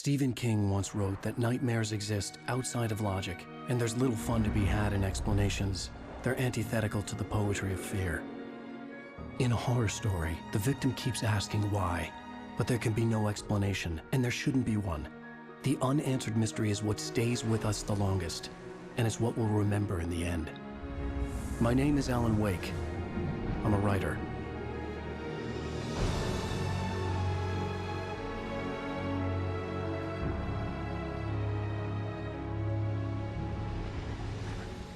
Stephen King once wrote that nightmares exist outside of logic, and there's little fun to be had in explanations. They're antithetical to the poetry of fear. In a horror story, the victim keeps asking why, but there can be no explanation, and there shouldn't be one. The unanswered mystery is what stays with us the longest, and it's what we'll remember in the end. My name is Alan Wake. I'm a writer.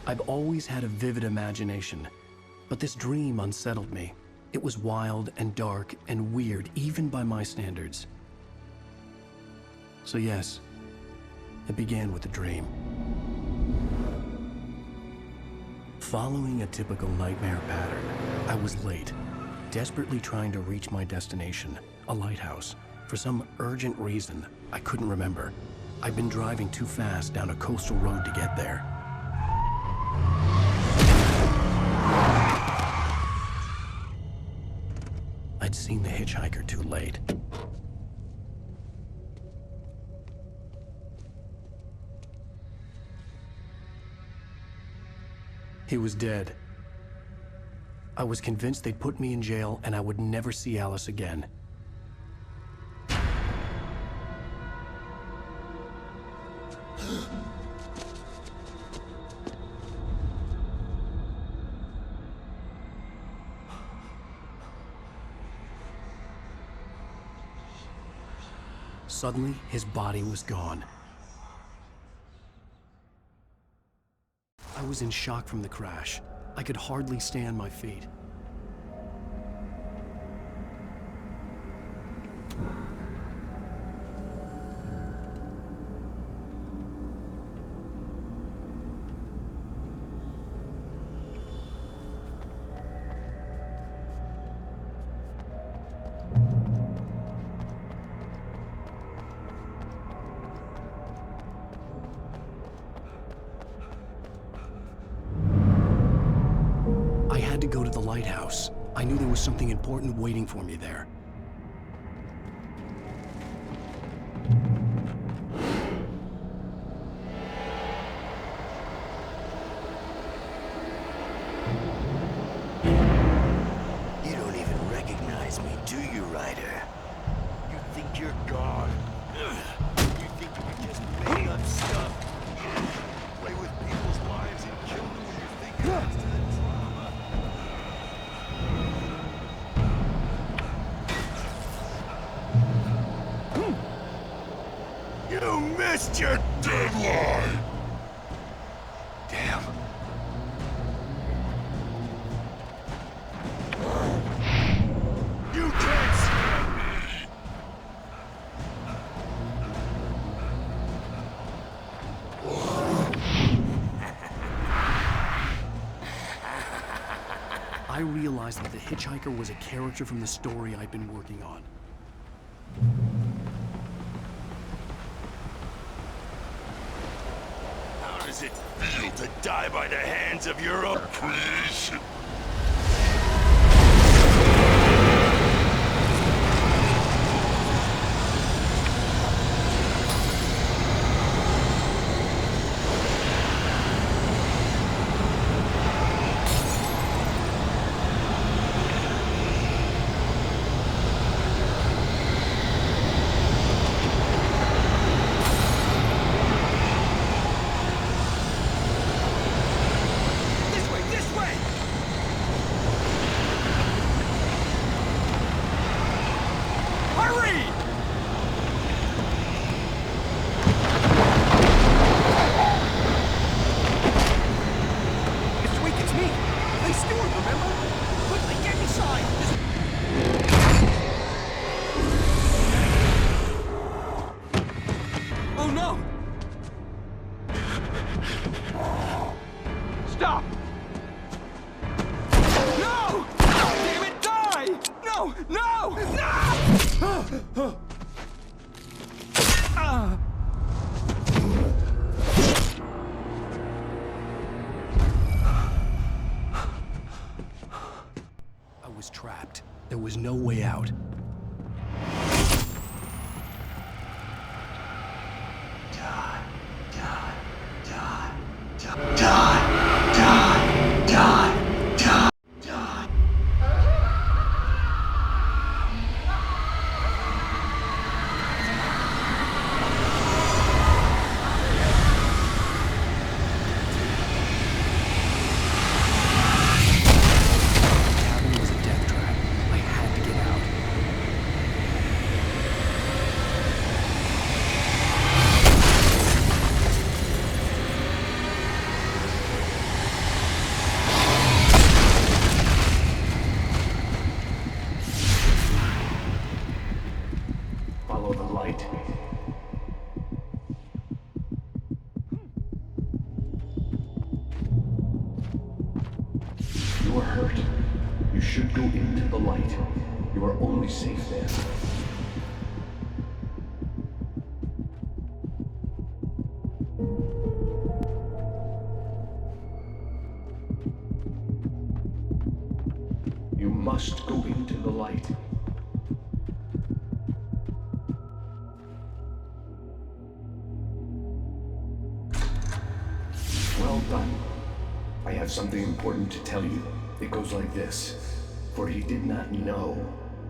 I've always had a vivid imagination, but this dream unsettled me. It was wild and dark and weird, even by my standards. So yes, it began with a dream. Following a typical nightmare pattern, I was late, desperately trying to reach my destination, a lighthouse. For some urgent reason, I couldn't remember. I'd been driving too fast down a coastal road to get there. I'd seen the hitchhiker too late. He was dead. I was convinced they'd put me in jail and I would never see Alice again. Suddenly, his body was gone. I was in shock from the crash. I could hardly stay on my feet. To go to the lighthouse. I knew there was something important waiting for me there. You don't even recognize me, do you, Ryder? You think you're God? You think you can just make up stuff? Play with people's lives and kill them when you're thinking instead of You missed your deadline! Damn. You can't stand me! I realized that the hitchhiker was a character from the story I'd been working on. How does it feel to die by the hands of your own creation? Stop! No! Damn it, die! No! No! No! I was trapped. There was no way out. You are hurt. You should go into the light. You are only safe there. You must go into the light. Well done. I have something important to tell you. It goes like this. For he did not know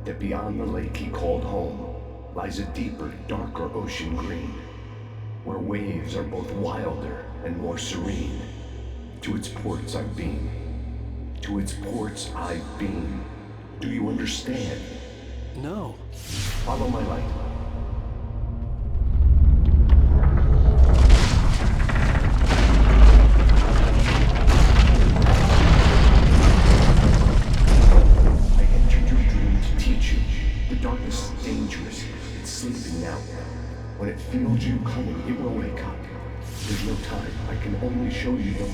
that beyond the lake he called home lies a deeper, darker ocean green, where waves are both wilder and more serene. To its ports I've been. To its ports I've been. Do you understand? No. Follow my light. I entered your dream to teach you. The darkness is dangerous. It's sleeping now. When it feels you coming, it will wake up. There's no time. I can only show you the...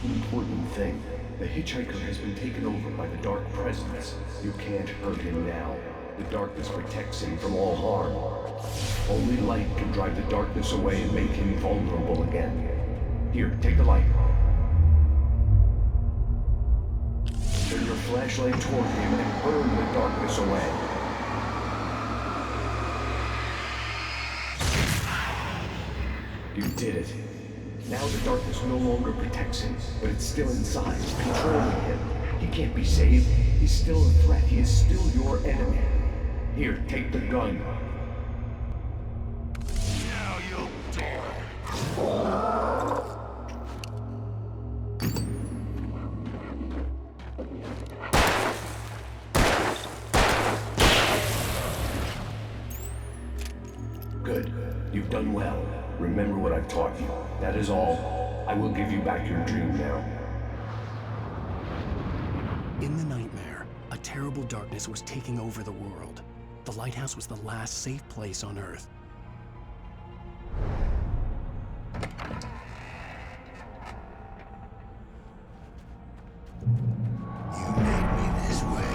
important thing. The hitchhiker has been taken over by the dark presence. You can't hurt him now. The darkness protects him from all harm. Only light can drive the darkness away and make him vulnerable again. Here, take the light. Turn your flashlight toward him and burn the darkness away. You did it. Now the darkness no longer protects him, but it's still inside, controlling him. He can't be saved. He's still a threat. He is still your enemy. Here, take the gun. Now you'll die. Good. You've done well. Remember what I've taught you. That is all. I will give you back your dream now. In the nightmare, a terrible darkness was taking over the world. The lighthouse was the last safe place on Earth. You made me this way.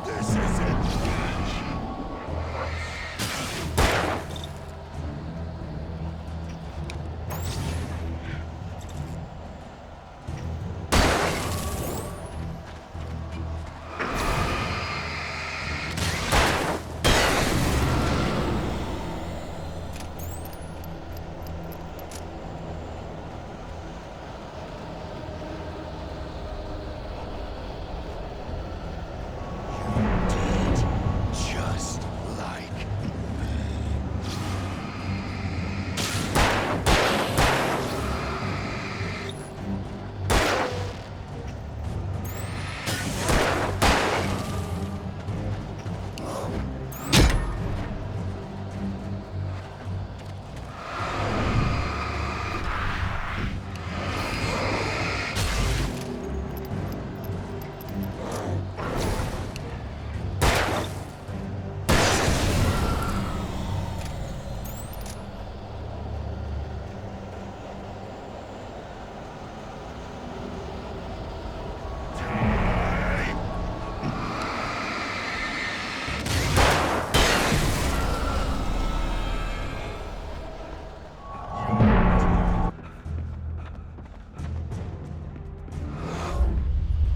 This is it. Just like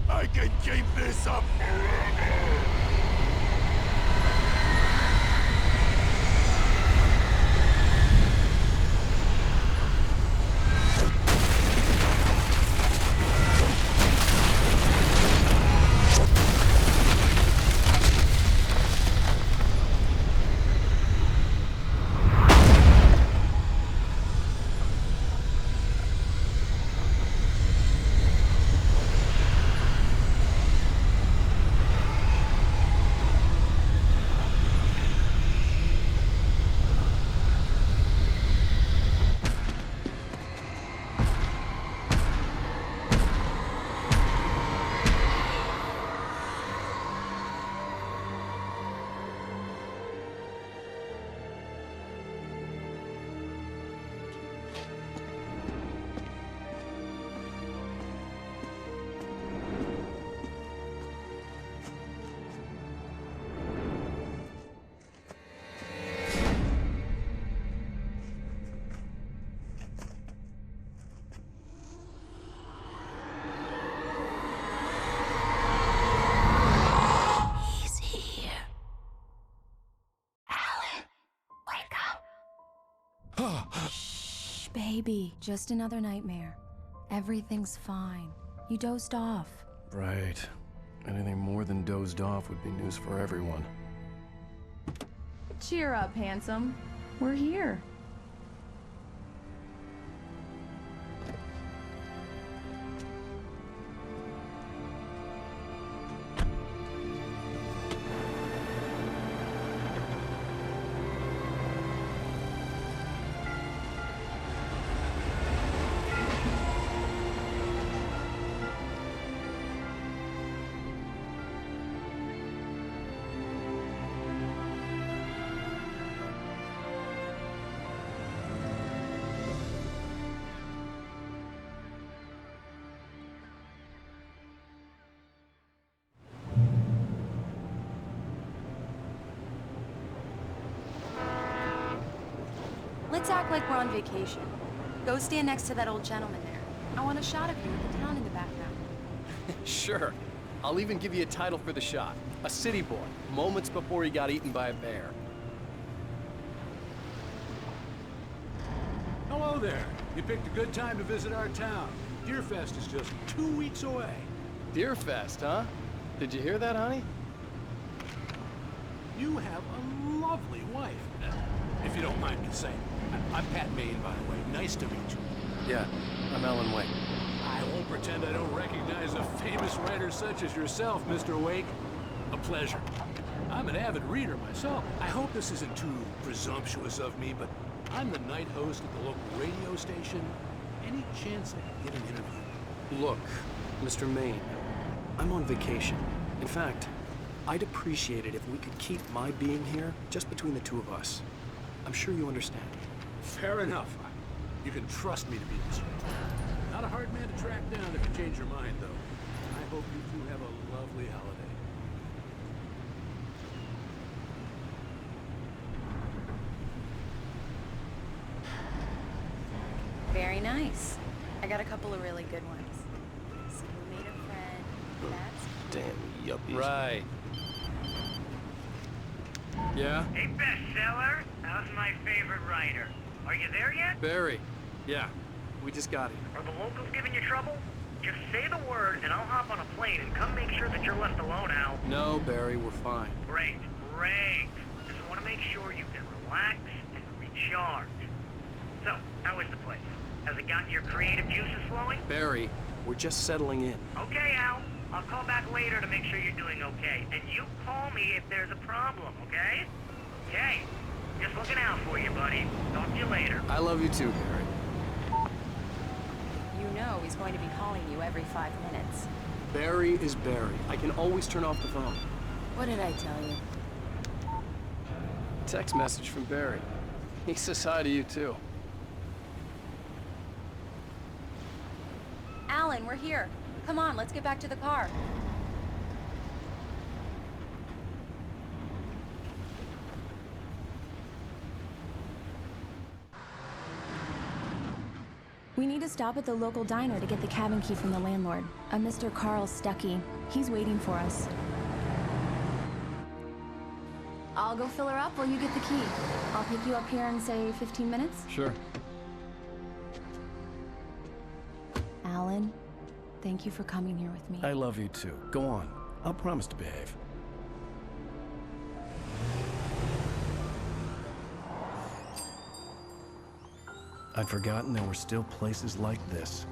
I can keep this up forever. Baby, just another nightmare. Everything's fine. You dozed off. Right. Anything more than dozed off would be news for everyone. Cheer up, handsome. We're here. Let's act like we're on vacation. Go stand next to that old gentleman there. I want a shot of you with the town in the background. Sure. I'll even give you a title for the shot. A city boy, moments before he got eaten by a bear. Hello there. You picked a good time to visit our town. Deerfest is just 2 weeks away. Deerfest, huh? Did you hear that, honey? You have a lovely wife. If you don't mind me saying. I'm Pat Maine, by the way. Nice to meet you. Yeah, I'm Alan Wake. I won't pretend I don't recognize a famous writer such as yourself, Mr. Wake. A pleasure. I'm an avid reader myself. I hope this isn't too presumptuous of me, but I'm the night host at the local radio station. Any chance I can get an interview? Look, Mr. Maine, I'm on vacation. In fact, I'd appreciate it if we could keep my being here just between the two of us. I'm sure you understand. Fair enough. You can trust me to be this way. Not a hard man to track down if you change your mind, though. I hope you two have a lovely holiday. Very nice. I got a couple of really good ones. So you made a friend. That's Damn yuppies. Right. Yeah? Hey, bestseller, how's my favorite writer? Are you there yet? Barry. Yeah, we just got here. Are the locals giving you trouble? Just say the word and I'll hop on a plane and come make sure that you're left alone, Al. No, Barry, we're fine. Great, great. Just want to make sure you can relax and recharge. So, how is the place? Has it gotten your creative juices flowing? Barry, we're just settling in. Okay, Al. I'll call back later to make sure you're doing okay. And you call me if there's a problem, okay? Okay. Just looking out for you, buddy. Talk to you later. I love you too, Barry. You know he's going to be calling you every 5 minutes. Barry is Barry. I can always turn off the phone. What did I tell you? Text message from Barry. He says hi to you too. Alan, we're here. Come on, let's get back to the car. We need to stop at the local diner to get the cabin key from the landlord, a Mr. Carl Stuckey. He's waiting for us. I'll go fill her up while you get the key. I'll pick you up here in, say, 15 minutes? Sure. Alan, thank you for coming here with me. I love you too. Go on. I'll promise to behave. I'd forgotten there were still places like this.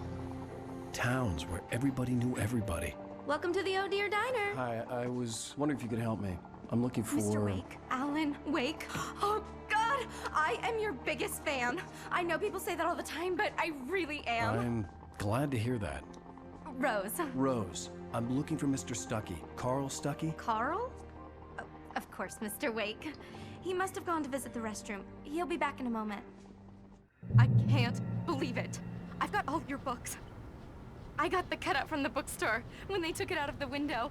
Towns where everybody knew everybody. Welcome to the Oh Dear Diner. Hi, I was wondering if you could help me. I'm looking for... Mr. Wake. Alan Wake. Oh, God! I am your biggest fan. I know people say that all the time, but I really am. I'm glad to hear that. Rose. Rose, I'm looking for Mr. Stuckey. Carl Stuckey? Carl? Oh, of course, Mr. Wake. He must have gone to visit the restroom. He'll be back in a moment. I can't believe it. I've got all your books. I got the cutout from the bookstore when they took it out of the window.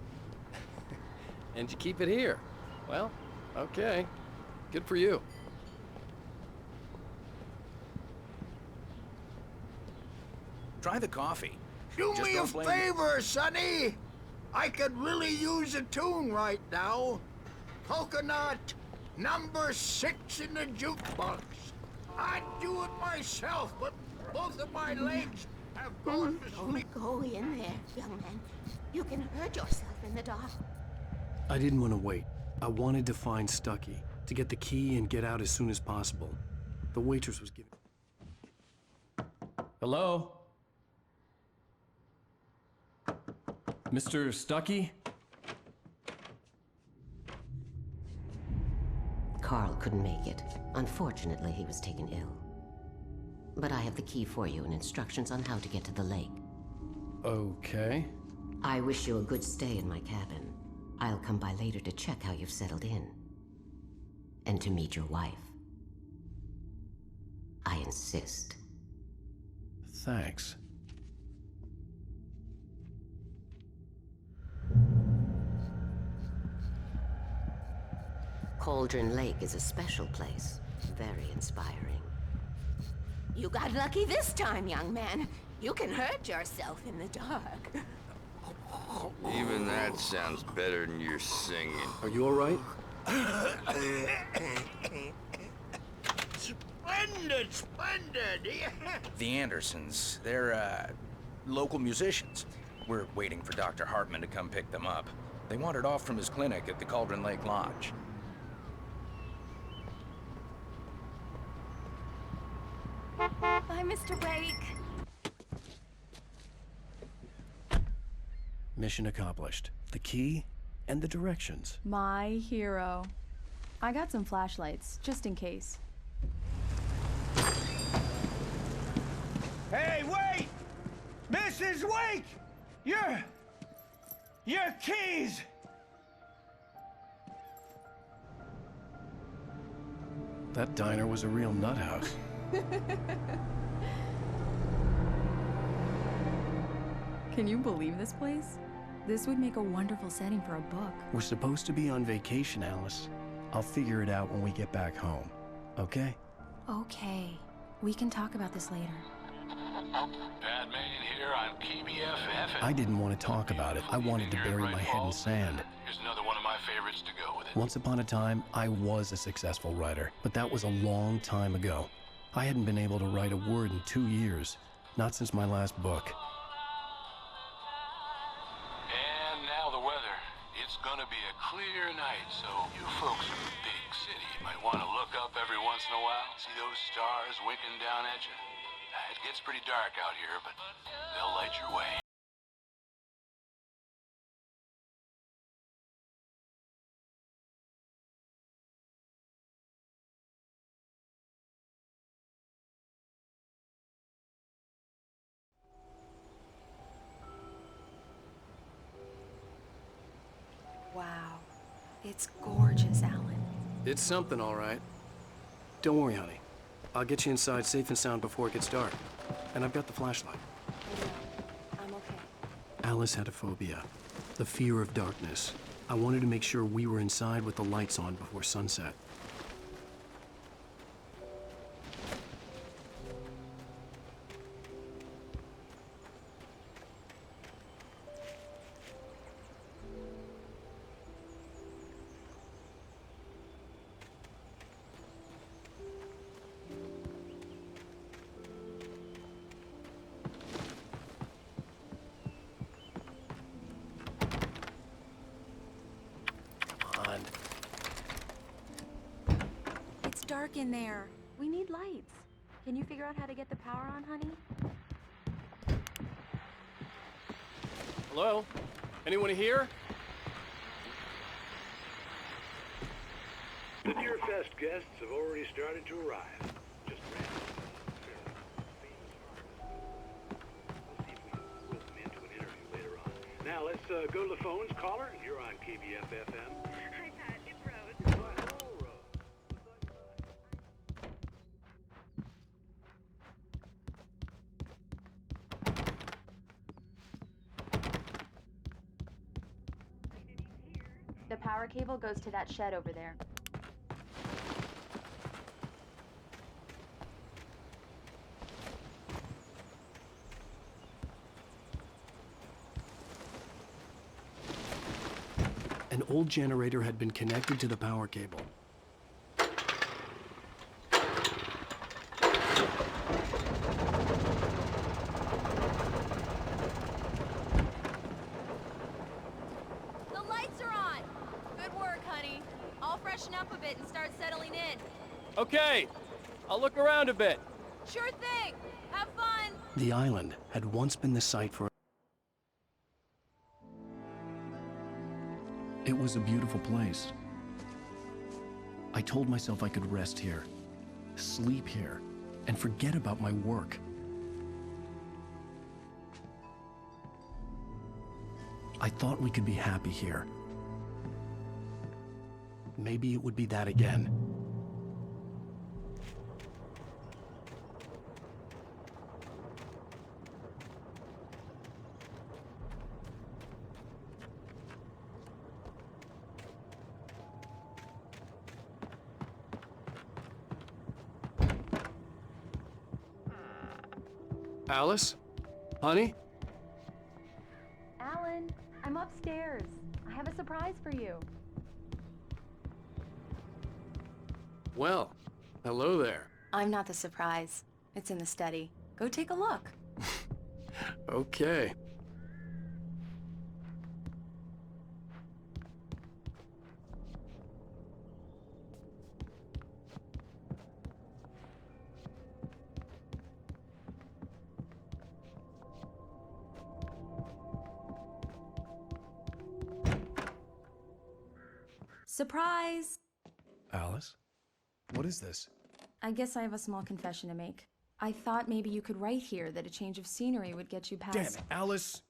And you keep it here. Well, okay. Good for you. Try the coffee. Do Just me a don't blame favor, Sonny. I could really use a tune right now. Coconut, number 6 in the jukebox. I'd do it myself, but both of my legs have gone to sleep. Don't go in there, young man. You can hurt yourself in the dark. I didn't want to wait. I wanted to find Stucky, to get the key and get out as soon as possible. The waitress was giving... Hello? Mr. Stucky? Carl couldn't make it. Unfortunately, he was taken ill. But I have the key for you and instructions on how to get to the lake. Okay. I wish you a good stay in my cabin. I'll come by later to check how you've settled in. And to meet your wife. I insist. Thanks. Cauldron Lake is a special place. Very inspiring. You got lucky this time, young man. You can hurt yourself in the dark. Even that sounds better than your singing. Are you all right? Splendid, splendid! The Andersons, they're, local musicians. We're waiting for Dr. Hartman to come pick them up. They wandered off from his clinic at the Cauldron Lake Lodge. Bye, Mr. Wake. Mission accomplished. The key and the directions. My hero. I got some flashlights, just in case. Hey, wait! Mrs. Wake! Your keys! That diner was a real nut house. Can you believe this place? This would make a wonderful setting for a book. We're supposed to be on vacation, Alice. I'll figure it out when we get back home. Okay? Okay. We can talk about this later. Pat Main here on KBFF. I didn't want to talk about it. I wanted to bury my head in sand. Here's another one of my favorites to go with it. Once upon a time, I was a successful writer, but that was a long time ago. I hadn't been able to write a word in 2 years. Not since my last book. And now the weather. It's gonna be a clear night, so you folks in the big city might want to look up every once in a while. See those stars winking down at you? It gets pretty dark out here, but they'll light your way. Wow. It's gorgeous, Alan. It's something, all right. Don't worry, honey. I'll get you inside safe and sound before it gets dark. And I've got the flashlight. I'm okay. Alice had a phobia. The fear of darkness. I wanted to make sure we were inside with the lights on before sunset. It's dark in there. We need lights. Can you figure out how to get the power on, honey? Hello? Anyone here? The Deer Fest guests have already started to arrive. Just Ransom. We'll see if we can will them into an interview later on. Now let's go to the phones. Caller, you're on KBFFM. Hi, Pat. It's Rose. Hello, Rose. The power cable goes to that shed over there. An old generator had been connected to the power cable. I'll freshen up a bit and start settling in. Okay, I'll look around a bit. Sure thing. Have fun. The island had once been the site for... It was a beautiful place. I told myself I could rest here, sleep here, and forget about my work. I thought we could be happy here. Maybe it would be that again. Alice? Honey? Alan, I'm upstairs. I have a surprise for you. Well, hello there. I'm not the surprise. It's in the study. Go take a look. Okay. Surprise! Alice? What is this? I guess I have a small confession to make. I thought maybe you could write here that a change of scenery would get you past... Damn it, Alice!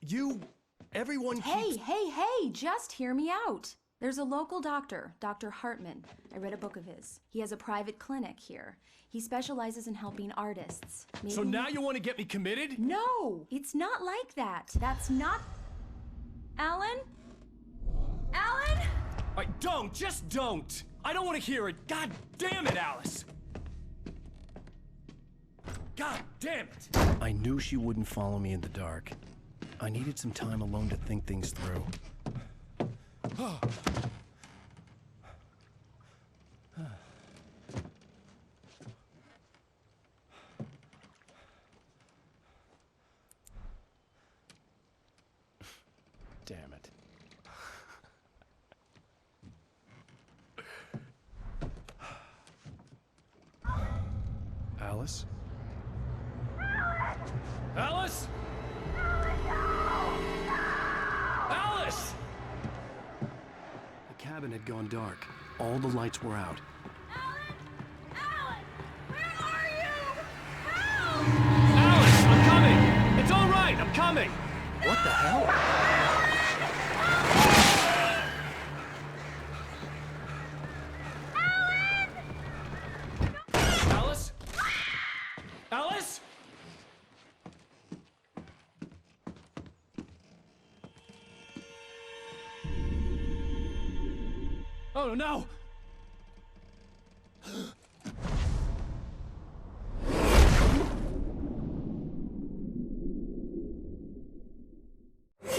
Everyone Hey, hey, just hear me out! There's a local doctor, Dr. Hartman. I read a book of his. He has a private clinic here. He specializes in helping artists. Maybe... So now you want to get me committed? No! It's not like that. That's not... Alan? Alan? Just don't! I don't want to hear it! God damn it, Alice! God damn it! I knew she wouldn't follow me in the dark. I needed some time alone to think things through. Damn it. Alice? Alice? Alice! The cabin had gone dark. All the lights were out. Alan! Where are you? Help! Alice, I'm coming! It's all right, I'm coming! What the hell? Alice? Alice? Oh no!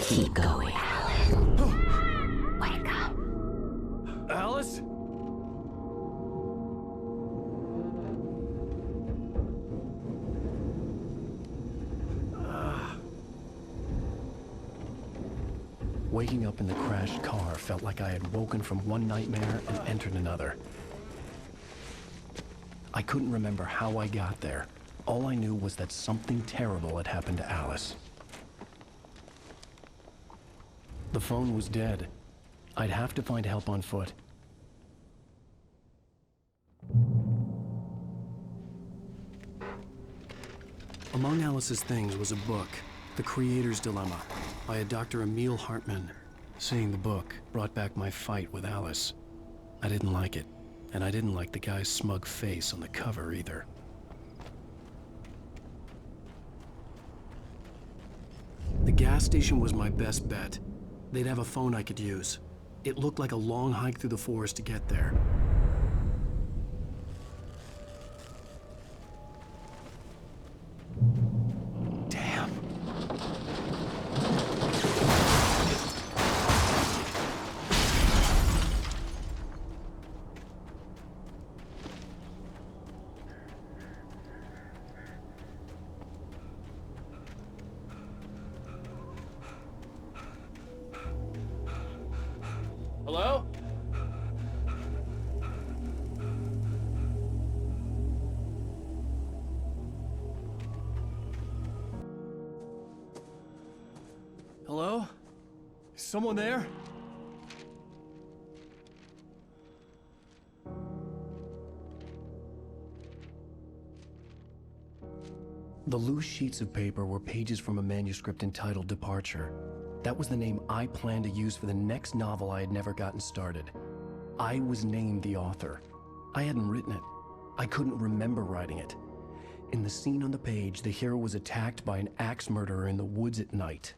Keep going, Alan. Wake up. Alice? Waking up in the crashed car felt like I had woken from one nightmare and entered another. I couldn't remember how I got there. All I knew was that something terrible had happened to Alice. The phone was dead. I'd have to find help on foot. Among Alice's things was a book, The Creator's Dilemma, by a Dr. Emil Hartman. Seeing the book brought back my fight with Alice. I didn't like it, and I didn't like the guy's smug face on the cover either. The gas station was my best bet. They'd have a phone I could use. It looked like a long hike through the forest to get there. Damn. Hello? Hello? Is someone there? The loose sheets of paper were pages from a manuscript entitled Departure. That was the name I planned to use for the next novel I had never gotten started. I was named the author. I hadn't written it. I couldn't remember writing it. In the scene on the page, the hero was attacked by an axe murderer in the woods at night.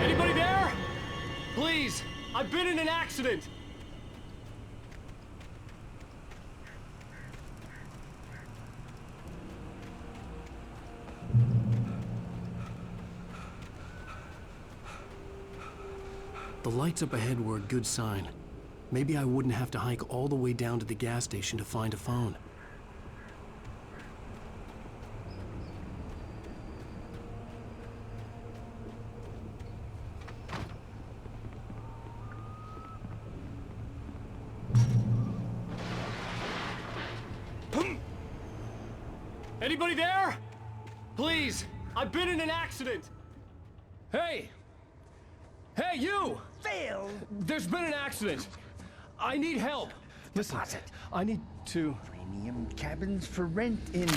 Anybody there? Please, I've been in an accident. The lights up ahead were a good sign. Maybe I wouldn't have to hike all the way down to the gas station to find a phone. Anybody there? Please, I've been in an accident. Hey! Hey, you! Phil! There's been an accident. I need help. Listen, I need to... Premium cabins for rent in...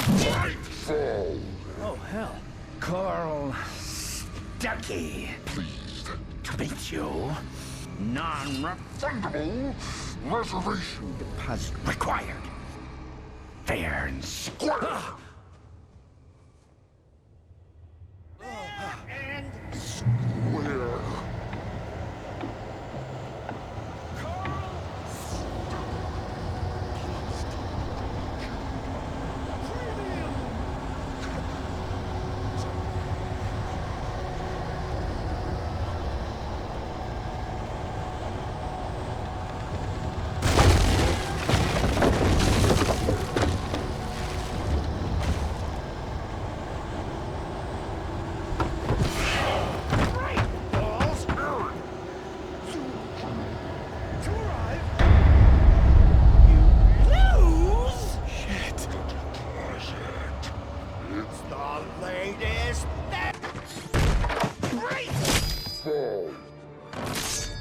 Oh, hell. Carl Stuckey. Pleased to meet you. Non-refundable reservation deposit required. Fair and square. And square.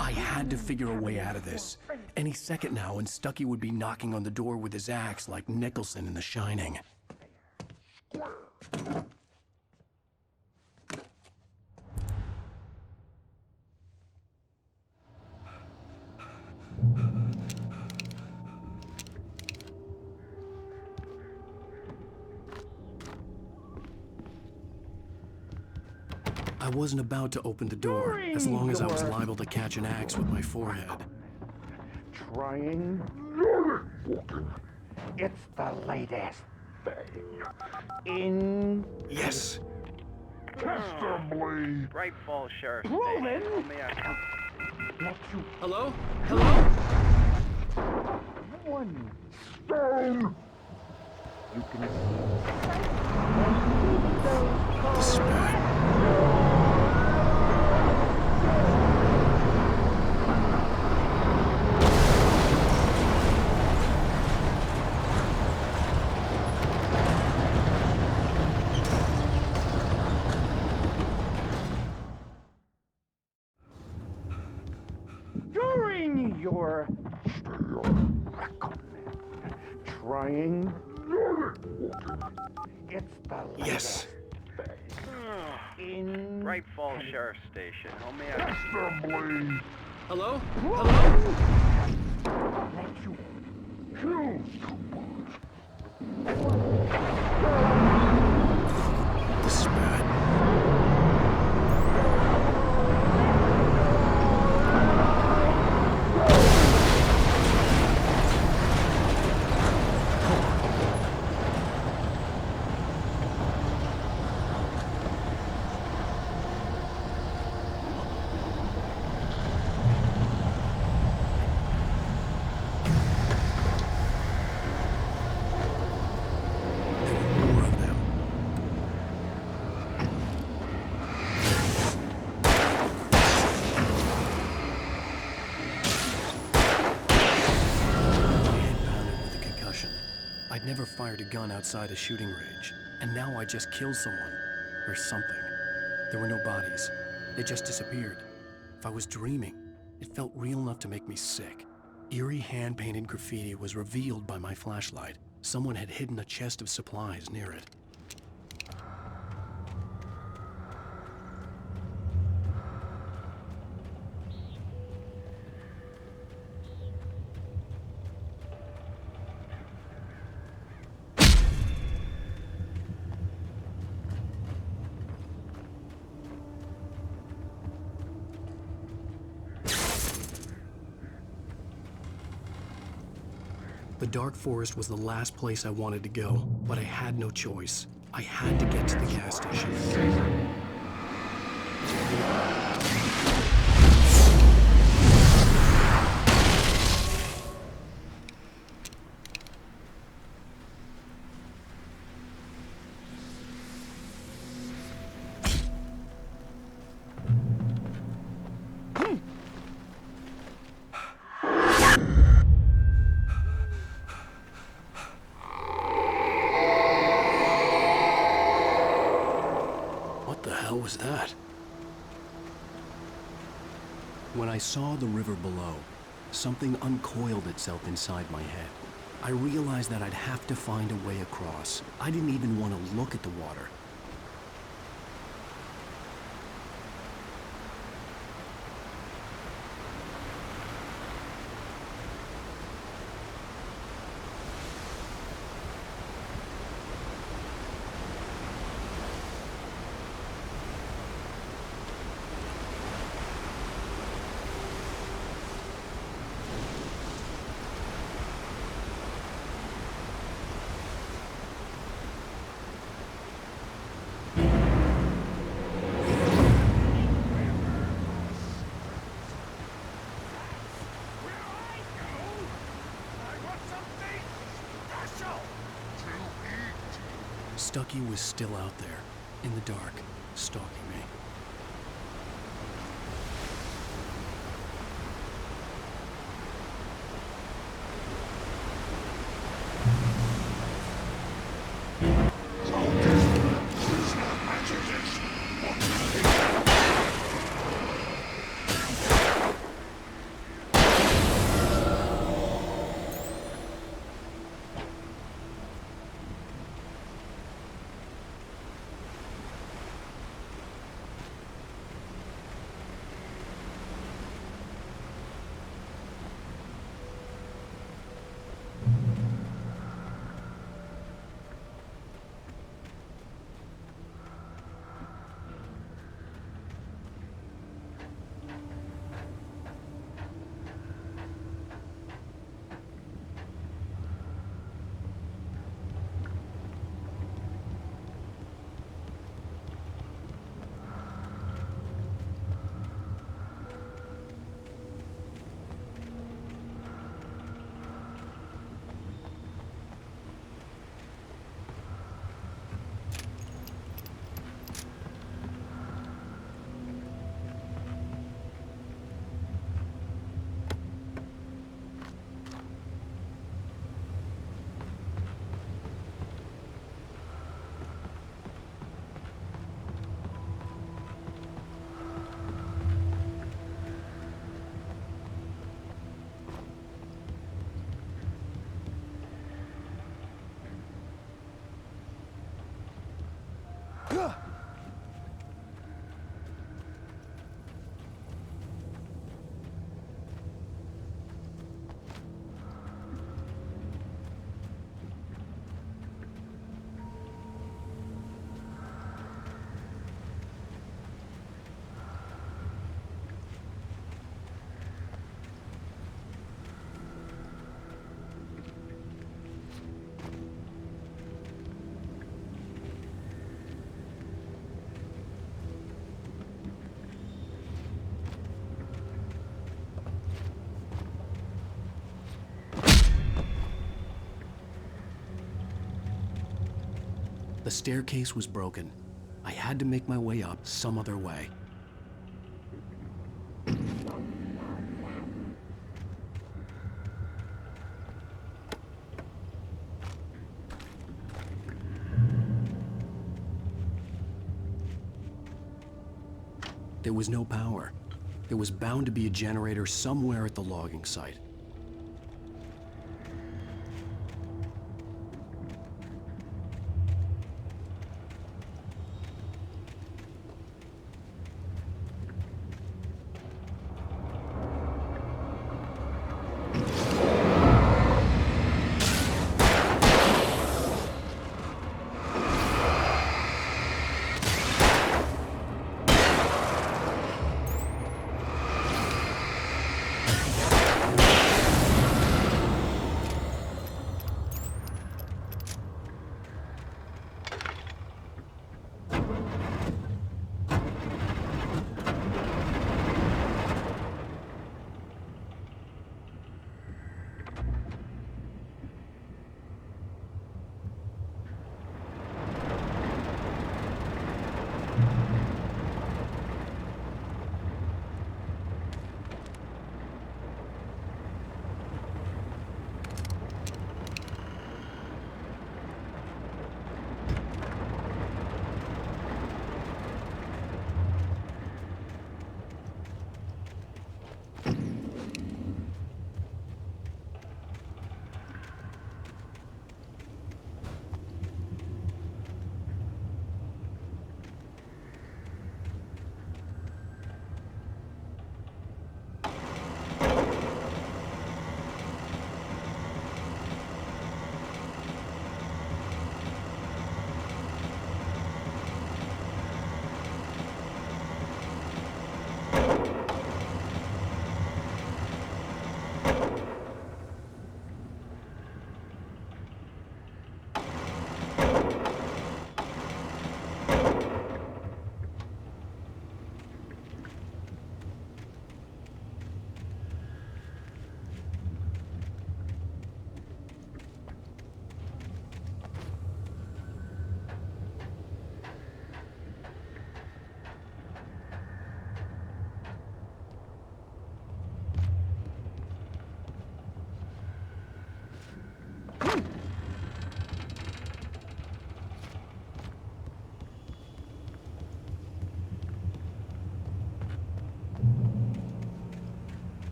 I had to figure a way out of this. Any second now, and Stuckey would be knocking on the door with his axe like Nicholson in The Shining. I wasn't about to open the door, as long as I was liable to catch an axe with my forehead. Trying walking. It's the latest thing in... Yes! Testably Bright Falls Sheriff proven. Station. Let you Hello? Hello? one stone. You can The spat. during your trying. It's the Yes. in Bright Falls Sheriff Station. How may I... Testably Hello? Hello? let you choose too much. The spat. I'd never fired a gun outside a shooting range, and now I just killed someone. Or something. There were no bodies. They just disappeared. If I was dreaming, it felt real enough to make me sick. Eerie hand-painted graffiti was revealed by my flashlight. Someone had hidden a chest of supplies near it. The dark forest was the last place I wanted to go, but I had no choice. I had to get to the gas station. What was that? When I saw the river below, something uncoiled itself inside my head. I realized that I'd have to find a way across. I didn't even want to look at the water. Stucky was still out there, in the dark, stalking me. The staircase was broken. I had to make my way up some other way. There was no power. There was bound to be a generator somewhere at the logging site.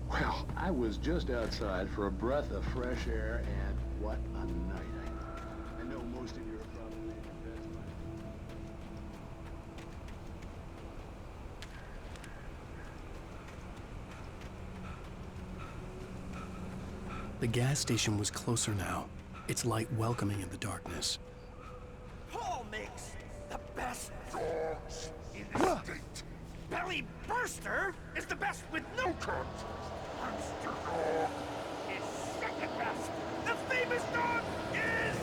Well, I was just outside for a breath of fresh air, and what a night. I know most of you are probably in your beds by now. The gas station was closer now, its light welcoming in the darkness. Paul makes the best dogs in the state. Belly Burster is the best with no cut. Monster Dog is second best. The famous dog is...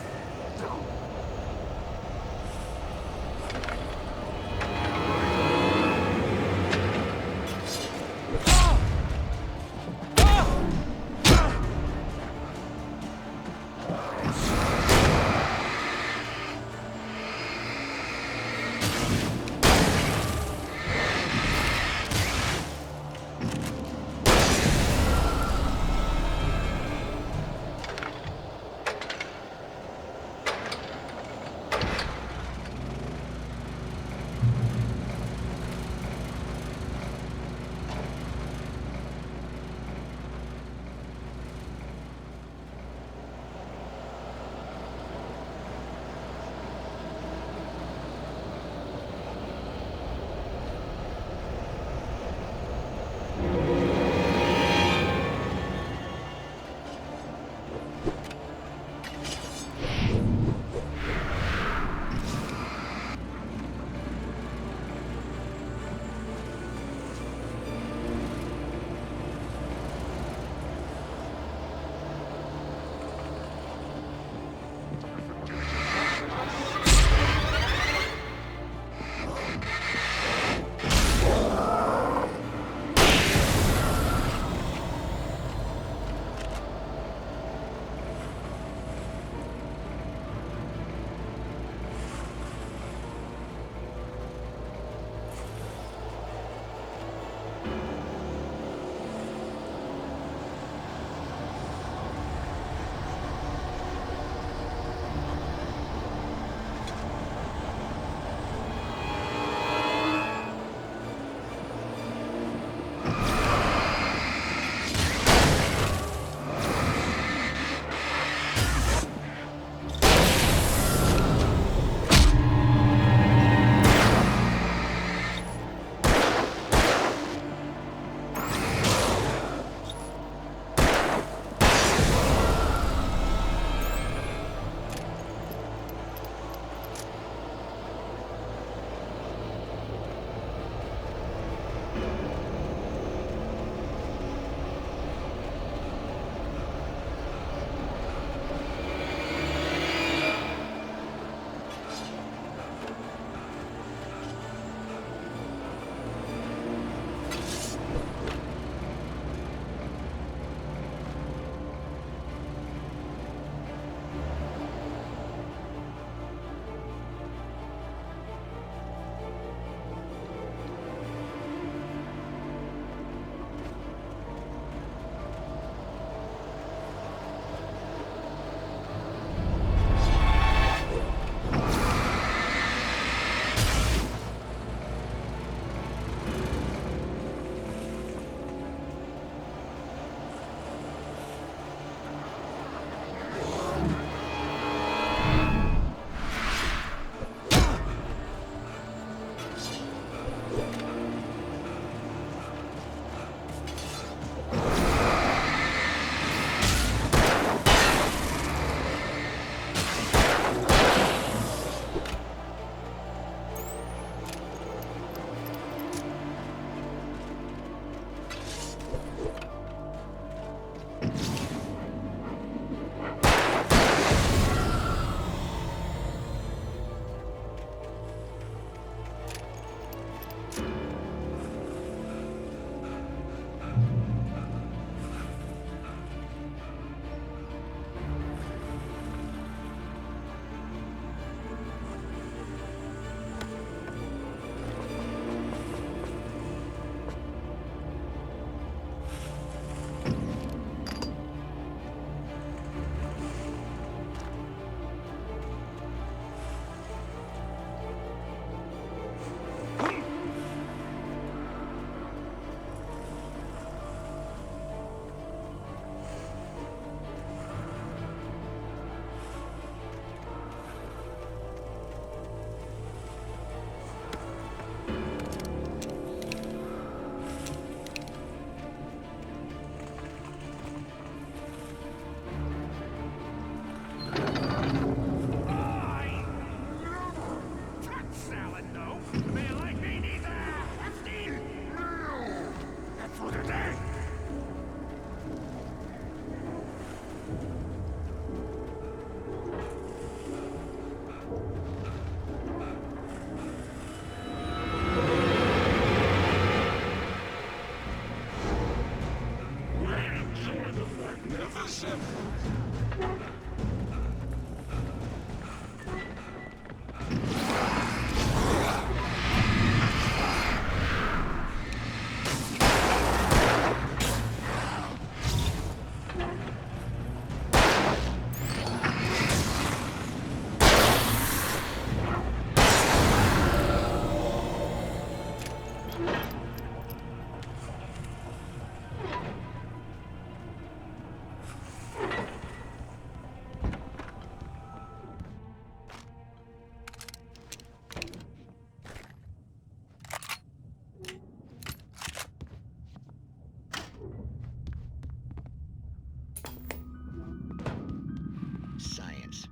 Science.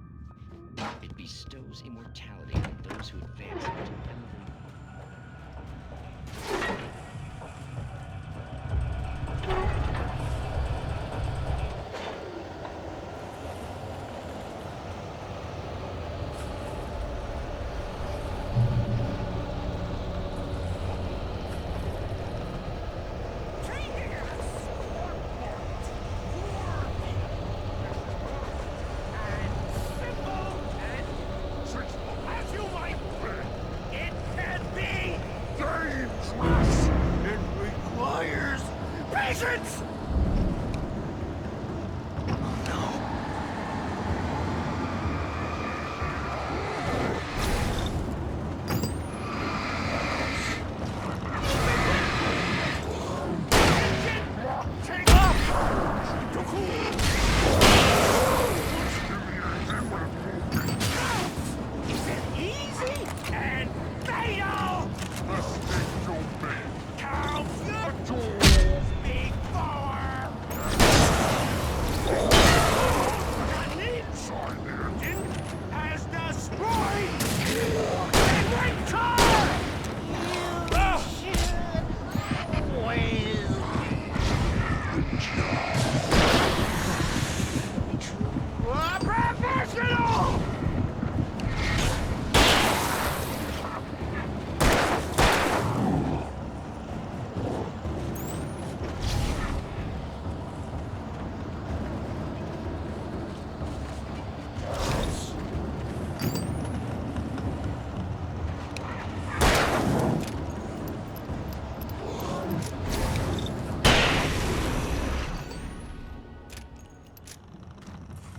It bestows immortality on those who advance it to ever. Patience!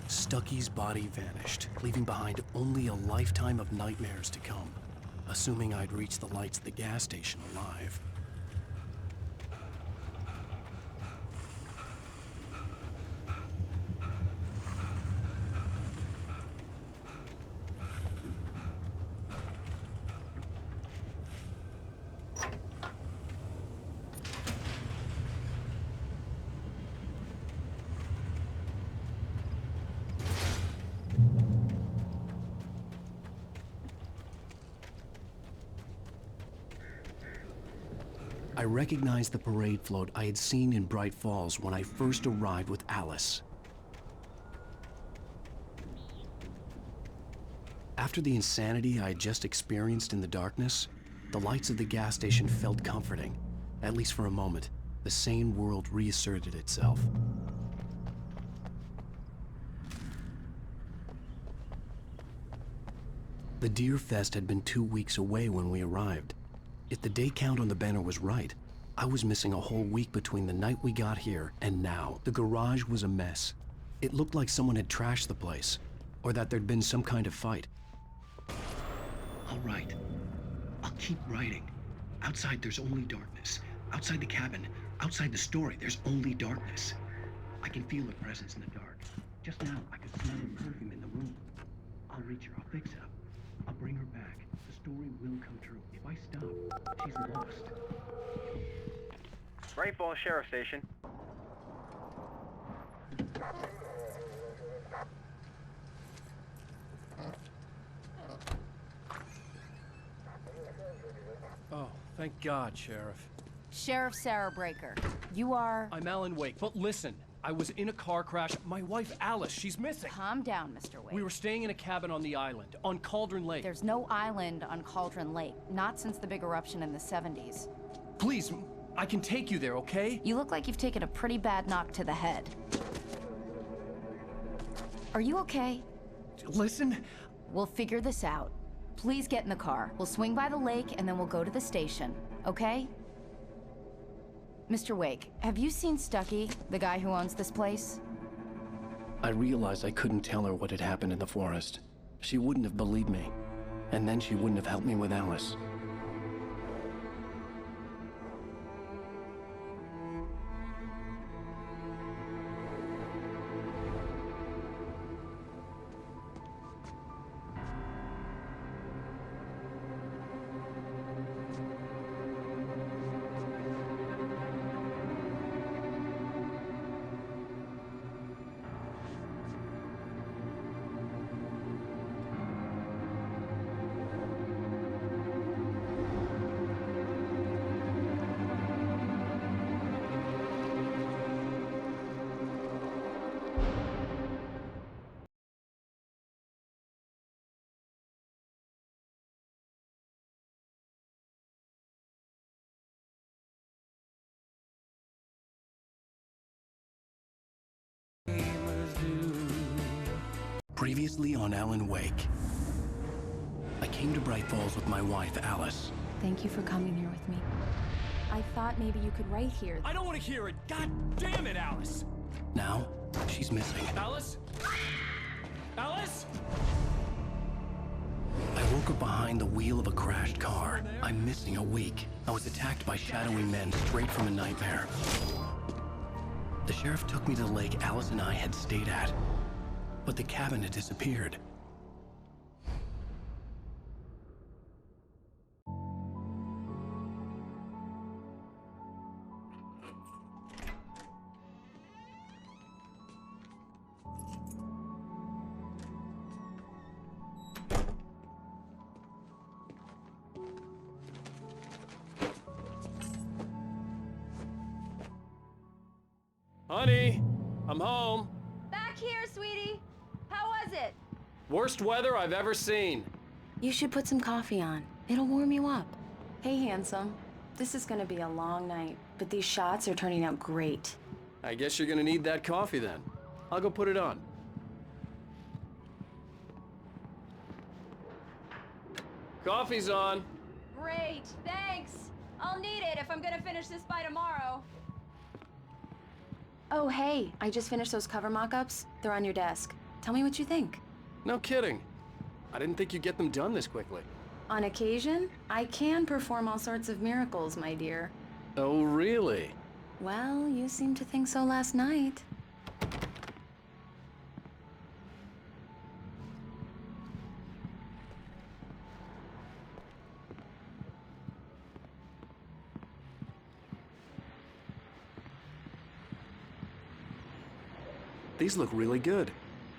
Stucky's body vanished, leaving behind only a lifetime of nightmares to come, assuming I'd reach the lights at the gas station alive. I recognized the parade float I had seen in Bright Falls when I first arrived with Alice. After the insanity I had just experienced in the darkness, the lights of the gas station felt comforting. At least for a moment, the sane world reasserted itself. The Deer Fest had been 2 weeks away when we arrived. If the day count on the banner was right, I was missing a whole week between the night we got here and now. The garage was a mess. It looked like someone had trashed the place, or that there'd been some kind of fight. I'll write. I'll keep writing. Outside there's only darkness. Outside the cabin, outside the story, there's only darkness. I can feel a presence in the dark. Just now, I could smell the perfume in the room. I'll reach her, I'll fix it up. I'll bring her back. The story will come true. If I stop, she's lost. Bright Falls Sheriff Station. Oh, thank God, Sheriff. Sheriff Sarah Breaker. You are... I'm Alan Wake, but listen. I was in a car crash. My wife, Alice, she's missing. Calm down, Mr. Wake. We were staying in a cabin on the island, on Cauldron Lake. There's no island on Cauldron Lake. Not since the big eruption in the 70s. Please, I can take you there, okay? You look like you've taken a pretty bad knock to the head. Are you okay? Listen. We'll figure this out. Please get in the car. We'll swing by the lake and then we'll go to the station, okay? Mr. Wake, have you seen Stucky, the guy who owns this place? I realized I couldn't tell her what had happened in the forest. She wouldn't have believed me. And then she wouldn't have helped me with Alice. Previously on Alan Wake. I came to Bright Falls with my wife, Alice. Thank you for coming here with me. I thought maybe you could write here. I don't want to hear it! God damn it, Alice! Now, she's missing. Alice? Alice? I woke up behind the wheel of a crashed car. I'm missing a week. I was attacked by shadowy men straight from a nightmare. The sheriff took me to the lake Alice and I had stayed at, but the cabin had disappeared. Honey, I'm home. Back here, sweetie. How was it? Worst weather I've ever seen. You should put some coffee on. It'll warm you up. Hey, handsome. This is gonna be a long night, but these shots are turning out great. I guess you're gonna need that coffee then. I'll go put it on. Coffee's on. Great, thanks. I'll need it if I'm gonna finish this by tomorrow. Oh, hey, I just finished those cover mock-ups. They're on your desk. Tell me what you think. No kidding. I didn't think you'd get them done this quickly. On occasion, I can perform all sorts of miracles, my dear. Oh, really? Well, you seemed to think so last night. These look really good.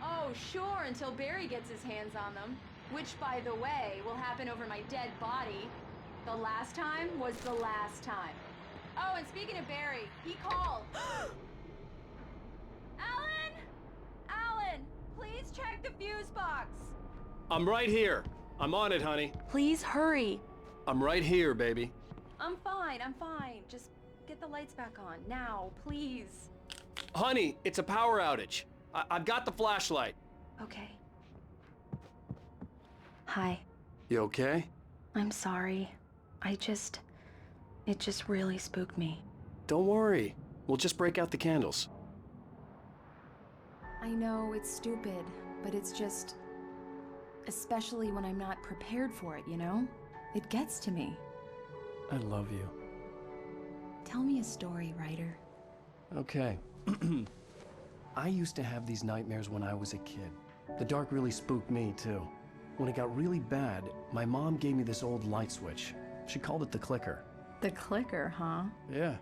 Oh, sure, until Barry gets his hands on them. Which, by the way, will happen over my dead body. The last time was the last time. Oh, and speaking of Barry, he called. Alan! Alan, please check the fuse box. I'm right here. I'm on it, honey. Please hurry. I'm right here, baby. I'm fine, I'm fine. Just get the lights back on. Now, please. Honey, it's a power outage. I've got the flashlight. Okay. Hi. You okay? I'm sorry. It just really spooked me. Don't worry. We'll just break out the candles. I know it's stupid, but it's just... especially when I'm not prepared for it, you know? It gets to me. I love you. Tell me a story, writer. Okay. I used to have these nightmares when I was a kid. The dark really spooked me, too. When it got really bad, my mom gave me this old light switch. She called it the clicker. The clicker, huh? Yeah.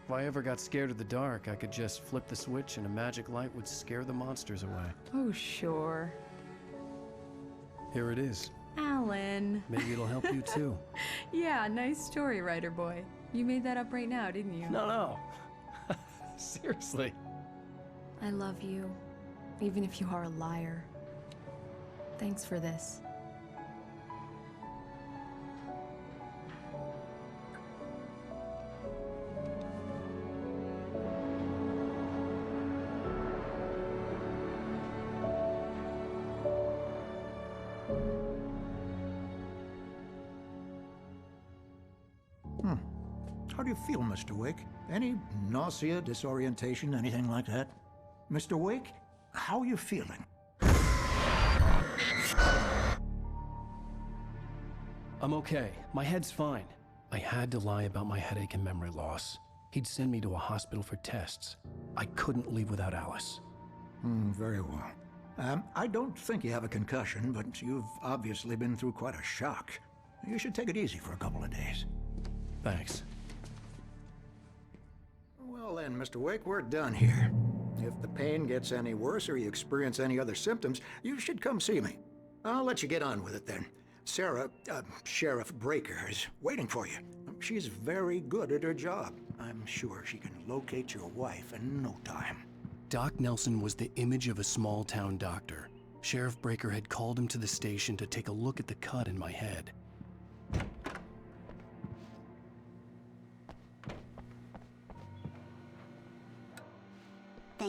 If I ever got scared of the dark, I could just flip the switch and a magic light would scare the monsters away. Oh, sure. Here it is. Alan. Maybe it'll help you, too. Yeah, nice story, writer boy. You made that up right now, didn't you? No. Seriously. I love you, even if you are a liar. Thanks for this. How do you feel, Mr. Wake? Any nausea, disorientation, anything like that? Mr. Wake, how are you feeling? I'm okay. My head's fine. I had to lie about my headache and memory loss. He'd send me to a hospital for tests. I couldn't leave without Alice. Very well. I don't think you have a concussion, but you've obviously been through quite a shock. You should take it easy for a couple of days. Thanks. Well then, Mr. Wake, we're done here. If the pain gets any worse or you experience any other symptoms, you should come see me. I'll let you get on with it then. Sarah, Sheriff Breaker, is waiting for you. She's very good at her job. I'm sure she can locate your wife in no time. Doc Nelson was the image of a small-town doctor. Sheriff Breaker had called him to the station to take a look at the cut in my head.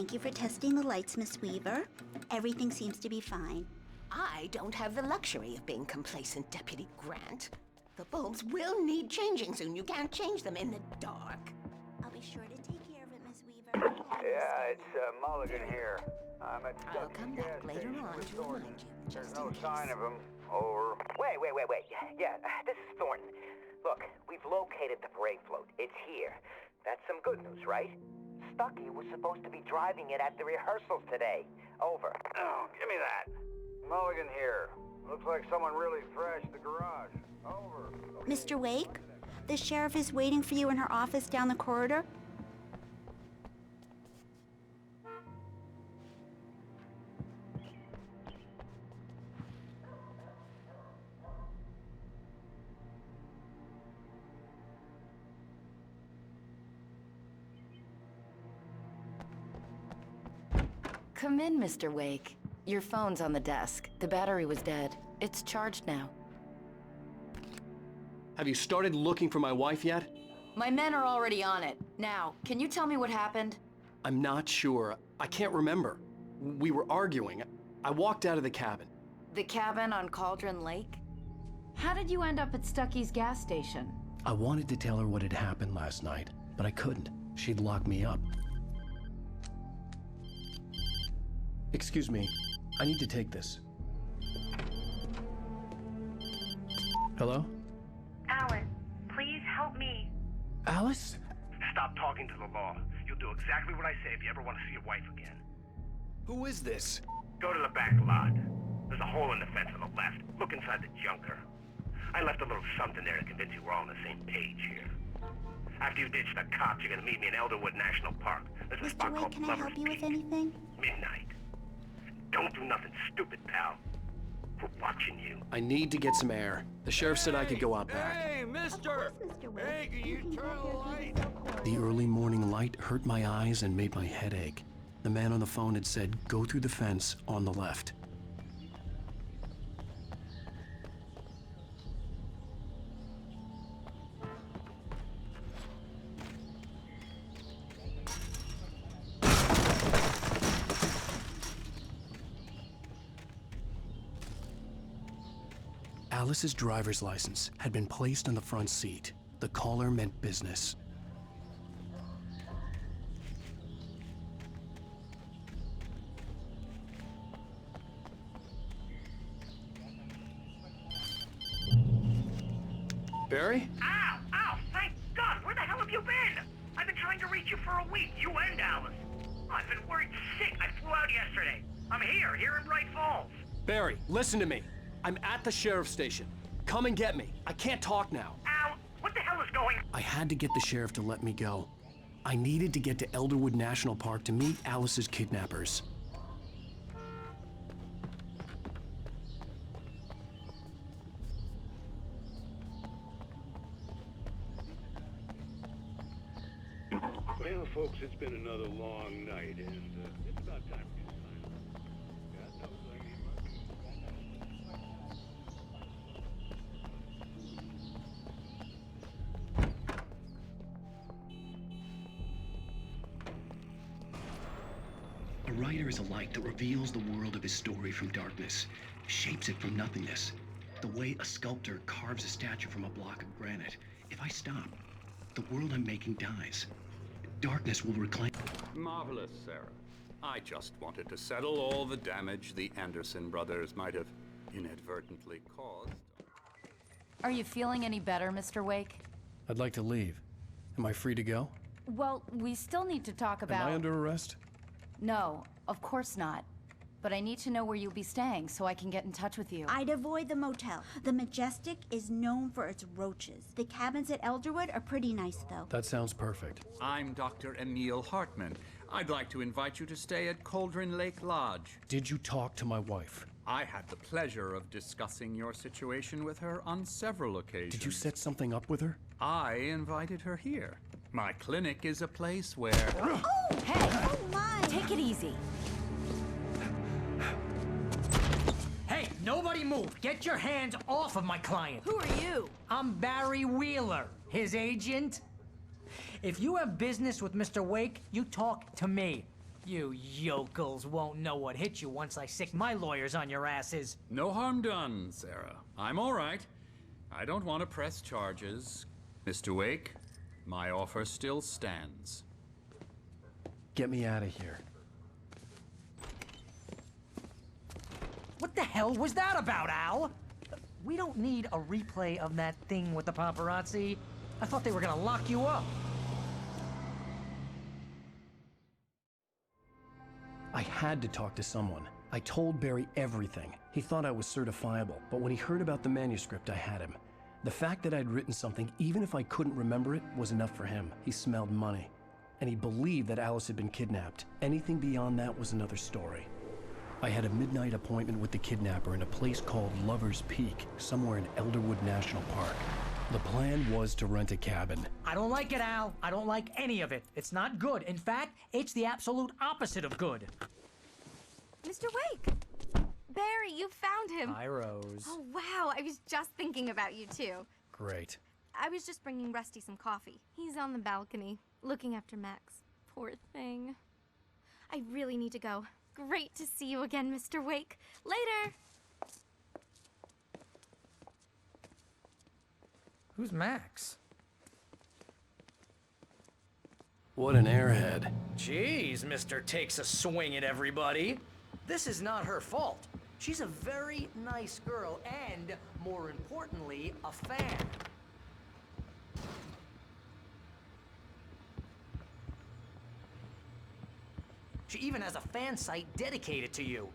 Thank you for testing the lights, Miss Weaver. Everything seems to be fine. I don't have the luxury of being complacent, Deputy Grant. The bulbs will need changing soon. You can't change them in the dark. I'll be sure to take care of it, Miss Weaver. Yeah, it's Mulligan here. I'm at I'll come back later on to remind you. There's no sign of him. Over. Wait. Yeah, this is Thornton. Look, we've located the parade float. It's here. That's some good news, right? Stucky was supposed to be driving it at the rehearsals today. Over. Oh, give me that. Mulligan here. Looks like someone really thrashed the garage. Over. Mr. Wake, the sheriff is waiting for you in her office down the corridor. Come in, Mr. Wake. Your phone's on the desk. The battery was dead. It's charged now. Have you started looking for my wife yet? My men are already on it. Now, can you tell me what happened? I'm not sure. I can't remember. We were arguing. I walked out of the cabin. The cabin on Cauldron Lake? How did you end up at Stucky's gas station? I wanted to tell her what had happened last night, but I couldn't. She'd lock me up. Excuse me, I need to take this. Hello? Alan, please help me. Alice? Stop talking to the law. You'll do exactly what I say if you ever want to see your wife again. Who is this? Go to the back lot. There's a hole in the fence on the left. Look inside the junker. I left a little something there to convince you we're all on the same page here. After you ditch the cops, you're gonna meet me in Elderwood National Park. There's a spot Mr. Wake, called can I Lover's help you with Peak. anything? Midnight. Don't do nothing stupid, pal. We're watching you. I need to get some air. The sheriff said I could go out back. Hey, mister! Hey, can you turn the light? The early morning light hurt my eyes and made my head ache. The man on the phone had said, go through the fence on the left. Alice's driver's license had been placed on the front seat. The caller meant business. Barry? Ow! Ow! Thank God! Where the hell have you been? I've been trying to reach you for a week, you and Alice. I've been worried sick. I flew out yesterday. I'm here in Bright Falls. Barry, listen to me. I'm at the sheriff's station. Come and get me. I can't talk now. Ow! What the hell is going on? I had to get the sheriff to let me go. I needed to get to Elderwood National Park to meet Alice's kidnappers. Well, folks, it's been another long night, and it's about time for you to sign off. God knows I need A writer is a light that reveals the world of his story from darkness, shapes it from nothingness. The way a sculptor carves a statue from a block of granite. If I stop, the world I'm making dies. Darkness will reclaim. Marvelous, Sarah. I just wanted to settle all the damage the Anderson brothers might have inadvertently caused. Are you feeling any better, Mr. Wake? I'd like to leave. Am I free to go? Well, we still need to talk about... Am I under arrest? No, of course not. But I need to know where you'll be staying so I can get in touch with you. I'd avoid the motel. The Majestic is known for its roaches. The cabins at Elderwood are pretty nice, though. That sounds perfect. I'm Dr. Emil Hartman. I'd like to invite you to stay at Cauldron Lake Lodge. Did you talk to my wife? I had the pleasure of discussing your situation with her on several occasions. Did you set something up with her? I invited her here. My clinic is a place where... Oh! Hey! Oh, my! Take it easy. Hey, nobody move. Get your hands off of my client. Who are you? I'm Barry Wheeler, his agent. If you have business with Mr. Wake, you talk to me. You yokels won't know what hit you once I sick my lawyers on your asses. No harm done, Sarah. I'm all right. I don't want to press charges. Mr. Wake, my offer still stands. Get me out of here. What the hell was that about, Al? We don't need a replay of that thing with the paparazzi. I thought they were gonna lock you up. I had to talk to someone. I told Barry everything. He thought I was certifiable, but when he heard about the manuscript, I had him. The fact that I'd written something, even if I couldn't remember it, was enough for him. He smelled money. And he believed that Alice had been kidnapped. Anything beyond that was another story. I had a midnight appointment with the kidnapper in a place called Lover's Peak, somewhere in Elderwood National Park. The plan was to rent a cabin. I don't like it, Al. I don't like any of it. It's not good. In fact, it's the absolute opposite of good. Mr. Wake! Barry, you found him. Hi, Rose. Oh, wow. I was just thinking about you, too. Great. I was just bringing Rusty some coffee. He's on the balcony, looking after Max. Poor thing. I really need to go. Great to see you again, Mr. Wake. Later! Who's Max? What an airhead. Jeez, Mr. Takes a swing at everybody. This is not her fault. She's a very nice girl and, more importantly, a fan. She even has a fan site dedicated to you.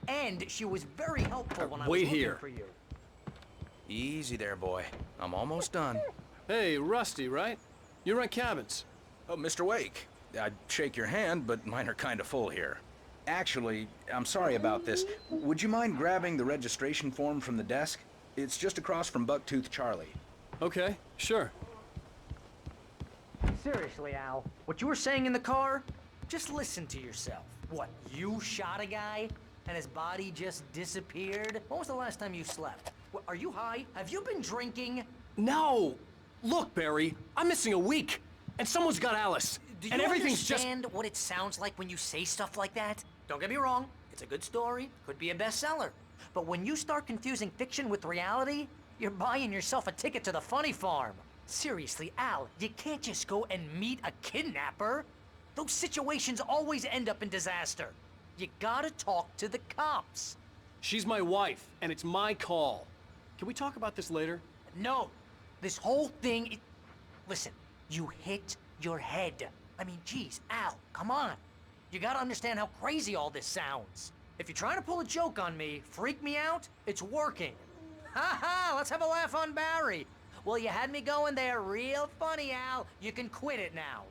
And she was very helpful when I was looking for you. Easy there, boy. I'm almost done. Hey, Rusty, right? You rent cabins. Oh, Mr. Wake. I'd shake your hand, but mine are kind of full here. Actually, I'm sorry about this. Would you mind grabbing the registration form from the desk? It's just across from Bucktooth Charlie. Okay, sure. Seriously, Al, what you were saying in the car? Just listen to yourself. What, you shot a guy and his body just disappeared? When was the last time you slept? What, are you high? Have you been drinking? No! Look, Barry, I'm missing a week, and someone's got Alice. Do and you everything's understand what it sounds like when you say stuff like that? Don't get me wrong, it's a good story, could be a bestseller. But when you start confusing fiction with reality, you're buying yourself a ticket to the funny farm. Seriously, Al, you can't just go and meet a kidnapper. Those situations always end up in disaster. You gotta talk to the cops. She's my wife, and it's my call. Can we talk about this later? No, this whole thing, listen, you hit your head. I mean, geez, Al, come on. You gotta understand how crazy all this sounds. If you're trying to pull a joke on me, freak me out, it's working. Ha ha, let's have a laugh on Barry. Well, you had me going there real funny, Al. You can quit it now.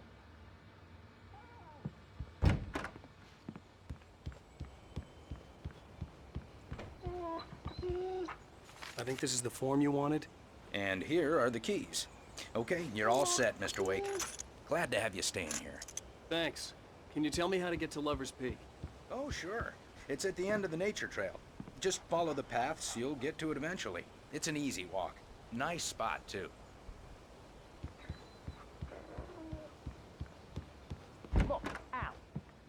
I think this is the form you wanted. And here are the keys. Okay, you're all set, Mr. Wake. Glad to have you staying here. Thanks. Can you tell me how to get to Lover's Peak? Oh, sure. It's at the end of the nature trail. Just follow the paths, you'll get to it eventually. It's an easy walk. Nice spot, too. Look, Al,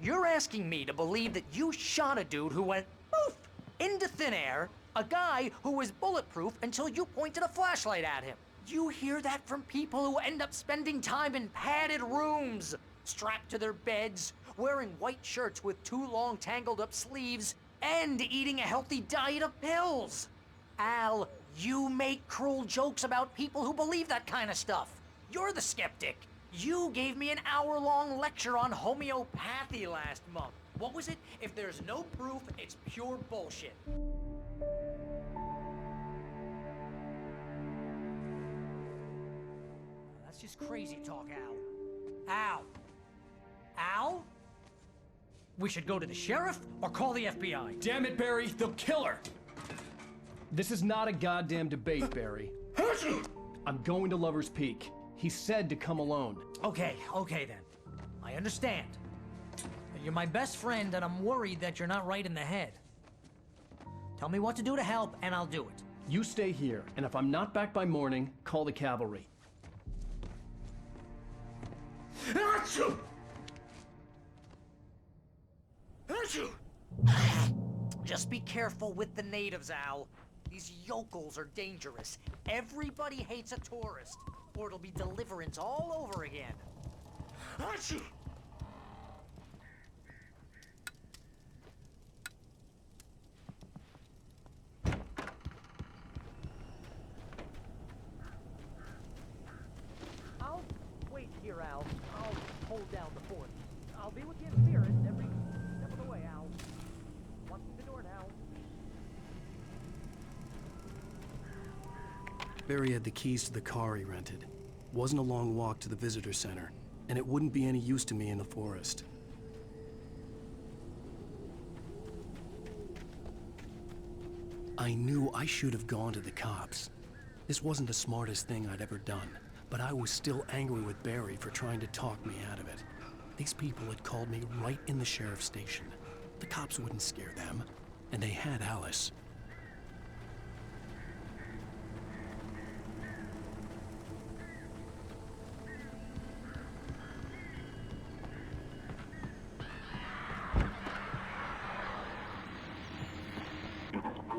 you're asking me to believe that you shot a dude who went poof into thin air, a guy who was bulletproof until you pointed a flashlight at him. You hear that from people who end up spending time in padded rooms, strapped to their beds, wearing white shirts with too long tangled up sleeves, and eating a healthy diet of pills. Al, you make cruel jokes about people who believe that kind of stuff. You're the skeptic. You gave me an hour-long lecture on homeopathy last month. What was it? If there's no proof, it's pure bullshit. That's just crazy talk, Al. Al. Al? We should go to the sheriff or call the FBI. Damn it, Barry, they'll kill her! This is not a goddamn debate, Barry. I'm going to Lover's Peak. He said to come alone. Okay then. I understand. You're my best friend, and I'm worried that you're not right in the head. Tell me what to do to help, and I'll do it. You stay here, and if I'm not back by morning, call the cavalry. Just be careful with the natives, Al. These yokels are dangerous. Everybody hates a tourist, or it'll be Deliverance all over again. Achoo! I'll wait here, Al. I'll hold down the fort. I'll be with you in spirit every step of the way, Al. Locking the door now. Barry had the keys to the car he rented. Wasn't a long walk to the visitor center, and it wouldn't be any use to me in the forest. I knew I should have gone to the cops. This wasn't the smartest thing I'd ever done, but I was still angry with Barry for trying to talk me out of it. These people had called me right in the sheriff's station. The cops wouldn't scare them, and they had Alice.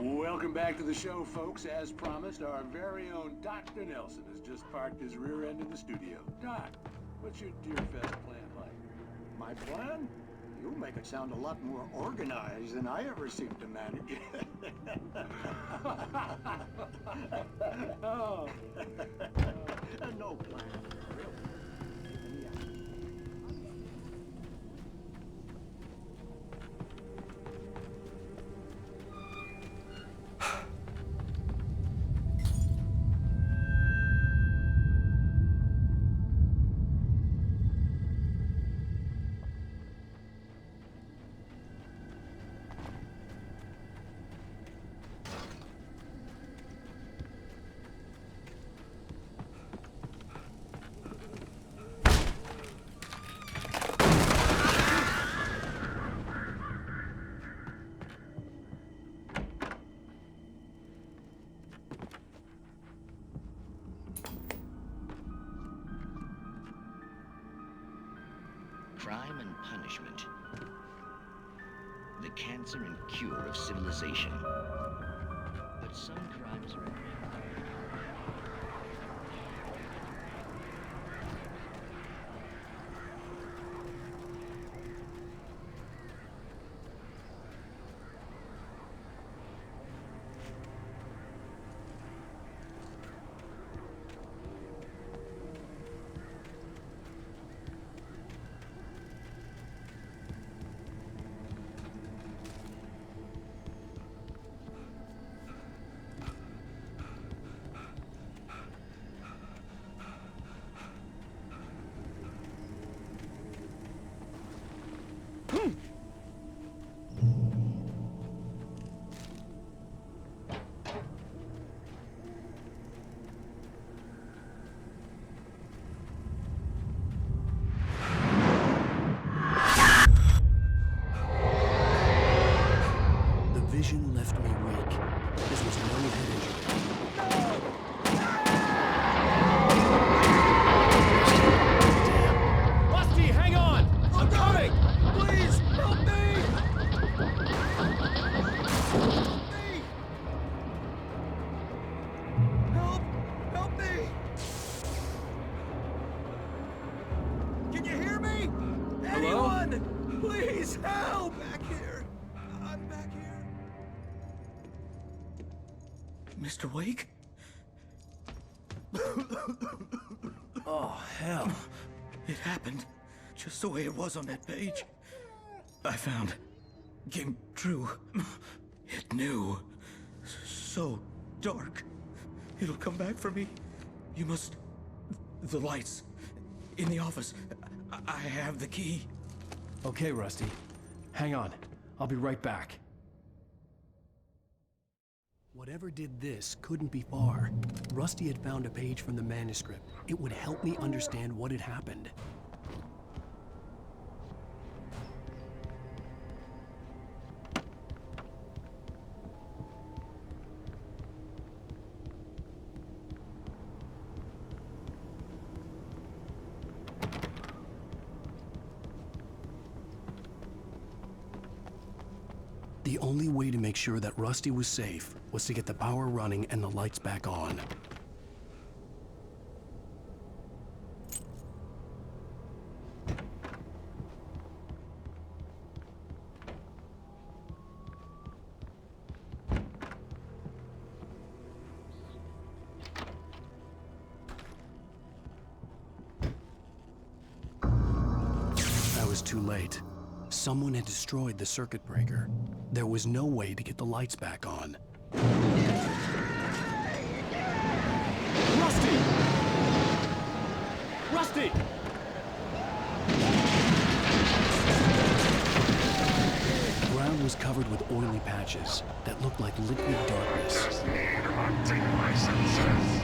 Welcome back to the show, folks. As promised, our very own Dr. Nelson has just parked his rear end in the studio. Doc, what's your Deerfest plan like? My plan? You make it sound a lot more organized than I ever seem to manage. Oh. No plan, really. Crime and punishment. The cancer and cure of civilization. But some crimes are... The vision left me weak. This was no head injury. Rusty, hang on! I'm coming! Please, help me! Help! Help me! Can you hear me? Hello? Anyone! Please help! Back here. I'm back here. Mr. Wake? Oh, hell. It happened just the way it was on that page. I found. Came true. It knew. So dark. It'll come back for me. You must... The lights. In the office. I have the key. Okay, Rusty. Hang on. I'll be right back. Whatever did this couldn't be far. Rusty had found a page from the manuscript. It would help me understand what had happened. The only way to make sure that Rusty was safe was to get the power running and the lights back on. I was too late. Someone had destroyed the circuit breaker. There was no way to get the lights back on. Rusty! Rusty! The ground was covered with oily patches that looked like liquid darkness. Need hunting licenses.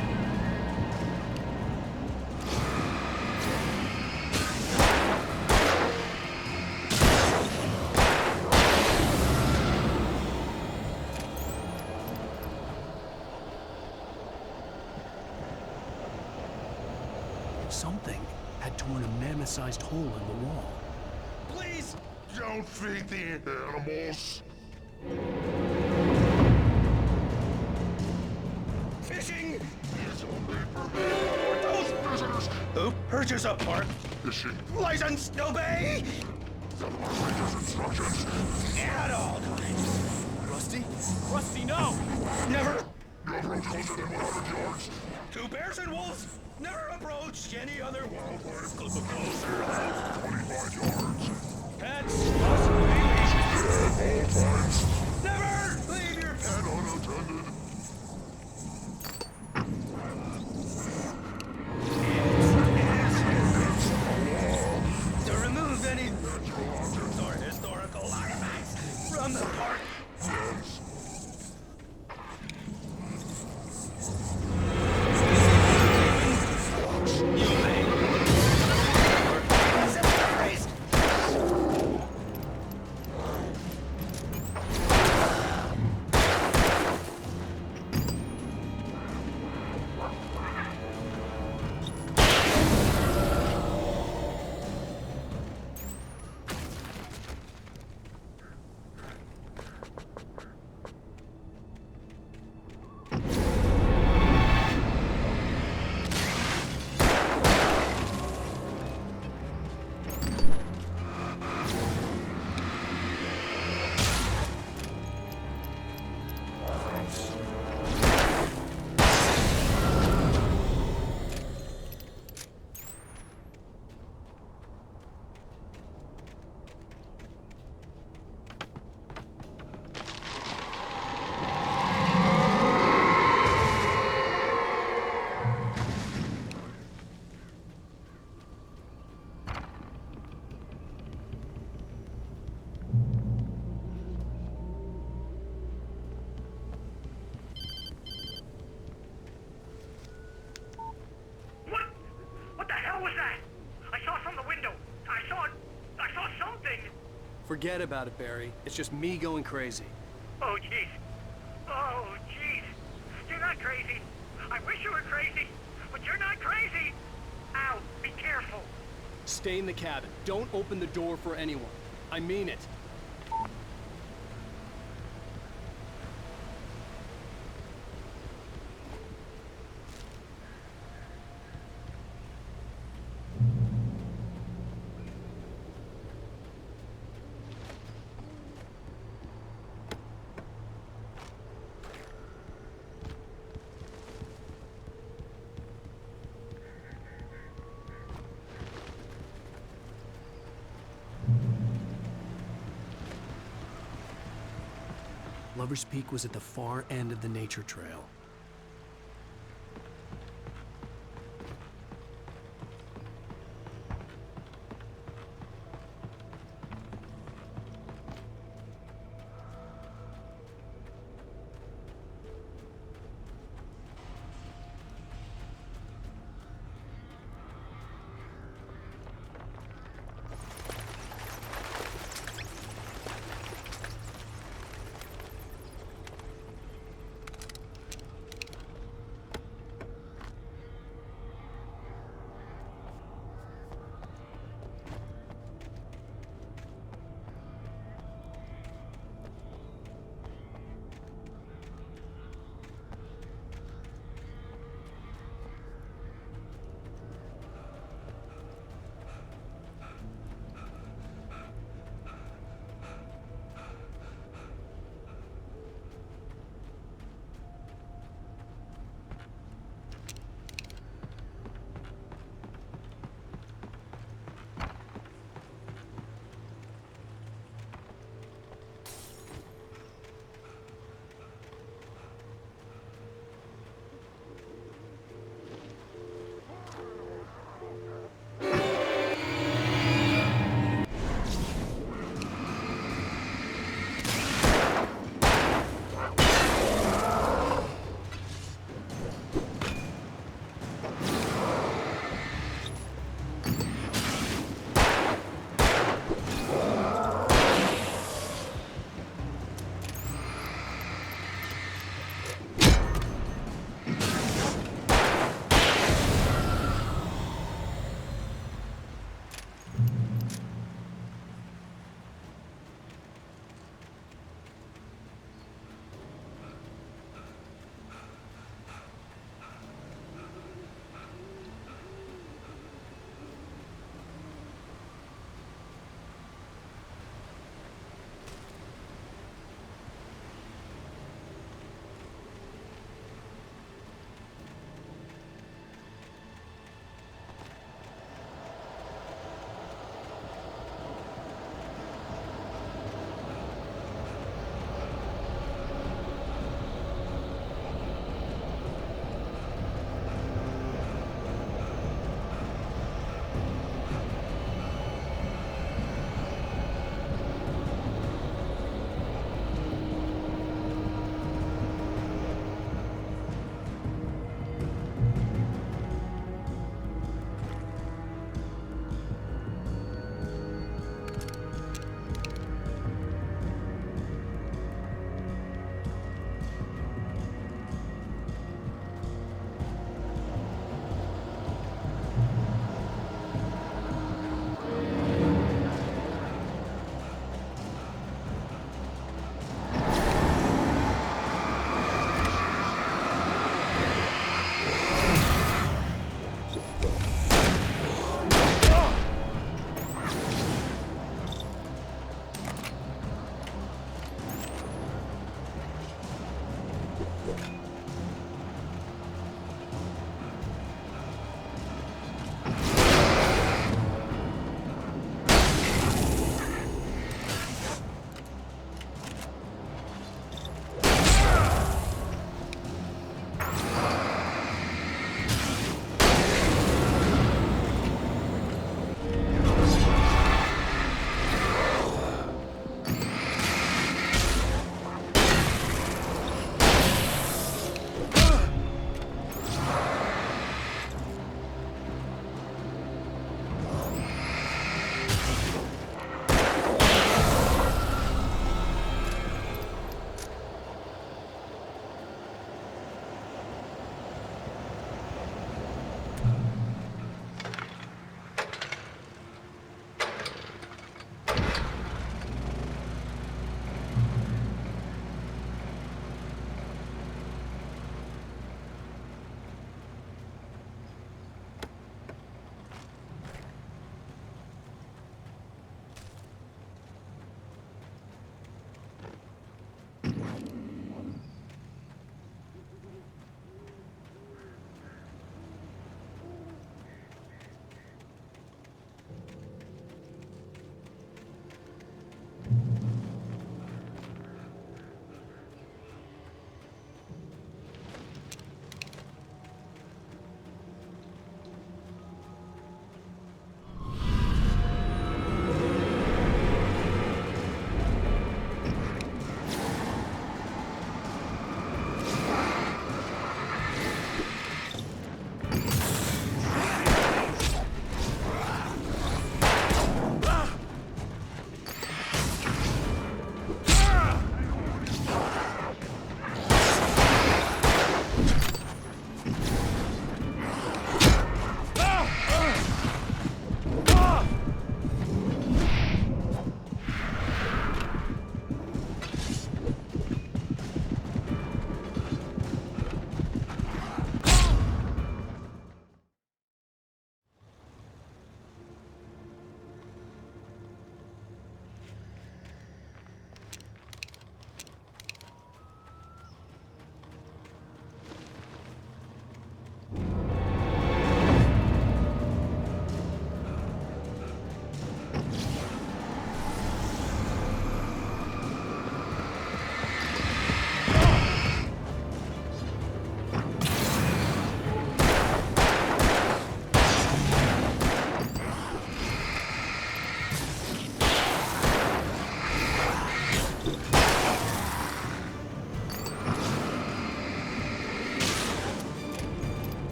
Something had torn a mammoth-sized hole in the wall. Please don't feed the animals. Fishing! Is only permitted for those visitors Who purchase a park fishing. license obey The operator's instructions. at all times. Rusty? Rusty, no! Never. No approach closer than 100 yards. Two bears and wolves never approach any other wildlife closer. 25 yards. Pets must be leashed. At all times. Never leave your pet And unattended. to remove any objects or historical artifacts from the park. Yes. You may. Raised. What the hell was that? I saw from the window. I saw something. Forget about it, Barry. It's just me going crazy. Oh, jeez. Oh, jeez. You're not crazy. I wish you were crazy, but you're not crazy. Ow, be careful. Stay in the cabin. Don't open the door for anyone. I mean it. Lover's Peak was at the far end of the nature trail.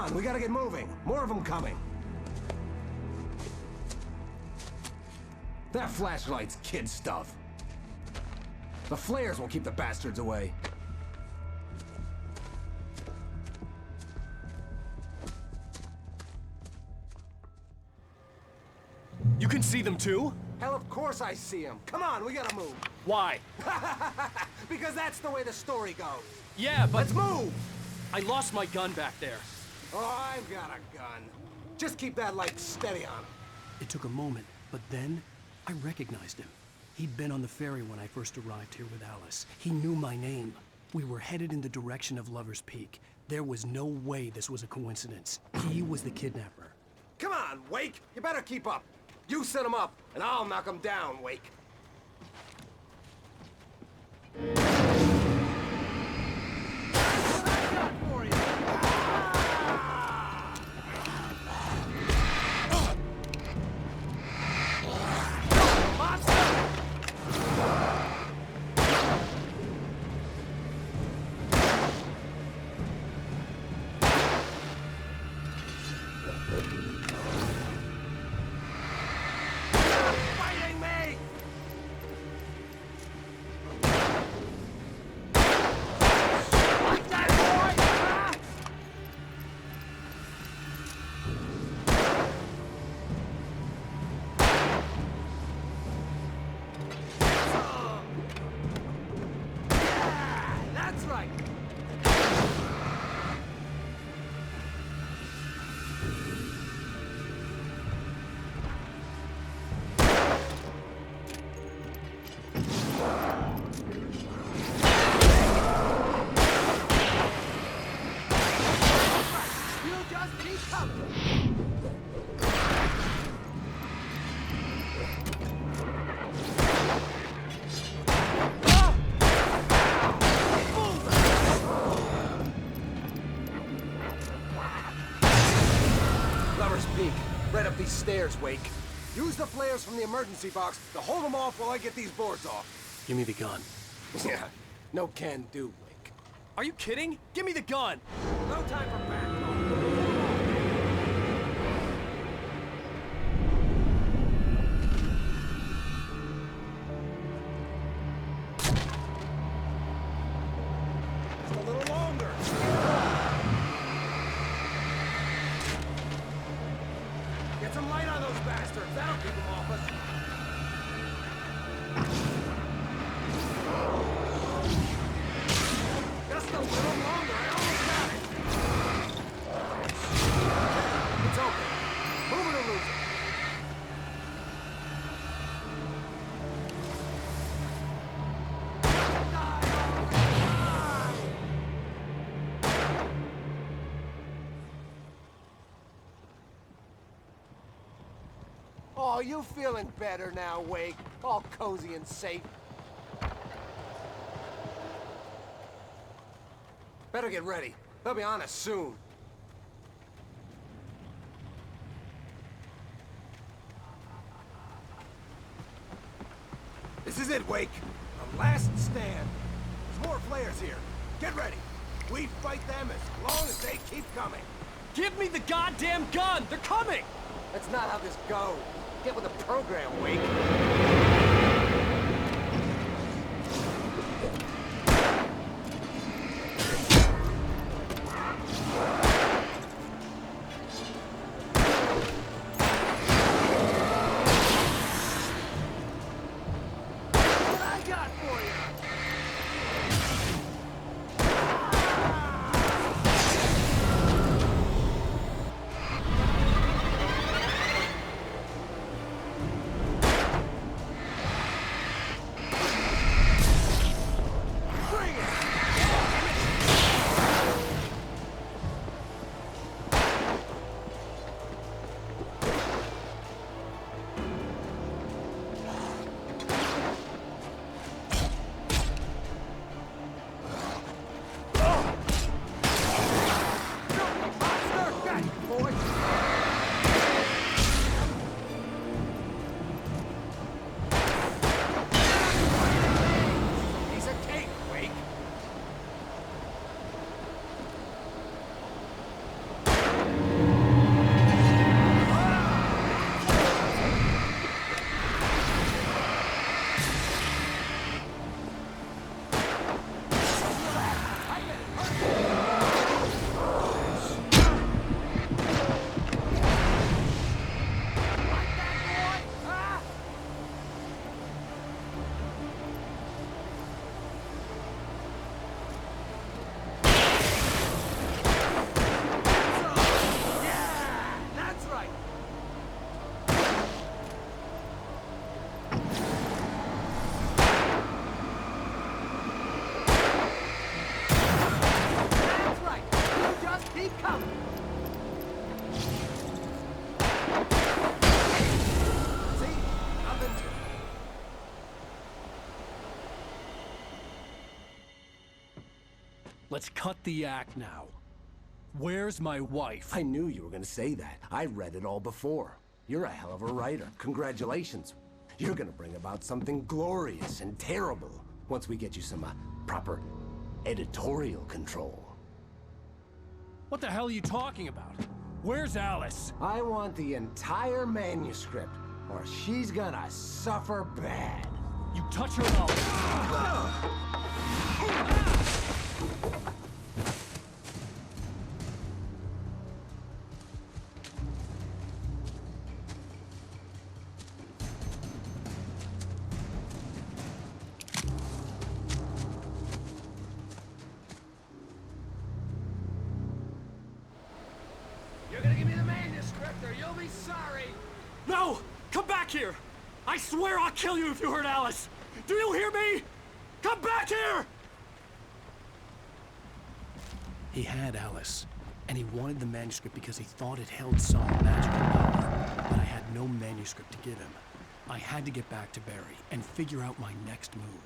on, we gotta get moving. More of them coming. That flashlight's kid stuff. The flares will keep the bastards away. You can see them too? Hell, of course I see them. Come on, we gotta move. Why? Because that's the way the story goes. Yeah, but... Let's move! I lost my gun back there. Oh, I've got a gun. Just keep that light steady on him. It took a moment, but then I recognized him. He'd been on the ferry when I first arrived here with Alice. He knew my name. We were headed in the direction of Lover's Peak. There was no way this was a coincidence. He was the kidnapper. Come on, Wake! You better keep up. You set him up, and I'll knock him down, Wake. Right up these stairs, Wake. Use the flares from the emergency box to hold them off while I get these boards off. Give me the gun. Yeah, no can do, Wake. Are you kidding? Give me the gun! No time for back. Oh, you feeling better now, Wake? All cozy and safe. Better get ready. They'll be on us soon. This is it, Wake. The last stand. There's more flares here. Get ready. We fight them as long as they keep coming. Give me the goddamn gun! They're coming! That's not how this goes. Get with the program, Wake. Let's cut the act now. Where's my wife? I knew you were gonna say that. I read it all before. You're a hell of a writer. Congratulations. You're gonna bring about something glorious and terrible once we get you some proper editorial control. What the hell are you talking about? Where's Alice? I want the entire manuscript, or she's gonna suffer bad. You touch her mouth. You're gonna give me the manuscript or you'll be sorry! No! Come back here! I swear I'll kill you if you hurt Alice! Do you hear me? Come back here! He had Alice, and he wanted the manuscript because he thought it held some magical power. But I had no manuscript to give him. I had to get back to Barry and figure out my next move.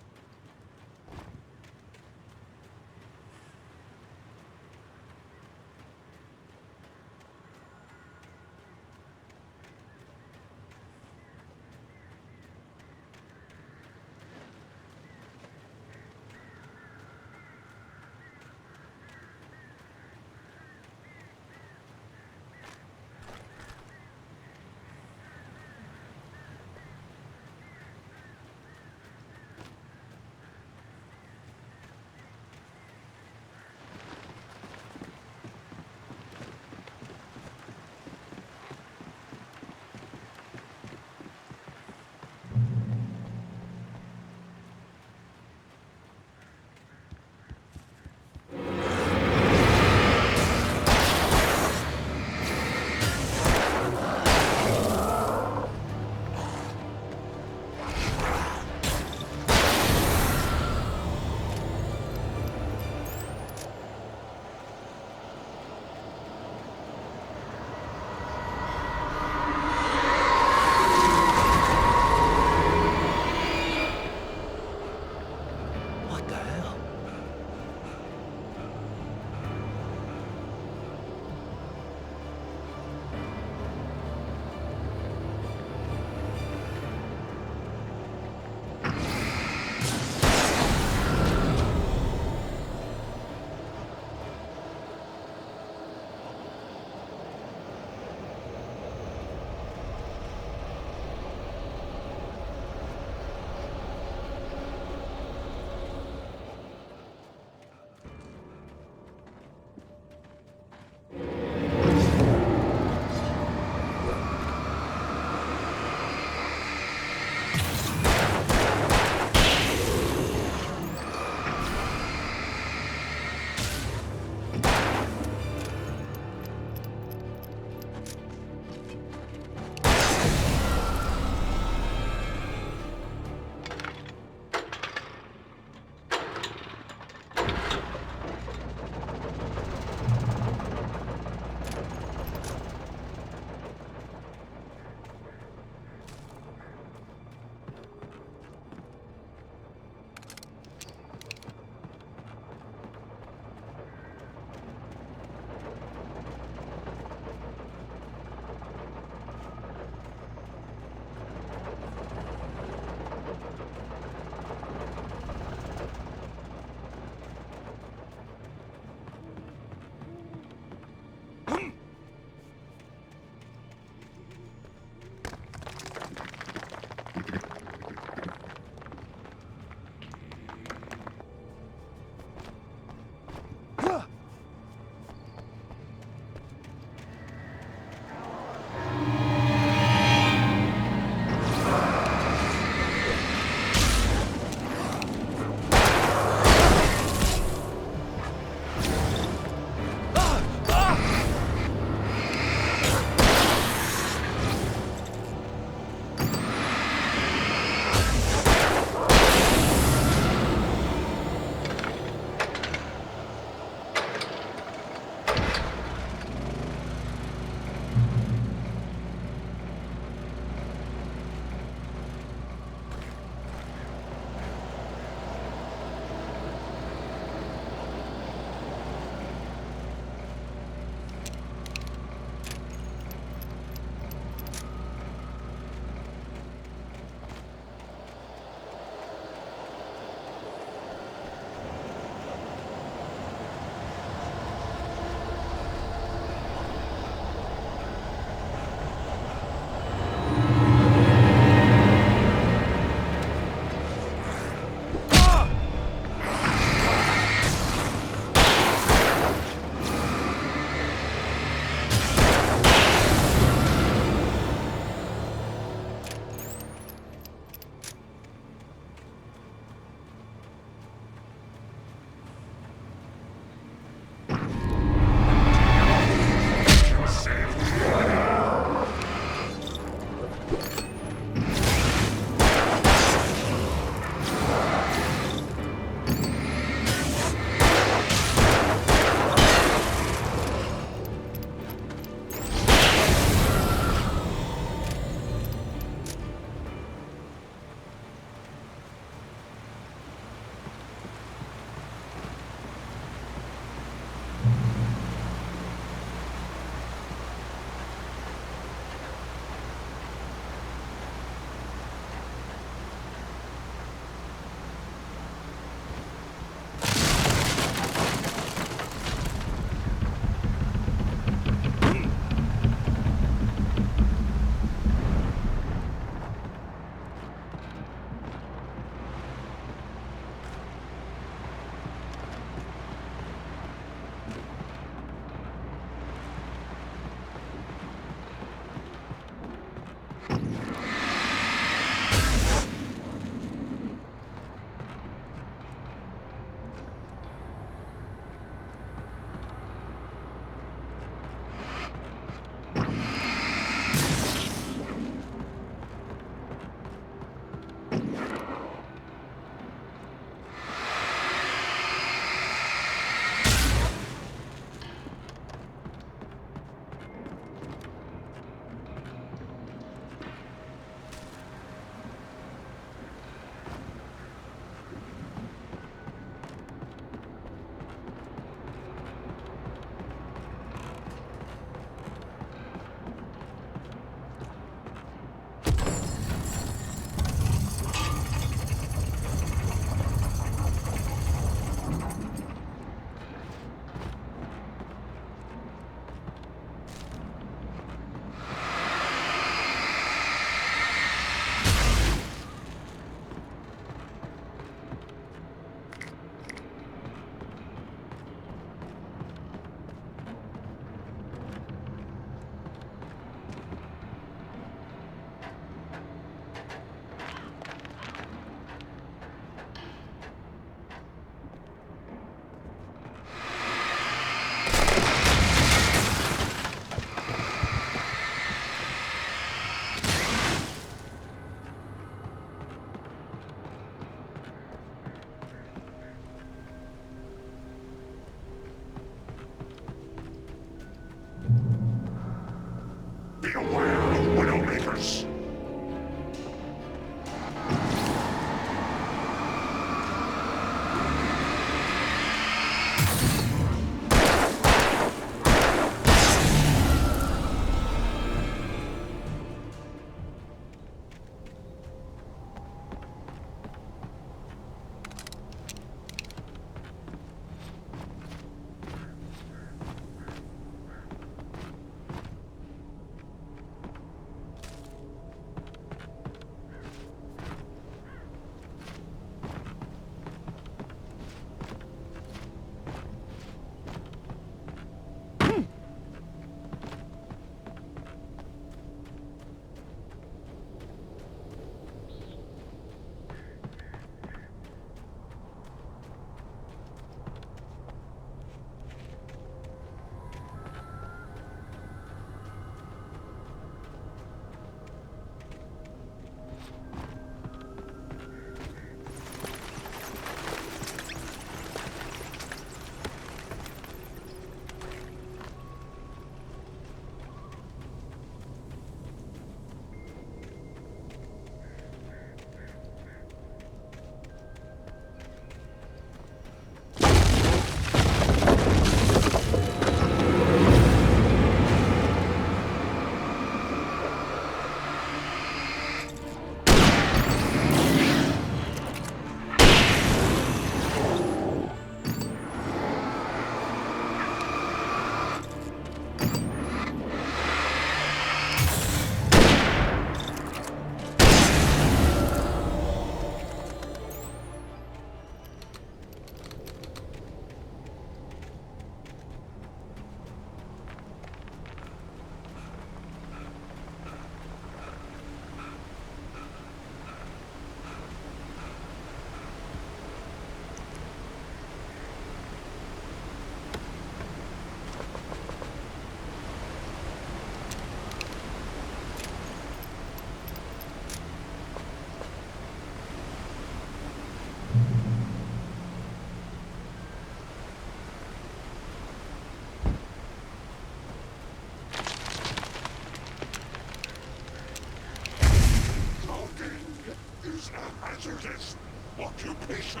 hazardous occupation.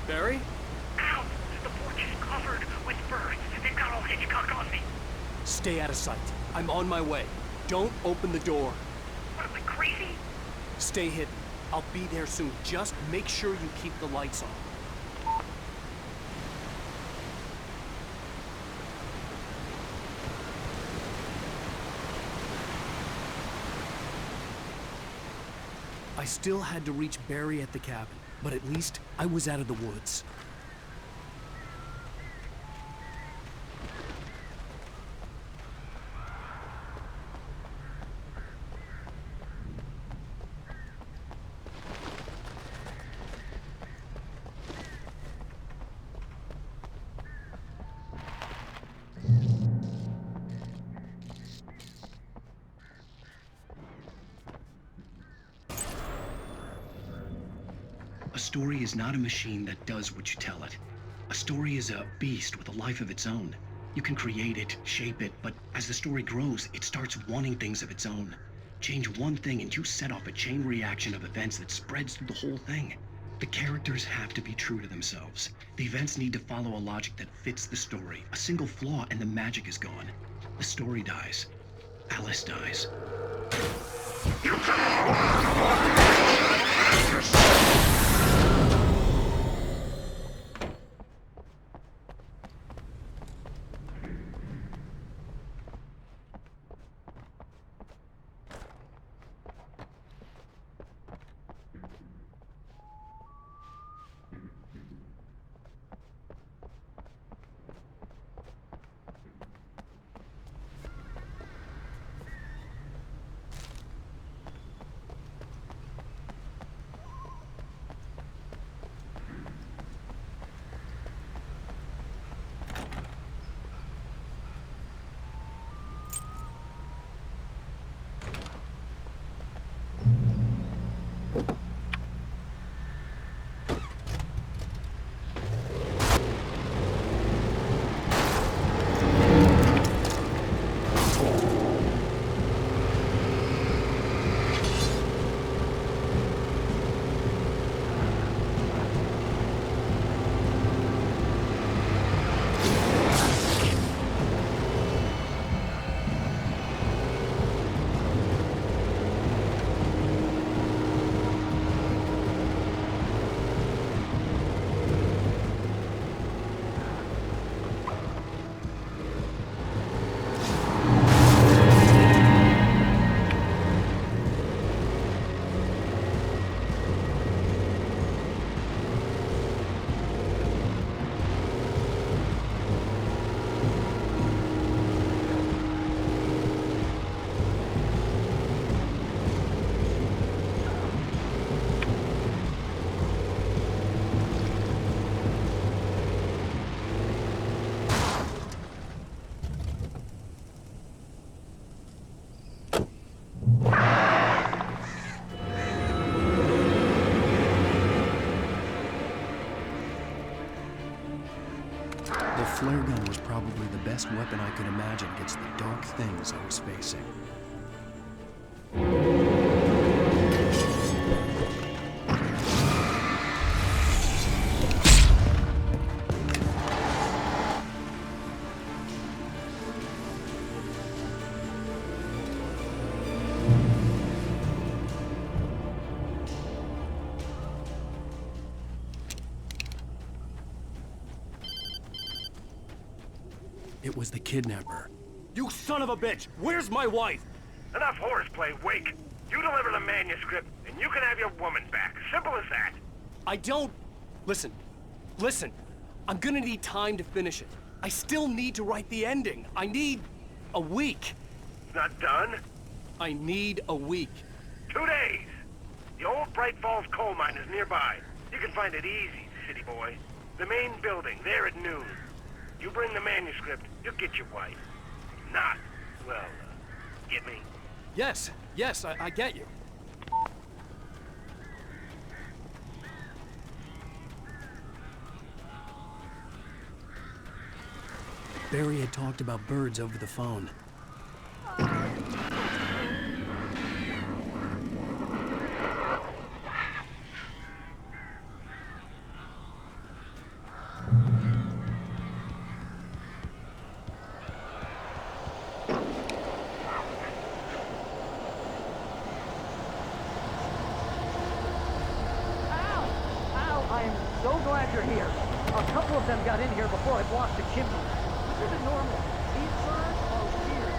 Barry? Ow! The porch is covered with birds. They've got all Hitchcock on me. Stay out of sight. I'm on my way. Don't open the door. What, am I crazy? Stay hidden. I'll be there soon. Just make sure you keep the lights on. I still had to reach Barry at the cabin, but at least I was out of the woods. A story is not a machine that does what you tell it. A story is a beast with a life of its own. You can create it, shape it, but as the story grows, it starts wanting things of its own. Change one thing and you set off a chain reaction of events that spreads through the whole thing. The characters have to be true to themselves. The events need to follow a logic that fits the story. A single flaw and the magic is gone. The story dies. Alice dies. The flare gun was probably the best weapon I could imagine against the dark things I was facing. It was the kidnapper. You son of a bitch! Where's my wife? Enough horseplay, Wake. You deliver the manuscript, and you can have your woman back. Simple as that. I don't... Listen. I'm gonna need time to finish it. I still need to write the ending. I need a week. Not done? I need a week. 2 days. The old Bright Falls coal mine is nearby. You can find it easy, city boy. The main building, there at noon. You bring the manuscript, you'll get your wife. Not, well, get me? Yes, I get you. Barry had talked about birds over the phone. I am so glad you're here. A couple of them got in here before I blocked the chimney. This isn't normal. These birds are weird.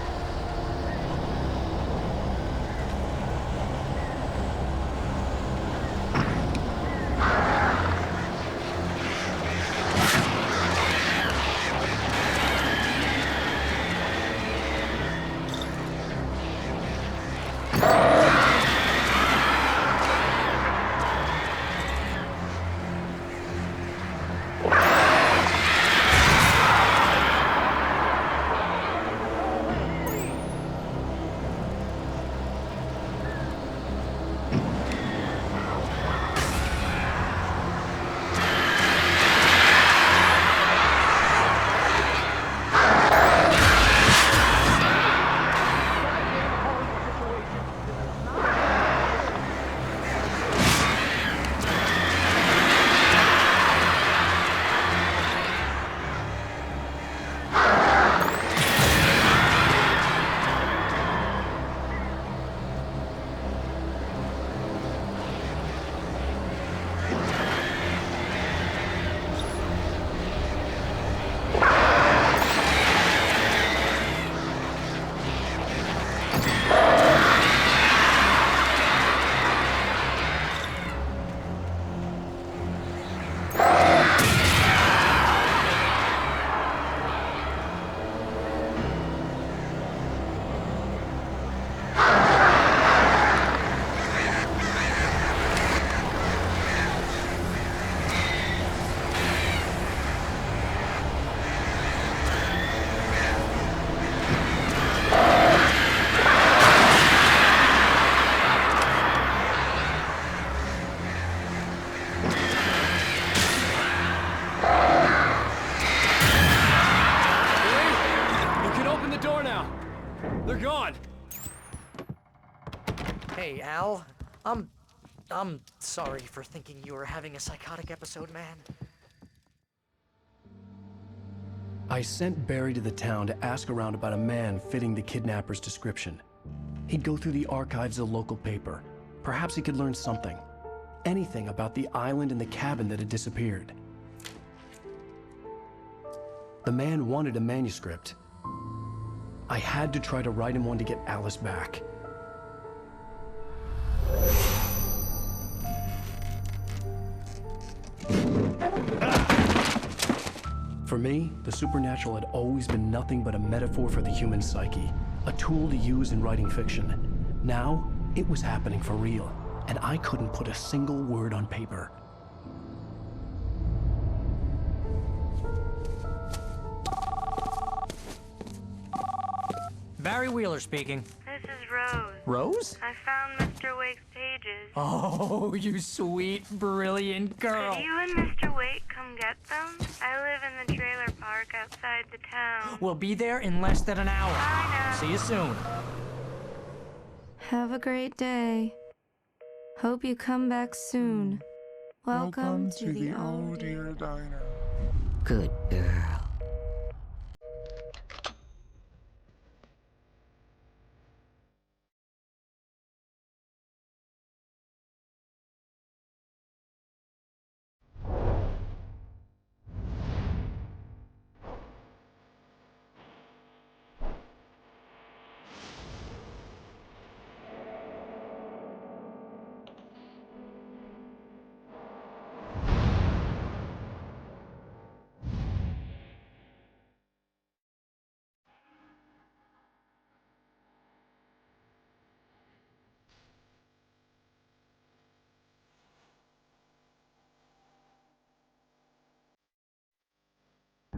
They're gone! Hey, Al. I'm sorry for thinking you were having a psychotic episode, man. I sent Barry to the town to ask around about a man fitting the kidnapper's description. He'd go through the archives of the local paper. Perhaps he could learn something. Anything about the island and the cabin that had disappeared. The man wanted a manuscript. I had to try to write him one to get Alice back. For me, the supernatural had always been nothing but a metaphor for the human psyche, a tool to use in writing fiction. Now, it was happening for real, and I couldn't put a single word on paper. Barry Wheeler speaking. This is Rose. Rose? I found Mr. Wake's pages. Oh, you sweet, brilliant girl. Could you and Mr. Wake come get them? I live in the trailer park outside the town. We'll be there in less than an hour. Bye now. See you soon. Have a great day. Hope you come back soon. Welcome to the Oh Dear Diner. Good girl.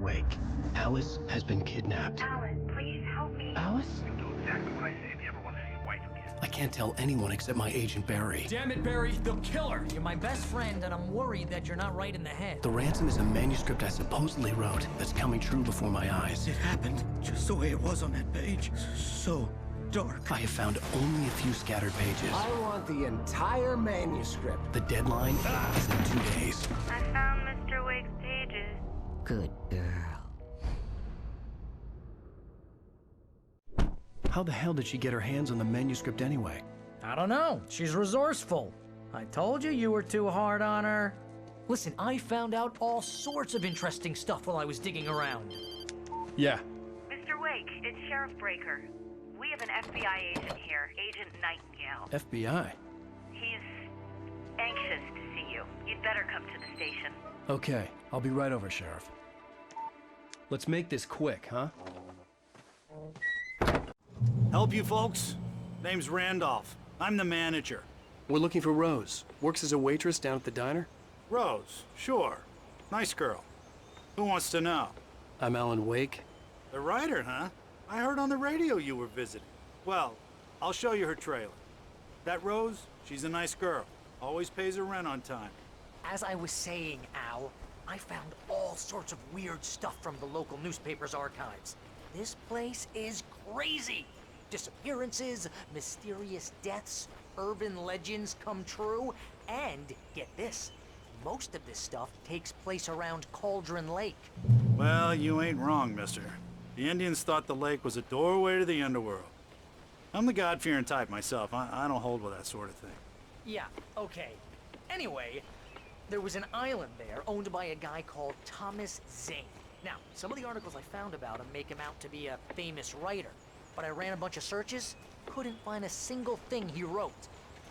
Wake. Alice has been kidnapped. Alan, please help me. Alice? You'll do exactly what I say if you ever want to see your wife again. I can't tell anyone except my agent Barry. Damn it, Barry, they'll kill her! You're my best friend, and I'm worried that you're not right in the head. The ransom is a manuscript I supposedly wrote that's coming true before my eyes. It happened just the way it was on that page. So dark. I have found only a few scattered pages. I want the entire manuscript. The deadline is in 2 days. I found Mr. Wake's pages. Good girl. How the hell did she get her hands on the manuscript anyway? I don't know. She's resourceful. I told you you were too hard on her. Listen, I found out all sorts of interesting stuff while I was digging around. Yeah. Mr. Wake, it's Sheriff Breaker. We have an FBI agent here, Agent Nightingale. FBI? He's anxious to see you. You'd better come to the station. Okay, I'll be right over, Sheriff. Let's make this quick, huh? Help you folks? Name's Randolph. I'm the manager. We're looking for Rose. Works as a waitress down at the diner. Rose, sure. Nice girl. Who wants to know? I'm Alan Wake. The writer, huh? I heard on the radio you were visiting. Well, I'll show you her trailer. That Rose, she's a nice girl. Always pays her rent on time. As I was saying, Al, I found all sorts of weird stuff from the local newspaper's archives. This place is crazy. Disappearances, mysterious deaths, urban legends come true, and get this, most of this stuff takes place around Cauldron Lake. Well, you ain't wrong, mister. The Indians thought the lake was a doorway to the underworld. I'm the God-fearing type myself. I don't hold with that sort of thing. Yeah, okay. Anyway, there was an island there owned by a guy called Thomas Zane. Now, some of the articles I found about him make him out to be a famous writer, but I ran a bunch of searches, couldn't find a single thing he wrote.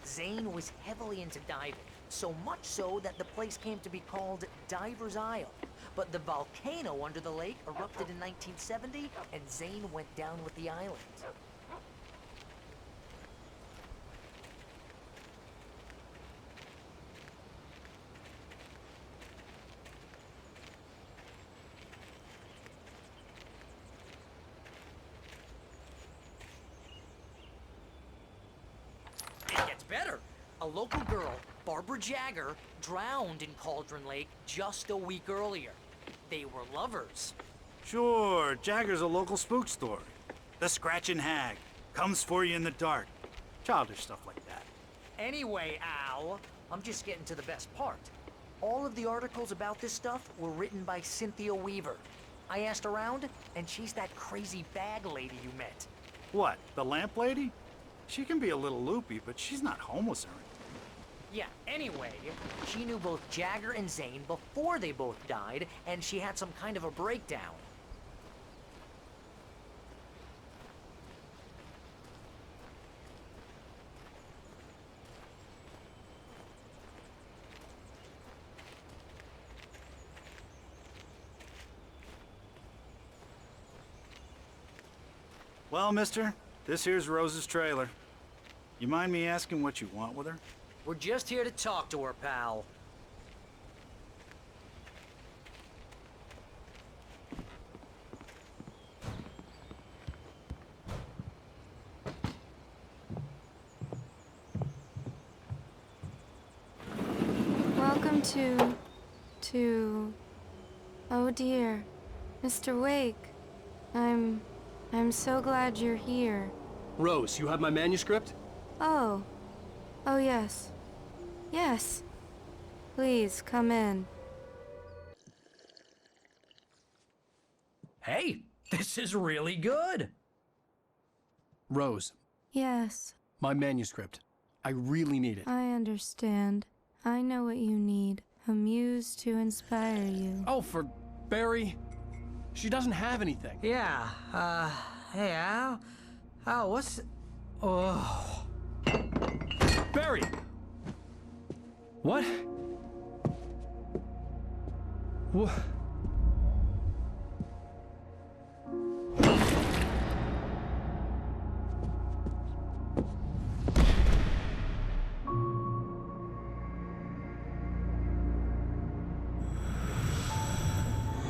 Zane was heavily into diving, so much so that the place came to be called Diver's Isle. But the volcano under the lake erupted in 1970, and Zane went down with the island. It gets better. A local girl, Barbara Jagger, drowned in Cauldron Lake just a week earlier. They were lovers. Sure, Jagger's a local spook story. The Scratching Hag. Comes for you in the dark. Childish stuff like that. Anyway, Al, I'm just getting to the best part. All of the articles about this stuff were written by Cynthia Weaver. I asked around, and she's that crazy bag lady you met. What, the lamp lady? She can be a little loopy, but she's not homeless or anything. Yeah, anyway, she knew both Jagger and Zane before they both died, and she had some kind of a breakdown. Well, mister, this here's Rose's trailer. You mind me asking what you want with her? We're just here to talk to her, pal. Welcome to... Oh dear. Mr. Wake. I'm so glad you're here. Rose, you have my manuscript? Oh. Oh, yes. Yes. Please, come in. Hey, this is really good. Rose, Yes, my manuscript. I really need it. I understand. I know what you need. A muse to inspire you. Oh, for Barry. She doesn't have anything. Yeah, hey, Al? Al, what's... Oh... Barry! What? What?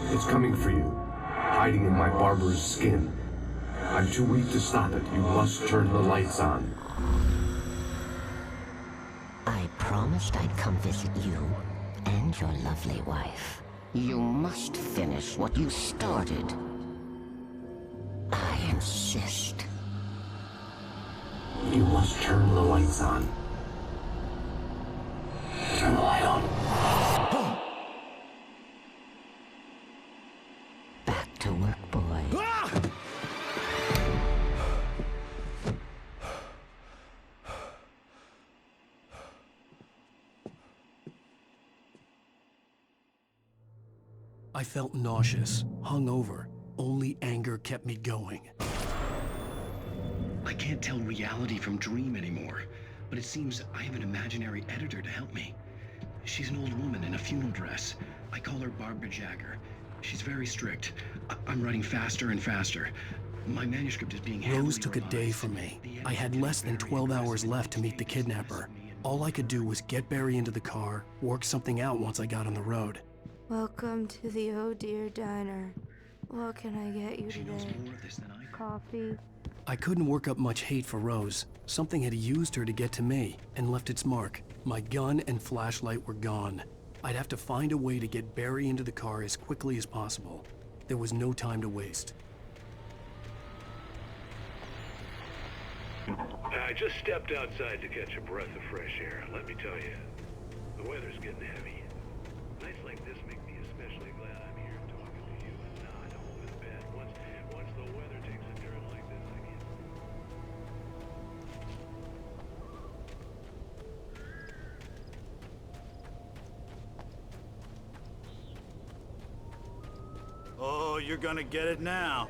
It's coming for you, hiding in my barber's skin. I'm too weak to stop it. You must turn the lights on. I promised I'd come visit you and your lovely wife. You must finish what you started. I insist. You must turn the lights on. Turn the light on. Back to work, boy. I felt nauseous, hungover. Only anger kept me going. I can't tell reality from dream anymore, but it seems I have an imaginary editor to help me. She's an old woman in a funeral dress. I call her Barbara Jagger. She's very strict. I'm writing faster and faster. My manuscript is being Rose took a day from me. I had less than 12 hours left to meet the kidnapper. All I could do was get Barry into the car, work something out once I got on the road. Welcome to the Oh Dear Diner. What can I get you today? Coffee? I couldn't work up much hate for Rose. Something had used her to get to me and left its mark. My gun and flashlight were gone. I'd have to find a way to get Barry into the car as quickly as possible. There was no time to waste. I just stepped outside to catch a breath of fresh air. Let me tell you, the weather's getting heavy. Nights like this make me especially glad I'm here talking to you and not home in bed. Once the weather takes a turn like this, I can't... Oh, you're gonna get it now.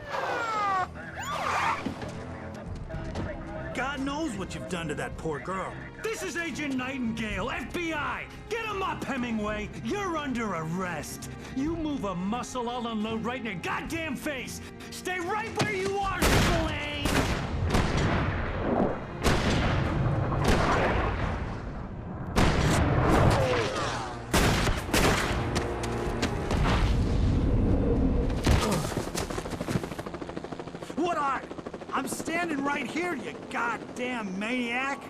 God knows what you've done to that poor girl. This is Agent Nightingale, FBI! Get him up, Hemingway! You're under arrest! You move a muscle, I'll unload right in your goddamn face! Stay right where you are, Spillane! What are? I'm standing right here, you goddamn maniac!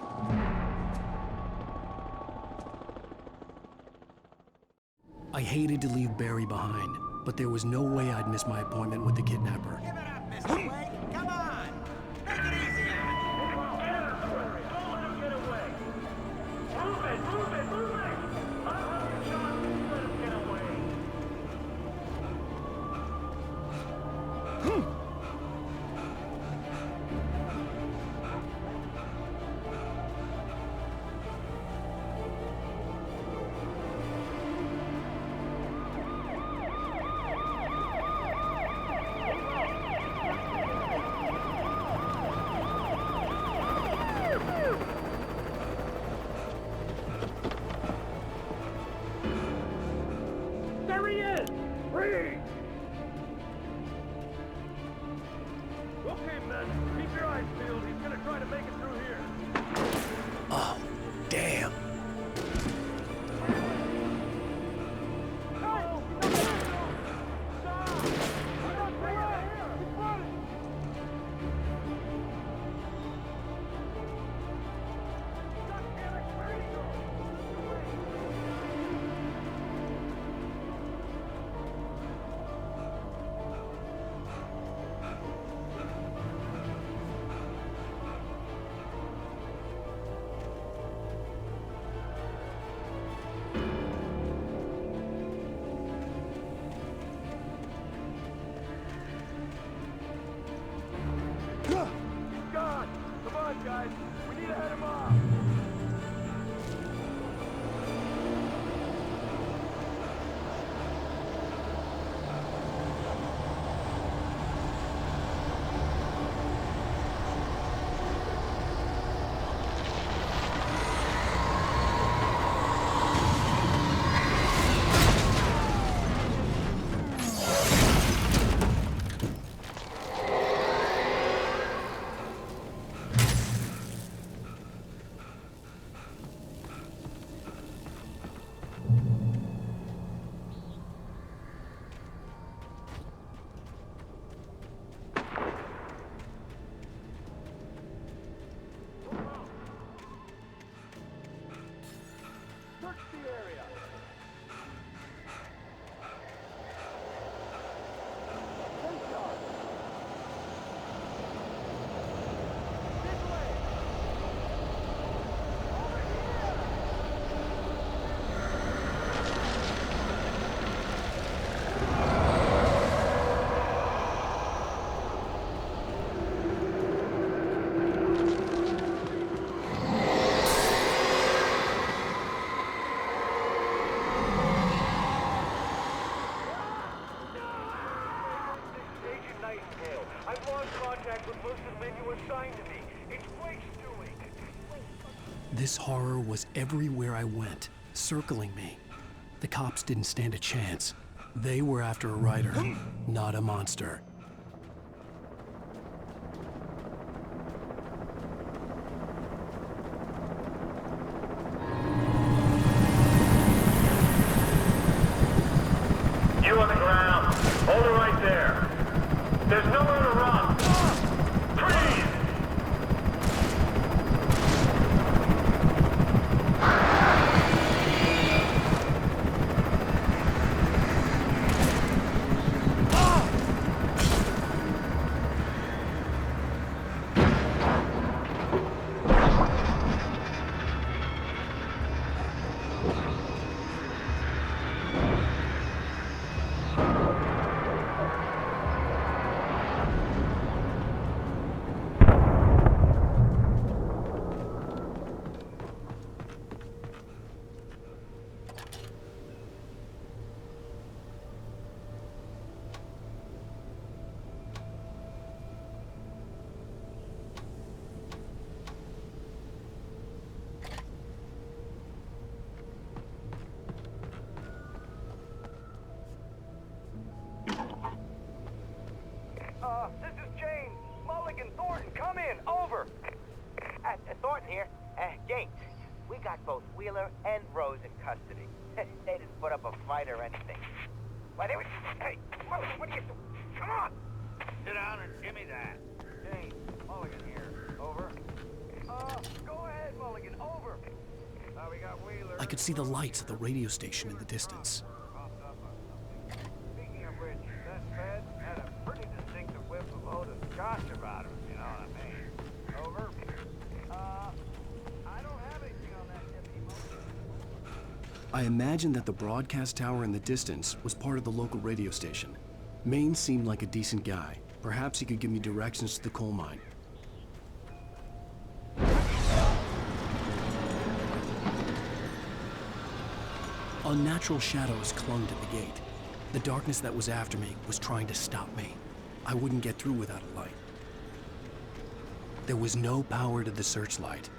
I hated to leave Barry behind, but there was no way I'd miss my appointment with the kidnapper. Mr. Wake, come on! Take it easy on him! Don't let him get away! Move it! Move it! Move it! Don't let him get away! There he is! Freeze! Okay, men, keep your eyes peeled. He's gonna try to make it through here. Oh, damn. Nightingale. I've lost contact with most of the men you assigned to me. It's Wake's doing. This horror was everywhere I went, circling me. The cops didn't stand a chance. They were after a writer, not a monster. You on the ground. Hold it right there. There's nowhere to run. Freeze! This is James. Mulligan, Thornton, come in. Over. Thornton here. James, we got both Wheeler and Rose in custody. They didn't put up a fight or anything. Why, they were... Hey, Mulligan, what are you doing? Come on! Sit down and give me that. James, Mulligan here. Over. Go ahead, Mulligan. Over. We got Wheeler. I could see the lights of the radio station in the distance. Speaking of which, that Fed had a pretty distinctive whiff of Otis Scotch about him, you know what I mean. Over. I don't have anything on that deputy Mulligan. I imagined that the broadcast tower in the distance was part of the local radio station. Maine seemed like a decent guy. Perhaps he could give me directions to the coal mine. Unnatural shadows clung to the gate. The darkness that was after me was trying to stop me. I wouldn't get through without a light. There was no power to the searchlight.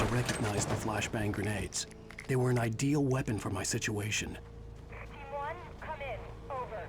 Recognize the flashbang grenades. They were an ideal weapon for my situation. Team 1, come in. Over.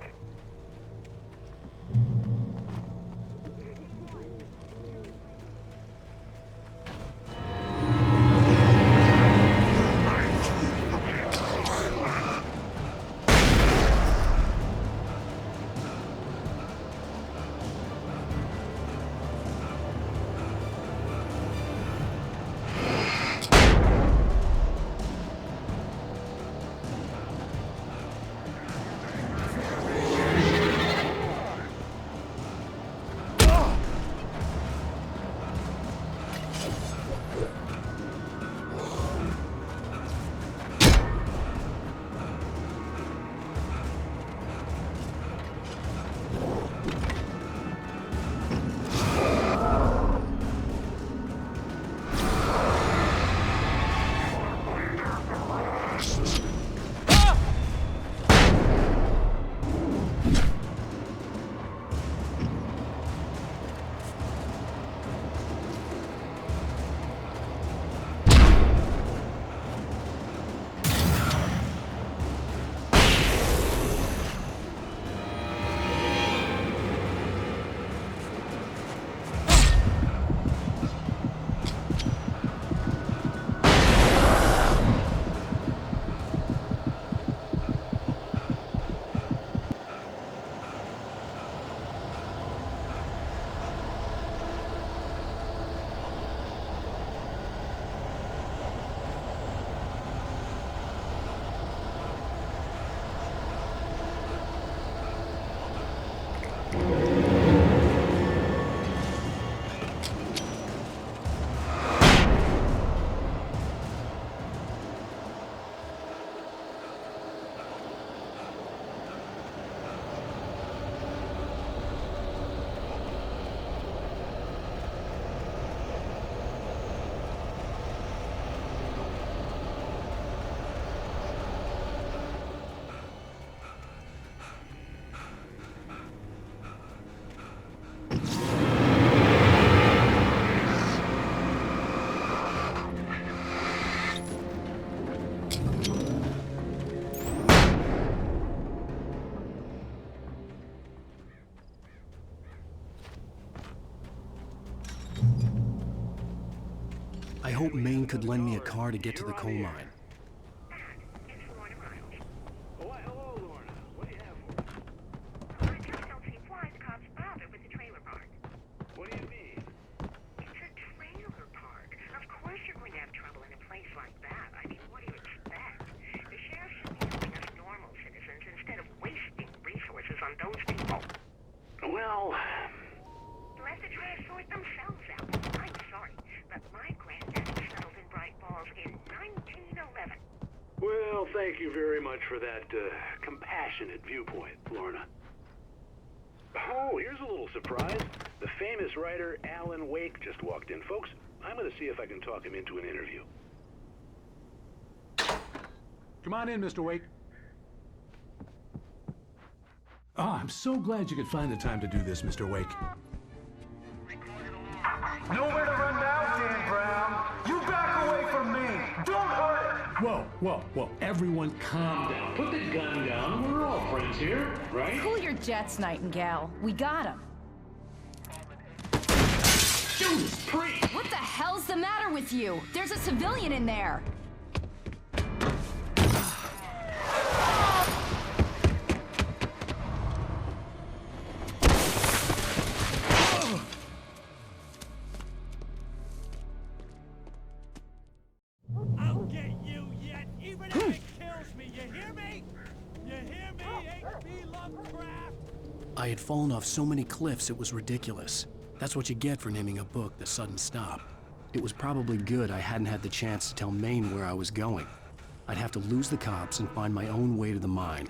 I hope Maine could lend me a car to get to the coal mine. Well, let the trash sort themselves out. I'm sorry, but my granddaddy settled in Bright Falls in 1911. well, thank you very much for that compassionate viewpoint, Lorna. Oh, here's a little surprise. The famous writer Alan Wake just walked in. Folks, I'm going to see if I can talk him into an interview. Come on in, Mr. Wake. Oh, I'm so glad you could find the time to do this, Mr. Wake. Nowhere to run now, Dan Brown. You back away from me. Don't hurt it. Whoa, whoa, whoa. Everyone calm down. Put the gun down. We're all friends here, right? Cool your jets, Nightingale. We got him. Judas Priest! What the hell's the matter with you? There's a civilian in there. I'll get you yet, even if it kills me. You hear me? You hear me, H.P. Lovecraft? I had fallen off so many cliffs it was ridiculous. That's what you get for naming a book The Sudden Stop. It was probably good I hadn't had the chance to tell Maine where I was going. I'd have to lose the cops and find my own way to the mine.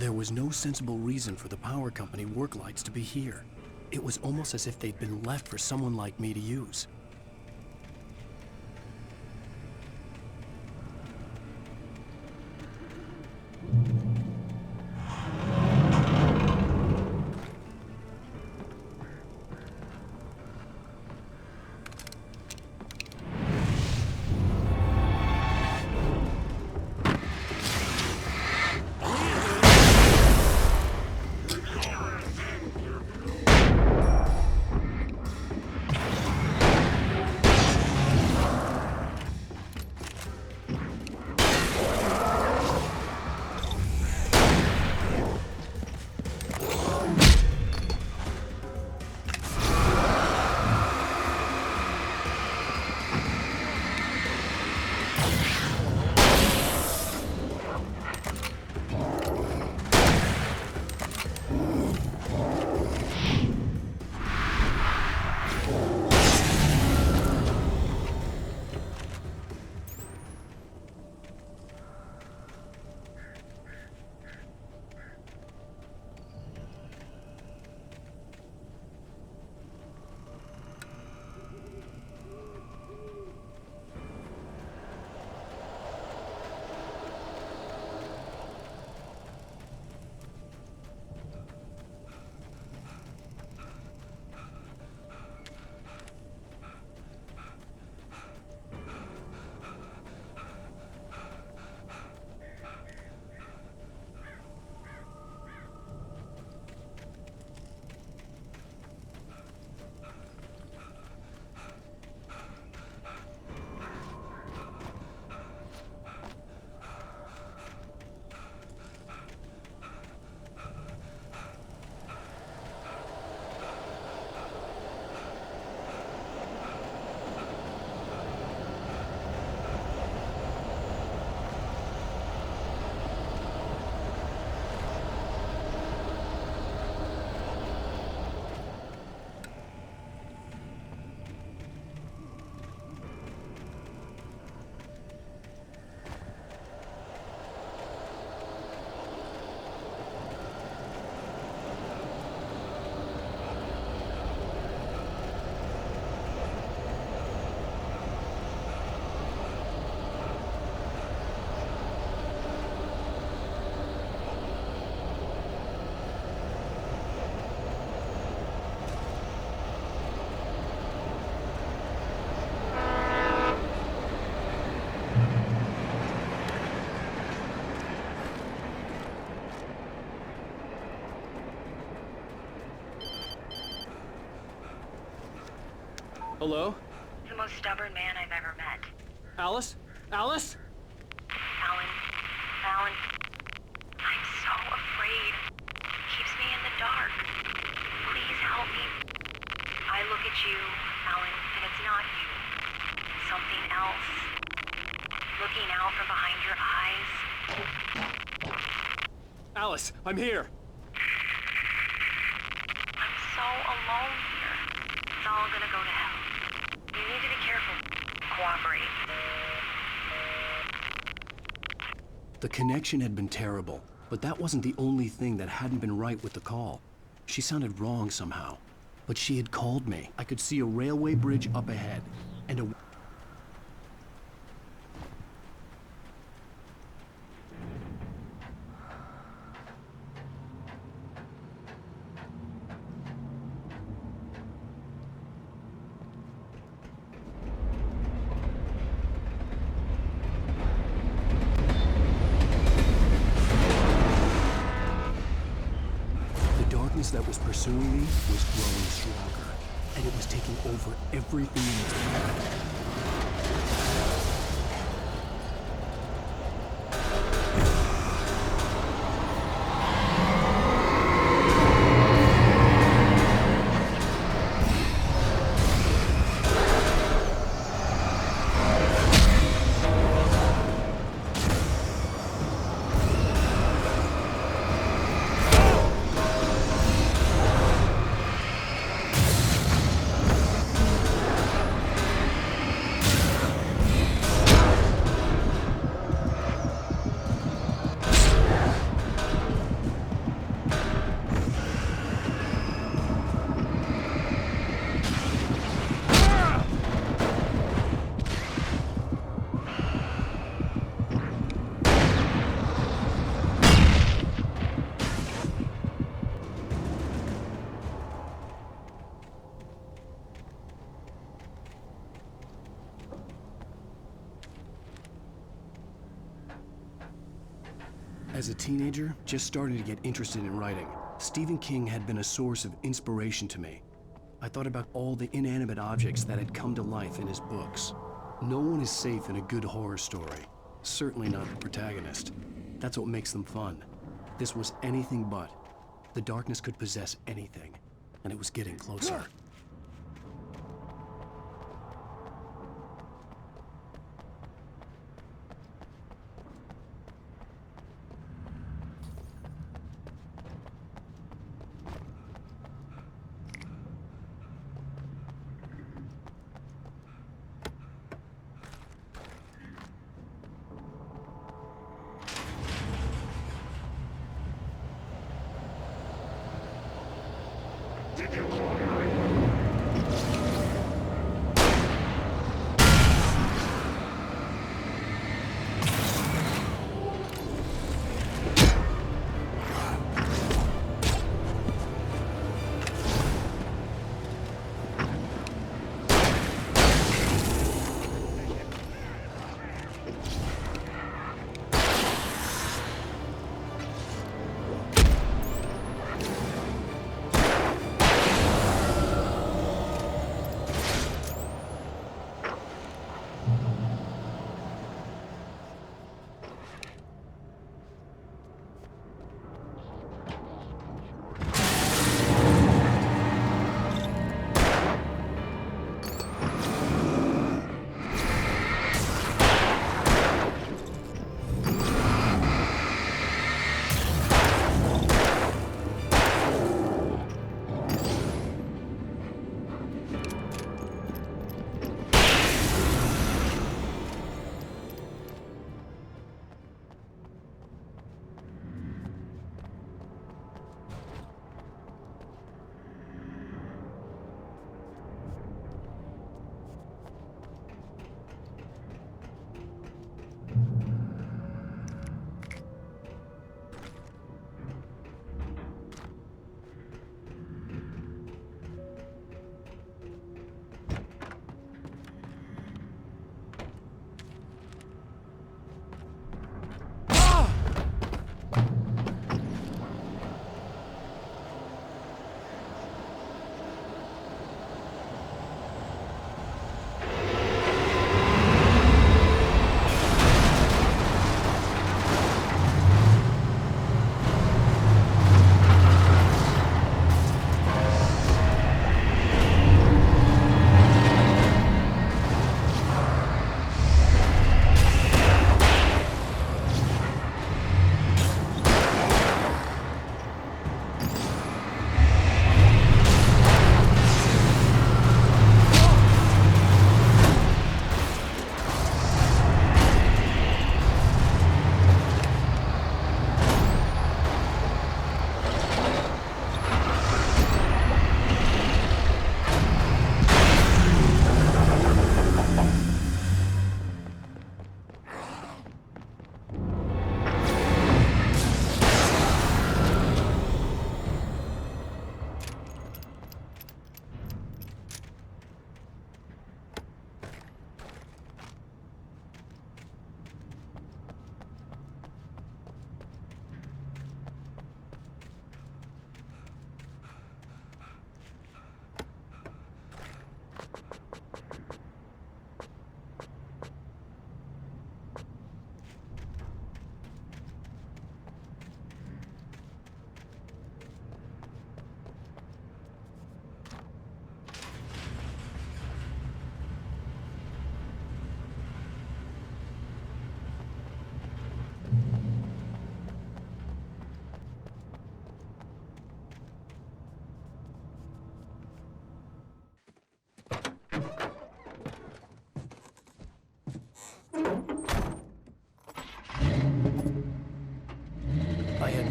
There was no sensible reason for the power company work lights to be here. It was almost as if they'd been left for someone like me to use. Hello? The most stubborn man I've ever met. Alice? Alice? Alan, I'm so afraid. He keeps me in the dark. Please help me. I look at you, Alan, and it's not you. Something else. Looking out from behind your eyes. Alice, I'm here. I'm so alone here. It's all gonna go to hell. You need to be careful. Cooperate. The connection had been terrible, but that wasn't the only thing that hadn't been right with the call. She sounded wrong somehow, but she had called me. I could see a railway bridge up ahead, and a... that was pursuing me was growing stronger, and it was taking over everything in its path. As a teenager, just starting to get interested in writing, Stephen King had been a source of inspiration to me. I thought about all the inanimate objects that had come to life in his books. No one is safe in a good horror story. Certainly not the protagonist. That's what makes them fun. This was anything but. The darkness could possess anything, and it was getting closer.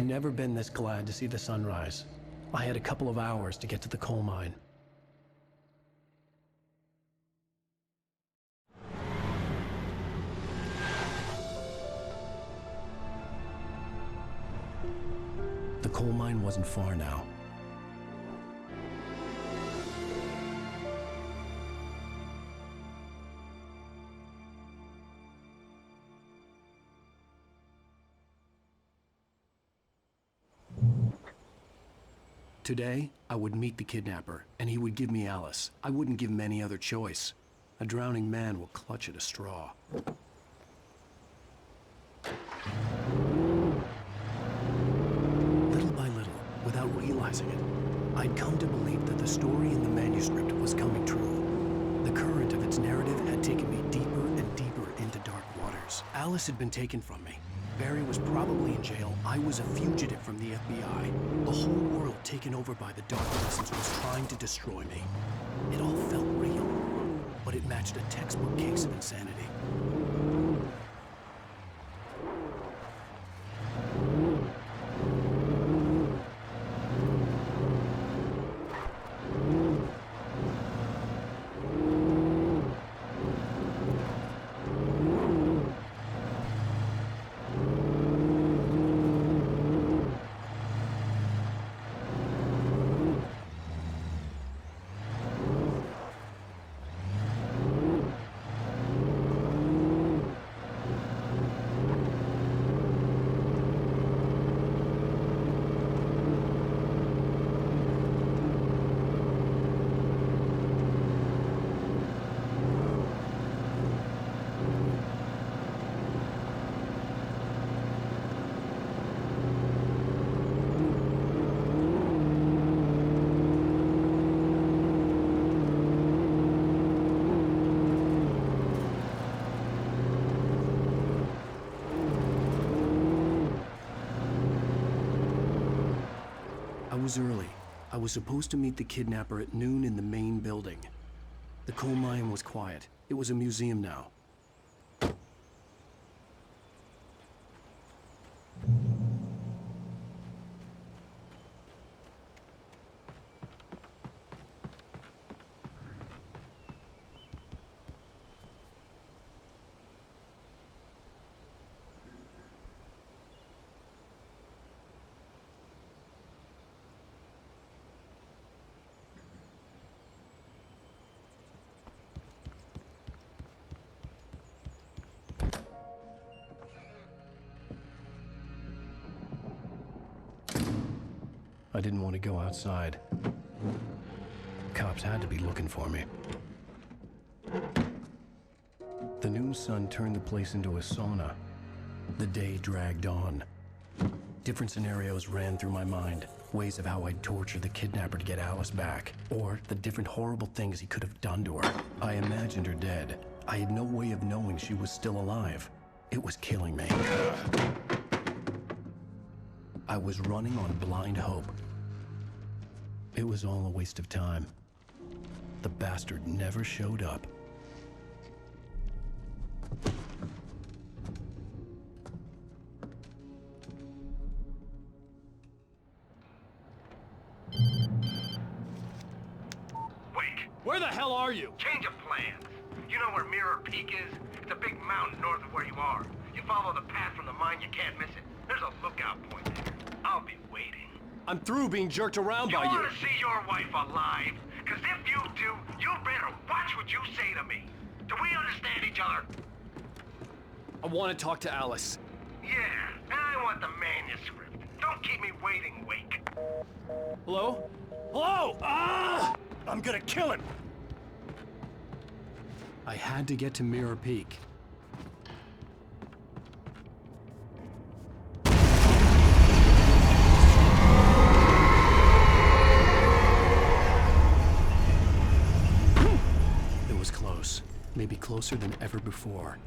never been this glad to see the sunrise. I had a couple of hours to get to the coal mine. The coal mine wasn't far now. Today, I would meet the kidnapper, and he would give me Alice. I wouldn't give him any other choice. A drowning man will clutch at a straw. Little by little, without realizing it, I'd come to believe that the story in the manuscript was coming true. The current of its narrative had taken me deeper and deeper into dark waters. Alice had been taken from me. Barry was probably in jail. I was a fugitive from the FBI. The whole world taken over by the dark presence was trying to destroy me. It all felt real, but it matched a textbook case of insanity. I was early. I was supposed to meet the kidnapper at noon in the main building. The coal mine was quiet. It was a museum now. I didn't want to go outside. Cops had to be looking for me. The noon sun turned the place into a sauna. The day dragged on. Different scenarios ran through my mind. Ways of how I'd torture the kidnapper to get Alice back. Or the different horrible things he could have done to her. I imagined her dead. I had no way of knowing she was still alive. It was killing me. I was running on blind hope. It was all a waste of time. The bastard never showed up. Wake! Where the hell are you? Change of plans. You know where Mirror Peak is? It's a big mountain north of where you are. You follow the path from the mine, you can't miss it. There's a lookout point there. I'll be waiting. I'm through being jerked around by you. You want to see your wife alive? Because if you do, you better watch what you say to me. Do we understand each other? I want to talk to Alice. Yeah, and I want the manuscript. Don't keep me waiting, Wake. Hello? Hello! Ah! I'm gonna kill him! I had to get to Mirror Peak. It was close. Maybe closer than ever before.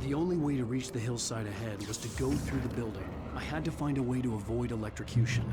The only way to reach the hillside ahead was to go through the building. I had to find a way to avoid electrocution.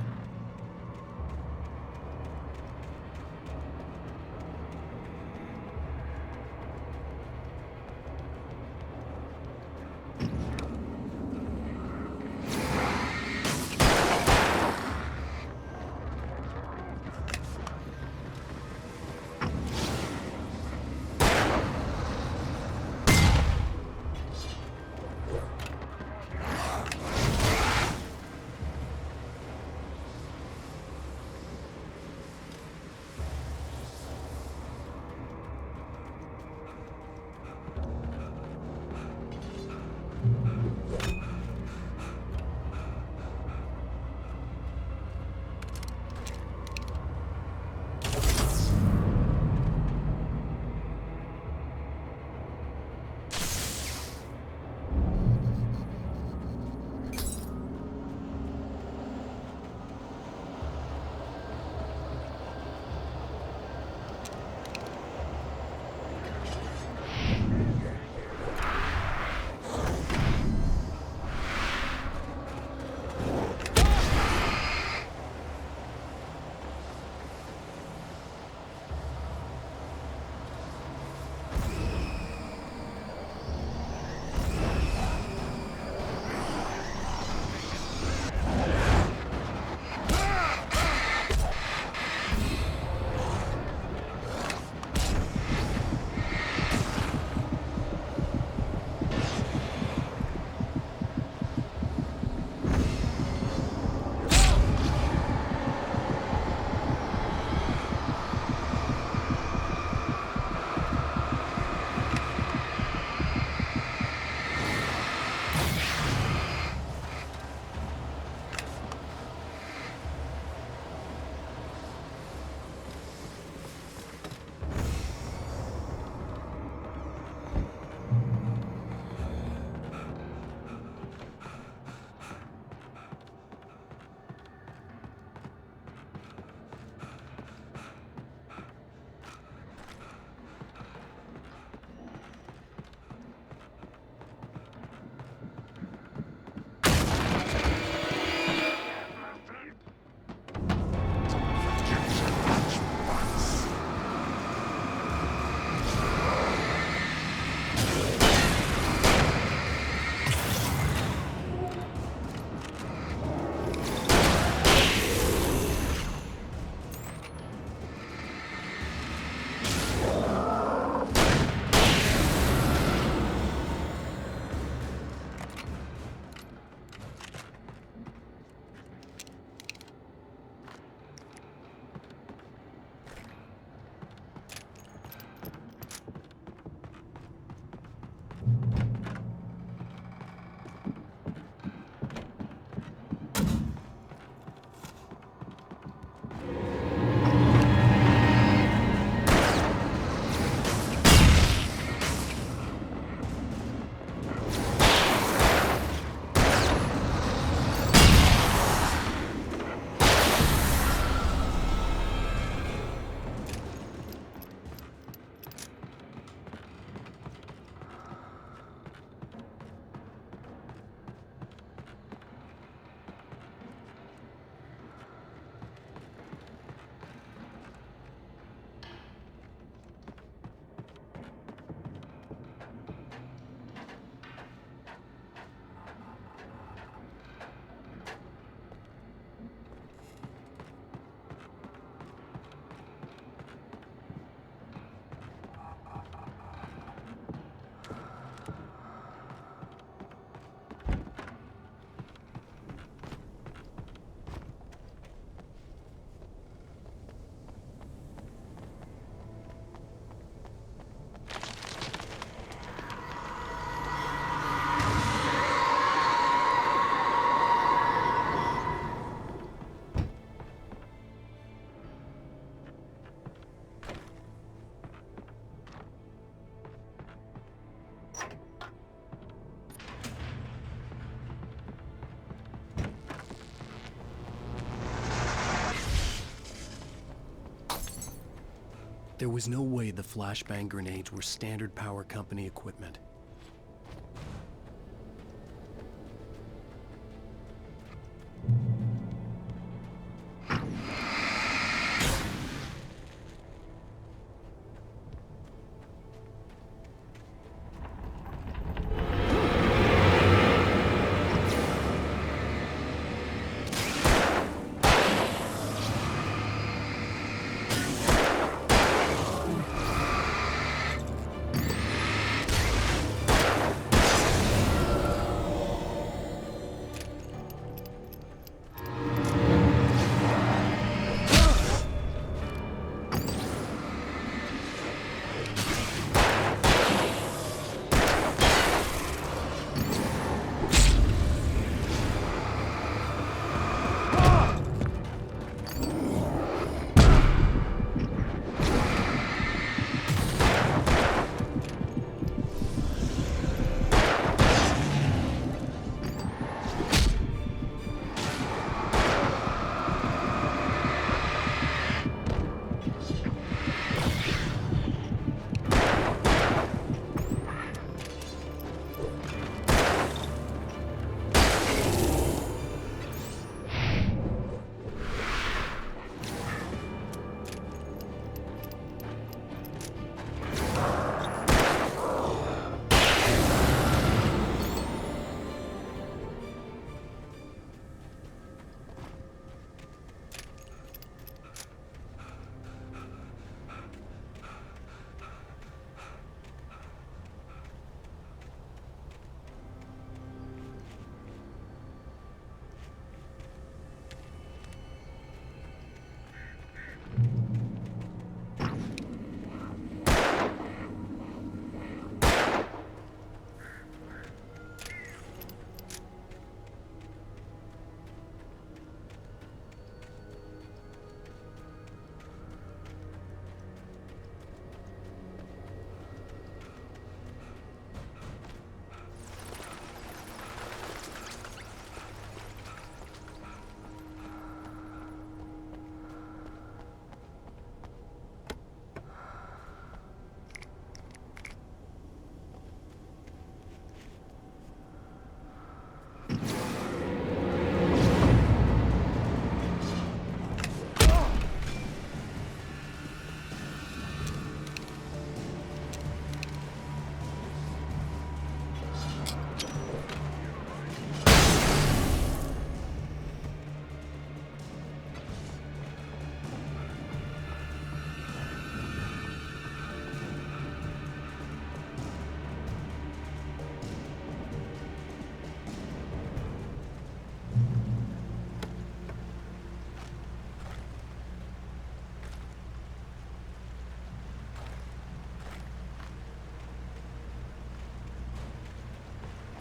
There was no way the flashbang grenades were standard power company equipment.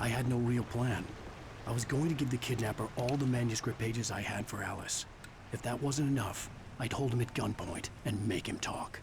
I had no real plan. I was going to give the kidnapper all the manuscript pages I had for Alice. If that wasn't enough, I'd hold him at gunpoint and make him talk.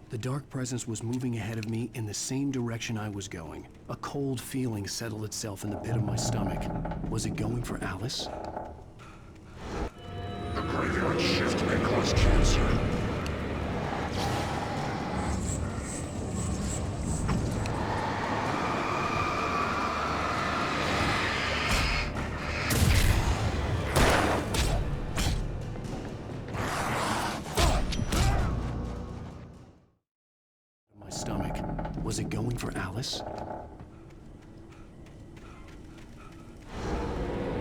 The dark presence was moving ahead of me in the same direction I was going. A cold feeling settled itself in the pit of my stomach. Was it going for Alice? The graveyard shift may cause cancer. Was it going for Alice?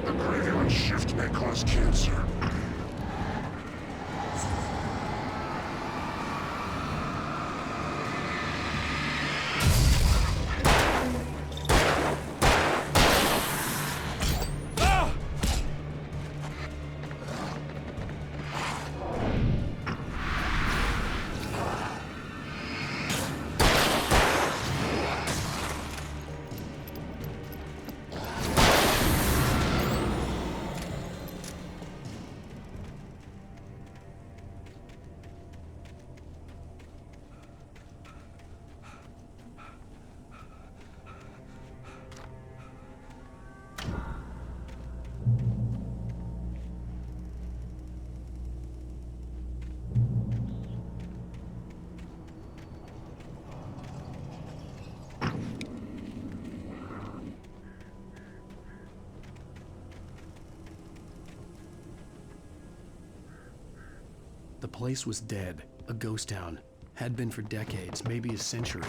The graveyard shift may cause cancer. The place was dead, a ghost town. Had been for decades, maybe a century.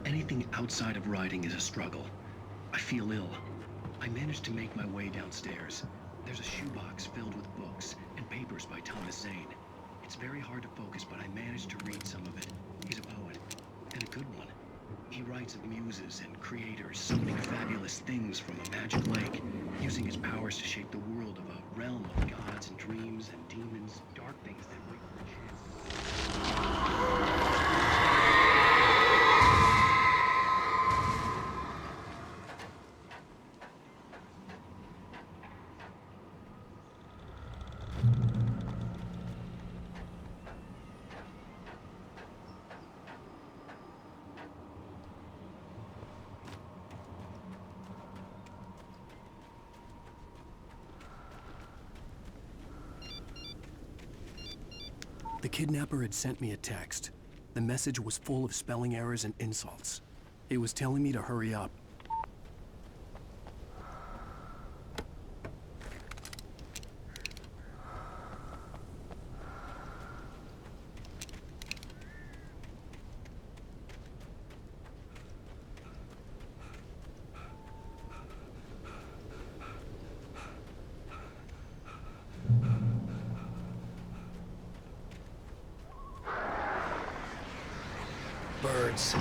Anything outside of writing is a struggle. I feel ill. I managed to make my way downstairs. There's a shoebox filled with books and papers by Thomas Zane. It's very hard to focus, but I managed to read some of it. He's a poet, and a good one. He writes of muses and creators summoning fabulous things from a magic lake, using his powers to shape the world of a realm of gods and dreams and demons, dark things that wait for a chance. The kidnapper had sent me a text. The message was full of spelling errors and insults. It was telling me to hurry up. Birds.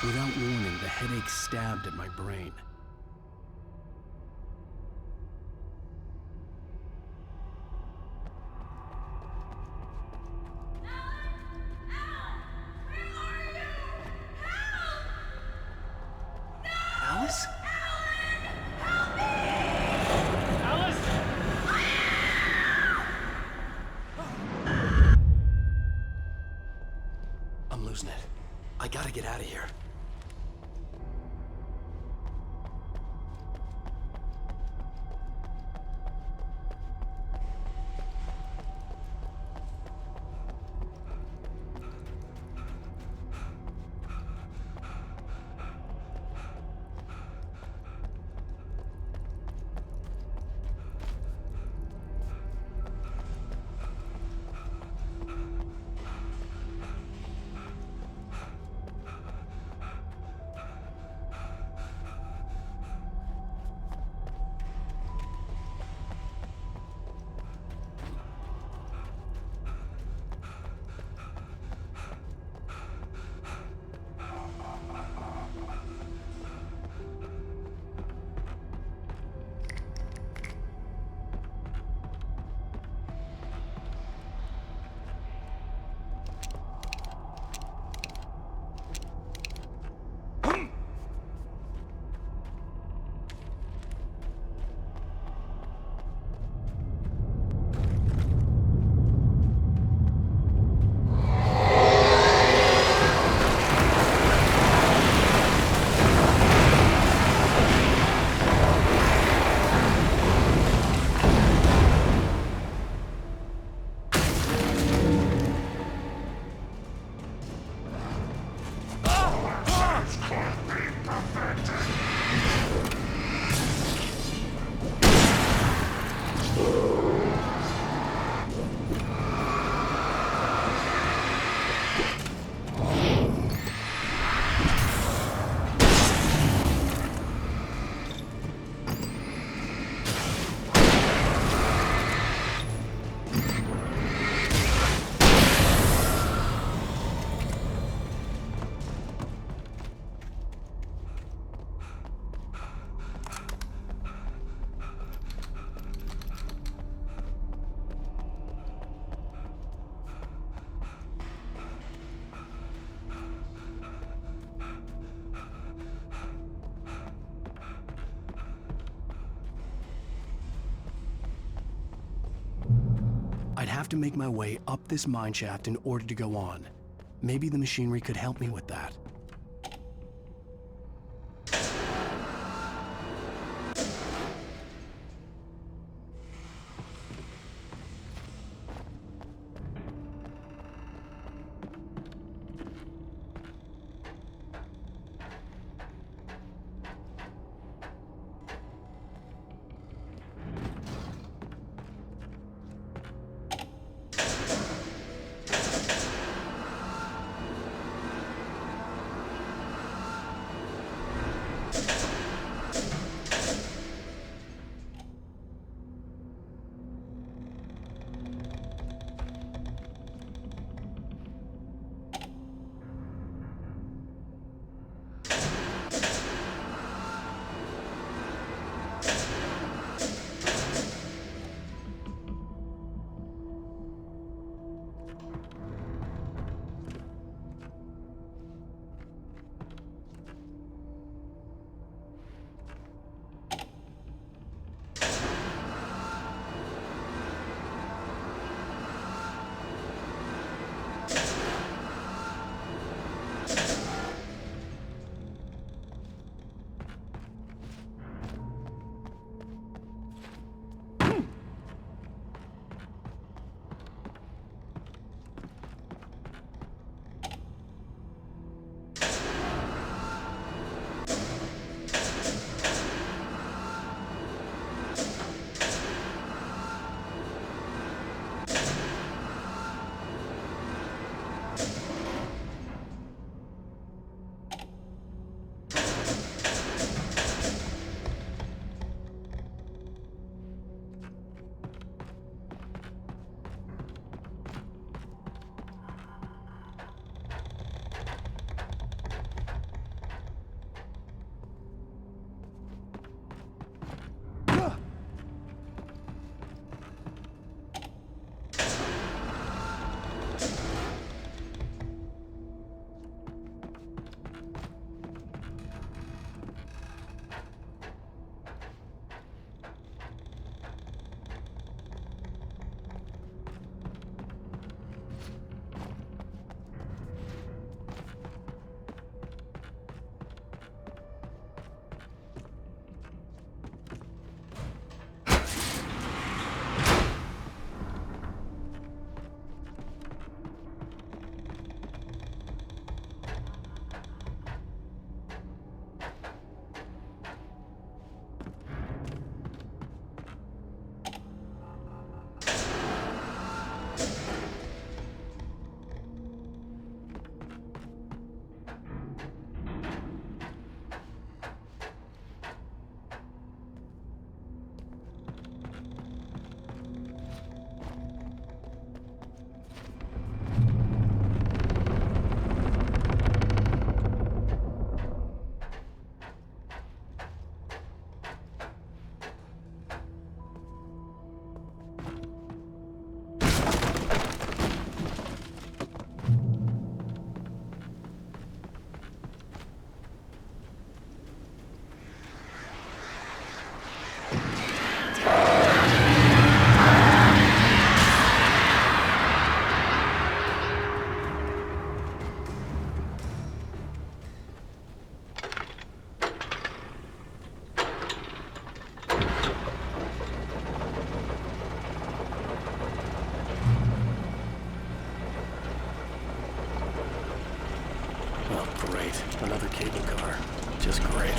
Without warning, the headache stabbed at my brain. Alice? I'm losing it. I gotta get out of here. I'd have to make my way up this mine shaft in order to go on. Maybe the machinery could help me with that. Great. Another cable car. Just great.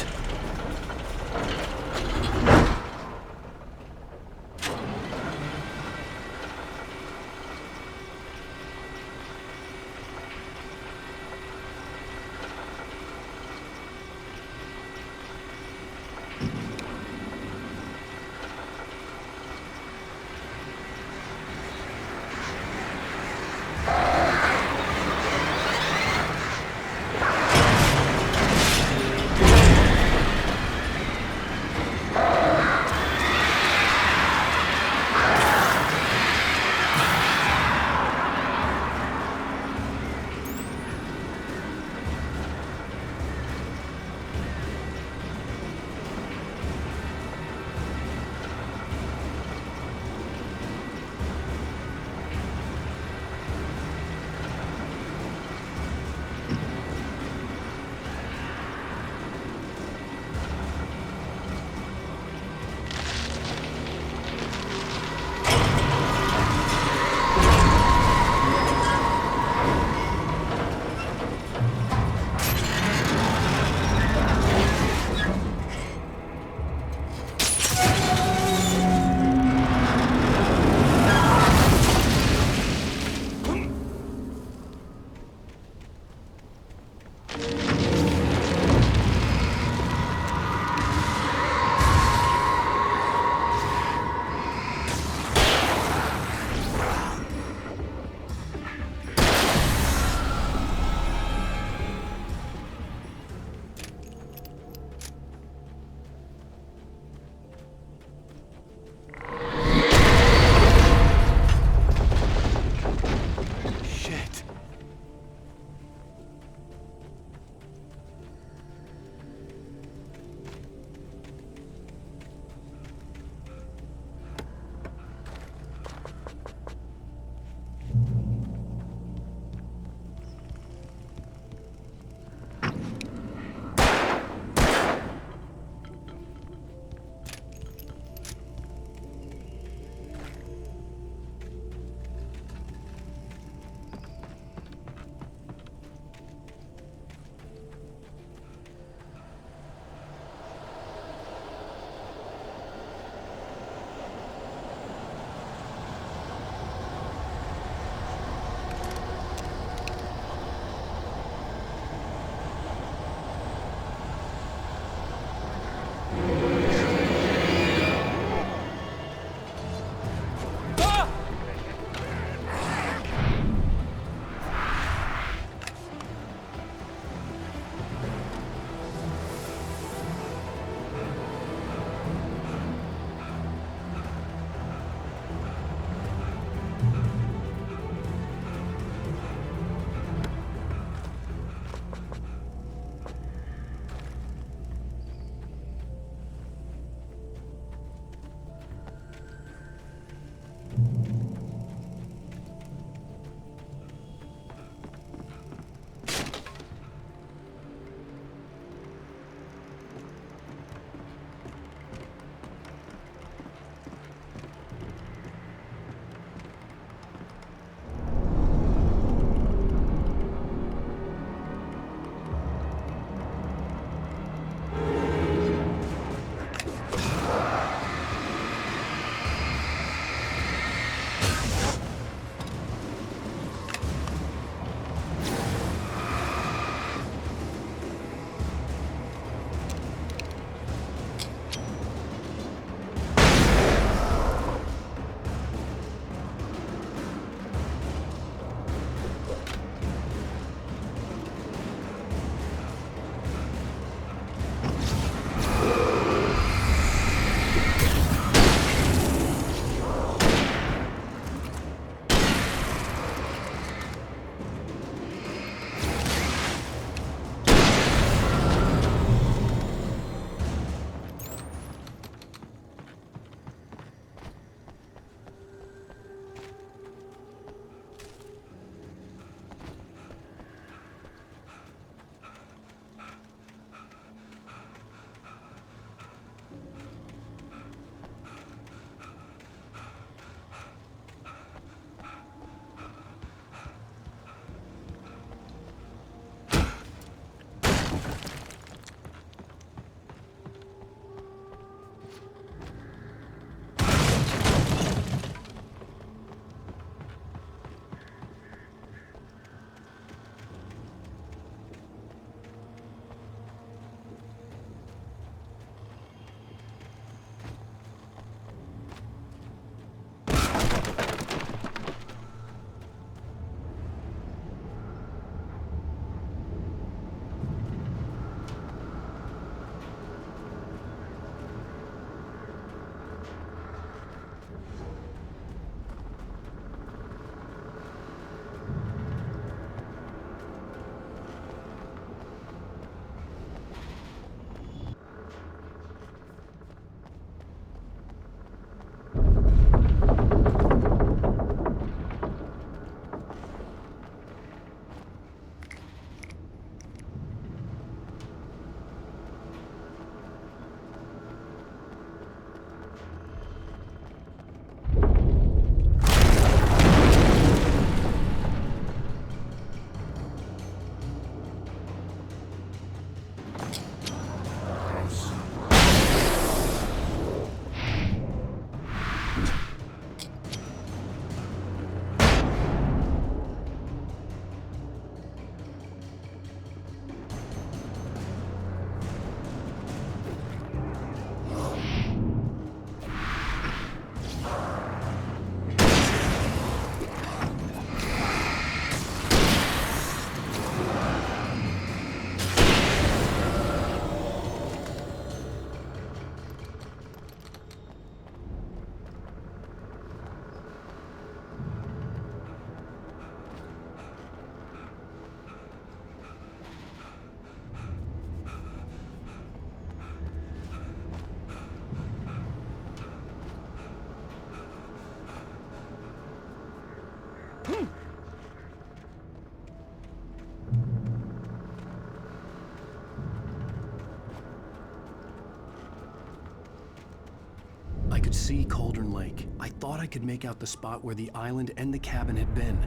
I could see Cauldron Lake. I thought I could make out the spot where the island and the cabin had been.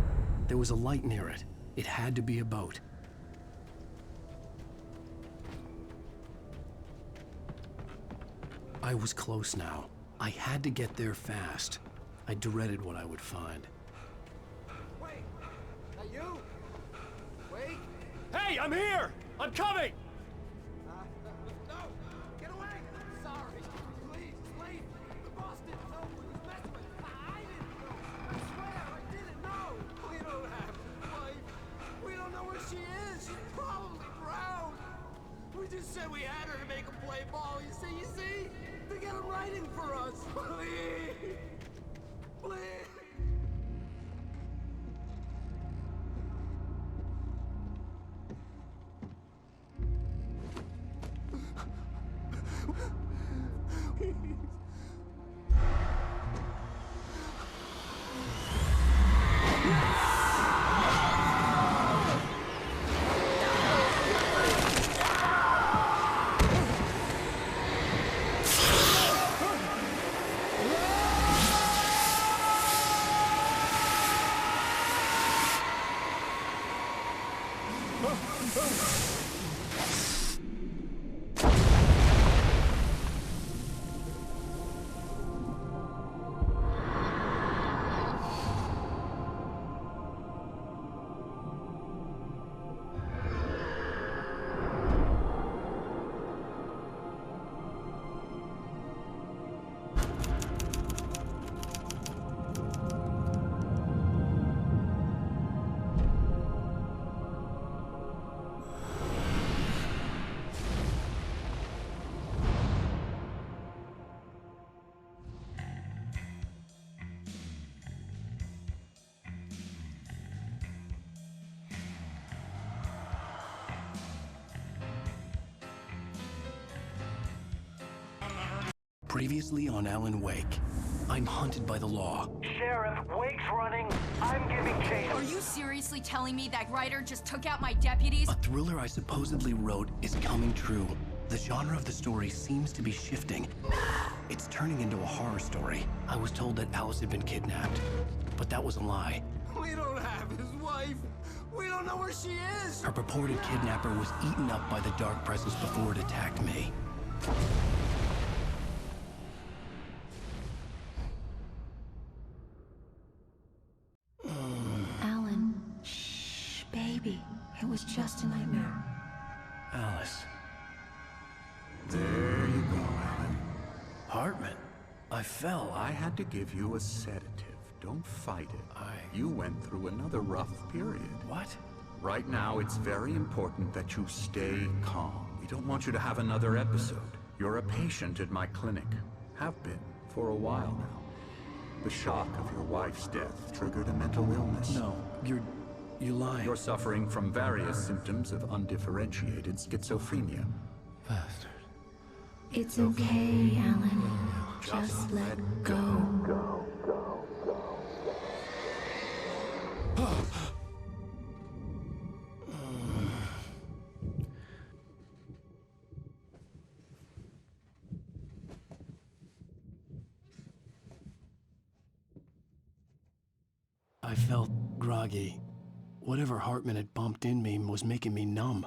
There was a light near it. It had to be a boat. I was close now. I had to get there fast. I dreaded what I would find. Wait! Are you? Wait! Hey, I'm here! I'm coming! No! Get away! Sorry! Please, please! The boss didn't know what he was messing with. I didn't know! I swear, I didn't know! We don't have his wife! We don't know where she is! She's probably drowned! We just said we had her to make him play ball, you see? To get him writing for us! Please! Please! Previously on Alan Wake, I'm hunted by the law. Sheriff, Wake's running. I'm giving chase. Are you seriously telling me that writer just took out my deputies? A thriller I supposedly wrote is coming true. The genre of the story seems to be shifting. It's turning into a horror story. I was told that Alice had been kidnapped, but that was a lie. We don't have his wife. We don't know where she is. Her purported kidnapper was eaten up by the dark presence before it attacked me. Alan, shh, baby. It was just a nightmare. Alice. There you go, Alan. Hartman, I fell. I had to give you a sedative. Don't fight it. You went through another rough period. What? Right now, it's very important that you stay calm. We don't want you to have another episode. You're a patient at my clinic. Have been for a while now. The shock of your wife's death triggered a mental illness. No, you lie. You're suffering from various symptoms of undifferentiated schizophrenia. Bastard. It's okay, Alan. Just let go. I felt groggy. Whatever Hartman had bumped in me was making me numb.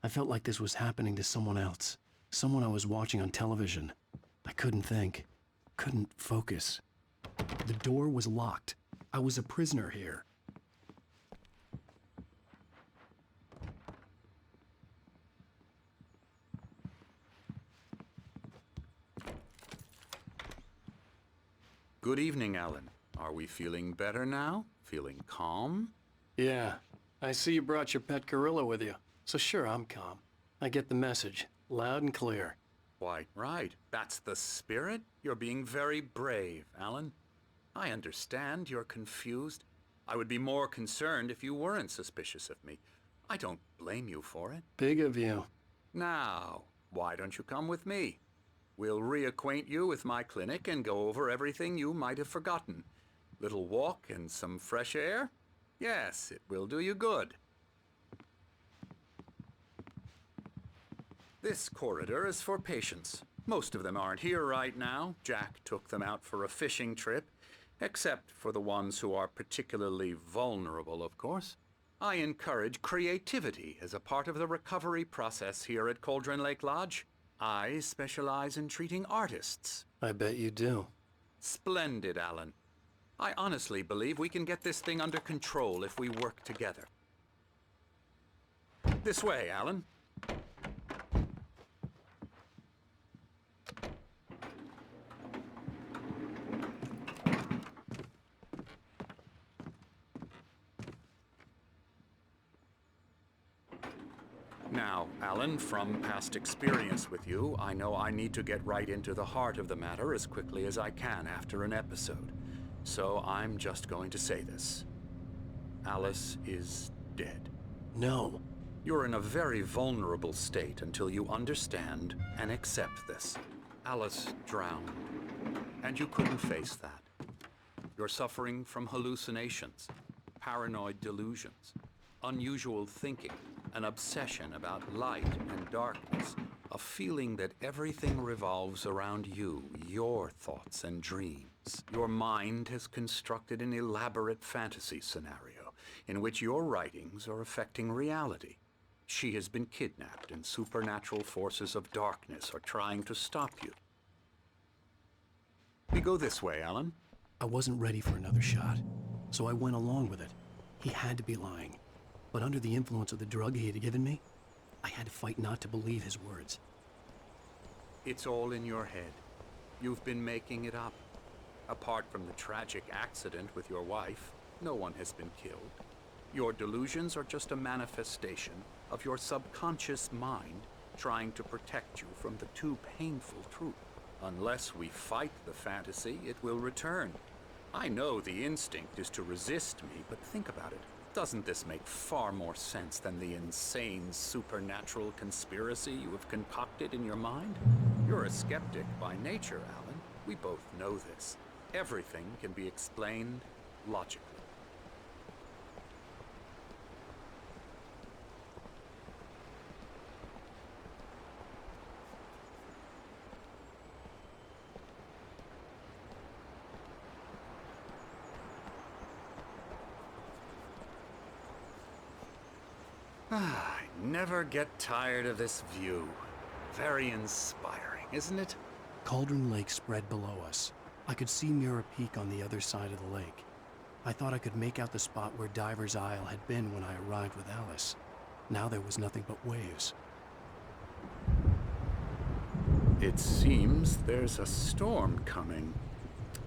I felt like this was happening to someone else. Someone I was watching on television. I couldn't think. Couldn't focus. The door was locked. I was a prisoner here. Good evening, Alan. Are we feeling better now? Feeling calm? Yeah. I see you brought your pet gorilla with you. So sure, I'm calm. I get the message. Loud and clear. Why, right. That's the spirit. You're being very brave, Alan. I understand you're confused. I would be more concerned if you weren't suspicious of me. I don't blame you for it. Big of you. Now, why don't you come with me? We'll reacquaint you with my clinic and go over everything you might have forgotten. Little walk and some fresh air? Yes, it will do you good. This corridor is for patients. Most of them aren't here right now. Jack took them out for a fishing trip, except for the ones who are particularly vulnerable, of course. I encourage creativity as a part of the recovery process here at Cauldron Lake Lodge. I specialize in treating artists. I bet you do. Splendid, Alan. I honestly believe we can get this thing under control if we work together. This way, Alan. Now, Alan, from past experience with you, I know I need to get right into the heart of the matter as quickly as I can after an episode. So I'm just going to say this. Alice is dead. No. You're in a very vulnerable state until you understand and accept this. Alice drowned, and you couldn't face that. You're suffering from hallucinations, paranoid delusions, unusual thinking, an obsession about light and darkness, a feeling that everything revolves around you, your thoughts and dreams. Your mind has constructed an elaborate fantasy scenario in which your writings are affecting reality. She has been kidnapped and supernatural forces of darkness are trying to stop you. We go this way, Alan. I wasn't ready for another shot, so I went along with it. He had to be lying. But under the influence of the drug he had given me, I had to fight not to believe his words. It's all in your head. You've been making it up. Apart from the tragic accident with your wife, no one has been killed. Your delusions are just a manifestation of your subconscious mind trying to protect you from the too painful truth. Unless we fight the fantasy, it will return. I know the instinct is to resist me, but think about it. Doesn't this make far more sense than the insane supernatural conspiracy you have concocted in your mind? You're a skeptic by nature, Alan. We both know this. Everything can be explained logically. I never get tired of this view. Very inspiring, isn't it? Cauldron Lake spread below us. I could see Mirror Peak on the other side of the lake. I thought I could make out the spot where Diver's Isle had been when I arrived with Alice. Now there was nothing but waves. It seems there's a storm coming.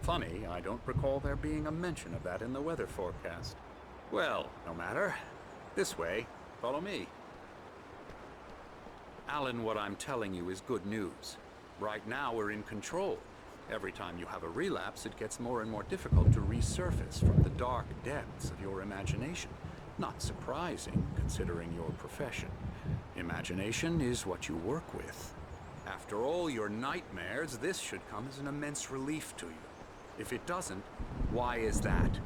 Funny, I don't recall there being a mention of that in the weather forecast. Well, no matter. This way. Follow me. Alan, what I'm telling you is good news. Right now, we're in control. Every time you have a relapse, it gets more and more difficult to resurface from the dark depths of your imagination. Not surprising, considering your profession. Imagination is what you work with. After all your nightmares, this should come as an immense relief to you. If it doesn't, why is that?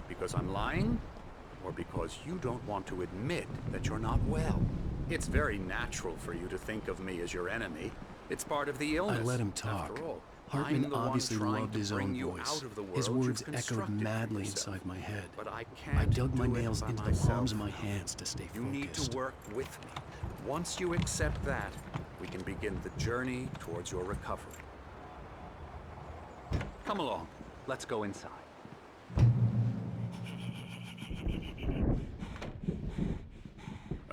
Because I'm lying? Or because you don't want to admit that you're not well? It's very natural for you to think of me as your enemy. It's part of the illness. I let him talk. After all, Hartman I'm the obviously one trying loved to his bring own you voice. out of the His world words you've echoed constructed madly for yourself. inside my head. But I I can't dug my do it nails by into the myself. palms of my hands to stay You focused. need to work with me. Once you accept that, we can begin the journey towards your recovery. Come along. Let's go inside.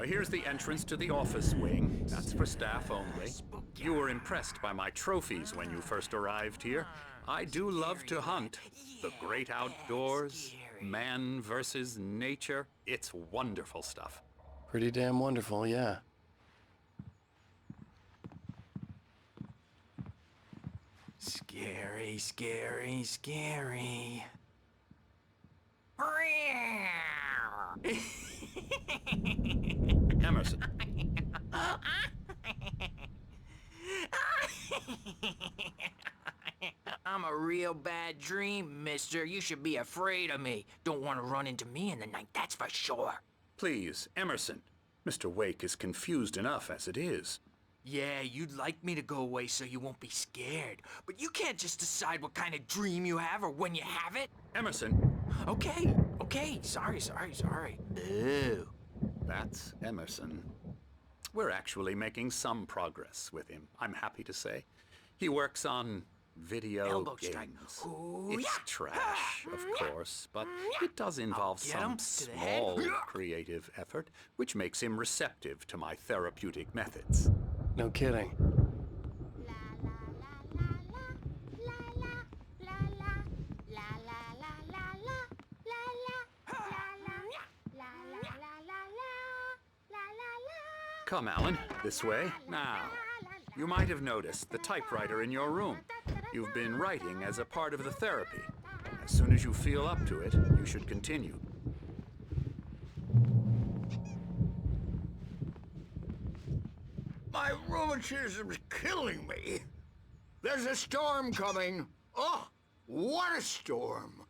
Here's the entrance to the office wing. That's for staff only. You were impressed by my trophies when you first arrived here. I do love to hunt. The great outdoors, man versus nature. It's wonderful stuff. Pretty damn wonderful, yeah. Scary, scary, scary. Emerson. I'm a real bad dream, mister. You should be afraid of me. Don't want to run into me in the night, that's for sure. Please, Emerson. Mr. Wake is confused enough as it is. Yeah, you'd like me to go away so you won't be scared. But you can't just decide what kind of dream you have or when you have it. Emerson. Okay. Sorry. Ew. That's Emerson. We're actually making some progress with him, I'm happy to say. He works on video Elbow games. strike. Ooh, It's yeah. trash, of course, but it does involve some small creative effort, which makes him receptive to my therapeutic methods. No kidding. Come, Alan, this way. Now, you might have noticed the typewriter in your room. You've been writing as a part of the therapy. As soon as you feel up to it, you should continue. My rheumatism's killing me. There's a storm coming. Oh, what a storm.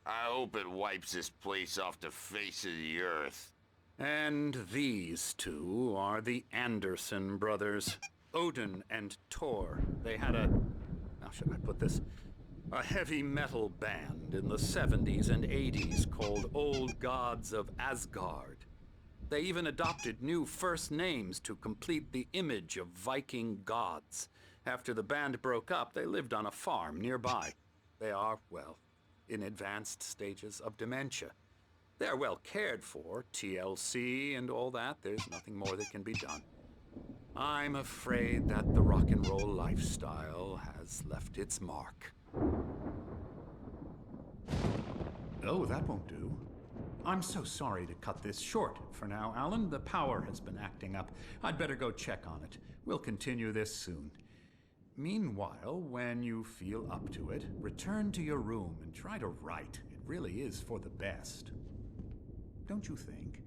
I hope it wipes this place off the face of the earth. And these two are the Anderson brothers, Odin and Thor. They had how should I put this? A heavy metal band in the 70s and 80s called Old Gods of Asgard. They even adopted new first names to complete the image of Viking gods. After the band broke up, they lived on a farm nearby. They are, well, in advanced stages of dementia. They're well cared for, TLC and all that. There's nothing more that can be done. I'm afraid that the rock and roll lifestyle has left its mark. Oh, that won't do. I'm so sorry to cut this short for now, Alan. The power has been acting up. I'd better go check on it. We'll continue this soon. Meanwhile, when you feel up to it, return to your room and try to write. It really is for the best. Don't you think?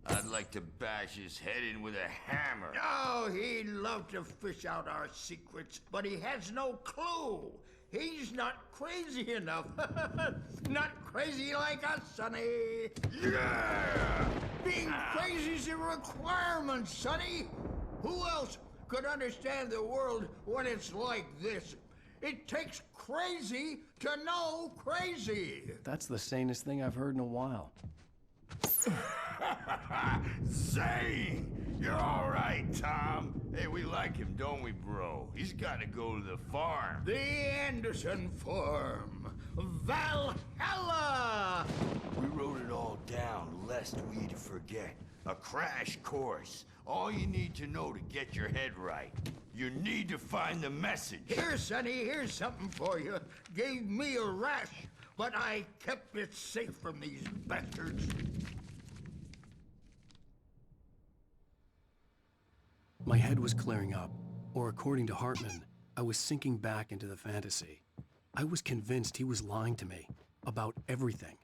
I'd like to bash his head in with a hammer. Oh, he'd love to fish out our secrets, but he has no clue. He's not crazy enough. Not crazy like us, Sonny. Yeah! Being crazy's a requirement, Sonny. Who else could understand the world when it's like this? It takes crazy to know crazy. That's the sanest thing I've heard in a while. Zane! You're all right, Tom. Hey, we like him, don't we, bro? He's got to go to the farm. The Anderson farm. Valhalla! We wrote it all down, lest we forget. A crash course. All you need to know to get your head right. You need to find the message. Here, Sonny, here's something for you. Gave me a rash, but I kept it safe from these bastards. My head was clearing up, or according to Hartman, I was sinking back into the fantasy. I was convinced he was lying to me about everything.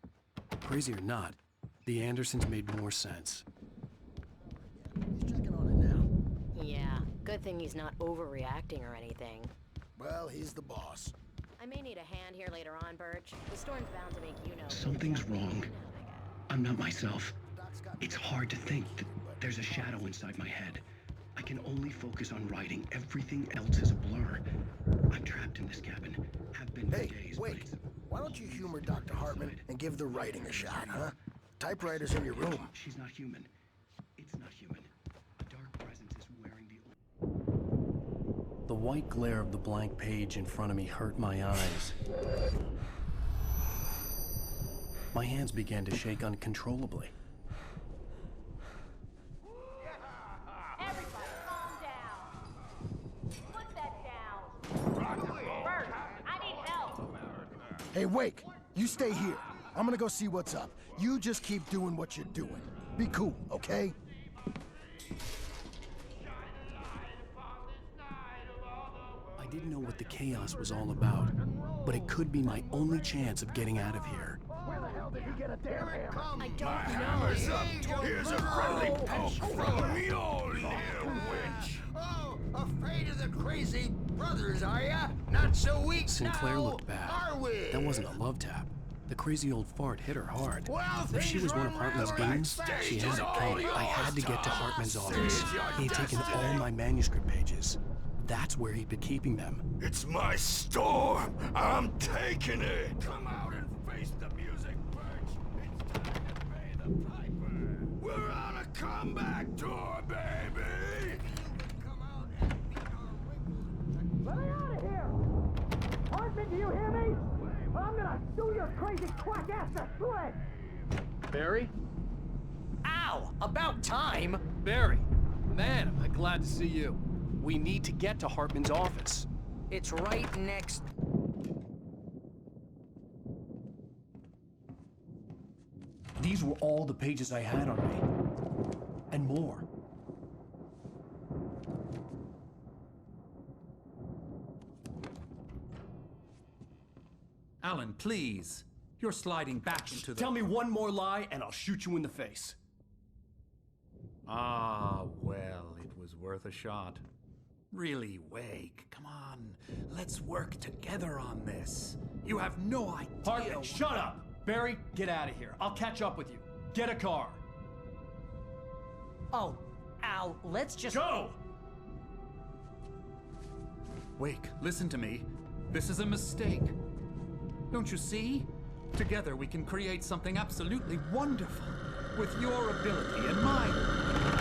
Crazy or not, the Andersons made more sense. He's checking on it now. Yeah, good thing he's not overreacting or anything. Well, he's the boss. I may need a hand here later on, Birch. The storm's bound to make you know. Something's wrong. I'm not myself. It's hard to think that there's a shadow inside my head. I can only focus on writing. Everything else is a blur. I'm trapped in this cabin. Have been for days. Wait. Why don't you humor Dr. Hartman and give the writing a shot, huh? Typewriter's in your room. She's not human. It's not human. A dark presence is wearing the... The white glare of the blank page in front of me hurt my eyes. My hands began to shake uncontrollably. Everybody, calm down. Put that down. Birch, I need help. Hey, Wake, you stay here. I'm gonna go see what's up. You just keep doing what you're doing. Be cool, okay? I didn't know what the chaos was all about, but it could be my only chance of getting out of here. Where the hell did he get a damn hammer? I don't My know. hammer's up. Here's a friendly poke from the old little witch. Oh, Afraid of the crazy brothers, are ya? Not so weak Sinclair now, looked bad. are we? That wasn't a love tap. The crazy old fart hit her hard. Well, If she things was one of run Hartman's rather goons, backstage. she had it coming. I had to get to Hartman's office. It's your He'd taken destiny. all my manuscript pages. That's where he'd been keeping them. It's my storm. I'm taking it. Come out and face the music, Birch. It's time to pay the piper. We're on a comeback tour, baby. Let me out of here! Hartman, do you hear me? I'm gonna sue your crazy quack ass to shreds! Barry? Ow! About time! Barry, man, am I glad to see you. We need to get to Hartman's office. It's right next. These were all the pages I had on me. And more. Alan, please. You're sliding back into the... Tell me one more lie and I'll shoot you in the face. Ah, well, it was worth a shot. Really, Wake, come on. Let's work together on this. You have no idea... Hartman, shut up! Barry, get out of here. I'll catch up with you. Get a car. Oh, Al, let's just... Go! Wake, listen to me. This is a mistake. Don't you see? Together we can create something absolutely wonderful. With your ability and mine.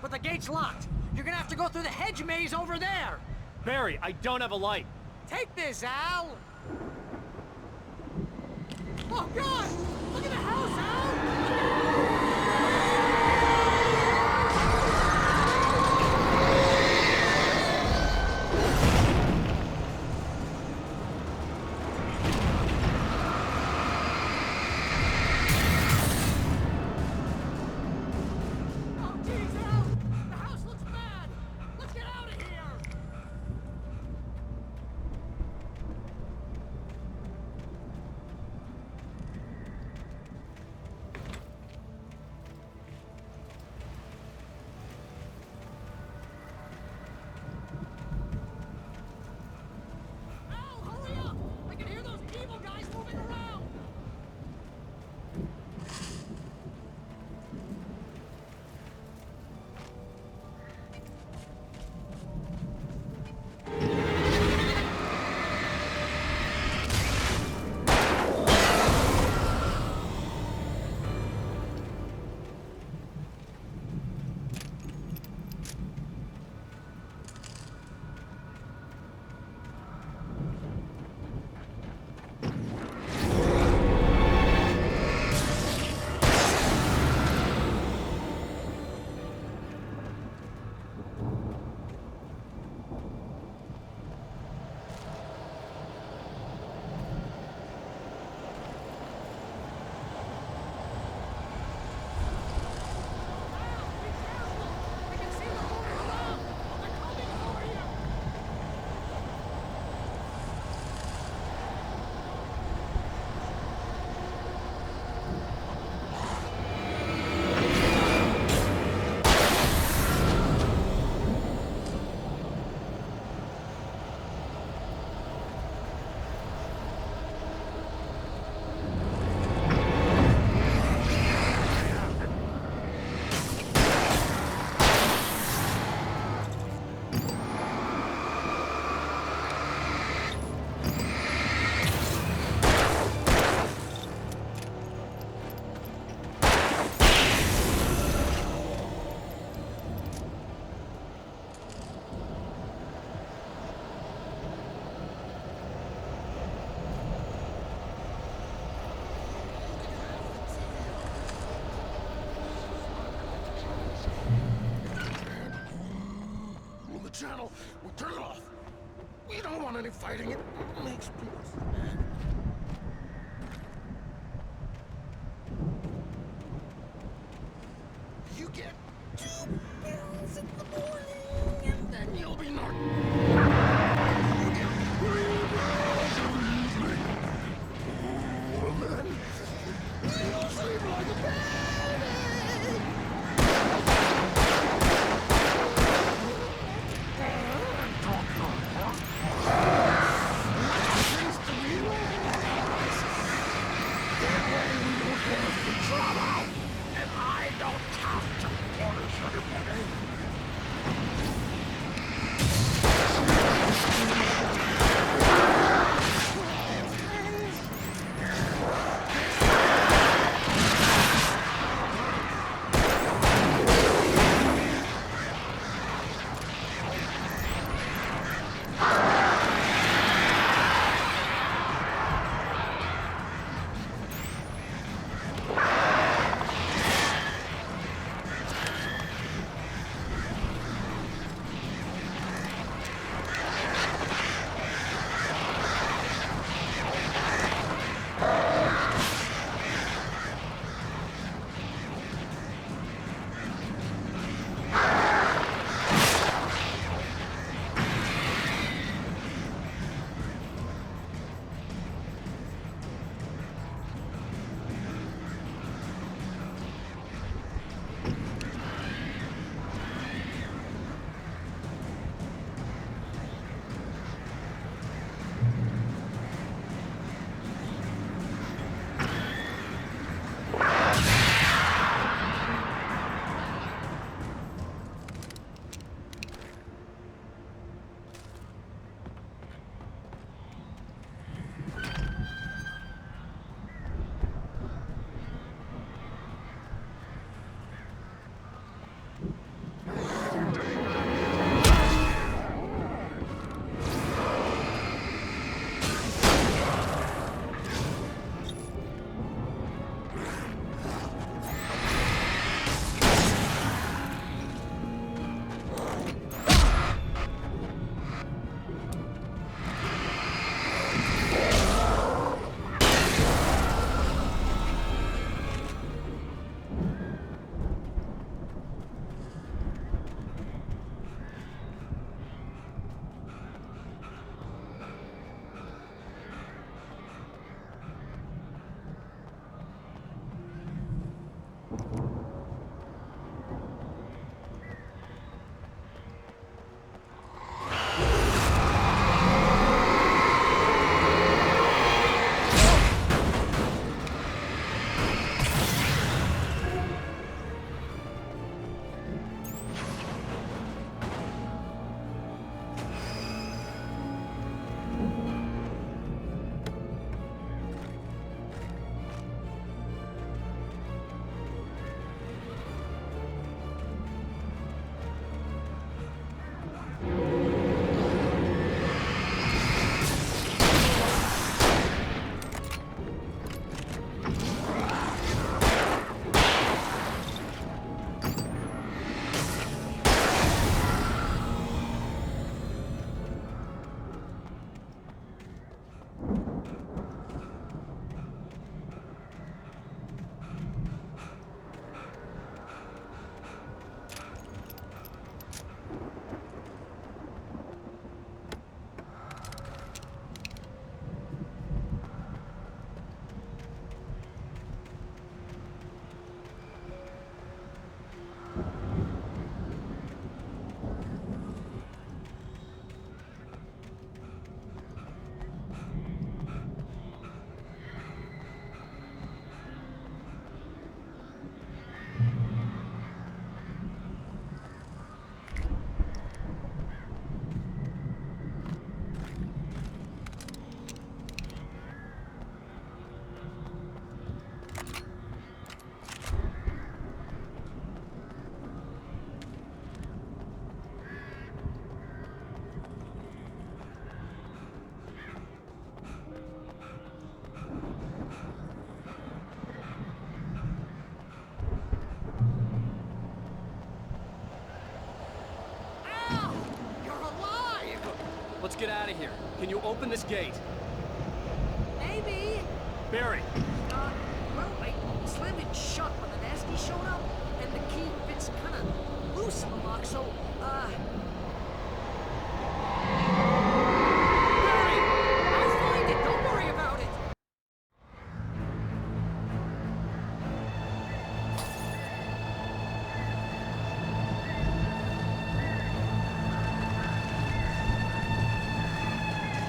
but the gate's locked. You're gonna have to go through the hedge maze over there. Barry, I don't have a light. Take this, Al. Oh, God! Look at the house, Al! Turn it off. We don't want any fighting. It makes people mad. You get 2 pills in the morning, and then you'll be normal. You get 3 pills in the evening. Woman, you'll sleep like a baby. Seems to be Let's get out of here. Can you open this gate? Maybe. Barry! Well, I slammed it shut when the nasty showed up, and the key fits kind of loose in the lock, so, Barry! I'll find it, don't worry about it!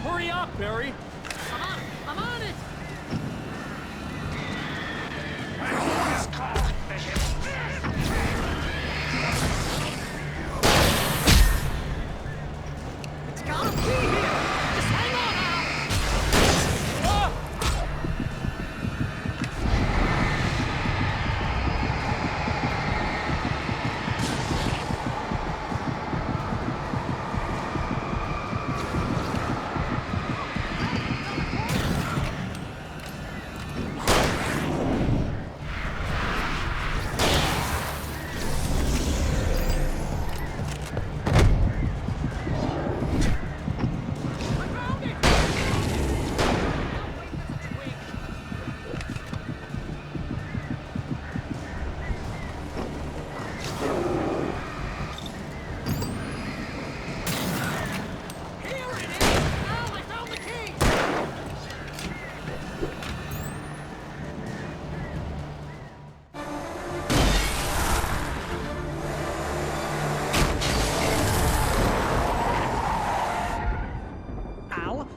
Hurry up, Barry! I'm on it! It's gotta be here! Just hang on now!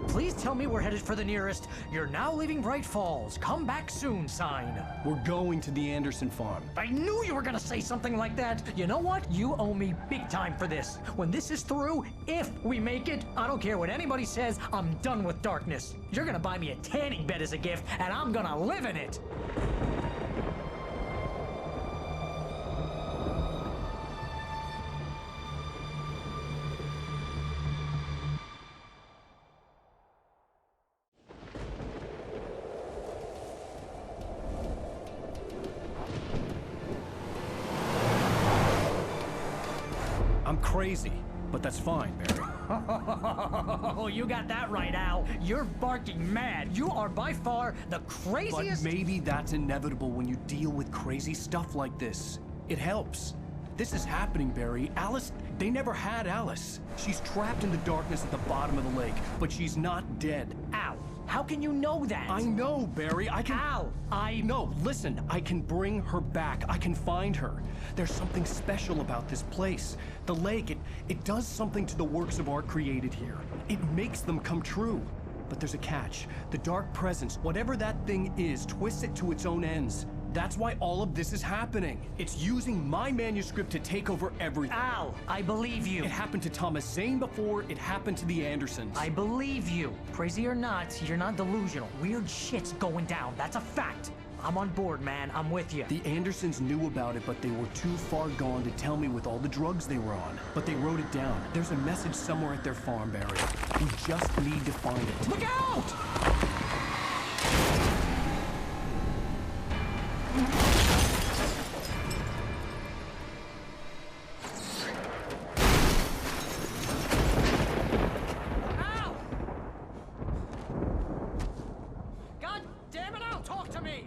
Please tell me we're headed for the nearest "You're now leaving Bright Falls. Come back soon" sign. We're going to the Anderson farm. I knew you were gonna say something like that. You know what? You owe me big time for this. When this is through, if we make it, I don't care what anybody says, I'm done with darkness. You're gonna buy me a tanning bed as a gift, and I'm gonna live in it. I'm crazy, but that's fine, Barry. Oh, you got that right, Al. You're barking mad. You are by far the craziest... But maybe that's inevitable when you deal with crazy stuff like this. It helps. This is happening, Barry. Alice, they never had Alice. She's trapped in the darkness at the bottom of the lake, but she's not dead. Al, how can you know that? I know, Barry. I can... Al, No, listen. I can bring her back. I can find her. There's something special about this place. The lake, it does something to the works of art created here. It makes them come true. But there's a catch. The dark presence, whatever that thing is, twists it to its own ends. That's why all of this is happening. It's using my manuscript to take over everything. Al, I believe you. It happened to Thomas Zane before, it happened to the Andersons. I believe you. Crazy or not, you're not delusional. Weird shit's going down. That's a fact. I'm on board, man. I'm with you. The Andersons knew about it, but they were too far gone to tell me with all the drugs they were on. But they wrote it down. There's a message somewhere at their farm, Barry. We just need to find it. Look out! God damn it, Al, talk to me!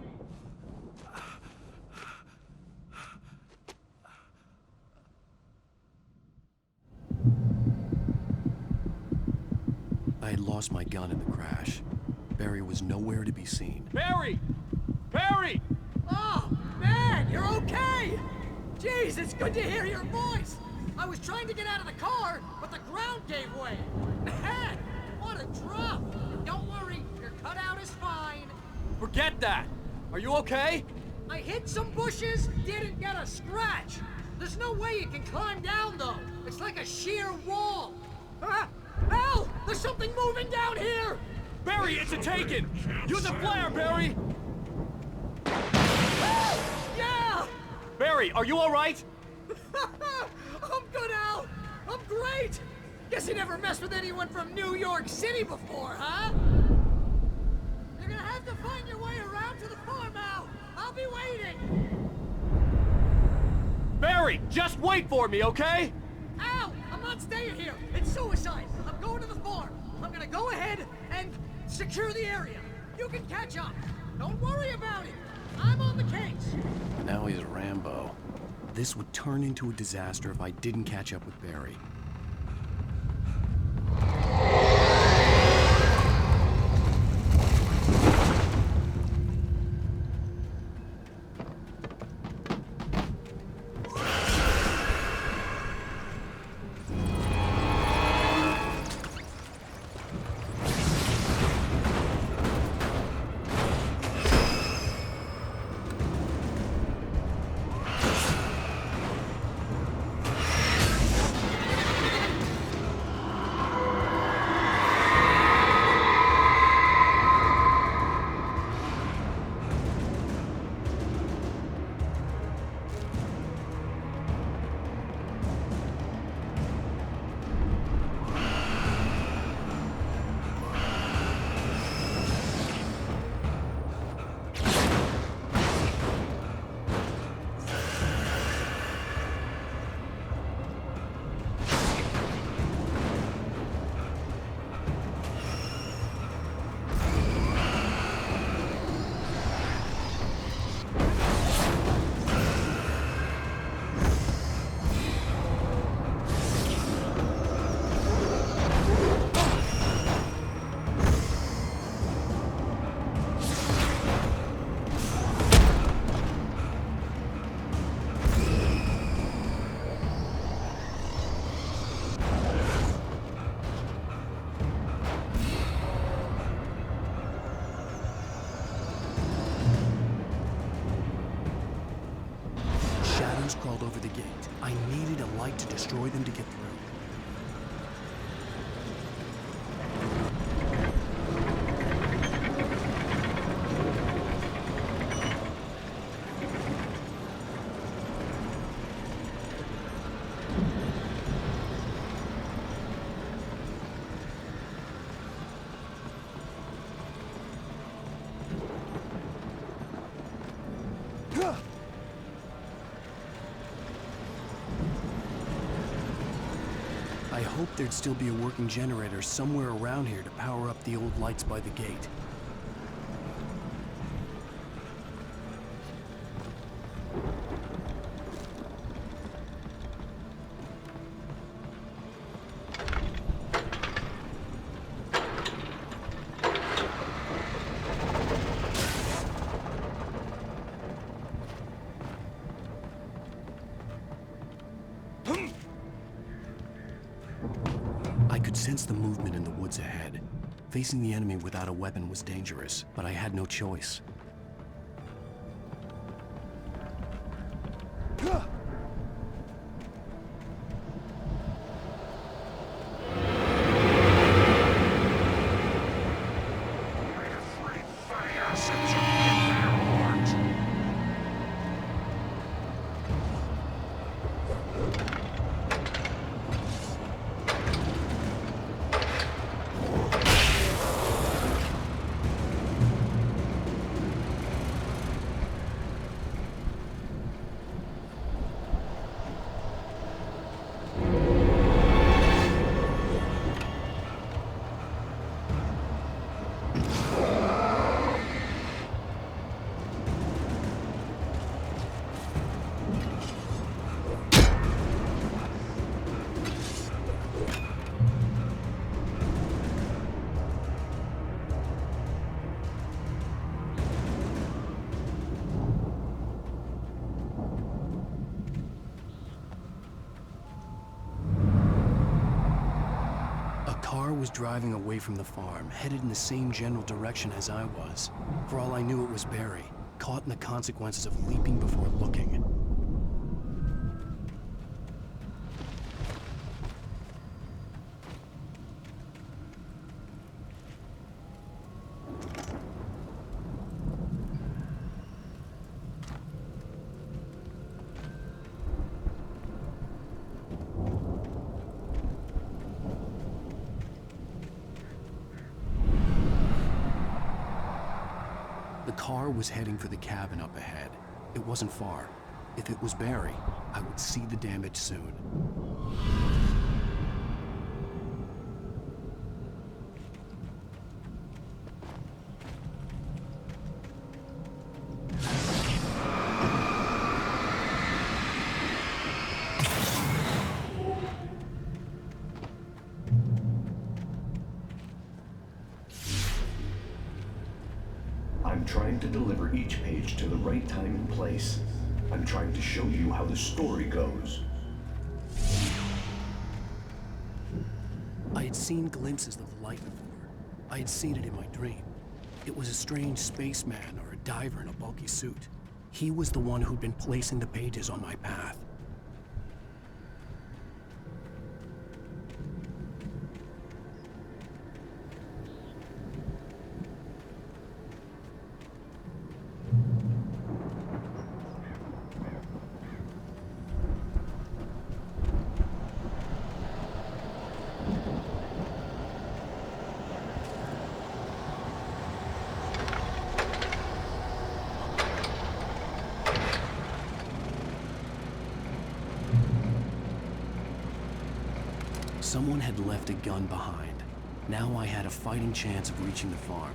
I had lost my gun in the crash. Barry was nowhere to be seen. Barry! Barry! Oh, man, you're okay! Jeez, it's good to hear your voice! I was trying to get out of the car, but the ground gave way. Man, what a drop! Don't worry, your cutout is fine. Forget that! Are you okay? I hit some bushes, didn't get a scratch. There's no way you can climb down, though. It's like a sheer wall. Al! There's something moving down here! Barry, it's a taken! Use a flare, Barry! Yeah! Barry, are you alright? I'm good, Al! I'm great! Guess you never messed with anyone from New York City before, huh? You're gonna have to find your way around to the farm, Al! I'll be waiting! Barry, just wait for me, okay? Al! I'm not staying here! It's suicide. I'm going to the farm. I'm gonna go ahead and secure the area. You can catch up. Don't worry about it. I'm on the case. Now he's Rambo. This would turn into a disaster if I didn't catch up with Barry. Crawled over the gate. I needed a light to destroy them to get through. I hoped there'd still be a working generator somewhere around here to power up the old lights by the gate. I could sense the movement in the woods ahead. Facing the enemy without a weapon was dangerous, but I had no choice. Was driving away from the farm, headed in the same general direction as I was. For all I knew, it was Barry, caught in the consequences of leaping before looking. The car was heading for the cabin up ahead. It wasn't far. If it was Barry, I would see the damage soon. I'm trying to deliver each page to the right time and place. I'm trying to show you how the story goes. I had seen glimpses of the light before. I had seen it in my dream. It was a strange spaceman or a diver in a bulky suit. He was the one who'd been placing the pages on my path. Someone had left a gun behind. Now I had a fighting chance of reaching the farm.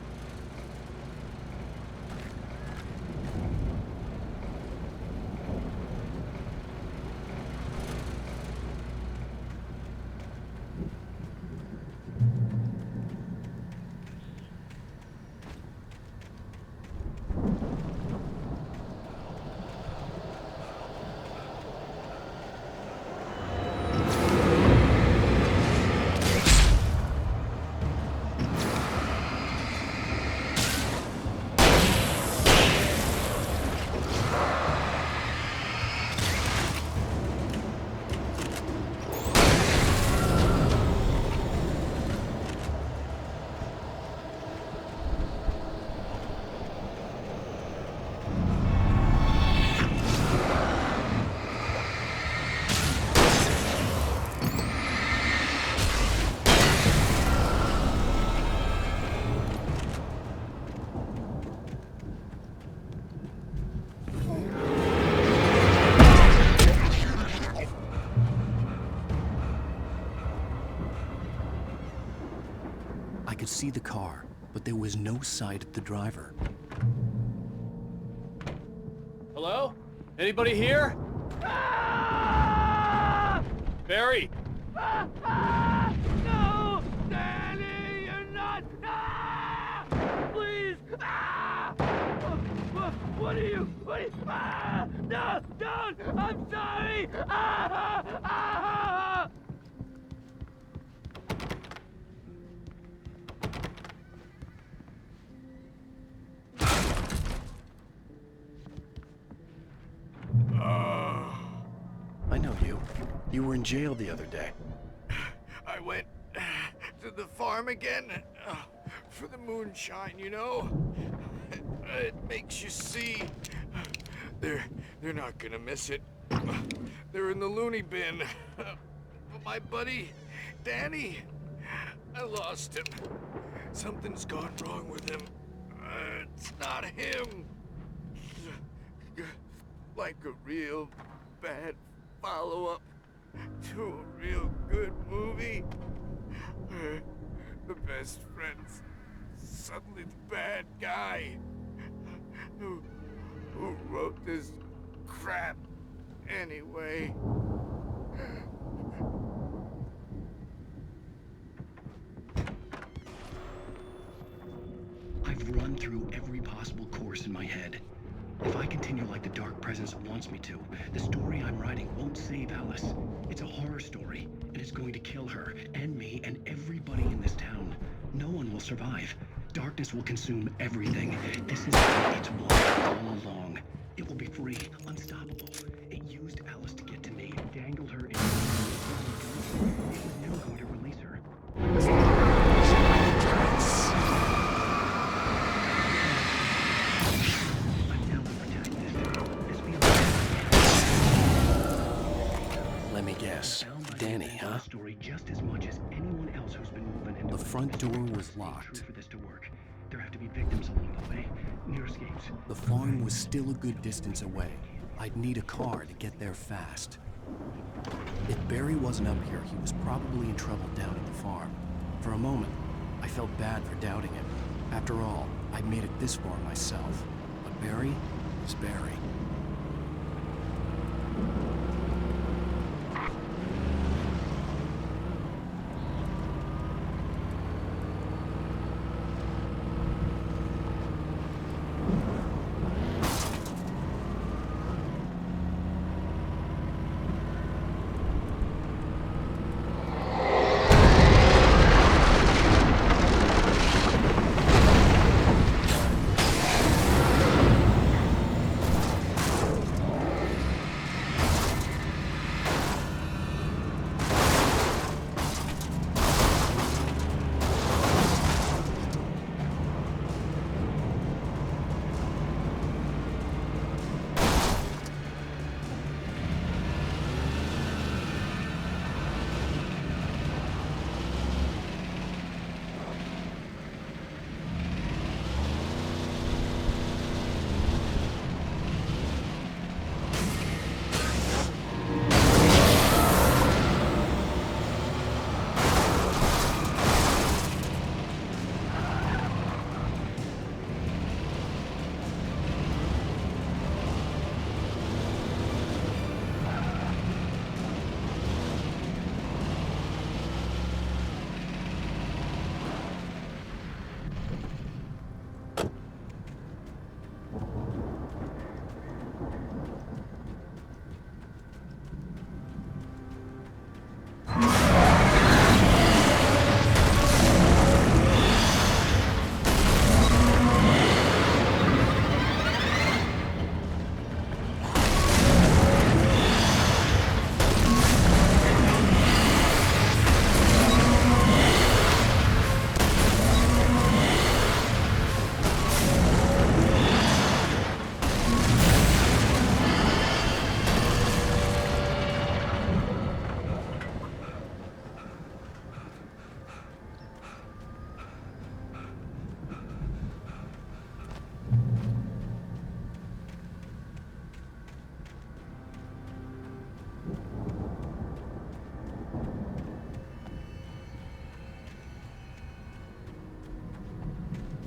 I could see the car, but there was no sight of the driver. Hello? Anybody here? Barry! No! Danny, you're not! Please! What are you? No! Don't! I'm sorry! I know you. You were in jail the other day. I went to the farm again for the moonshine, you know? It makes you see. They're not gonna miss it. They're in the loony bin. But my buddy, Danny, I lost him. Something's gone wrong with him. It's not him. Like a real bad follow-up to a real good movie. The best friend's suddenly the bad guy who wrote this crap anyway. I've run through every possible course in my head. If I continue like the Dark Presence wants me to, the story I'm writing won't save Alice. It's a horror story, and it's going to kill her, and me, and everybody in this town. No one will survive. Darkness will consume everything. This is what it's wanted all along. It will be free, unstoppable. It used Alice to get to me, dangled her in... It was never going to release her. Let me guess. Danny, huh? Story just as much as anyone else who's been moving into the front door was locked. For this to work, there have to be victims along the way, near escapes. The farm was still a good distance away. I'd need a car to get there fast. If Barry wasn't up here, he was probably in trouble down at the farm. For a moment, I felt bad for doubting him. After all, I'd made it this far myself. But Barry is Barry.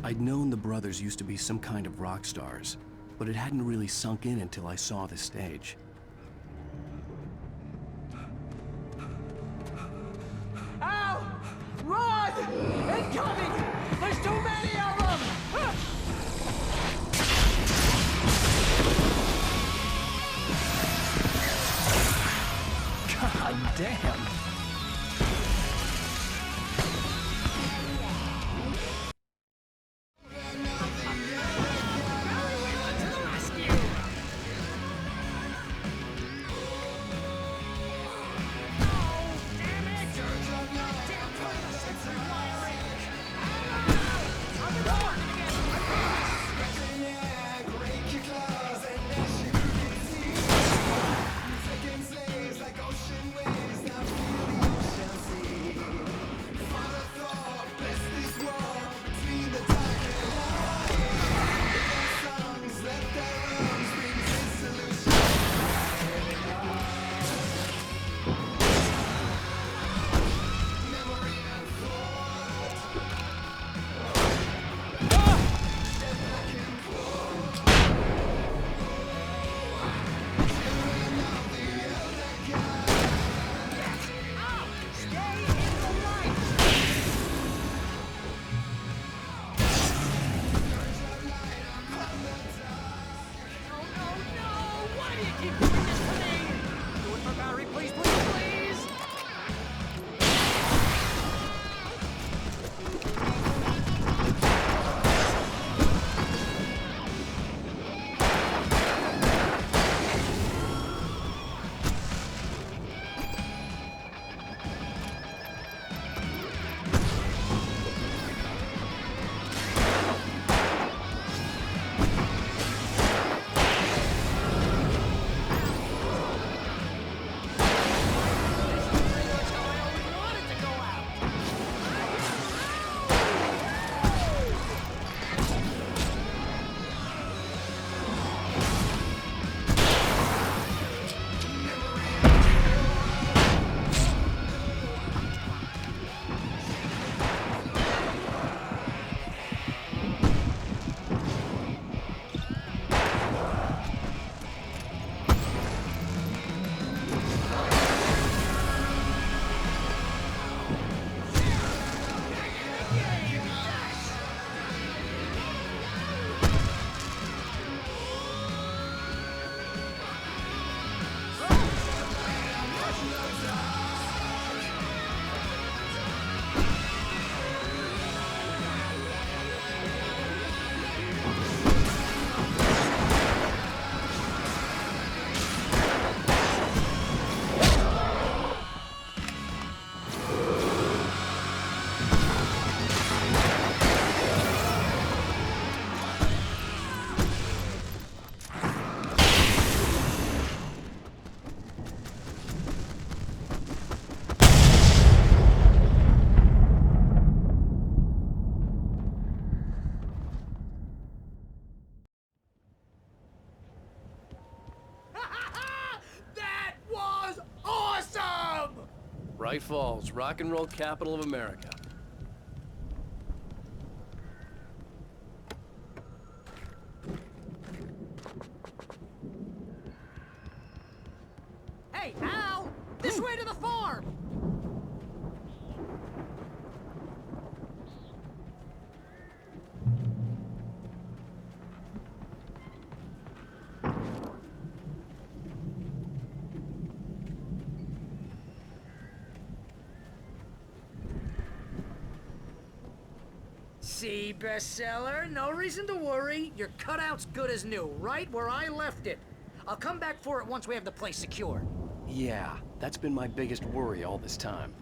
I'd known the brothers used to be some kind of rock stars, but it hadn't really sunk in until I saw the stage. Al! Run! Incoming! There's too many of them! God damn! Bright Falls, rock and roll capital of America. Hey, Al! This way to the farm! See, bestseller? No reason to worry. Your cutout's good as new, right where I left it. I'll come back for it once we have the place secure. Yeah, that's been my biggest worry all this time.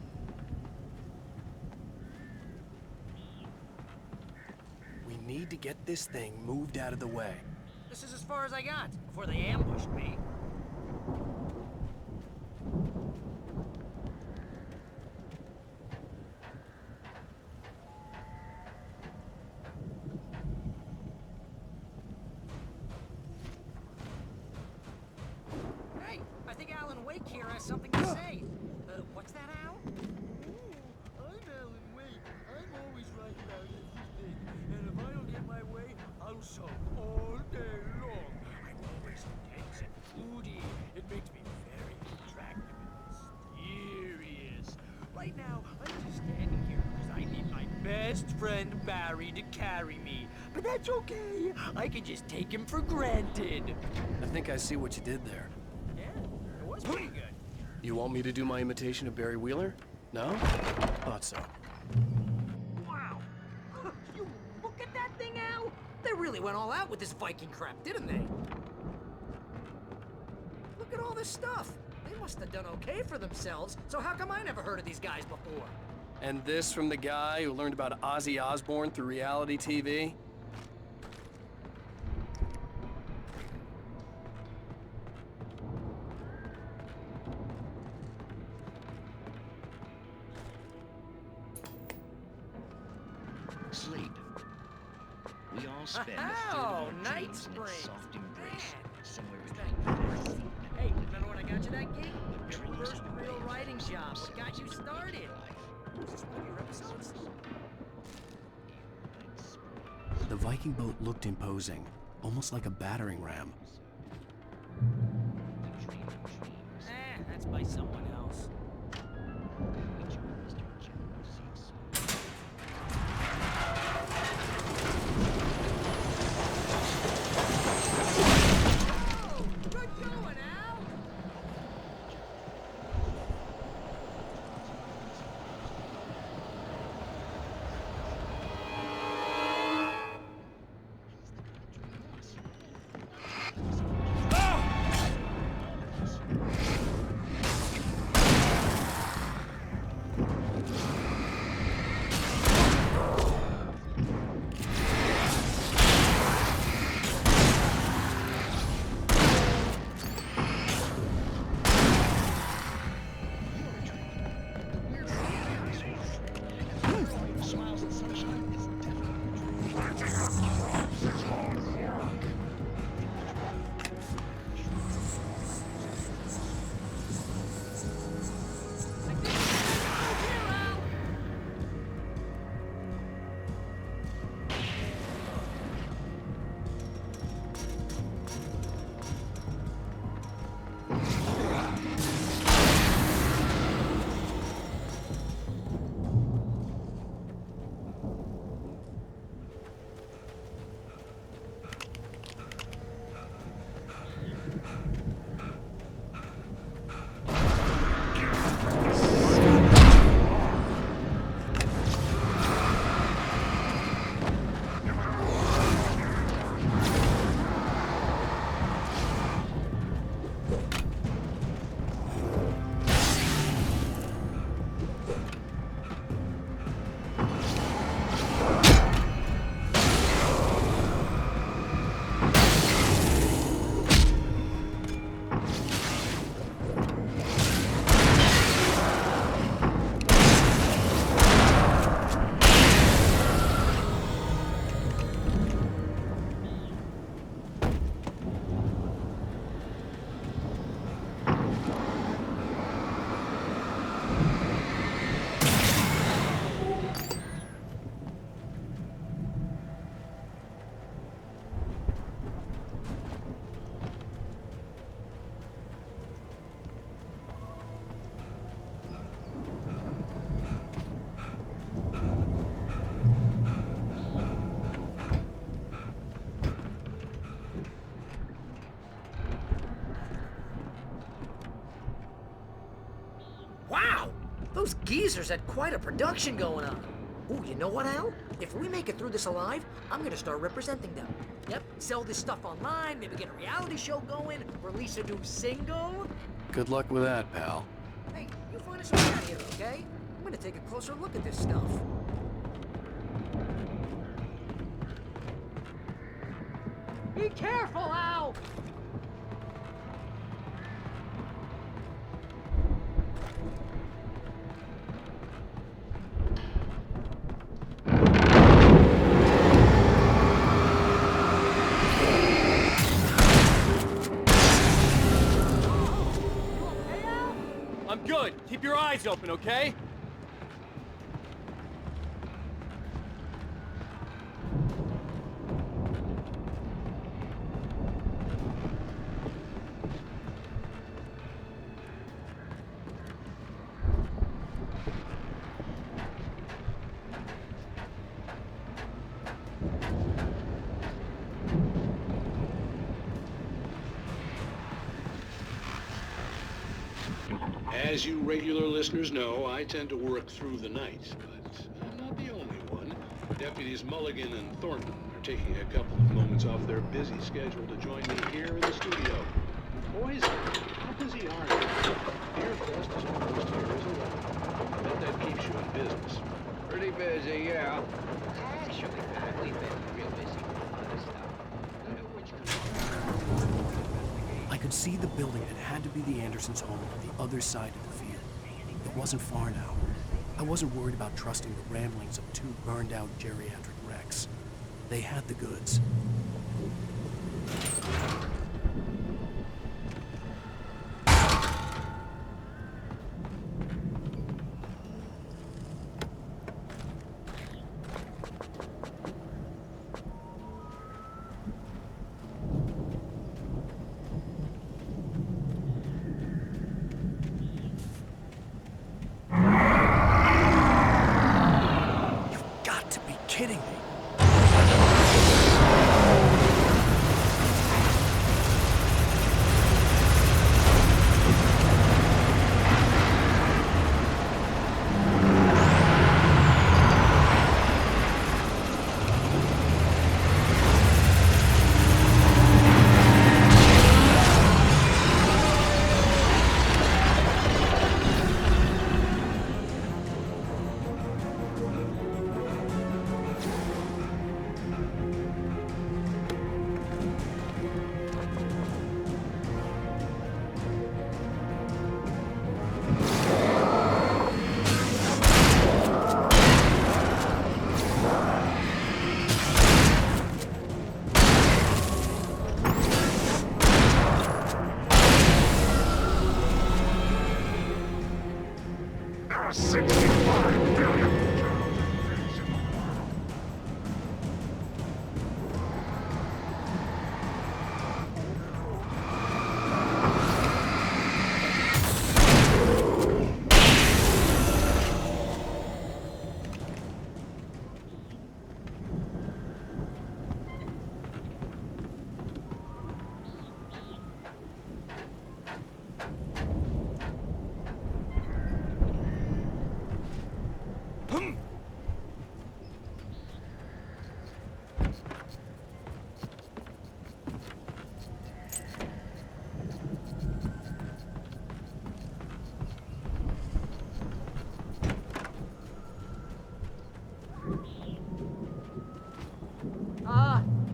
We need to get this thing moved out of the way. This is as far as I got before they ambushed me. Hey, I think Alan Wake here has something to say. What's that, Al? I'm Alan Wake. I'm always right about everything. And if I don't so all day long. I'm always tense and moody. It makes me very attractive and mysterious. Right now, I'm just standing here because I need my best friend Barry to carry me. But that's okay. I can just take him for granted. I think I see what you did there. Yeah, it was pretty good. You want me to do my imitation of Barry Wheeler? No? Thought so. Wow. You look at that thing, Al. They really went all out with this Viking crap, didn't they? Look at all this stuff. They must have done okay for themselves, so how come I never heard of these guys before? And this from the guy who learned about Ozzy Osbourne through reality TV? Sleep. We all spend a third Oh, of our Night dreams in Spring. its soft embrace, somewhere Hey, remember when I got you that gig? Your first real writing job. What got you started? Was this one of your episodes? The Viking boat looked imposing, almost like a battering ram. That's by someone else. Good going, Al! Wow! Those geezers had quite a production going on. Ooh, you know what, Al? If we make it through this alive, I'm gonna start representing them. Yep, sell this stuff online, maybe get a reality show going, release a new single. Good luck with that, pal. Hey, you find us way out here, okay? I'm gonna take a closer look at this stuff. Be careful, Al! I'm good. Keep your eyes open, okay? As you regular listeners know, I tend to work through the night, but I'm not the only one. Deputies Mulligan and Thornton are taking a couple of moments off their busy schedule to join me here in the studio. Boys, how busy are you? Beer Fest is almost here as well. I bet that keeps you in business. Pretty busy, yeah. Actually, we've been real busy with other stuff. I could see the building that had to be the Andersons' home on the other side of the field. It wasn't far now. I wasn't worried about trusting the ramblings of two burned-out geriatric wrecks. They had the goods. Kidding me.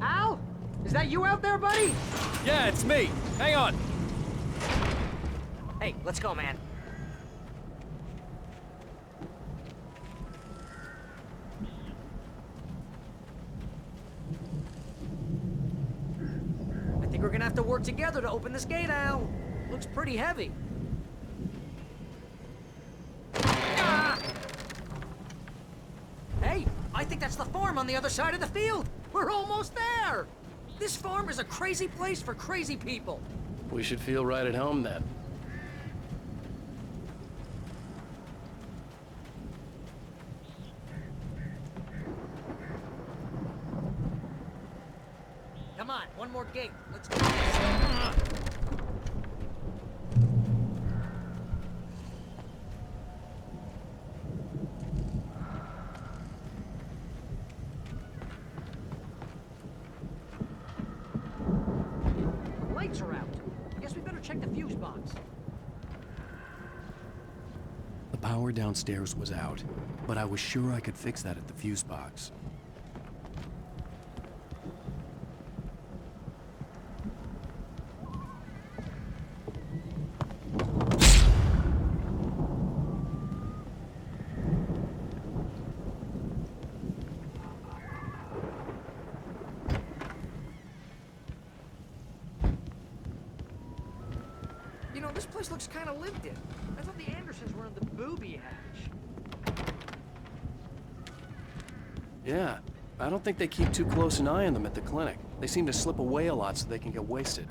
Al? Is that you out there, buddy? Yeah, it's me. Hang on. Hey, let's go, man. I think we're gonna have to work together to open this gate, Al. Looks pretty heavy. Ah! Hey, I think that's the farm on the other side of the field. We're almost there. This farm is a crazy place for crazy people. We should feel right at home then. Come on, one more gate. Let's go. The lights are out. Guess we better check the fuse box. The power downstairs was out, but I was sure I could fix that at the fuse box. You know, this place looks kind of lived in. I thought the Andersons were in the booby hatch. Yeah, I don't think they keep too close an eye on them at the clinic. They seem to slip away a lot so they can get wasted.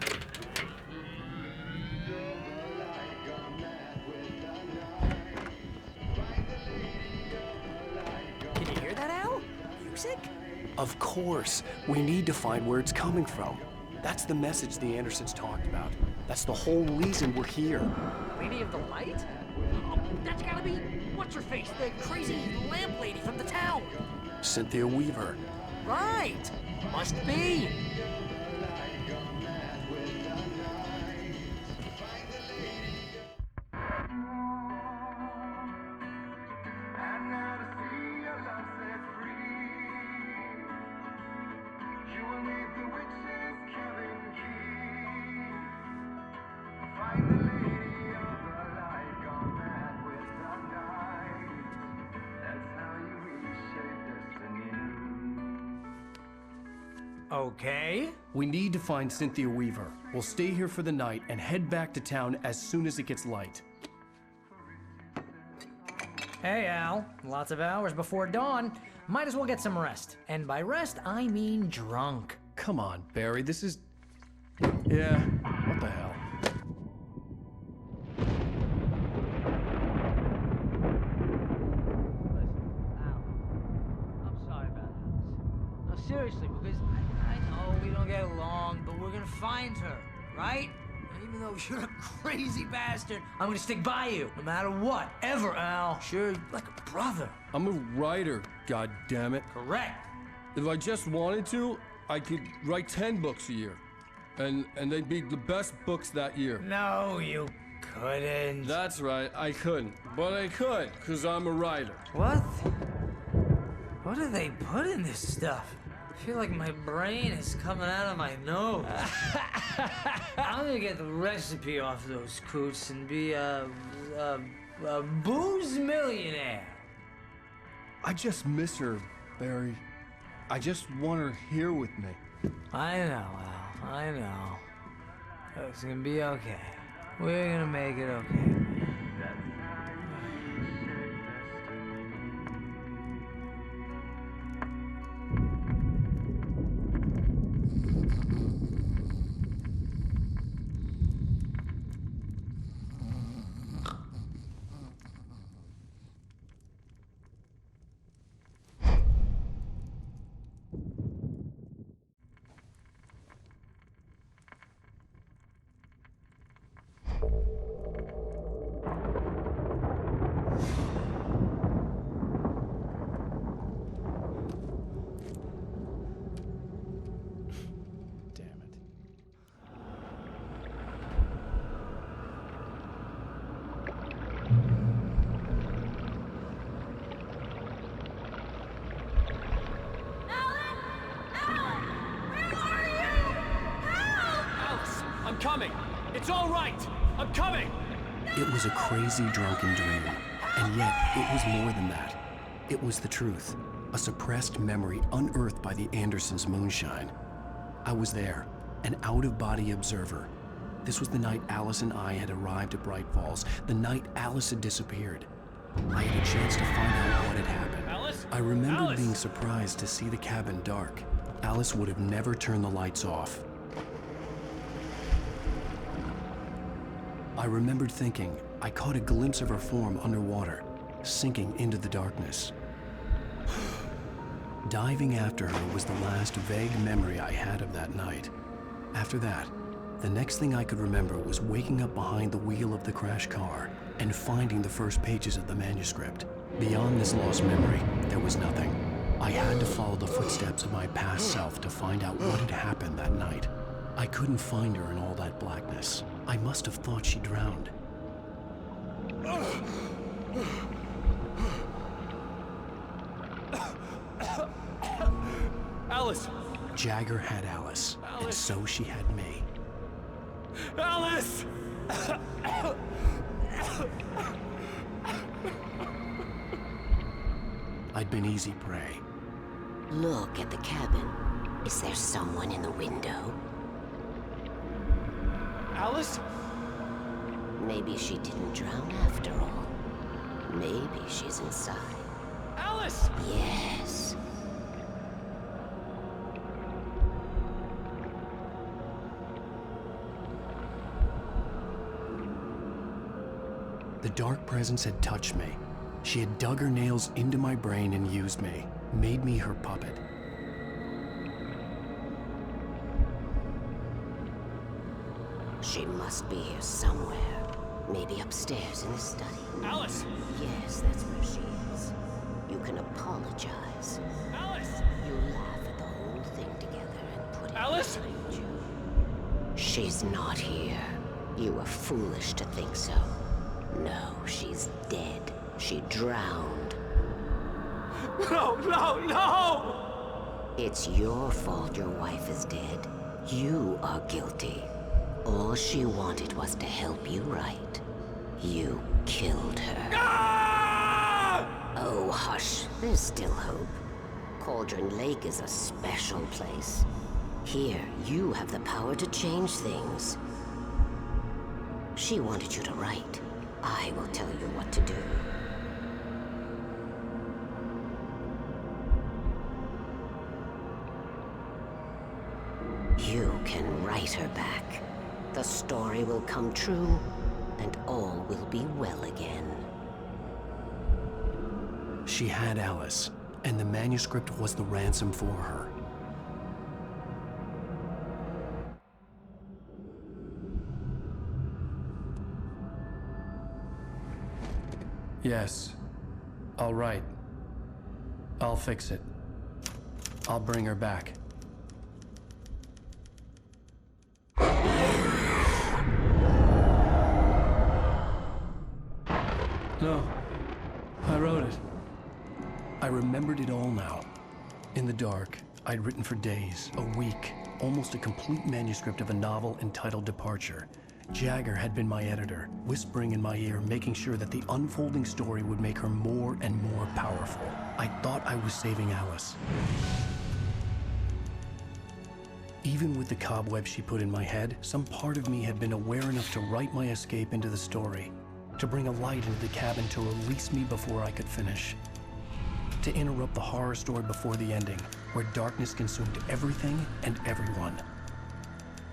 Can you hear that, Al? Music? Of course. We need to find where it's coming from. That's the message the Andersons talked about. That's the whole reason we're here. Lady of the Light? That's gotta be what's-her-face, the crazy lamp lady from the town. Cynthia Weaver. Right. Must be. Okay. We need to find Cynthia Weaver. We'll stay here for the night and head back to town as soon as it gets light. Hey, Al. Lots of hours before dawn. Might as well get some rest. And by rest, I mean drunk. Come on, Barry, this is... Yeah, what the hell? I'm sorry about this. No, seriously, because I know we don't get along, but we're gonna find her, right? And even though you're a crazy bastard, I'm gonna stick by you, no matter what, ever, Al. Sure, like a brother. I'm a writer, goddammit. Correct. If I just wanted to, I could write 10 books a year. And they'd be the best books that year. No, you couldn't. That's right, I couldn't. But I could, because I'm a writer. What? What do they put in this stuff? I feel like my brain is coming out of my nose. I'm gonna get the recipe off those coots and be a booze millionaire. I just miss her, Barry. I just want her here with me. I know, Al. I know. It's gonna be okay. We're gonna make it okay. I'm coming! It's all right! I'm coming! It was a crazy drunken dream, and yet it was more than that. It was the truth, a suppressed memory unearthed by the Andersons' moonshine. I was there, an out-of-body observer. This was the night Alice and I had arrived at Bright Falls, the night Alice had disappeared. I had a chance to find out what had happened. Alice? I remembered Alice! being surprised to see the cabin dark. Alice would have never turned the lights off. I remembered thinking I caught a glimpse of her form underwater, sinking into the darkness. Diving after her was the last vague memory I had of that night. After that, the next thing I could remember was waking up behind the wheel of the crashed car and finding the first pages of the manuscript. Beyond this lost memory, there was nothing. I had to follow the footsteps of my past self to find out what had happened that night. I couldn't find her in all that blackness. I must have thought she drowned. Alice! Jagger had Alice, and so she had me. Alice! I'd been easy prey. Look at the cabin. Is there someone in the window? Alice? Maybe she didn't drown after all. Maybe she's inside. Alice! Yes. The dark presence had touched me. She had dug her nails into my brain and used me, made me her puppet. She must be here somewhere. Maybe upstairs in the study. Alice! Yes, that's where she is. You can apologize. Alice! You laugh at the whole thing together and put it Alice! behind you. She's not here. You were foolish to think so. No, she's dead. She drowned. No, no, no! It's your fault your wife is dead. You are guilty. All she wanted was to help you right. You killed her. Ah! Oh, hush. There's still hope. Cauldron Lake is a special place. Here, you have the power to change things. She wanted you to write. I will tell you what to do. You can write her back. The story will come true, and all will be well again. She had Alice, and the manuscript was the ransom for her. Yes. All right. I'll fix it. I'll bring her back. No. I wrote it. I remembered it all now. In the dark, I'd written for days, a week, almost a complete manuscript of a novel entitled Departure. Jagger had been my editor, whispering in my ear, making sure that the unfolding story would make her more and more powerful. I thought I was saving Alice. Even with the cobweb she put in my head, some part of me had been aware enough to write my escape into the story, to bring a light into the cabin to release me before I could finish, to interrupt the horror story before the ending, where darkness consumed everything and everyone.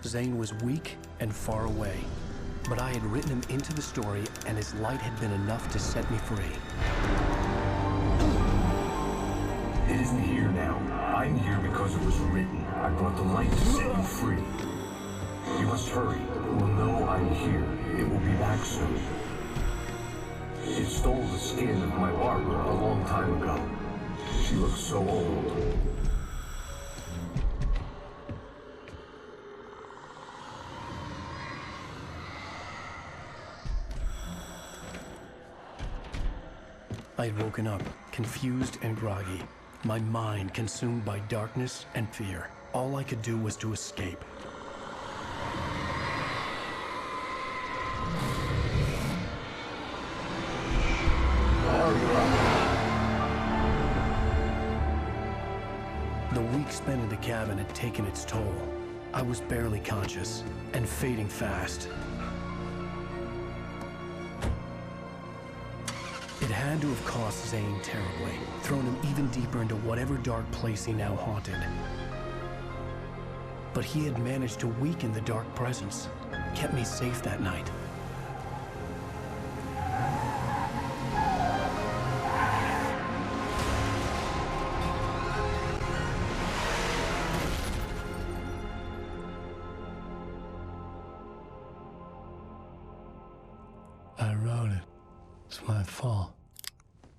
Zane was weak and far away, but I had written him into the story, and his light had been enough to set me free. It isn't here now. I'm here because it was written. I brought the light to set you free. You must hurry. It will know I'm here. It will be back soon. It stole the skin of my Barbara a long time ago. She looks so old. I had woken up, confused and groggy, my mind consumed by darkness and fear. All I could do was to escape. The week spent in the cabin had taken its toll. I was barely conscious, and fading fast. It had to have cost Zane terribly, thrown him even deeper into whatever dark place he now haunted. But he had managed to weaken the dark presence, kept me safe that night. I wrote it. It's my fault.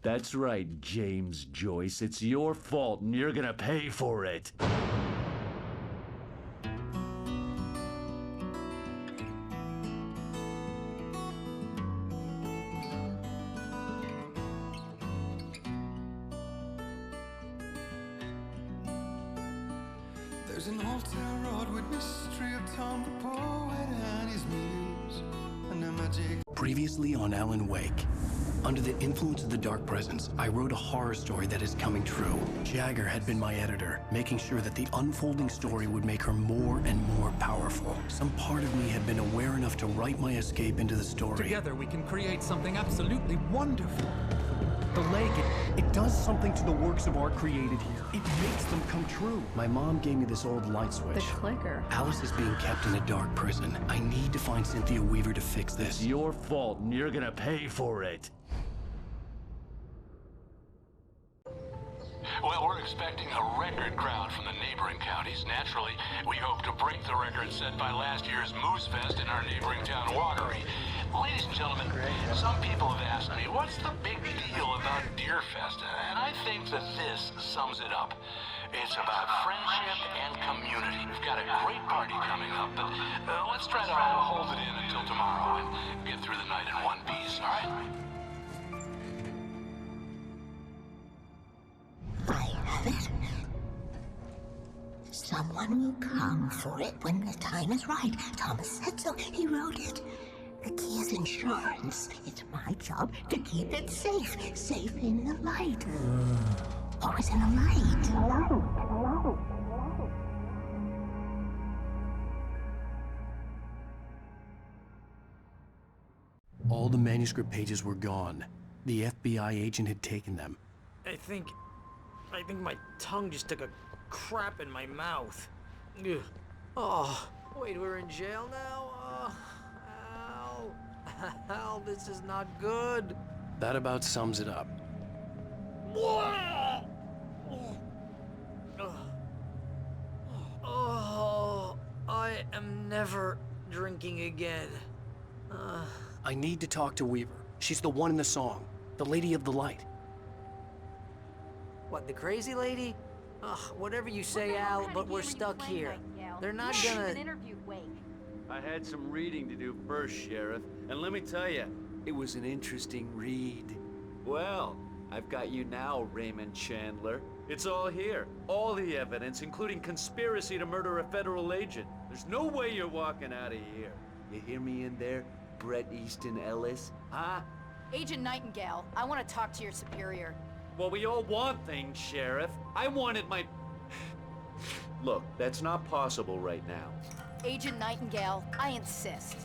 That's right, James Joyce. It's your fault, and you're gonna pay for it. There's an old town road with mystery of Tom the poet and his muse, and a magic. Previously on Alan Wake. Under the influence of the dark presence, I wrote a horror story that is coming true. Jagger had been my editor, making sure that the unfolding story would make her more and more powerful. Some part of me had been aware enough to write my escape into the story. Together we can create something absolutely wonderful. The lake, it does something to the works of art created here. It makes them come true. My mom gave me this old light switch. The clicker. Alice is being kept in a dark prison. I need to find Cynthia Weaver to fix this. It's your fault, and you're gonna pay for it. Well, Well, we're expecting a record crowd from the neighboring counties. Naturally, we hope to break the record set by last year's Moose Fest in our neighboring town, Watery. Ladies and gentlemen, some people have asked me, what's the big deal about Deer Fest? And I think that this sums it up. It's about friendship and community. We've got a great party coming up, but let's try to hold it in until tomorrow and get through the night in one piece, all right? I have it. Someone will come for it when the time is right. Thomas said so. He wrote it. The key is insurance. It's my job to keep it safe. Safe in the light. Always in the light. All the manuscript pages were gone. The FBI agent had taken them. I think my tongue just took a crap in my mouth. Ugh. Oh, wait, we're in jail now? Al. Al, this is not good. That about sums it up. Oh, I am never drinking again. I need to talk to Weaver. She's the one in the song. The Lady of the Light. What, the crazy lady? Ugh, whatever you say, Al, but we're stuck here. They're not gonna... I had some reading to do first, Sheriff, and let me tell you, it was an interesting read. Well, I've got you now, Raymond Chandler. It's all here. All the evidence, including conspiracy to murder a federal agent. There's no way you're walking out of here. You hear me in there, Bret Easton Ellis? Huh? Agent Nightingale, I want to talk to your superior. Well, we all want things, Sheriff. I wanted my... Look, that's not possible right now. Agent Nightingale, I insist.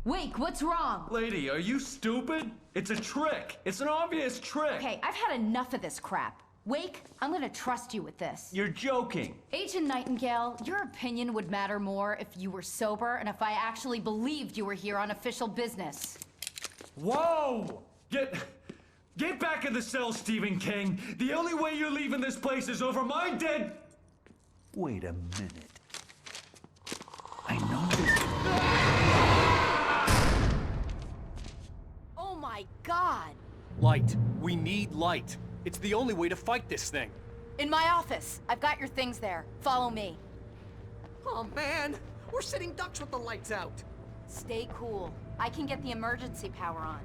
Wake, what's wrong? Lady, are you stupid? It's a trick. It's an obvious trick. Okay, I've had enough of this crap. Wake, I'm gonna trust you with this. You're joking. Agent Nightingale, your opinion would matter more if you were sober and if I actually believed you were here on official business. Whoa! Get back in the cell, Stephen King. The only way you're leaving this place is over my dead... Wait a minute. I know this... Oh my God! Light. We need light. It's the only way to fight this thing. In my office. I've got your things there. Follow me. Oh man, we're sitting ducks with the lights out. Stay cool. I can get the emergency power on.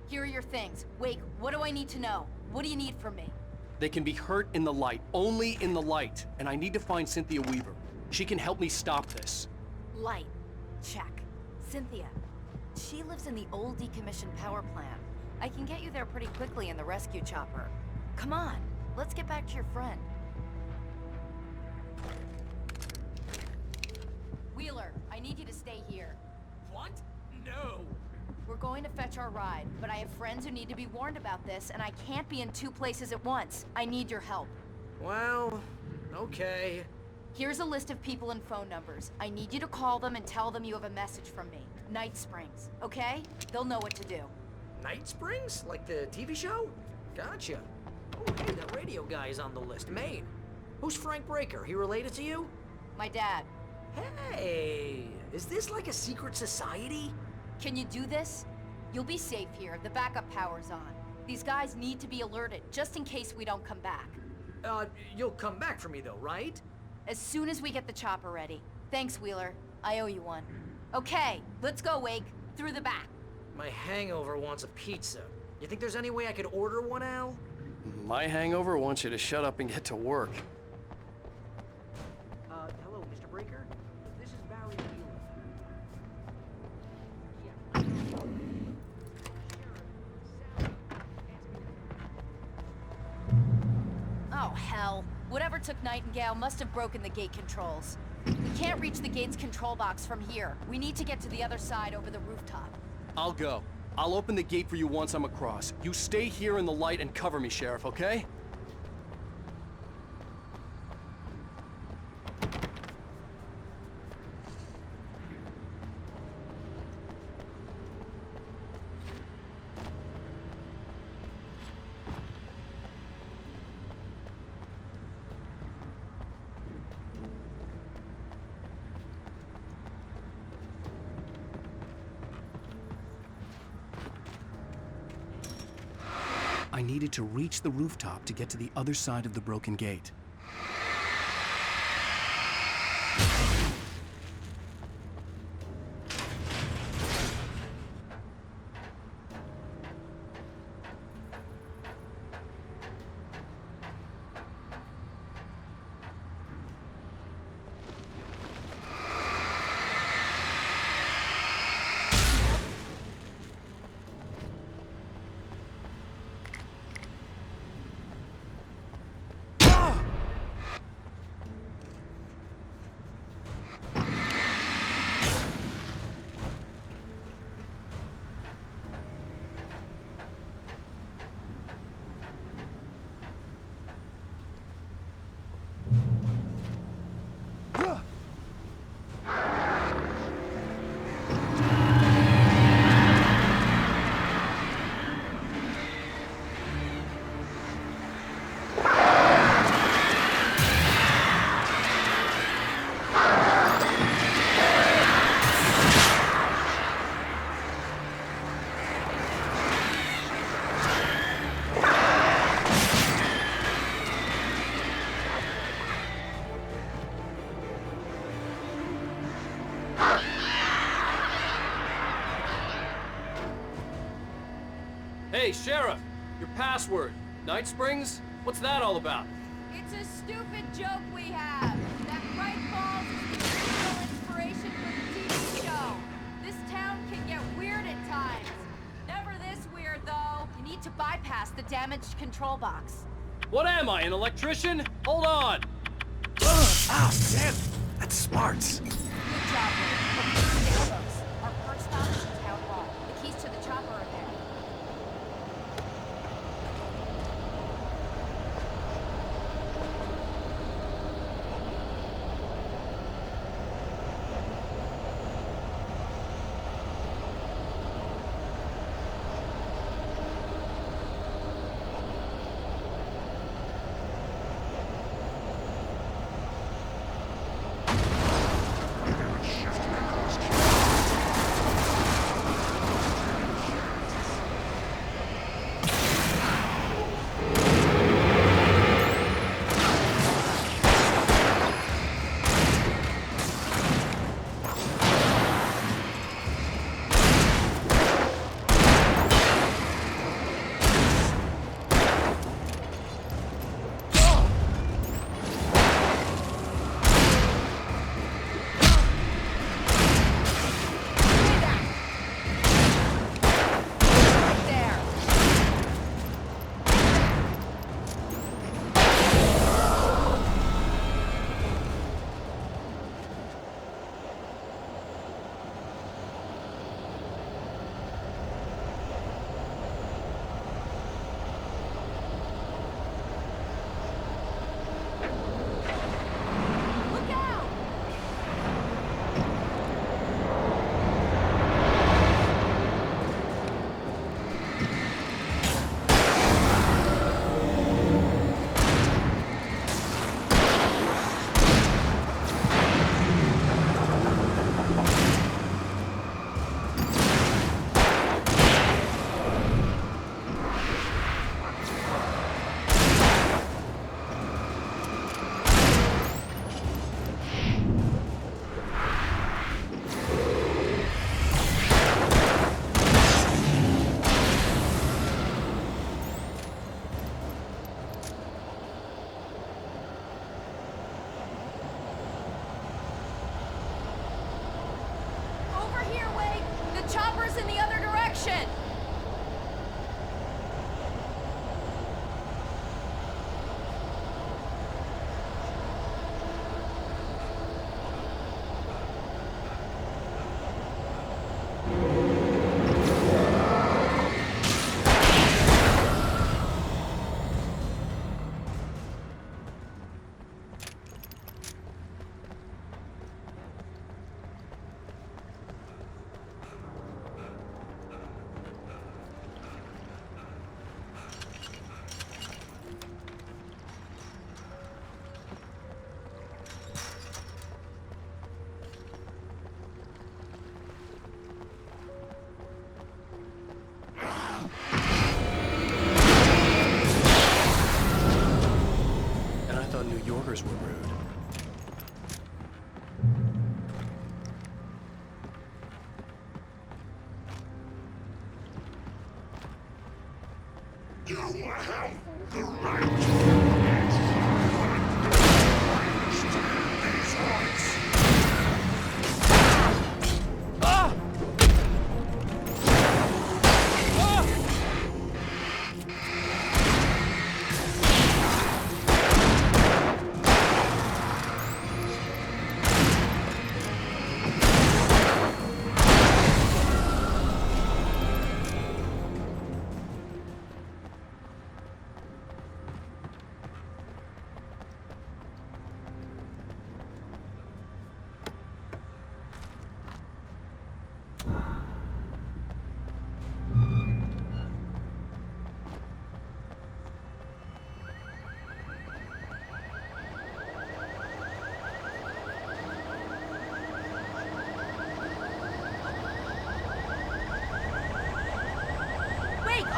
Here are your things. Wake, what do I need to know? What do you need from me? They can be hurt in the light, only in the light. And I need to find Cynthia Weaver. She can help me stop this. Light. Check. Cynthia. She lives in the old decommissioned power plant. I can get you there pretty quickly in the rescue chopper. Come on, let's get back to your friend. Wheeler, I need you to stay here. What? No. We're going to fetch our ride, but I have friends who need to be warned about this, and I can't be in two places at once. I need your help. Well, okay. Here's a list of people and phone numbers. I need you to call them and tell them you have a message from me. Night Springs, okay? They'll know what to do. Night Springs? Like the TV show? Gotcha. Oh, hey, that radio guy is on the list. Maine. Who's Frank Breaker? He related to you? My dad. Hey, is this like a secret society? Can you do this? You'll be safe here. The backup power's on. These guys need to be alerted, just in case we don't come back. You'll come back for me though, right? As soon as we get the chopper ready. Thanks, Wheeler. I owe you one. Okay, let's go, Wake. Through the back. My hangover wants a pizza. You think there's any way I could order one, Al? My hangover wants you to shut up and get to work. Hello, Mr. Breaker? This is Barry Wheeler. hell. Whatever took Nightingale must have broken the gate controls. We can't reach the gate's control box from here. We need to get to the other side over the rooftop. I'll go. I'll open the gate for you once I'm across. You stay here in the light and cover me, Sheriff, okay? I needed to reach the rooftop to get to the other side of the broken gate. Hey, Sheriff! Your password. Night Springs? What's that all about? It's a stupid joke we have. That Bright Falls is the original inspiration for the TV show. This town can get weird at times. Never this weird, though. You need to bypass the damaged control box. What am I, an electrician? Hold on! Ah, damn! That's smarts. Good job, Ray. Stay close. Our first stop is the town hall. The keys to the chopper are there.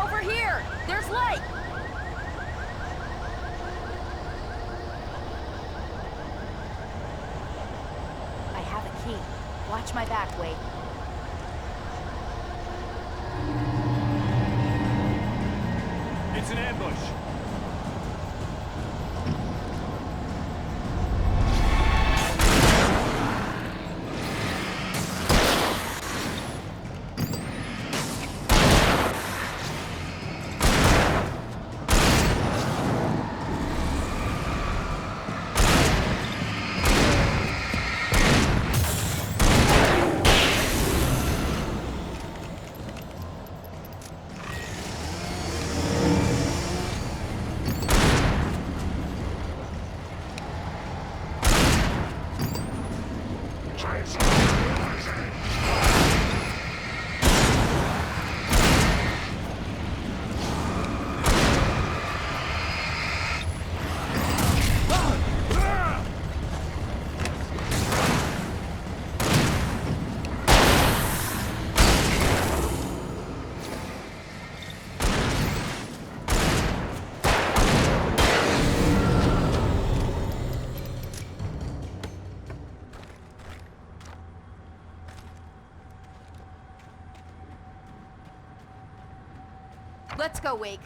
Over here! There's light! I have a key. Watch my back, Wade. It's an ambush. Let's go, Wake.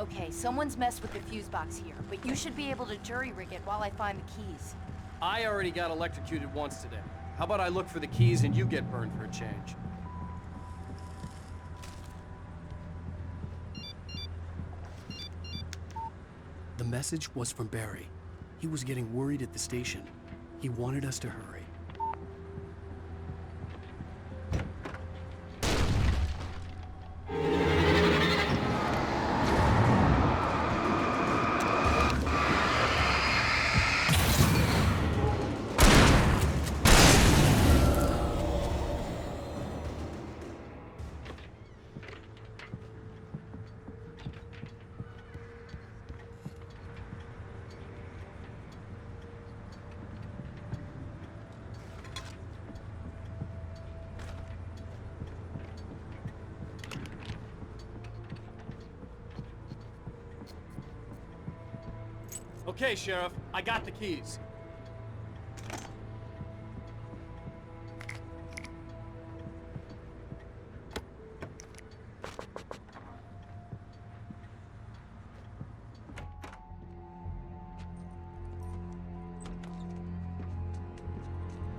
Okay, someone's messed with the fuse box here, but you should be able to jury-rig it while I find the keys. I already got electrocuted once today. How about I look for the keys and you get burned for a change? The message was from Barry. He was getting worried at the station. He wanted us to hurry. Okay, Sheriff, I got the keys.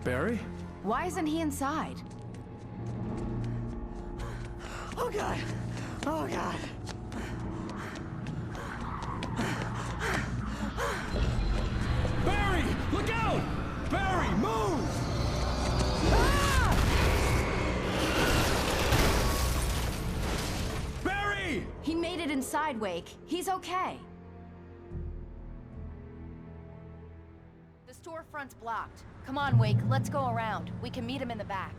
Barry? Why isn't he inside? Oh, God. Oh, God. Barry! Look out! Barry, move! Barry! He made it inside, Wake. He's okay. The storefront's blocked. Come on, Wake. Let's go around. We can meet him in the back.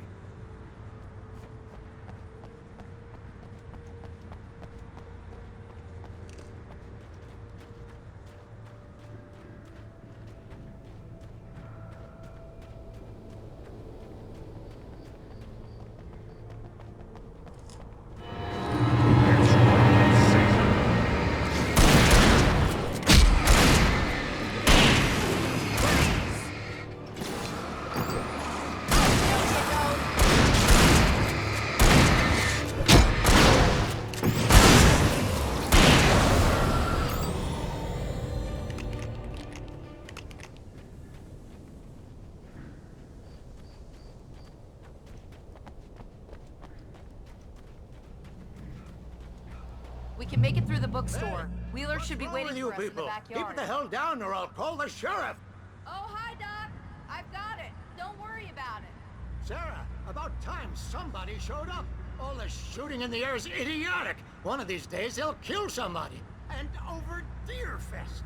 We can make it through the bookstore. Wheeler should be waiting for us in the backyard. Keep it the hell down or I'll call the sheriff. Oh, hi, Doc. I've got it. Don't worry about it. Sarah, about time somebody showed up. All the shooting in the air is idiotic. One of these days they'll kill somebody. And over Deerfest.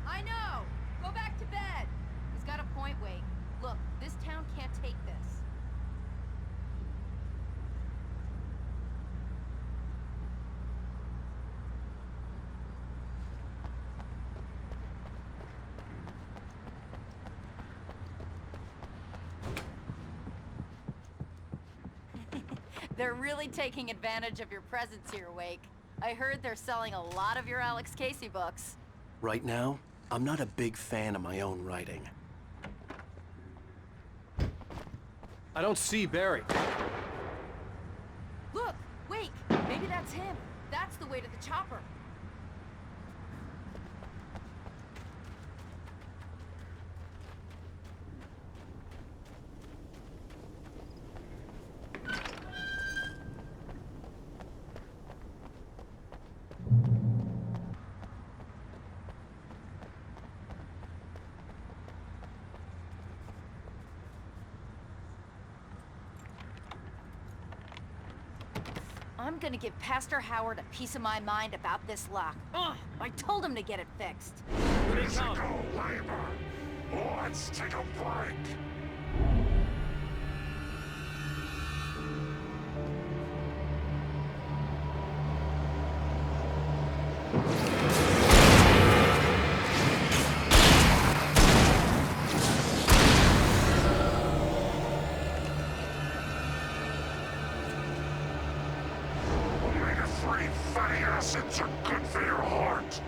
I know. Go back to bed. He's got a point, Wake. Look, this town can't take this. They're really taking advantage of your presence here, Wake. I heard they're selling a lot of your Alex Casey books. Right now, I'm not a big fan of my own writing. I don't see Barry. Look, Wake, maybe that's him. That's the way to the chopper. I'm gonna give Pastor Howard a piece of my mind about this lock. Ugh, I told him to get it fixed. Physical labor. Let's take a break. Omega-3 fatty acids are good for your heart.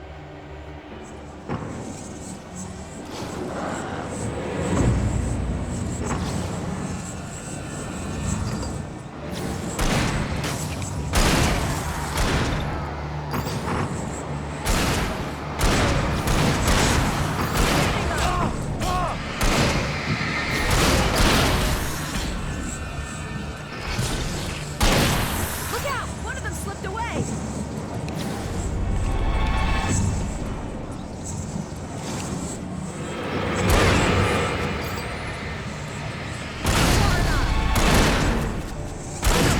Look out! One of them slipped away!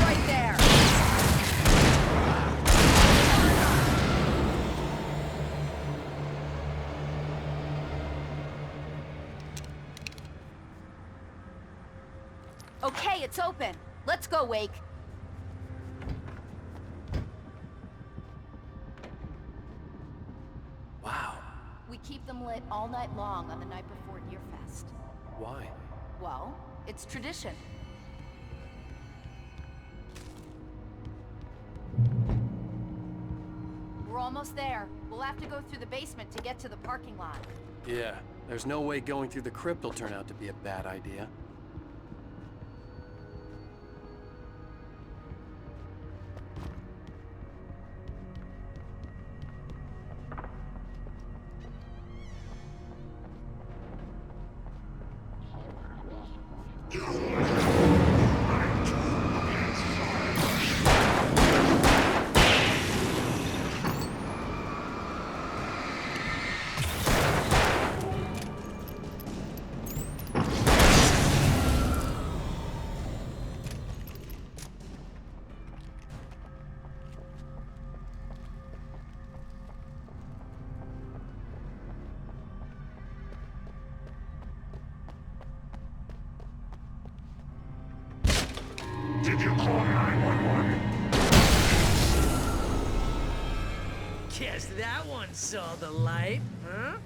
Right there! Okay, it's open. Let's go, Wake. Wow. We keep them lit all night long on the night before Deerfest. Why? Well, it's tradition. We're almost there. We'll have to go through the basement to get to the parking lot. Yeah, there's no way going through the crypt will turn out to be a bad idea. Did you call 911? Guess that one saw the light, huh?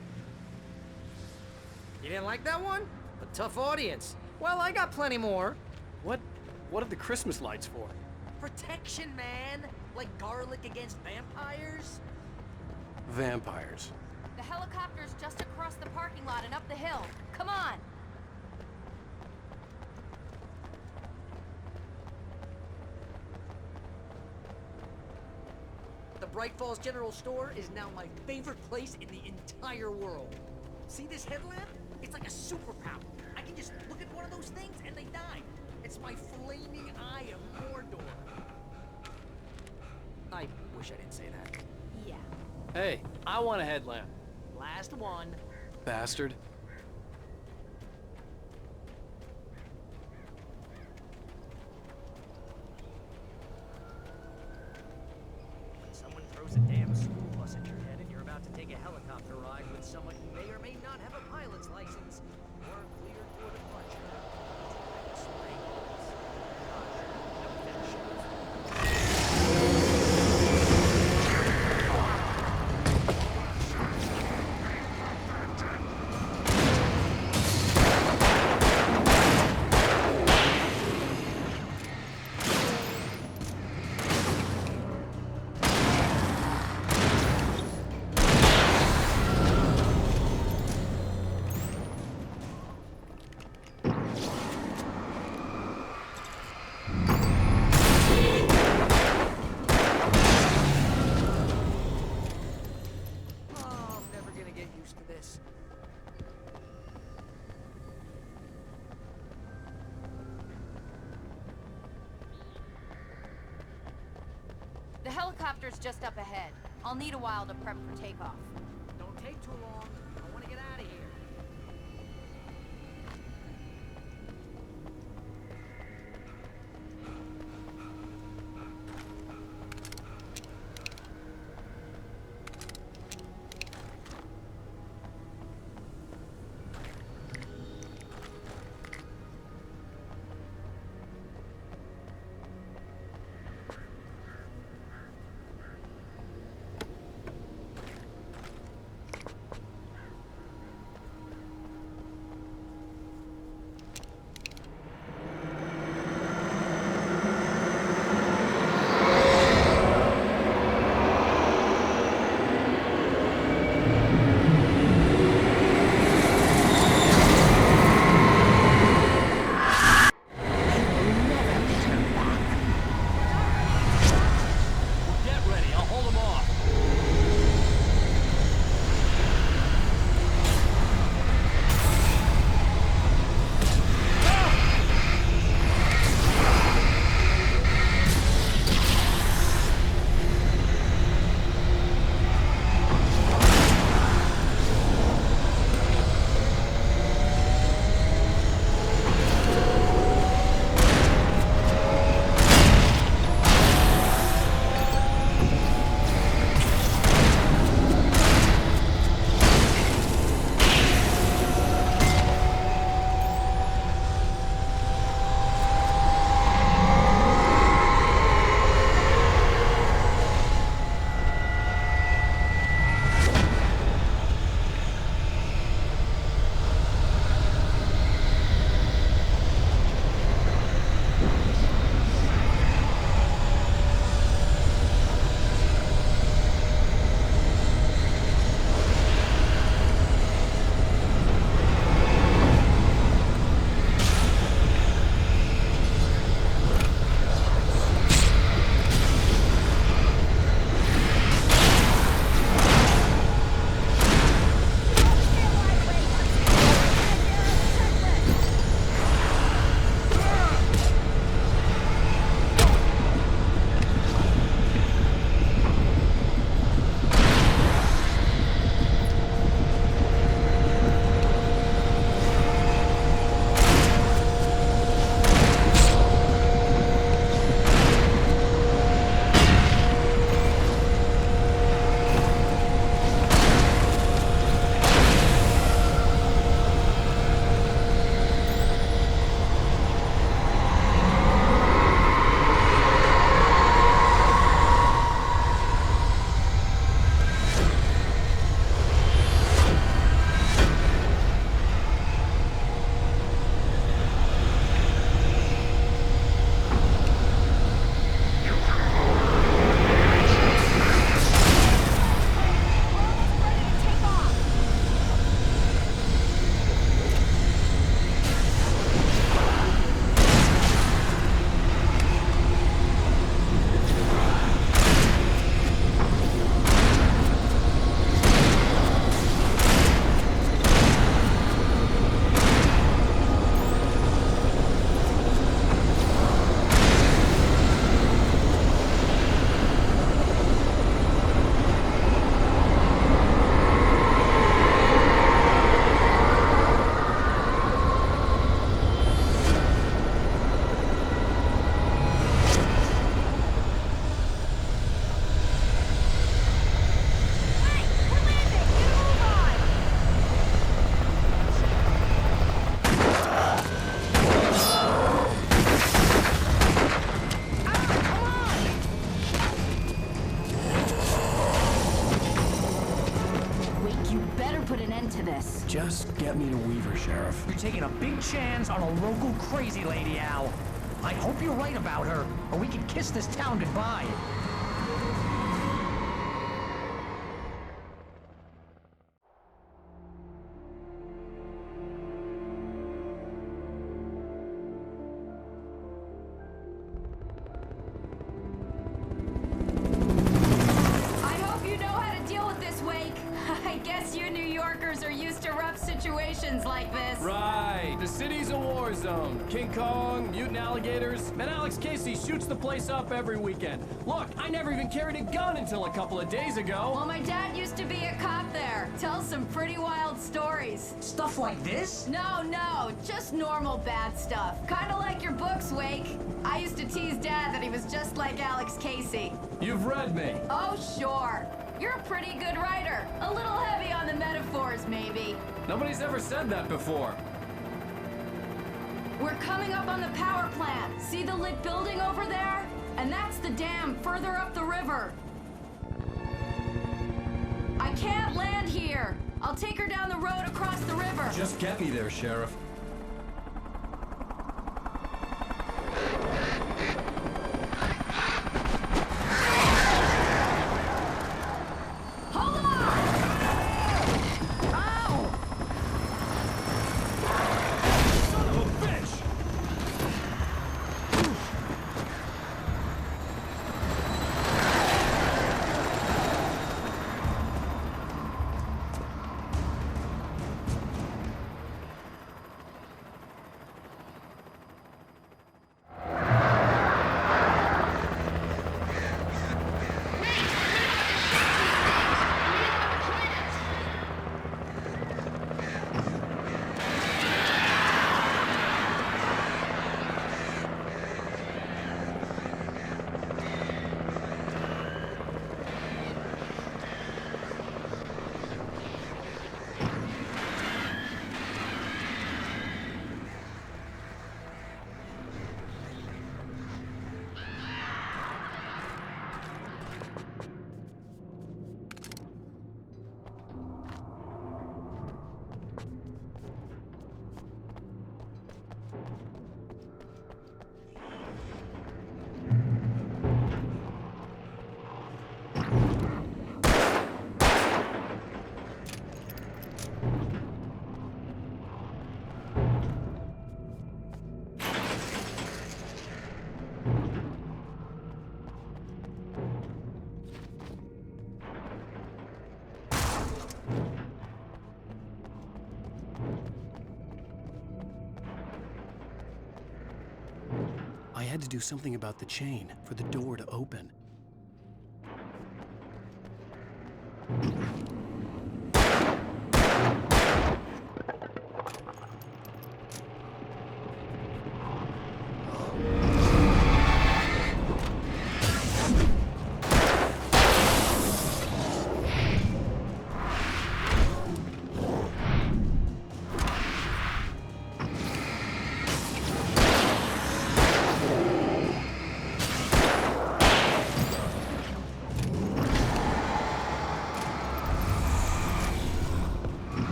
You didn't like that one? A tough audience. Well, I got plenty more. What are the Christmas lights for? Protection, man. Like garlic against vampires. Vampires. The helicopter's just across the parking lot and up the hill. Come on! The Bright Falls General Store is now my favorite place in the entire world. See this headlamp? It's like a superpower. I can just look at one of those things and they die. It's my flaming eye of Mordor. I wish I didn't say that. Hey, I want a headlamp. Last one. Bastard. When someone throws a damn school bus at your head and you're about to take a helicopter ride with someone who may or may not have a pilot's license or cleared for departure. The helicopter's just up ahead. I'll need a while to prep for takeoff. Don't take too long. I want to get out of here. Just get me to Weaver, Sheriff. You're taking a big chance on a local crazy lady, Al. I hope you're right about her, or we can kiss this town goodbye. Like this. Right. The city's a war zone. King Kong, mutant alligators, and Alex Casey shoots the place up every weekend. Look, I never even carried a gun until a couple of days ago. Well, my dad used to be a cop there. Tells some pretty wild stories. Stuff like this? No, just normal bad stuff. Kind of like your books, Wake. I used to tease Dad that he was just like Alex Casey. You've read me. Oh, sure. You're a pretty good writer. A little heavy on the metaphors, maybe. Nobody's ever said that before. We're coming up on the power plant. See the lit building over there? And that's the dam further up the river. I can't land here. I'll take her down the road across the river. Just get me there, Sheriff. I had to do something about the chain for the door to open.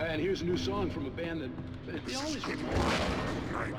And here's a new song from a band that they always remind me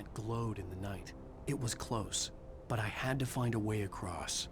plant glowed in the night. It was close, but I had to find a way across.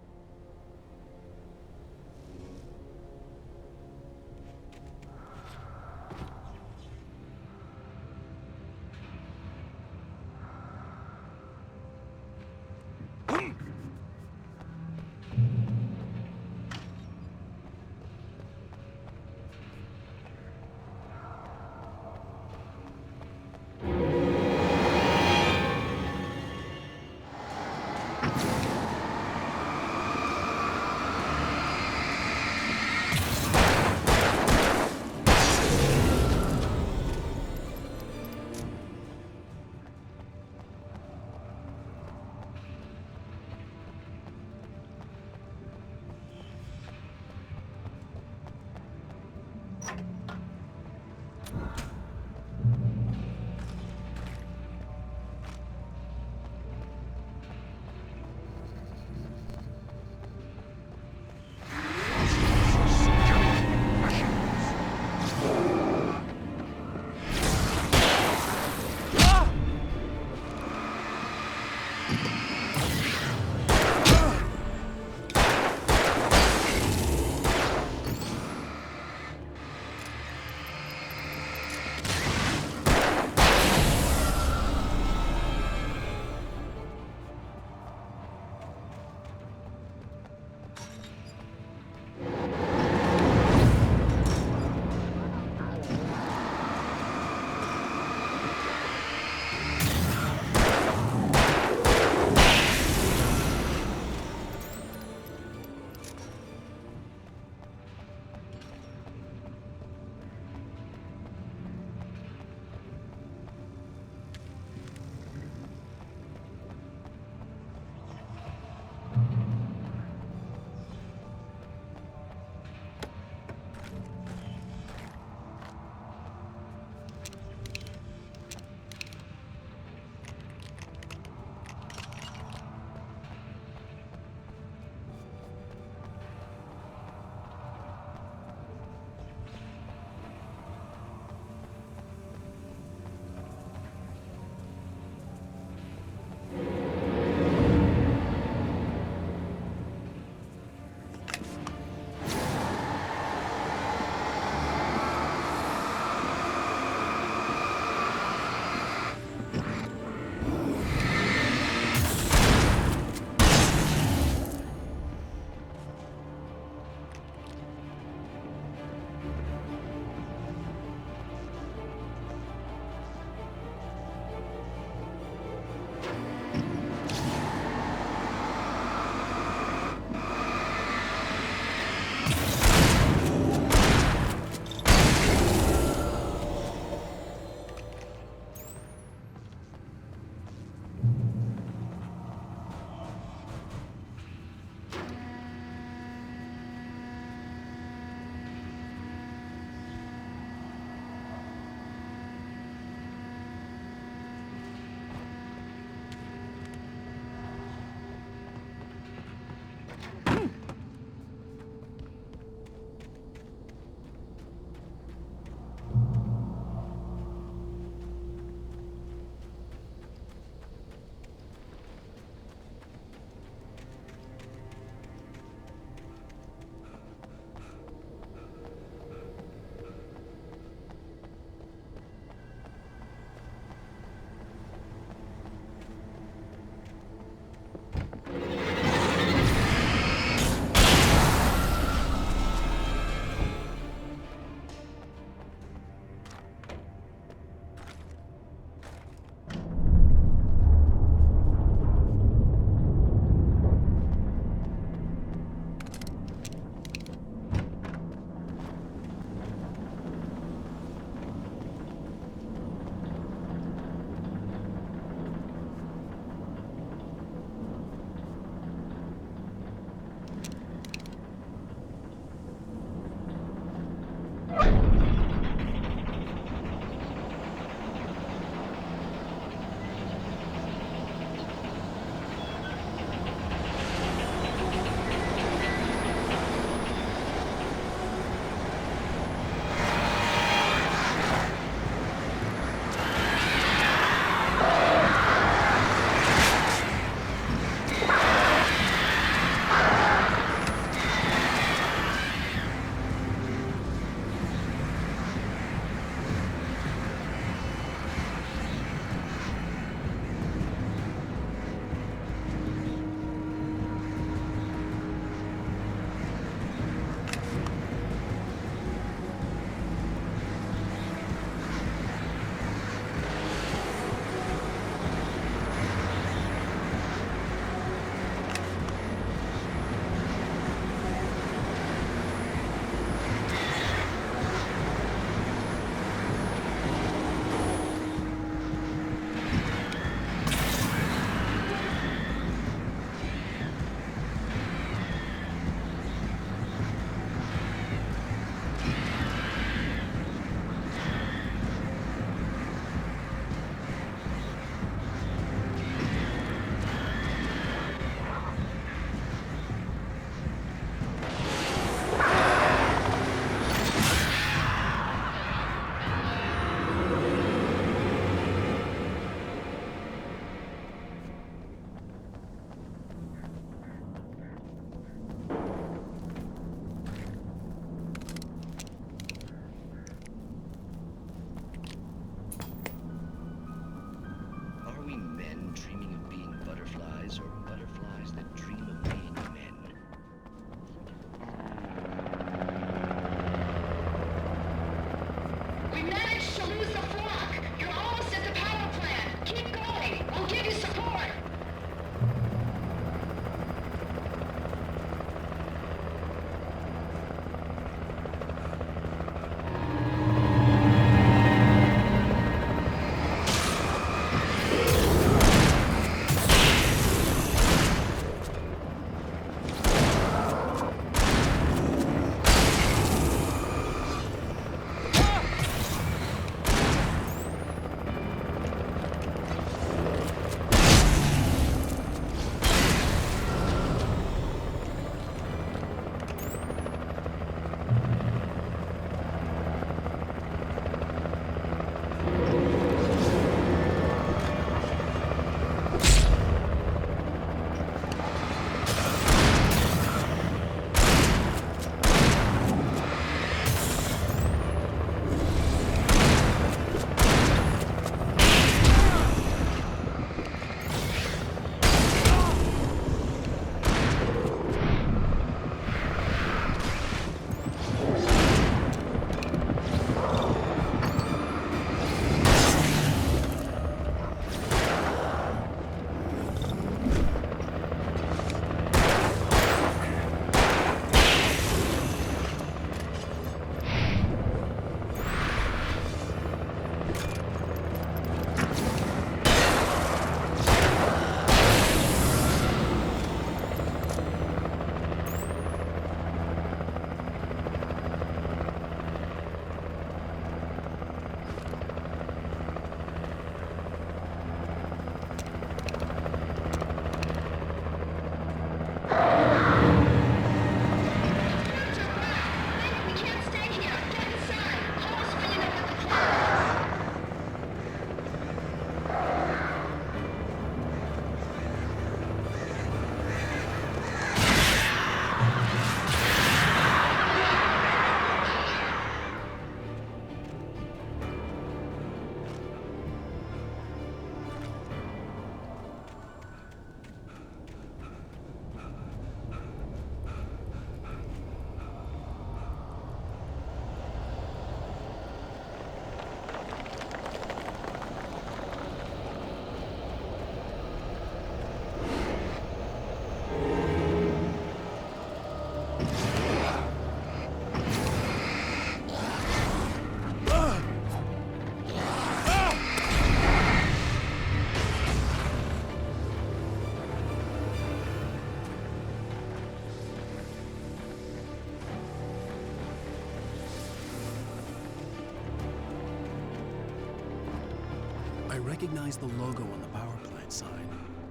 recognized the logo on the power plant sign.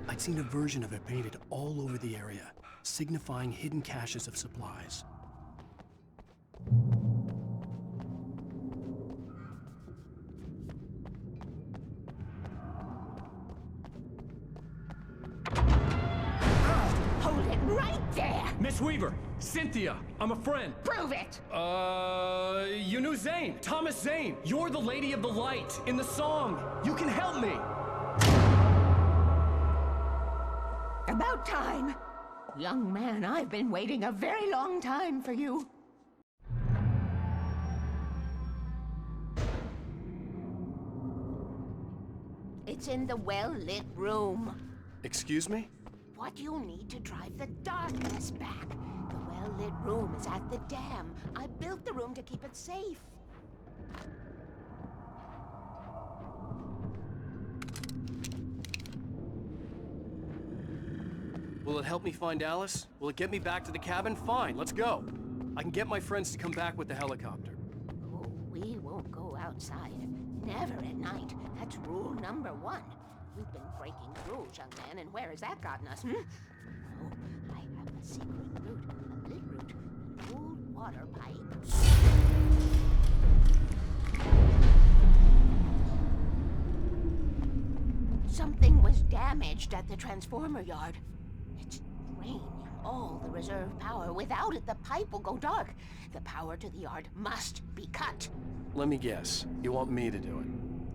I'd seen a version of it painted all over the area, signifying hidden caches of supplies. Hold it right there! Miss Weaver! Cynthia! I'm a friend! Prove it! You knew Zane! Thomas Zane! You're the Lady of the Light in the song! You can help me! About time! Young man, I've been waiting a very long time for you. It's in the well-lit room. Excuse me? What you need to drive the darkness back. The well-lit room is at the dam. I built the room to keep it safe. Will it help me find Alice? Will it get me back to the cabin? Fine, let's go. I can get my friends to come back with the helicopter. Oh, we won't go outside. Never at night. That's rule number 1. You've been breaking rules, young man, and where has that gotten us, Oh, I have a secret route, a lit route, an old water pipe. Something was damaged at the transformer yard. It's draining all the reserve power. Without it, the pipe will go dark. The power to the yard must be cut. Let me guess. You want me to do it?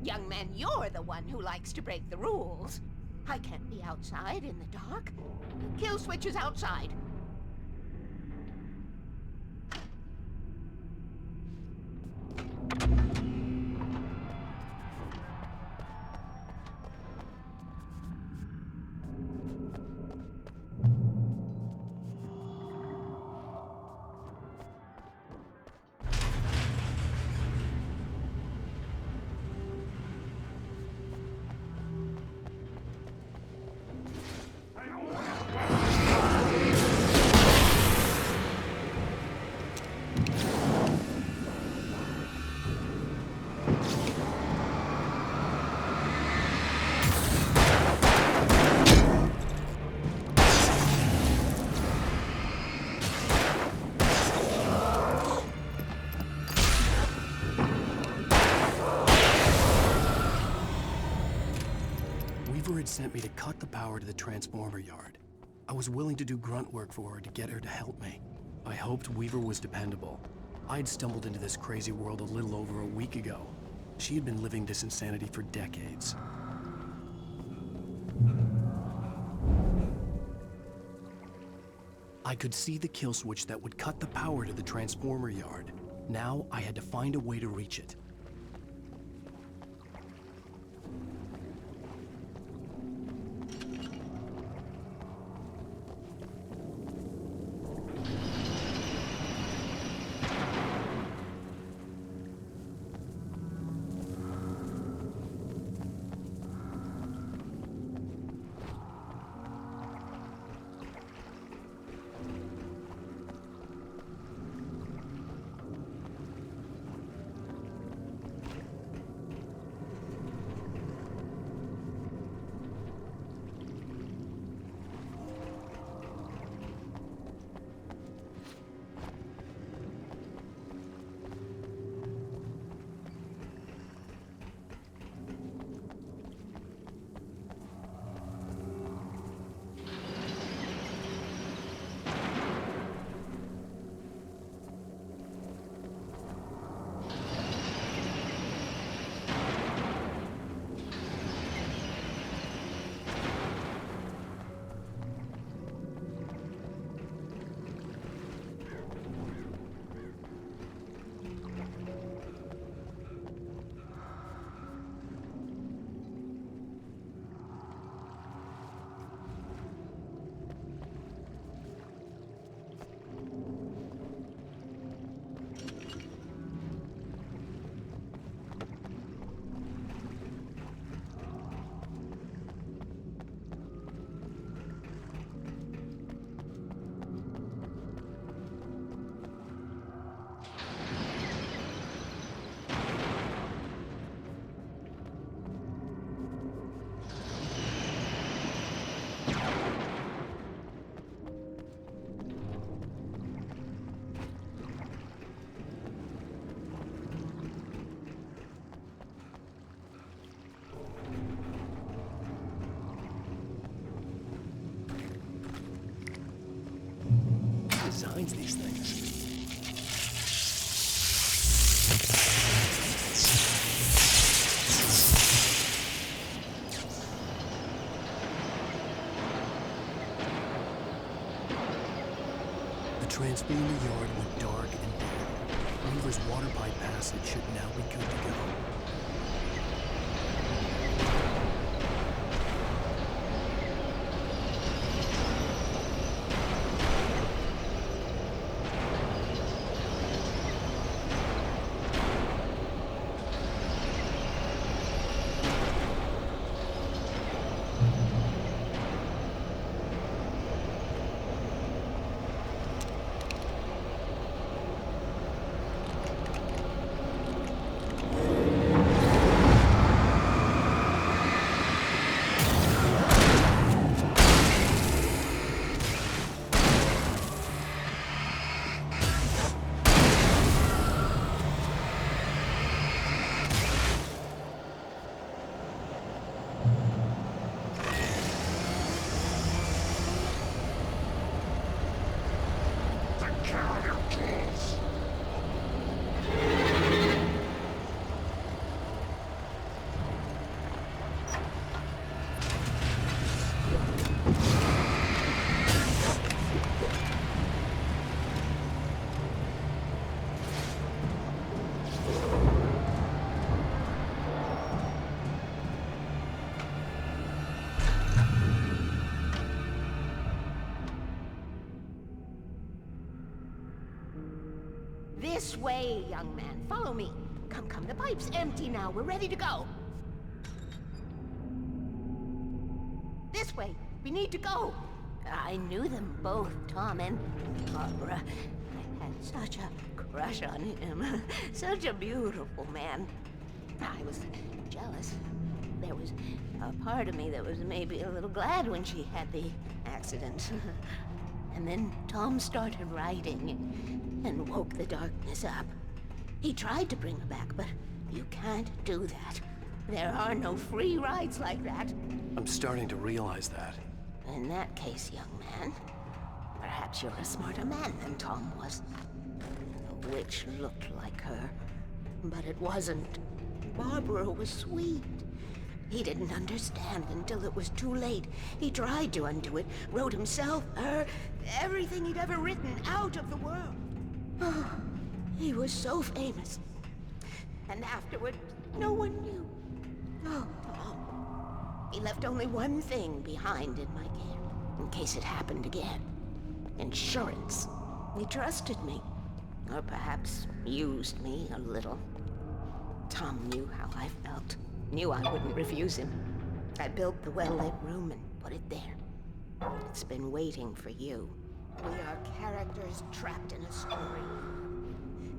Young man, you're the one who likes to break the rules. I can't be outside in the dark. The kill switch is outside. Weaver had sent me to cut the power to the transformer yard. I was willing to do grunt work for her to get her to help me. I hoped Weaver was dependable. I'd stumbled into this crazy world a little over a week ago. She had been living this insanity for decades. I could see the kill switch that would cut the power to the transformer yard. Now I had to find a way to reach it. finds these things. The Transponder yard went dark and dead. Weaver's water pipe passage should now be good to go. This way, young man. Follow me. Come, come. The pipe's empty now. We're ready to go. This way. We need to go. I knew them both, Tom and Barbara. I had such a crush on him. Such a beautiful man. I was jealous. There was a part of me that was maybe a little glad when she had the accident. And then Tom started writing and woke the darkness up. He tried to bring her back, but you can't do that. There are no free rides like that. I'm starting to realize that. In that case, young man, perhaps you're a smarter man than Tom was. The witch looked like her, but it wasn't. Barbara was sweet. He didn't understand until it was too late. He tried to undo it, wrote himself, her, everything he'd ever written out of the world. Oh, he was so famous. And afterward, no one knew. Oh, Tom. He left only one thing behind in my care, in case it happened again. Insurance. He trusted me. Or perhaps used me a little. Tom knew how I felt. Knew I wouldn't refuse him. I built the well-lit room and put it there. It's been waiting for you. We are characters trapped in a story.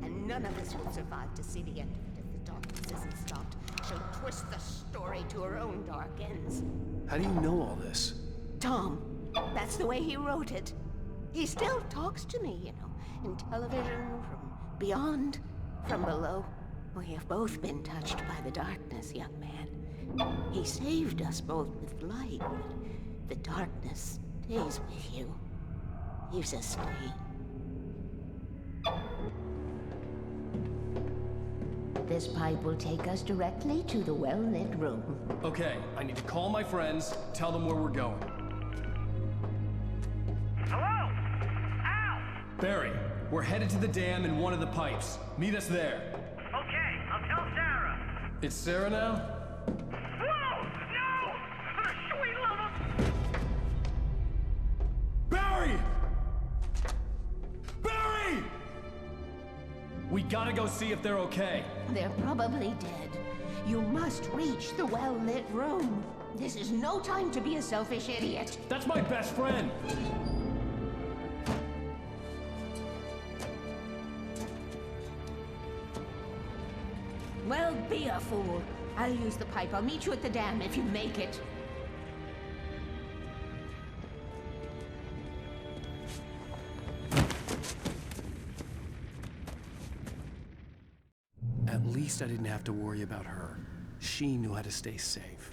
And none of us will survive to see the end of it if the darkness isn't stopped. She'll twist the story to her own dark ends. How do you know all this? Tom, that's the way he wrote it. He still talks to me, you know, in television, from beyond, from below. We have both been touched by the darkness, young man. He saved us both with light, but the darkness stays with you. Leaves us free. This pipe will take us directly to the well-lit room. Okay, I need to call my friends, tell them where we're going. Hello? Al! Barry, we're headed to the dam in one of the pipes. Meet us there. Okay, I'll tell Sarah. It's Sarah now? Whoa! No! For the sweet love of... Barry! Barry! We gotta go see if they're okay. They're probably dead. You must reach the well-lit room. This is no time to be a selfish idiot. That's my best friend. Well, be a fool. I'll use the pipe. I'll meet you at the dam if you make it. At least I didn't have to worry about her. She knew how to stay safe.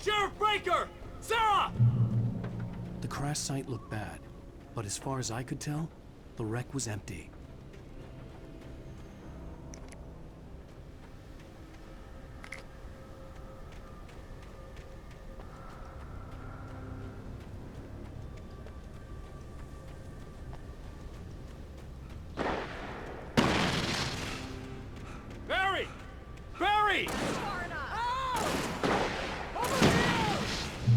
Sheriff Baker! Sarah! The crash site looked bad, but as far as I could tell, the wreck was empty. Barry! Barry!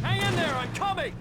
Hang in there, I'm coming!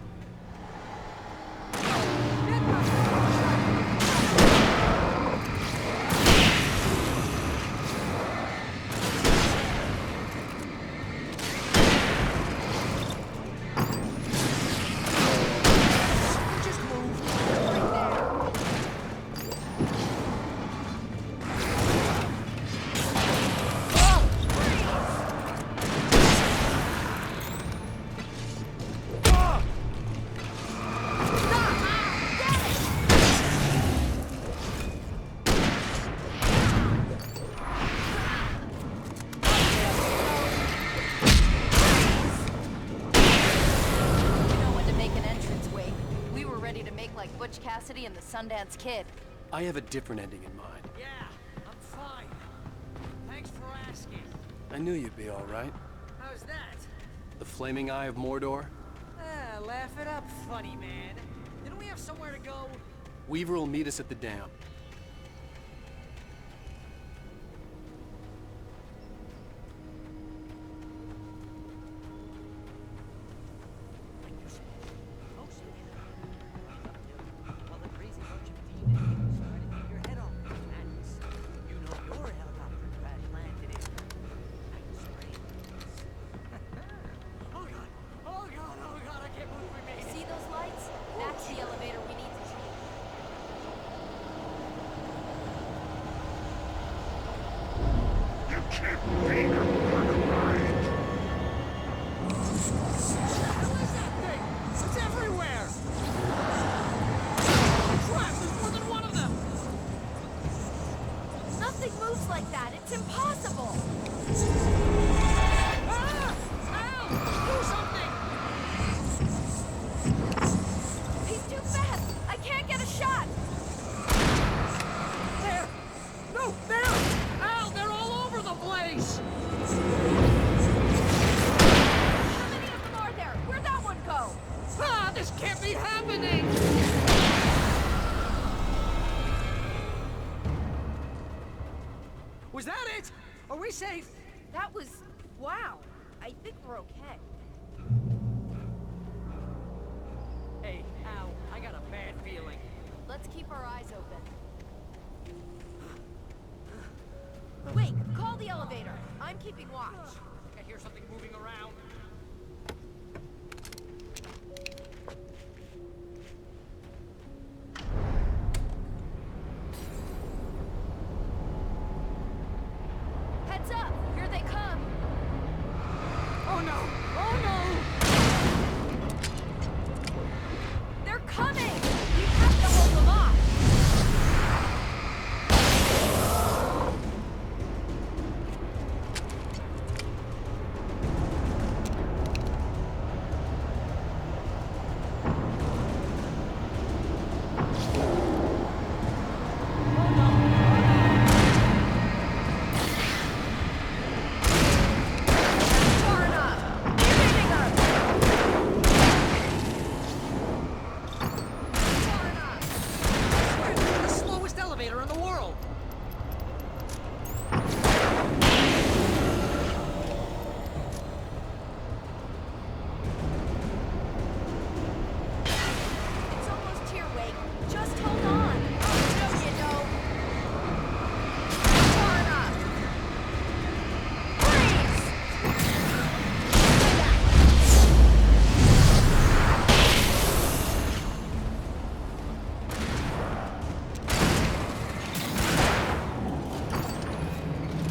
Cassidy and the Sundance Kid. I have a different ending in mind. Yeah, I'm fine. Thanks for asking. I knew you'd be all right. How's that? The flaming eye of Mordor? Laugh it up, funny man. Didn't we have somewhere to go? Weaver will meet us at the dam. See those lights? That's the elevator we need to take. You can't be on the ride. It's everywhere! Crap, there's more than one of them! Nothing moves like that. It's impossible. Ah! Ow! Do something! He's too fast. I can't get a shot. There! No, there! Ow, they're all over the place! How many of them are there? Where'd that one go? Ah, this can't be happening! Was that it? Are we safe? That was... wow. I think we're okay. Hey, ow, I got a bad feeling. Let's keep our eyes open. Wait, call the elevator. I'm keeping watch. I hear something moving around. Heads up! Here they come! Oh no! Oh no! They're coming! We have to hold them off! Far enough! Keep hitting them! Far enough! We're the slowest elevator in the world! It's almost here, Wake. Just hold on. Oh, no, you don't. Far enough. Freeze!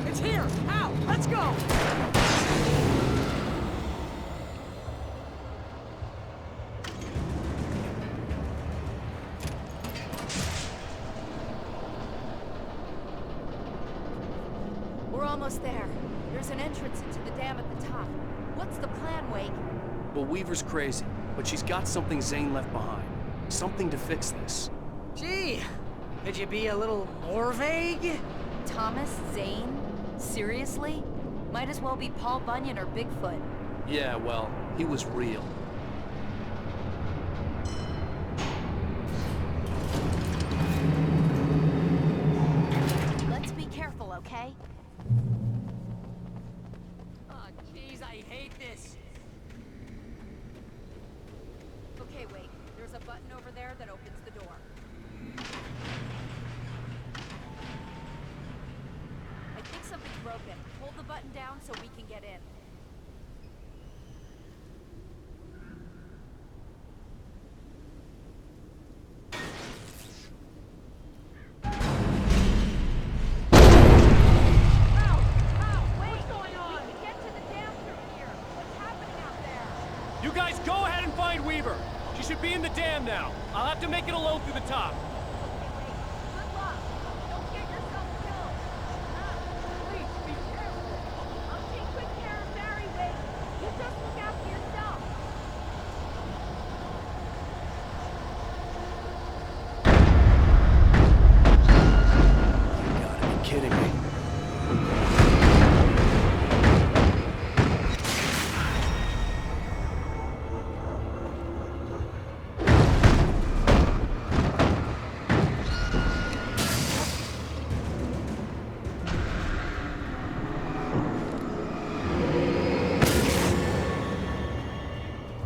It's here! Ow! Let's go! We're almost there. There's an entrance into the dam at the top. What's the plan, Wake? Well, Weaver's crazy, but she's got something Zane left behind. Something to fix this. Gee, could you be a little more vague? Thomas Zane? Seriously? Might as well be Paul Bunyan or Bigfoot. Yeah, well, he was real. Let's be careful, okay? Oh, jeez, I hate this. Okay, Wake. There's a button over there that opens the door. I think something's broken. Hold the button down so we can get in. You guys go ahead and find Weaver. She should be in the dam now. I'll have to make it alone through the top. You gotta be kidding me.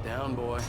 Down, boy.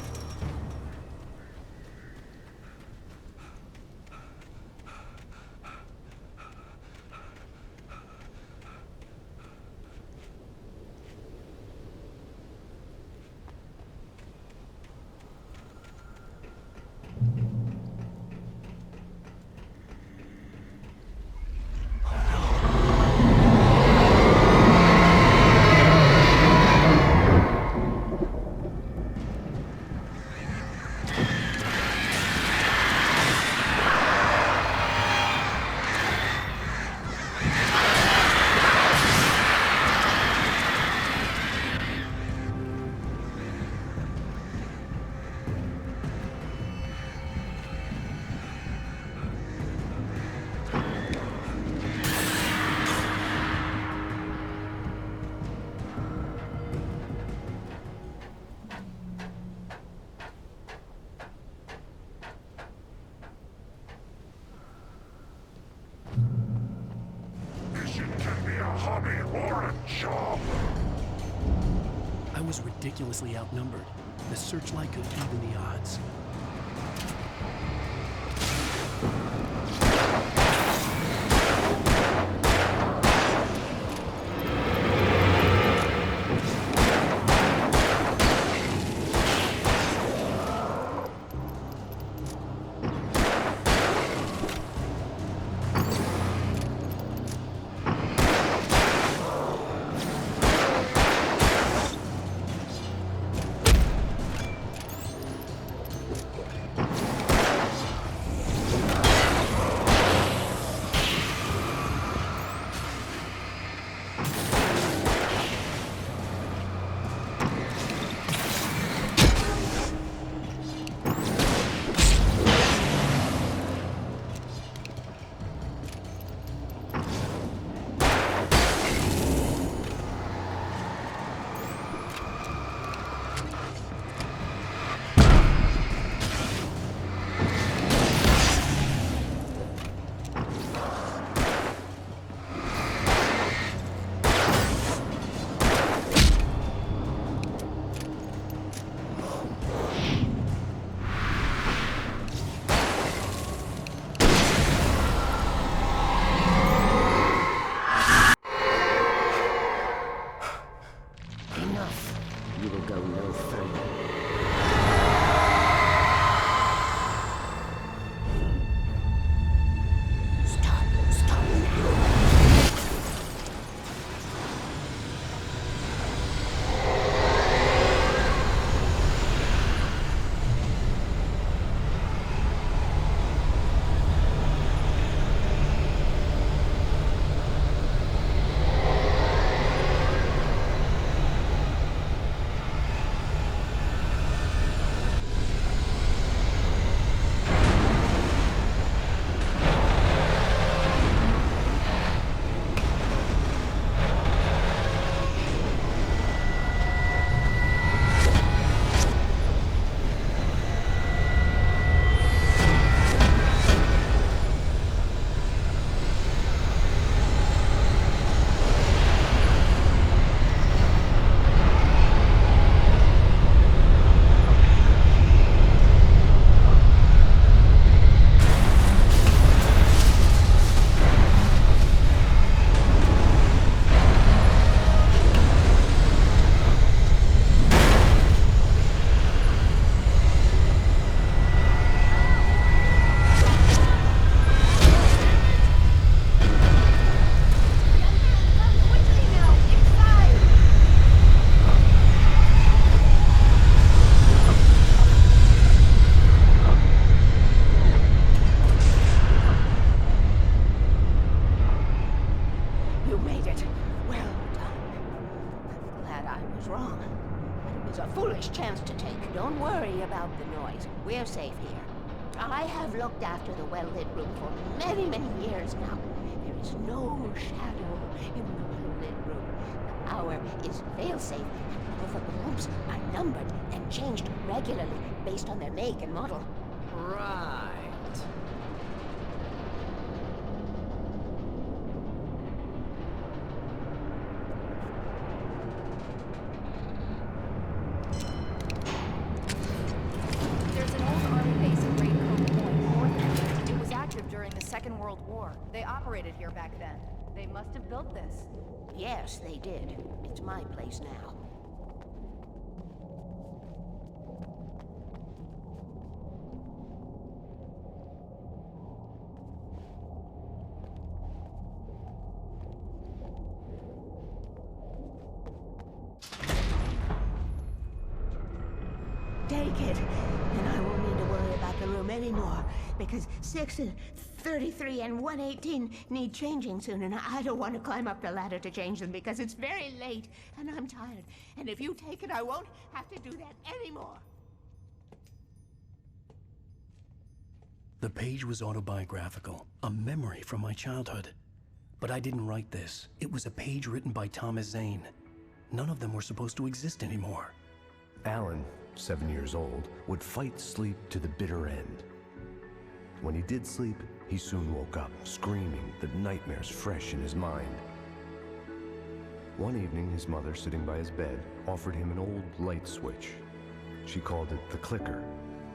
I was ridiculously outnumbered. The searchlight could even the odds. did it. Well done. I'm glad I was wrong. But it was a foolish chance to take. Don't worry about the noise. We're safe here. I have looked after the well-lit room for many, many years now. There is no shadow in the well-lit room. The hour is fail-safe, and all of the bulbs are numbered and changed regularly based on their make and model. Right. There's an old army base at Great Cove Point, north of here. It was active during the Second World War. They operated here back then. They must have built this. Yes, they did. It's my place now. Take it, and I won't need to worry about the room anymore, because 6 and 33 and 118 need changing soon, and I don't want to climb up the ladder to change them because it's very late, and I'm tired. And if you take it, I won't have to do that anymore. The page was autobiographical, a memory from my childhood. But I didn't write this. It was a page written by Thomas Zane. None of them were supposed to exist anymore. Alan, 7 years old, would fight sleep to the bitter end. When he did sleep, he soon woke up, screaming, the nightmares fresh in his mind. One evening, his mother, sitting by his bed, offered him an old light switch. She called it the clicker,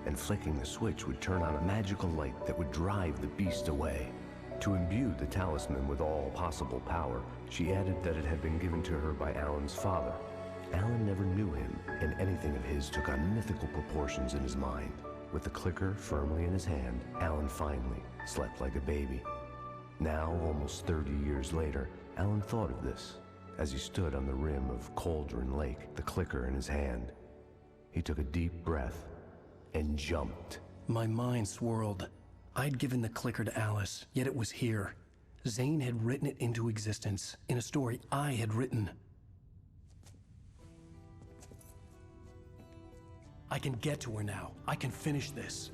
and flicking the switch would turn on a magical light that would drive the beast away. To imbue the talisman with all possible power, she added that it had been given to her by Alan's father. Alan never knew him, and anything of his took on mythical proportions in his mind. With the clicker firmly in his hand, Alan finally slept like a baby. Now, almost 30 years later, Alan thought of this as he stood on the rim of Cauldron Lake, the clicker in his hand. He took a deep breath and jumped. My mind swirled. I'd given the clicker to Alice, yet it was here. Zane had written it into existence, in a story I had written. I can get to her now. I can finish this.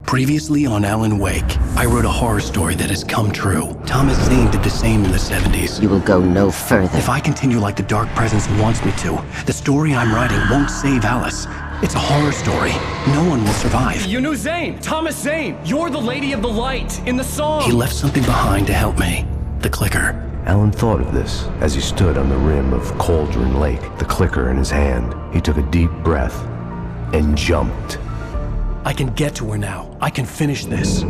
Previously on Alan Wake, I wrote a horror story that has come true. Thomas Zane did the same in the 70s. You will go no further. If I continue like the Dark Presence wants me to, the story I'm writing won't save Alice. It's a horror story. No one will survive. You knew Zane! Thomas Zane! You're the Lady of the Light in the song! He left something behind to help me. The clicker. Alan thought of this as he stood on the rim of Cauldron Lake, the clicker in his hand. He took a deep breath and jumped. I can get to her now. I can finish this.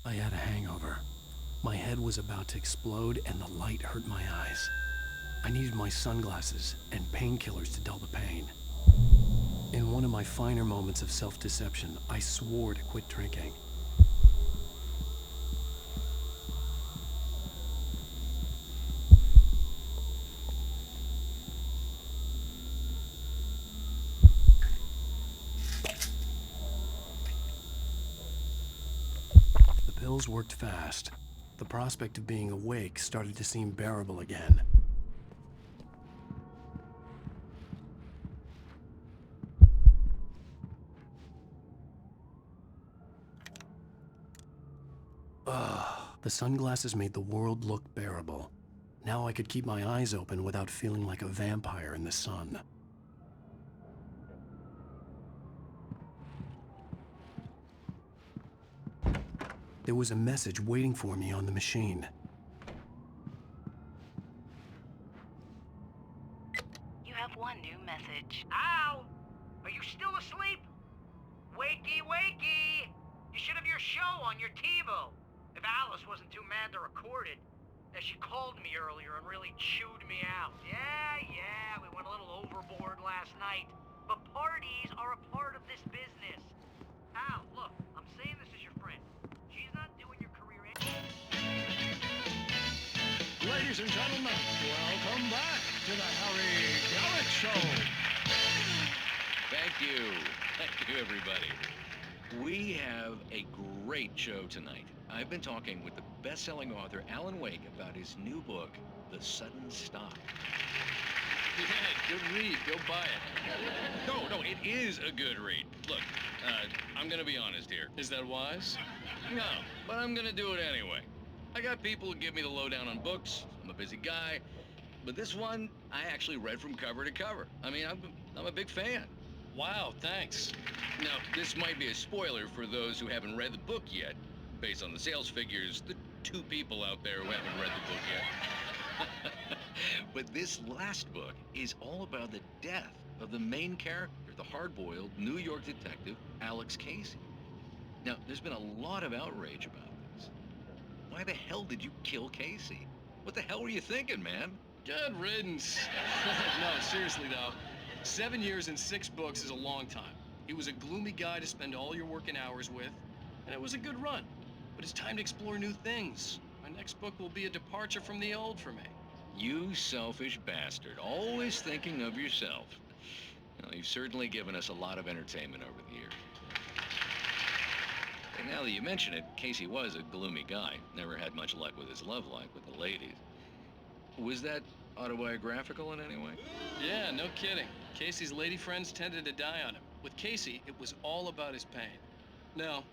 I had a hangover. My head was about to explode and the light hurt my eyes. I needed my sunglasses and painkillers to dull the pain. In one of my finer moments of self-deception, I swore to quit drinking. The pills worked fast. The prospect of being awake started to seem bearable again. The sunglasses made the world look bearable. Now I could keep my eyes open without feeling like a vampire in the sun. There was a message waiting for me on the machine. You have one new message. Al! Are you still asleep? Wakey, wakey! You should have your show on your TiVo. If Alice wasn't too mad to record it. She called me earlier and really chewed me out. Yeah, we went a little overboard last night. But parties are a part of this business. Al, look, I'm saying this as your friend. She's not doing your career any... Ladies and gentlemen, welcome back to the Harry Garrett Show. Thank you. Thank you, everybody. We have a great show tonight. I've been talking with the best-selling author Alan Wake about his new book, The Sudden Stop. Yeah, good read. Go buy it. No, it is a good read. Look, I'm gonna be honest here. Is that wise? No, but I'm gonna do it anyway. I got people who give me the lowdown on books. I'm a busy guy. But this one, I actually read from cover to cover. I mean, I'm a big fan. Wow, thanks. Now, this might be a spoiler for those who haven't read the book yet. Based on the sales figures, the 2 people out there who haven't read the book yet. But this last book is all about the death of the main character, the hard-boiled New York detective, Alex Casey. Now, there's been a lot of outrage about this. Why the hell did you kill Casey? What the hell were you thinking, man? Good riddance. No, seriously though, 7 years and 6 books is a long time. He was a gloomy guy to spend all your working hours with, and it was a good run. But it's time to explore new things. My next book will be a departure from the old for me. You selfish bastard, always thinking of yourself. Well, you've certainly given us a lot of entertainment over the years. And now that you mention it, Casey was a gloomy guy. Never had much luck with his love life with the ladies. Was that autobiographical in any way? Yeah, no kidding. Casey's lady friends tended to die on him. With Casey, it was all about his pain. No,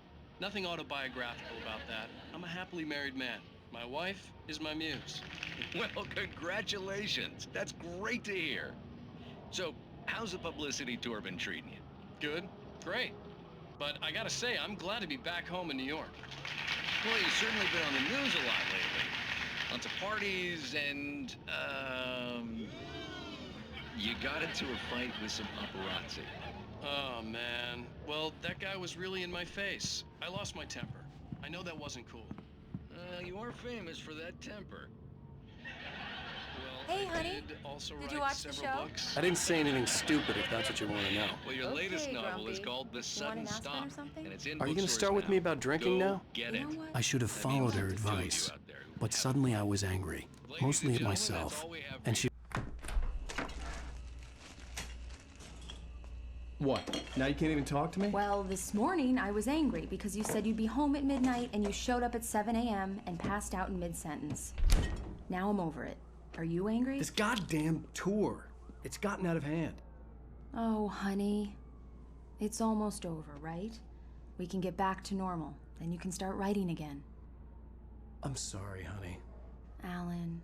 nothing autobiographical about that. I'm a happily married man. My wife is my muse. Well, congratulations. That's great to hear. So, how's the publicity tour been treating you? Good, great. But I gotta say, I'm glad to be back home in New York. Well, you've certainly been on the news a lot lately. Lots of parties and, you got into a fight with some paparazzi. Oh, man. Well, that guy was really in my face. I lost my temper. I know that wasn't cool. You are famous for that temper. Well, Hey, honey. Did you watch the show? I didn't say anything stupid if that's what you want to know. Well, your latest novel is Grumpy. called The Sudden Stop, and it's in Are you going to bookstores start with now. me about drinking Go now? Get it. I should have followed her advice. But suddenly I was angry, mostly at myself. And she... What? Now you can't even talk to me? Well, this morning I was angry because you said you'd be home at midnight and you showed up at 7 a.m. and passed out in mid-sentence. Now I'm over it. Are you angry? This goddamn tour. It's gotten out of hand. Oh, honey. It's almost over, right? We can get back to normal. Then you can start writing again. I'm sorry, honey. Alan,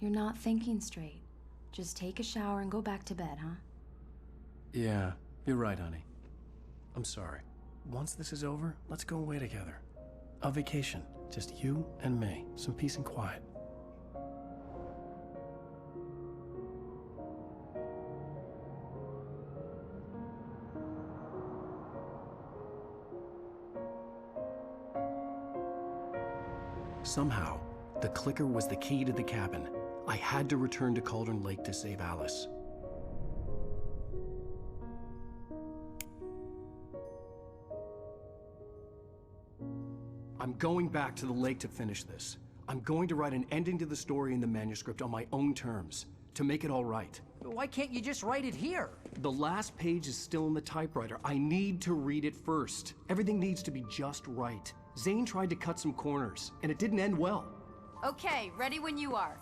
you're not thinking straight. Just take a shower and go back to bed, huh? Yeah, you're right, honey. I'm sorry. Once this is over, let's go away together. A vacation. Just you and me. Some peace and quiet. Somehow, the clicker was the key to the cabin. I had to return to Cauldron Lake to save Alice. I'm going back to the lake to finish this. I'm going to write an ending to the story in the manuscript on my own terms, to make it all right. Why can't you just write it here? The last page is still in the typewriter. I need to read it first. Everything needs to be just right. Zane tried to cut some corners, and it didn't end well. Okay, ready when you are.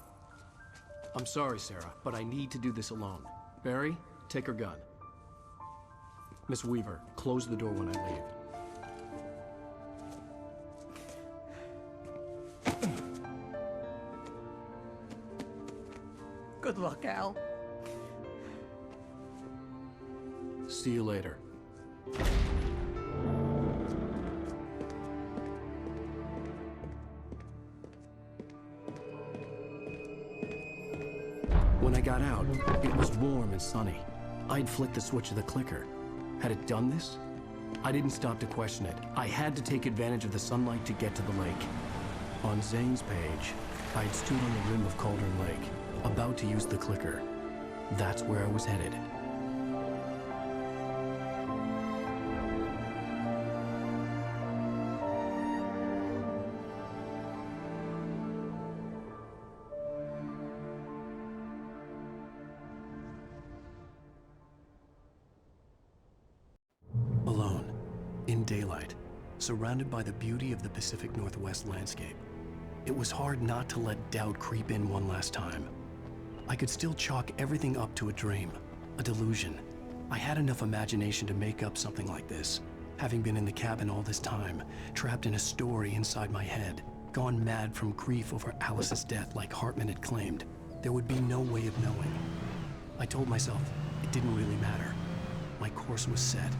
I'm sorry, Sarah, but I need to do this alone. Barry, take her gun. Miss Weaver, close the door when I leave. Good luck, Al. See you later. When I got out, it was warm and sunny. I'd flicked the switch of the clicker. Had it done this? I didn't stop to question it. I had to take advantage of the sunlight to get to the lake. On Zane's page, I'd stood on the rim of Cauldron Lake, about to use the clicker. That's where I was headed. Alone, in daylight, surrounded by the beauty of the Pacific Northwest landscape, it was hard not to let doubt creep in one last time. I could still chalk everything up to a dream, a delusion. I had enough imagination to make up something like this, having been in the cabin all this time, trapped in a story inside my head, gone mad from grief over Alice's death like Hartman had claimed. There would be no way of knowing. I told myself it didn't really matter. My course was set.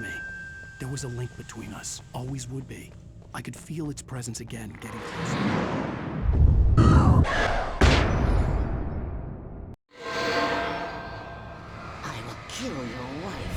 Me. There was a link between us, always would be. I could feel its presence again, getting closer. I will kill your wife.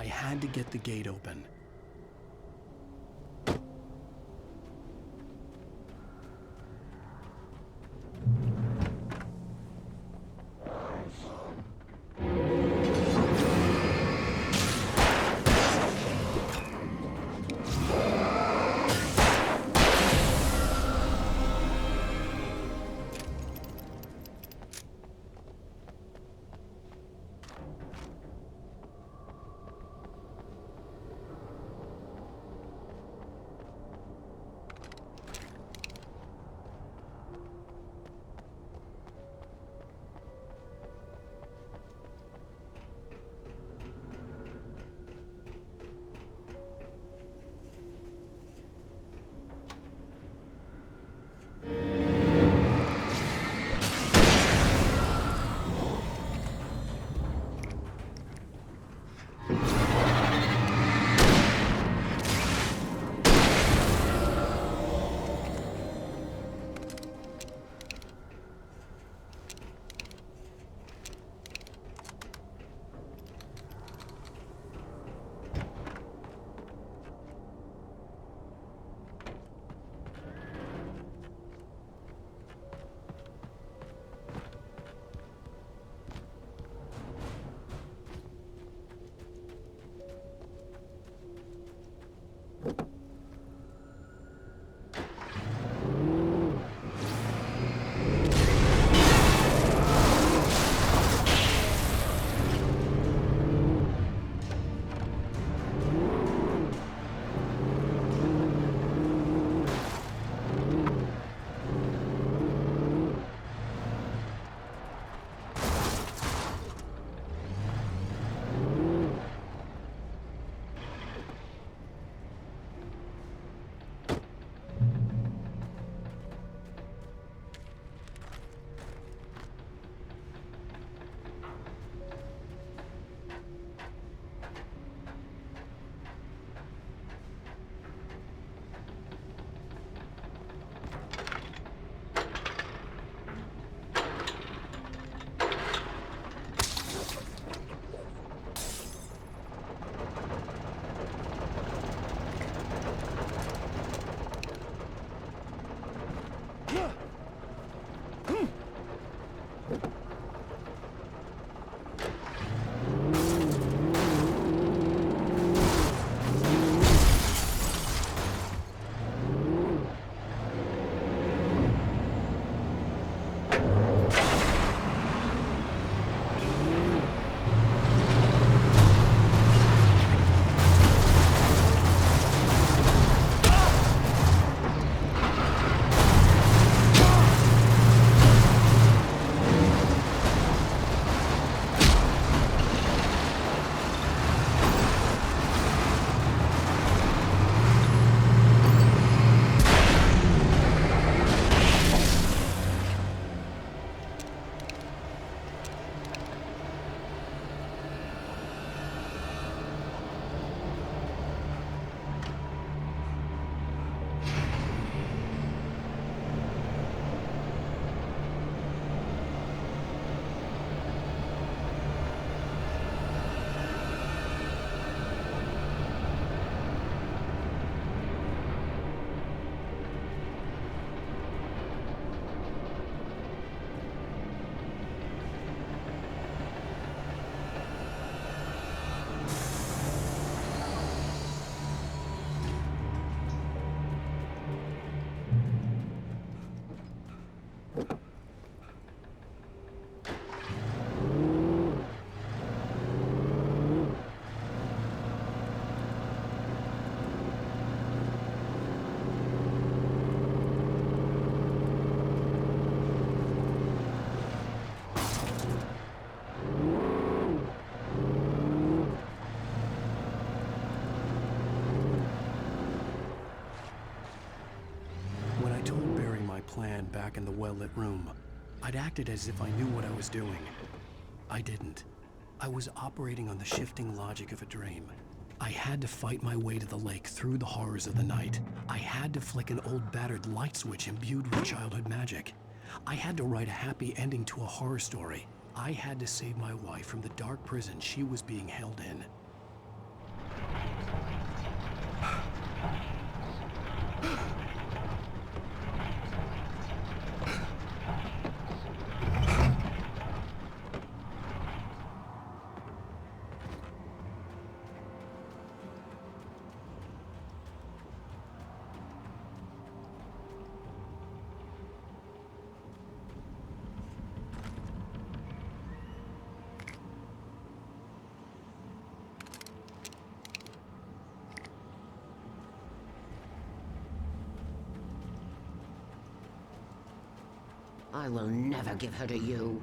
I had to get the gate open. plan back in the well-lit room, I'd acted as if I knew what I was doing. I didn't. I was operating on the shifting logic of a dream. I had to fight my way to the lake through the horrors of the night. I had to flick an old battered light switch imbued with childhood magic. I had to write a happy ending to a horror story. I had to save my wife from the dark prison she was being held in. I will never give her to you.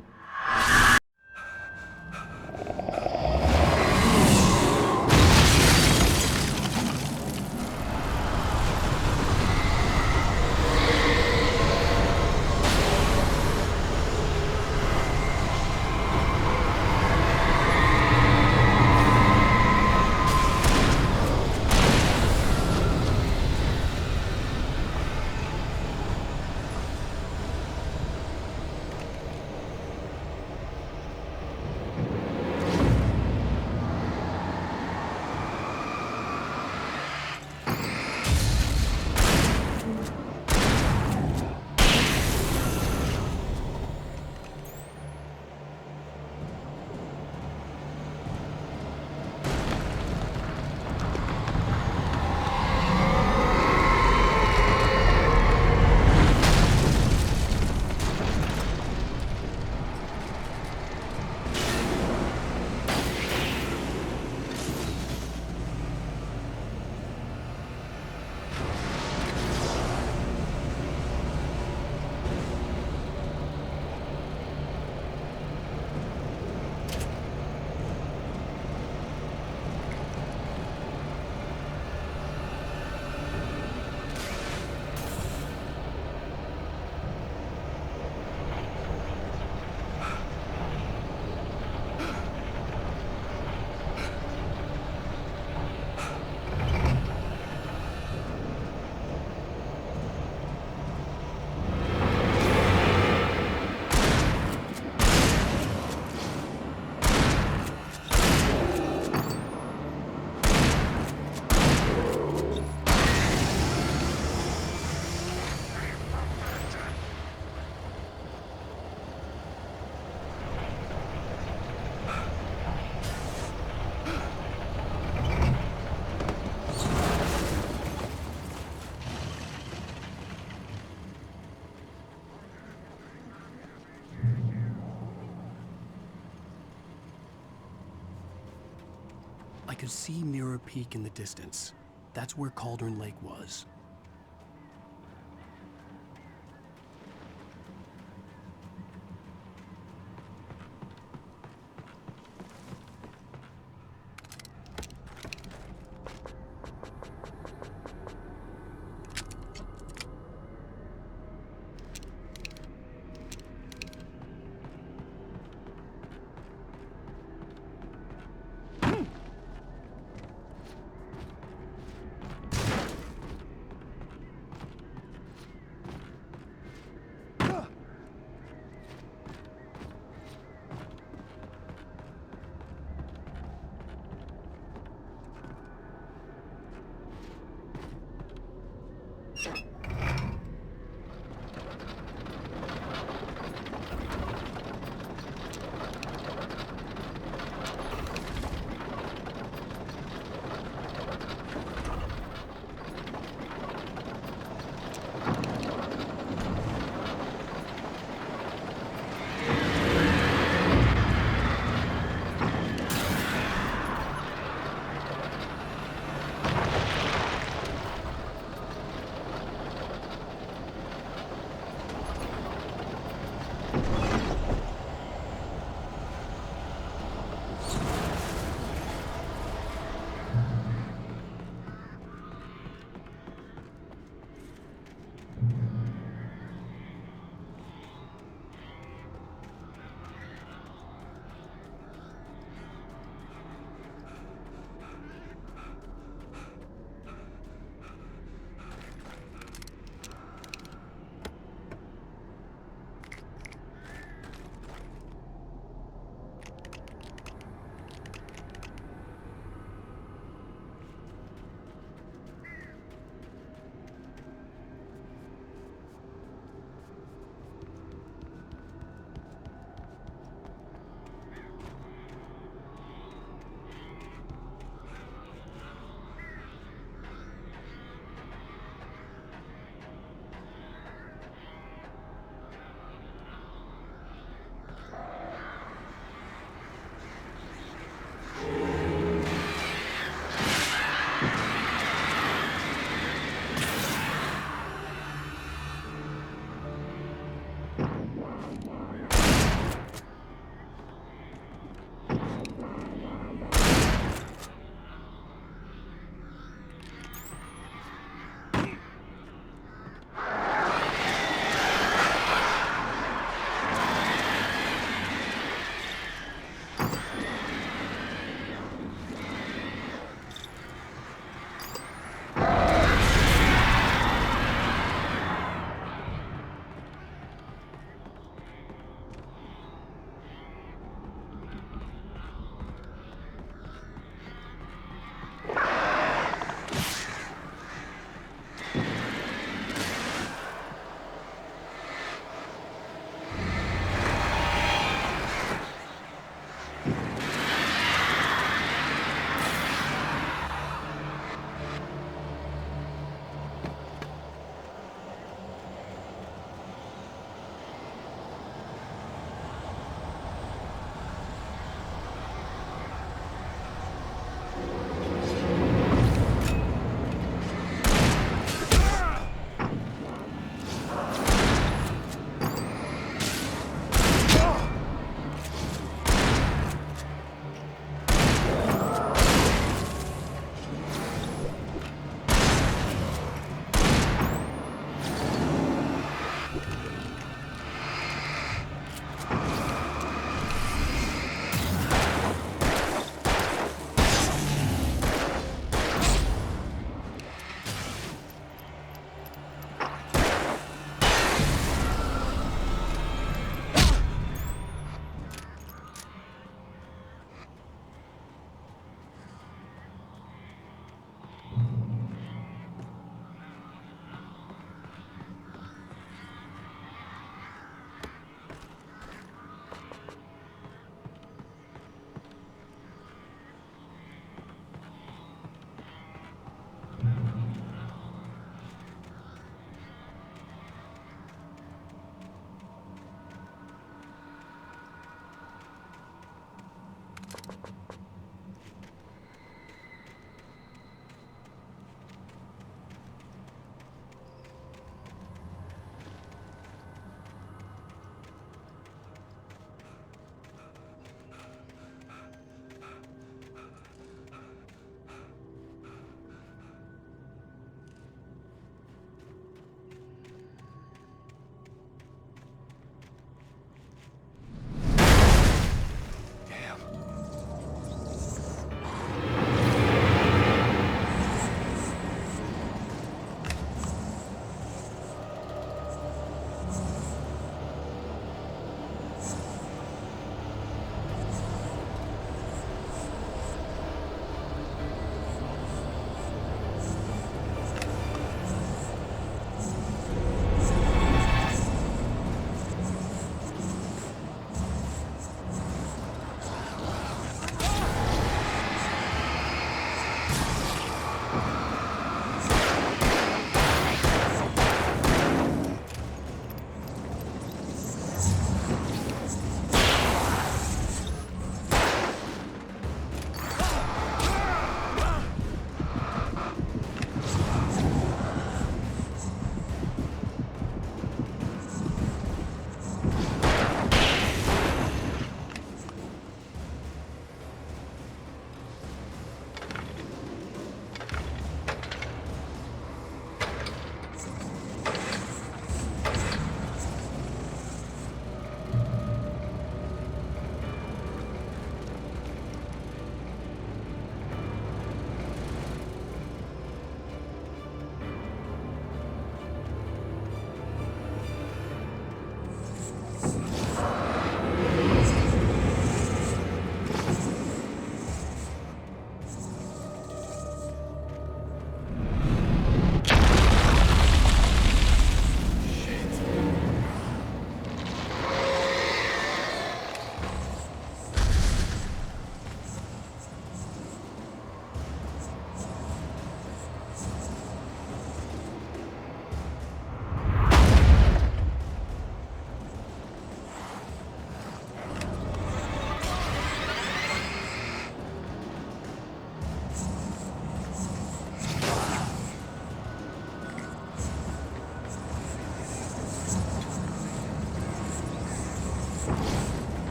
I could see Mirror Peak in the distance. That's where Cauldron Lake was.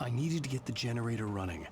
I needed to get the generator running.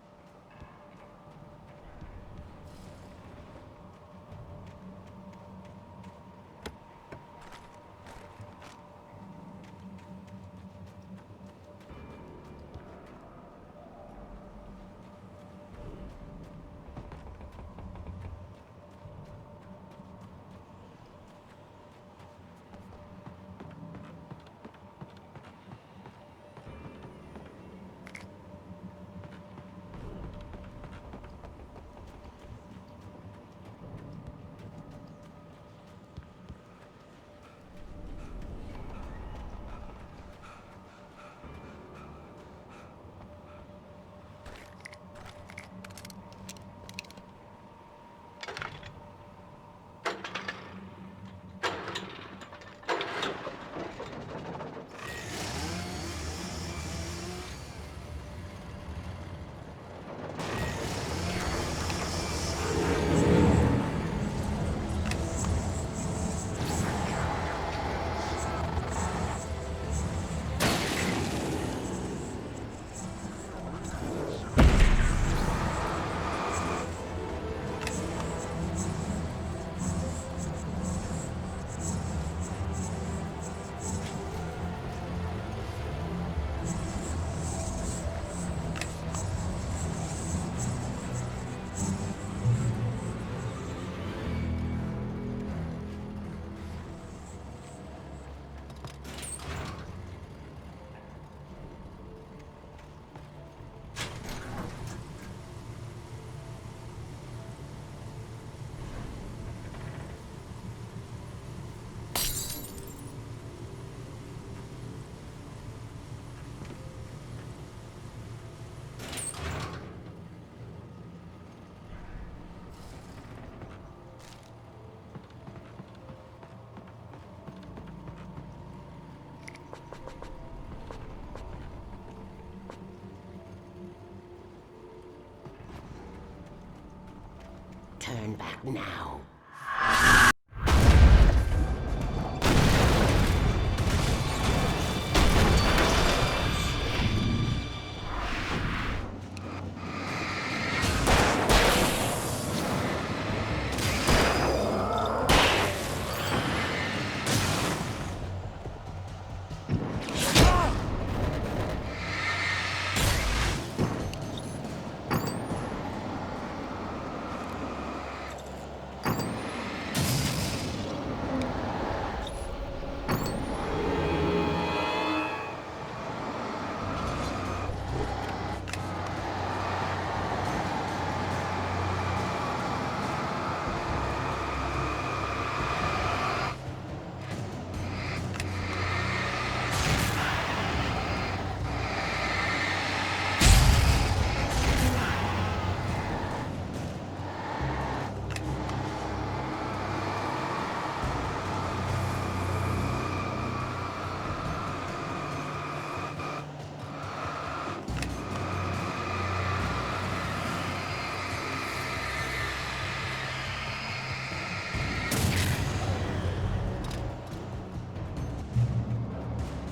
Turn back now.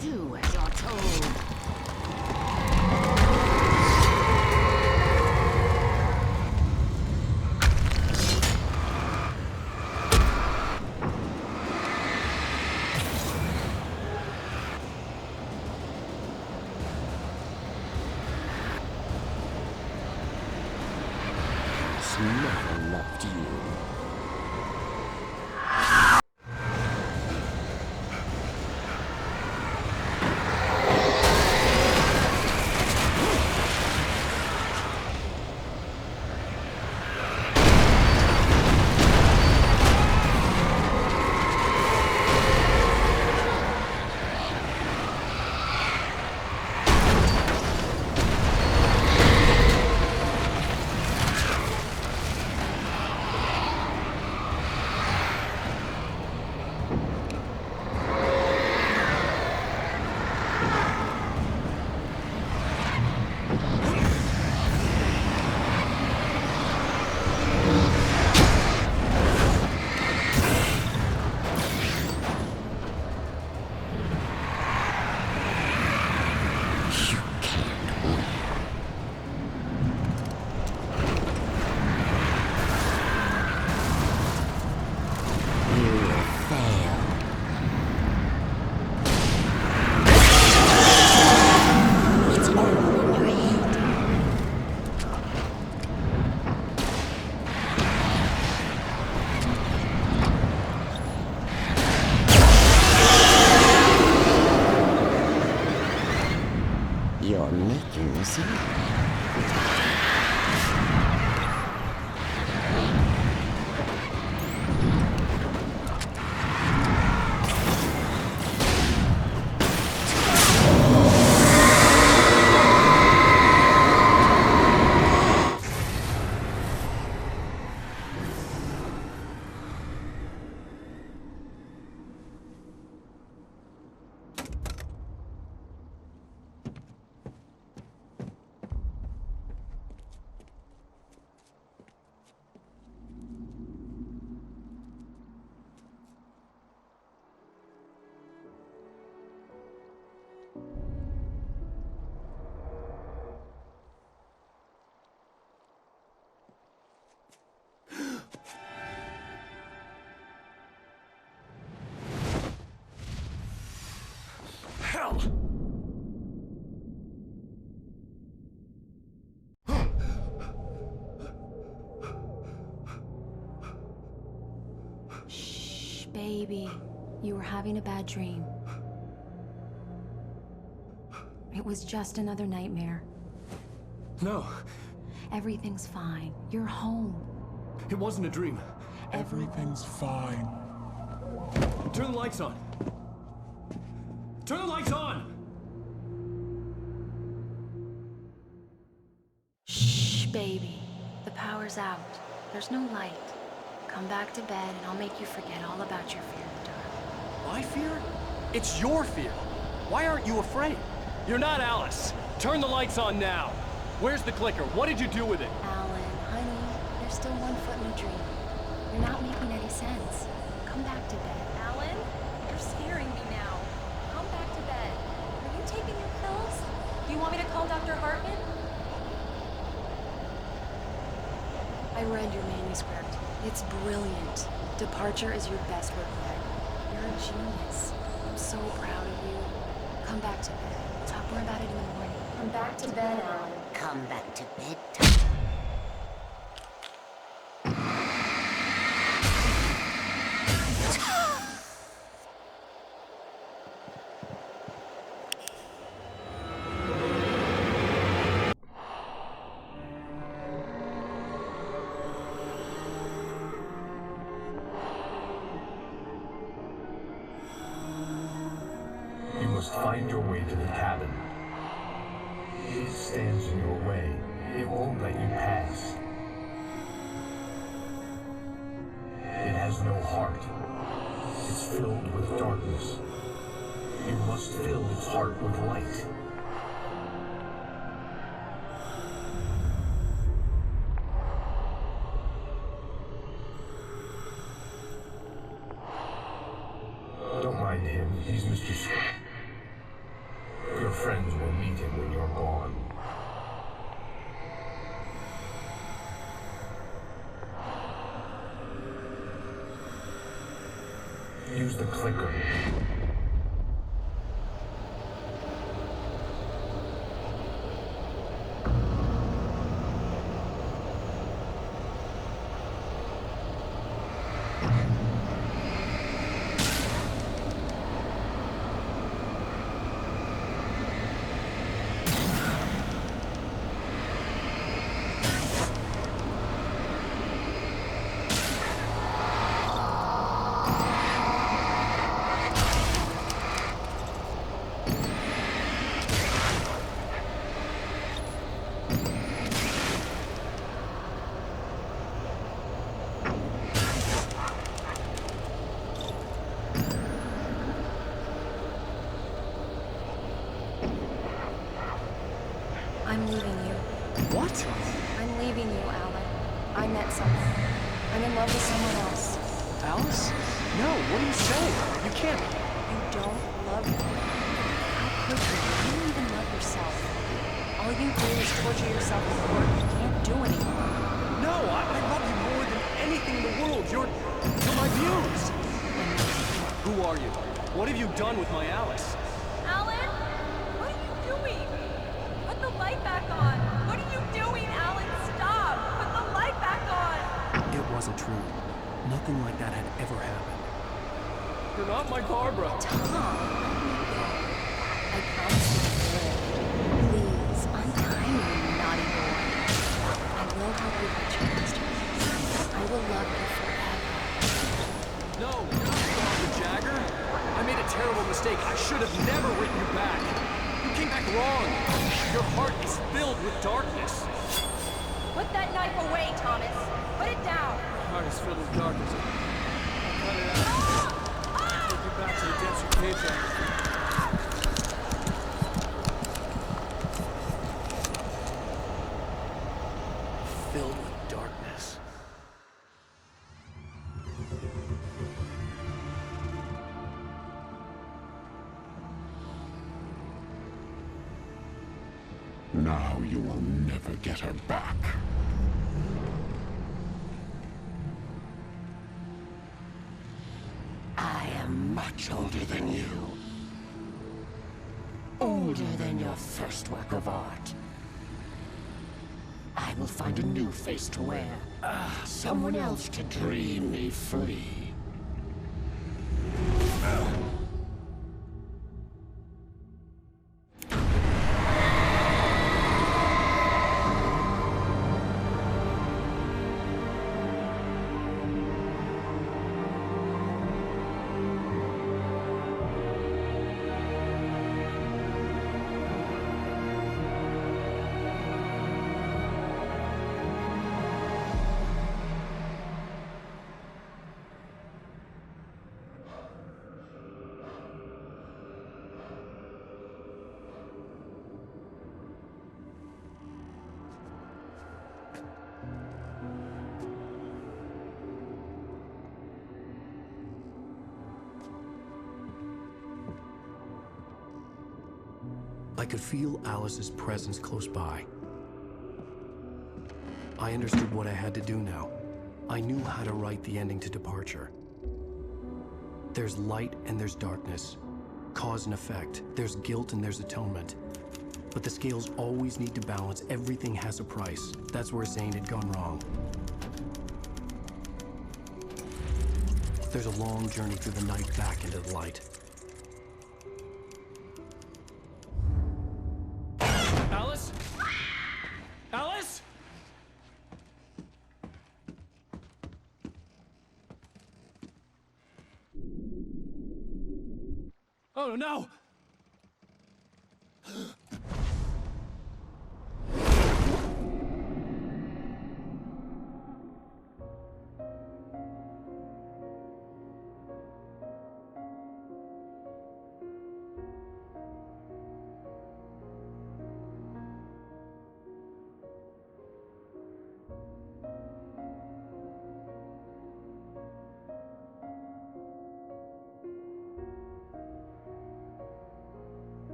Do as you're told. Never loved you. You're making some. Hell! Shh, baby. You were having a bad dream. It was just another nightmare. No. Everything's fine. You're home. It wasn't a dream. Everything's fine. Turn the lights on. Turn the lights on! Shh, baby. The power's out. There's no light. Come back to bed and I'll make you forget all about your fear of the dark. My fear? It's your fear. Why aren't you afraid? You're not Alice. Turn the lights on now. Where's the clicker? What did you do with it? Alan, honey, you're still 1 foot in a dream. You're not making any sense. Come back to bed. Alan, you're scaring me now. Come back to bed. Are you taking your pills? Do you want me to call Dr. Hartman? I read your manuscript. It's brilliant. Departure is your best work yet. You're a genius. I'm so proud of you. Come back to bed. We'll talk more about it in the morning. Come back to bed, Alan. Come back to bed. You must find your way to the cabin. It stands in your way. It won't let you pass. It has no heart. It's filled with darkness. You must fill its heart with light. Don't mind him. He's Mr. Scott. Your friends will meet him when you're gone. Use the clicker. I'm leaving you. What? I'm leaving you, Alan. I met someone. I'm in love with someone else. Alice? No, what are you saying? You can't. You don't love me. How could you? You don't even love yourself. All you do is torture yourself with work. You can't do anymore. No, I love you more than anything in the world. You're my muse. Who are you? What have you done with my Alice? Alan? What are you doing? Put the light back on. What are you doing, Alan? Stop. Put the light back on. It wasn't true. Nothing like that had ever happened. You're not my Barbara. Tom, I promise you I will. have never written you back. You came back wrong. Your heart is filled with darkness. Put that knife away, Thomas. Put it down. My heart is filled with darkness. I'll cut it out. Take you back to the depths you came from. Filled with darkness. Now you will never get her back. I am much older than you. Older than your first work of art. I will find a new face to wear. Someone else to dream me free. I could feel Alice's presence close by. I understood what I had to do now. I knew how to write the ending to Departure. There's light and there's darkness. Cause and effect. There's guilt and there's atonement. But the scales always need to balance. Everything has a price. That's where Zane had gone wrong. There's a long journey through the night back into the light. Alice? Alice? Oh no!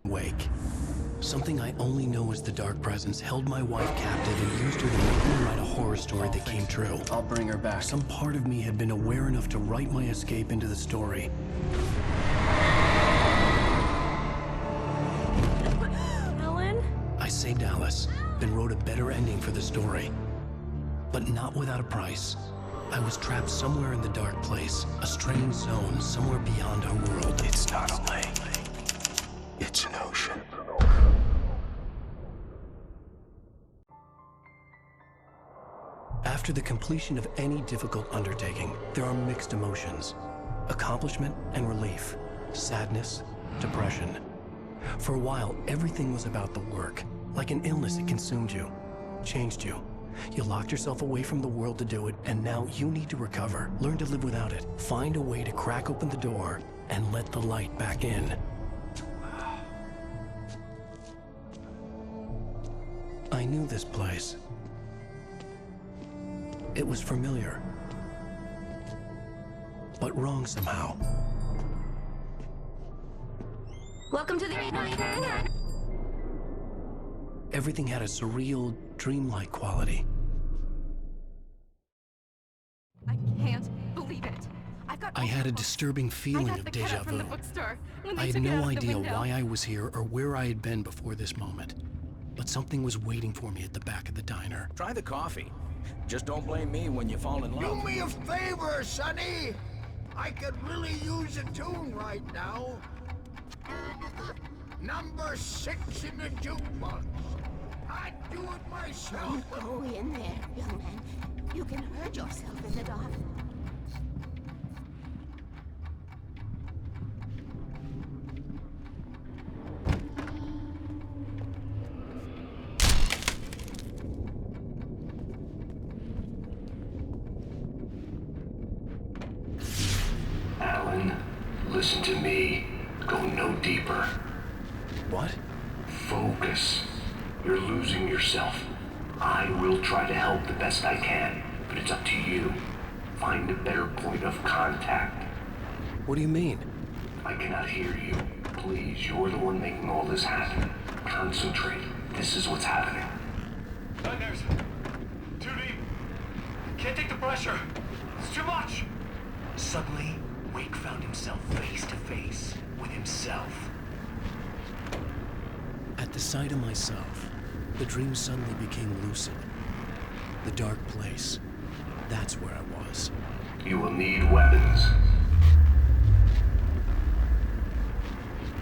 Wake. Something I only know as the Dark Presence held my wife captive and used her to make me write a horror story that came true. I'll bring her back. Some part of me had been aware enough to write my escape into the story. Ellen? I saved Alice, then wrote a better ending for the story. But not without a price. I was trapped somewhere in the dark place, a strange zone somewhere beyond our world. It's not a lake. It's an ocean. After the completion of any difficult undertaking, there are mixed emotions. Accomplishment and relief. Sadness, depression. For a while, everything was about the work. Like an illness, it consumed you, changed you. You locked yourself away from the world to do it, and now you need to recover. Learn to live without it. Find a way to crack open the door and let the light back in. I knew this place. It was familiar, but wrong somehow. Welcome to the... Everything had a surreal, dreamlike quality. I can't believe it. I had a disturbing feeling of deja vu. I had no idea why I was here or where I had been before this moment. But something was waiting for me at the back of the diner. Try the coffee. Just don't blame me when you fall in love. Do me a favor, Sonny. I could really use a tune right now. Number 6 in the jukebox. I'd do it myself. Don't go in there, young man. You can hurt yourself in the dark. Alan, listen to me. Go no deeper. What? Focus. You're losing yourself. I will try to help the best I can, but it's up to you. Find a better point of contact. What do you mean? I cannot hear you. Please, you're the one making all this happen. Concentrate. This is what's happening. Nightmares. Too deep. Can't take the pressure. It's too much. Suddenly, Wake found himself face to face with himself. At the sight of myself, the dream suddenly became lucid. The dark place. That's where I was. You will need weapons.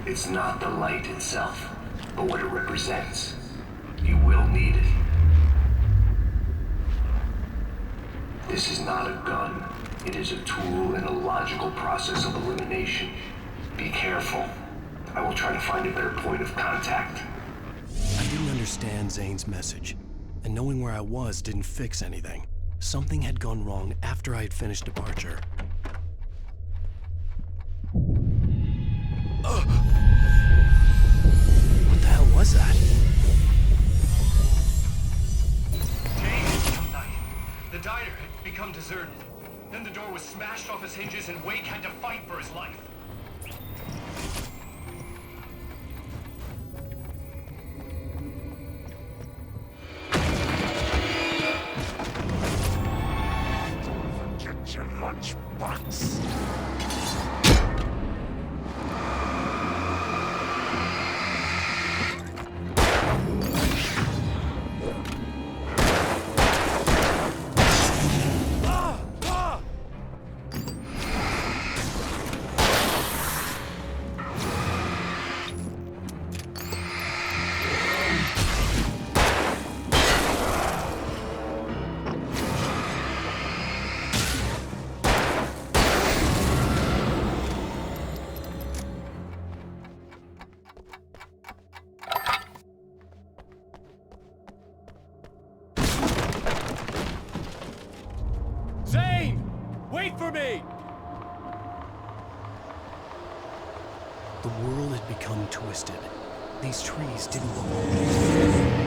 It's not the light itself, but what it represents. You will need it. This is not a gun. It is a tool in a logical process of elimination. Be careful. I will try to find a better point of contact. I didn't understand Zane's message, and knowing where I was didn't fix anything. Something had gone wrong after I had finished departure. What the hell was that? Day had become night. The diner had become deserted. Then the door was smashed off its hinges and Wake had to fight for his life. Forget your lunchbox. Zane! Wait for me! The world had become twisted. These trees didn't belong.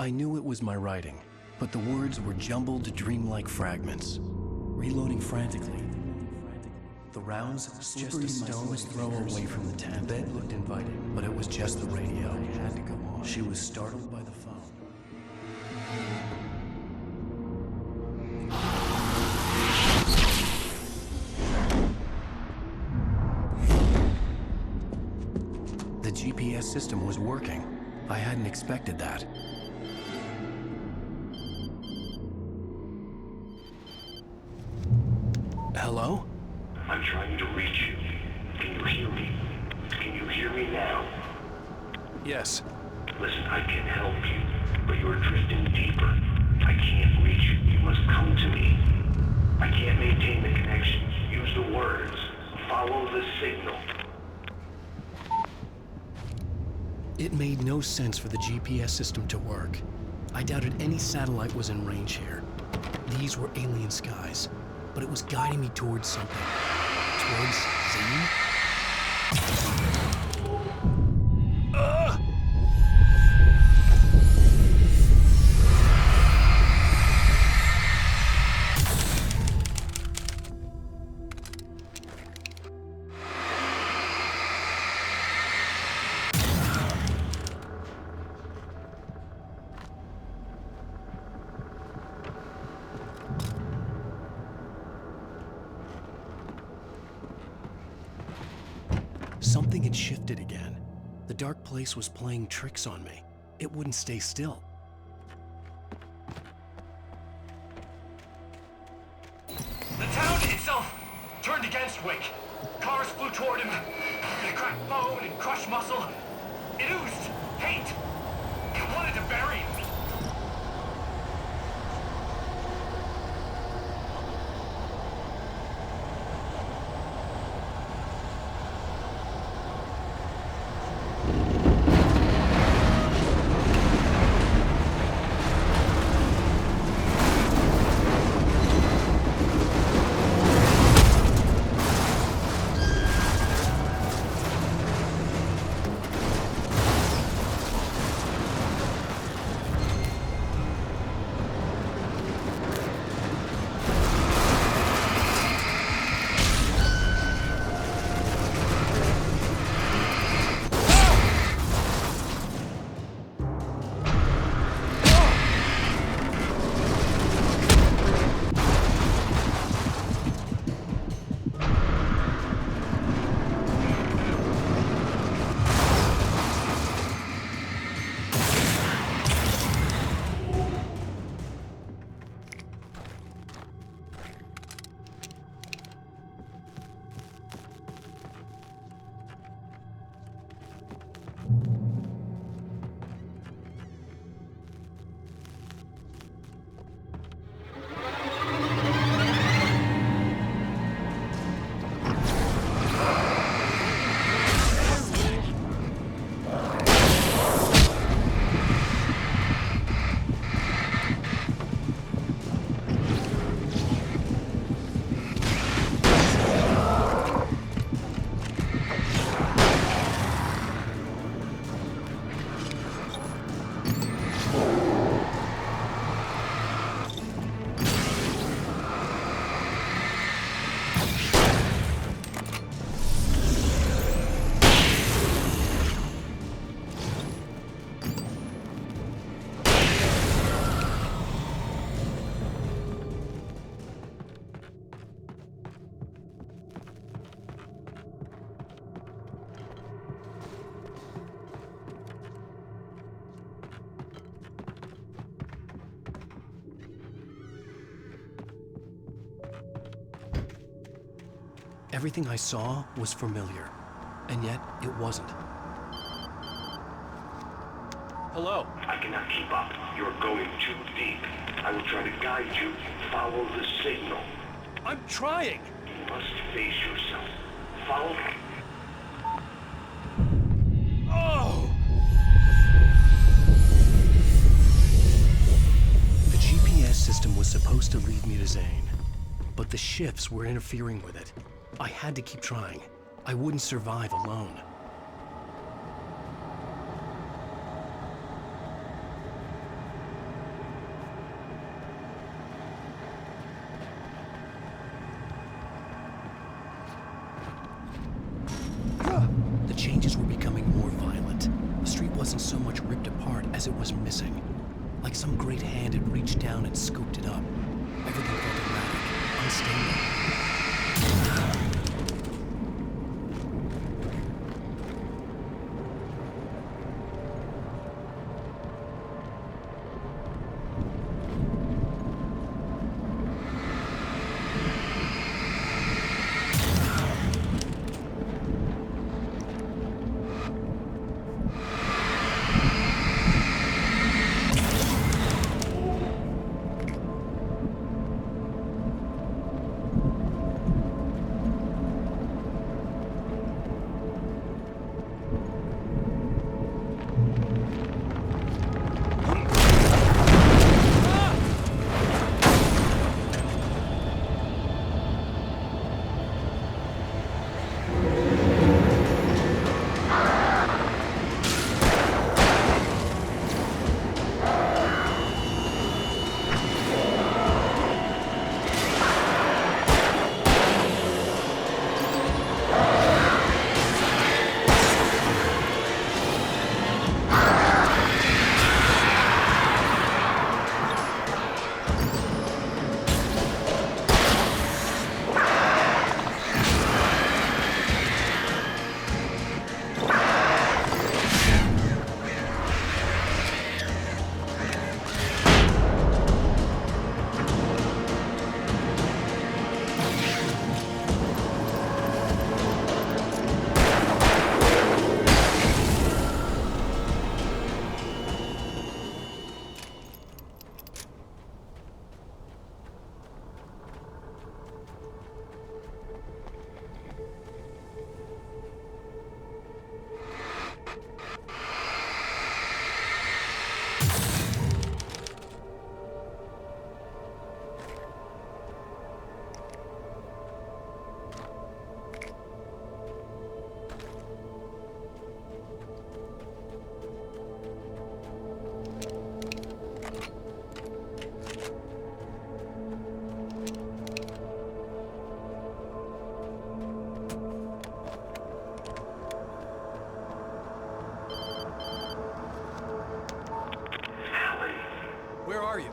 I knew it was my writing, but the words were jumbled, dreamlike fragments. Reloading frantically. The rounds just a stone's throw away from the tent. The bed looked inviting, but it was just the radio. I had to go on. She was startled by the phone. The GPS system was working. I hadn't expected that. Hello? I'm trying to reach you. Can you hear me? Can you hear me now? Yes. Listen, I can help you, but you're drifting deeper. I can't reach you. You must come to me. I can't maintain the connection. Use the words. Follow the signal. It made no sense for the GPS system to work. I doubted any satellite was in range here. These were alien skies, but it was guiding me towards something. Towards Zane? Something had shifted again. The dark place was playing tricks on me. It wouldn't stay still. The town itself turned against Wake. Cars flew toward him. They cracked bone and crushed muscle. It oozed hate. It wanted to bury him. Everything I saw was familiar, and yet it wasn't. Hello? I cannot keep up. You're going too deep. I will try to guide you. Follow the signal. I'm trying! You must face yourself. Follow me. Oh! The GPS system was supposed to lead me to Zane, but the shifts were interfering with it. I had to keep trying. I wouldn't survive alone. wasn't so much ripped apart as it was missing. Like some great hand had reached down and scooped it up. Everything felt erratic, unstable. Where are you?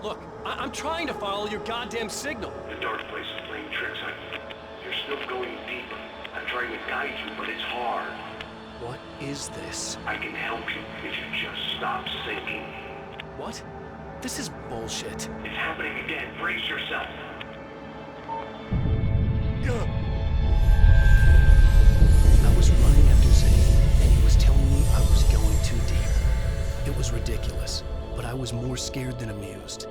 Look, I'm trying to follow your goddamn signal. The dark place is playing tricks on you. You're still going deeper. I'm trying to guide you, but it's hard. What is this? I can help you if you just stop sinking. What? This is bullshit. It's happening again. Brace yourself. I was running after Zane, and he was telling me I was going too deep. It was ridiculous, but I was more scared than amused.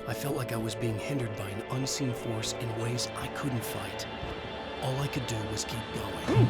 I felt like I was being hindered by an unseen force in ways I couldn't fight. All I could do was keep going.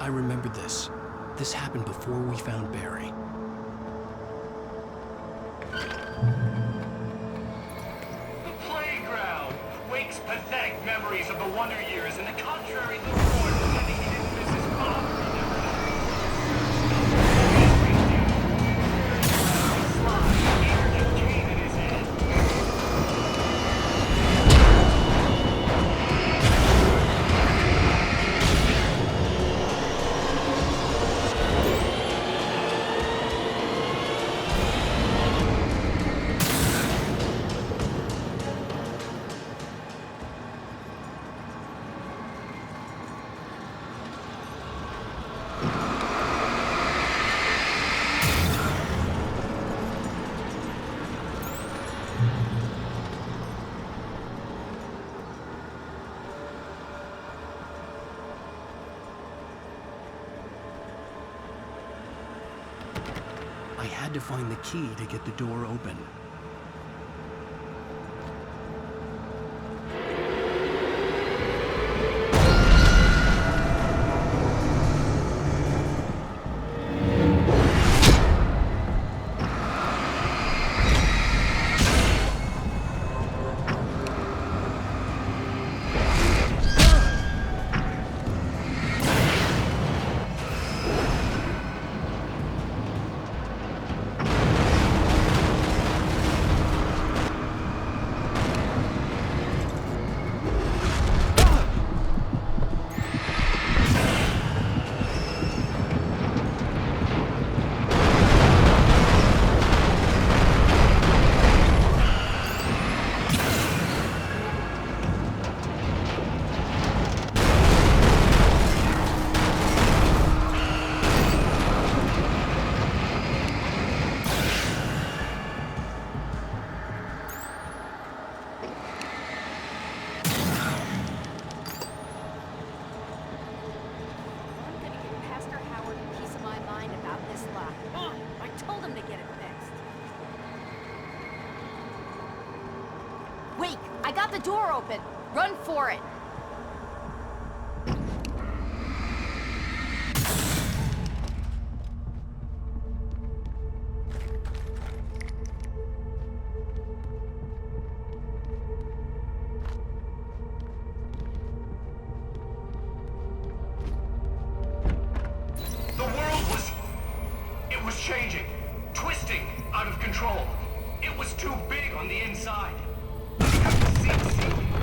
I remembered this. This happened before we found Barry. The playground! Wake's pathetic memories of the Wonder Years and the contrary little boy pretending he didn't miss his father. He never died. had to find the key to get the door open. Wait, I got the door open. Run for it. It was changing, twisting out of control. It was too big on the inside.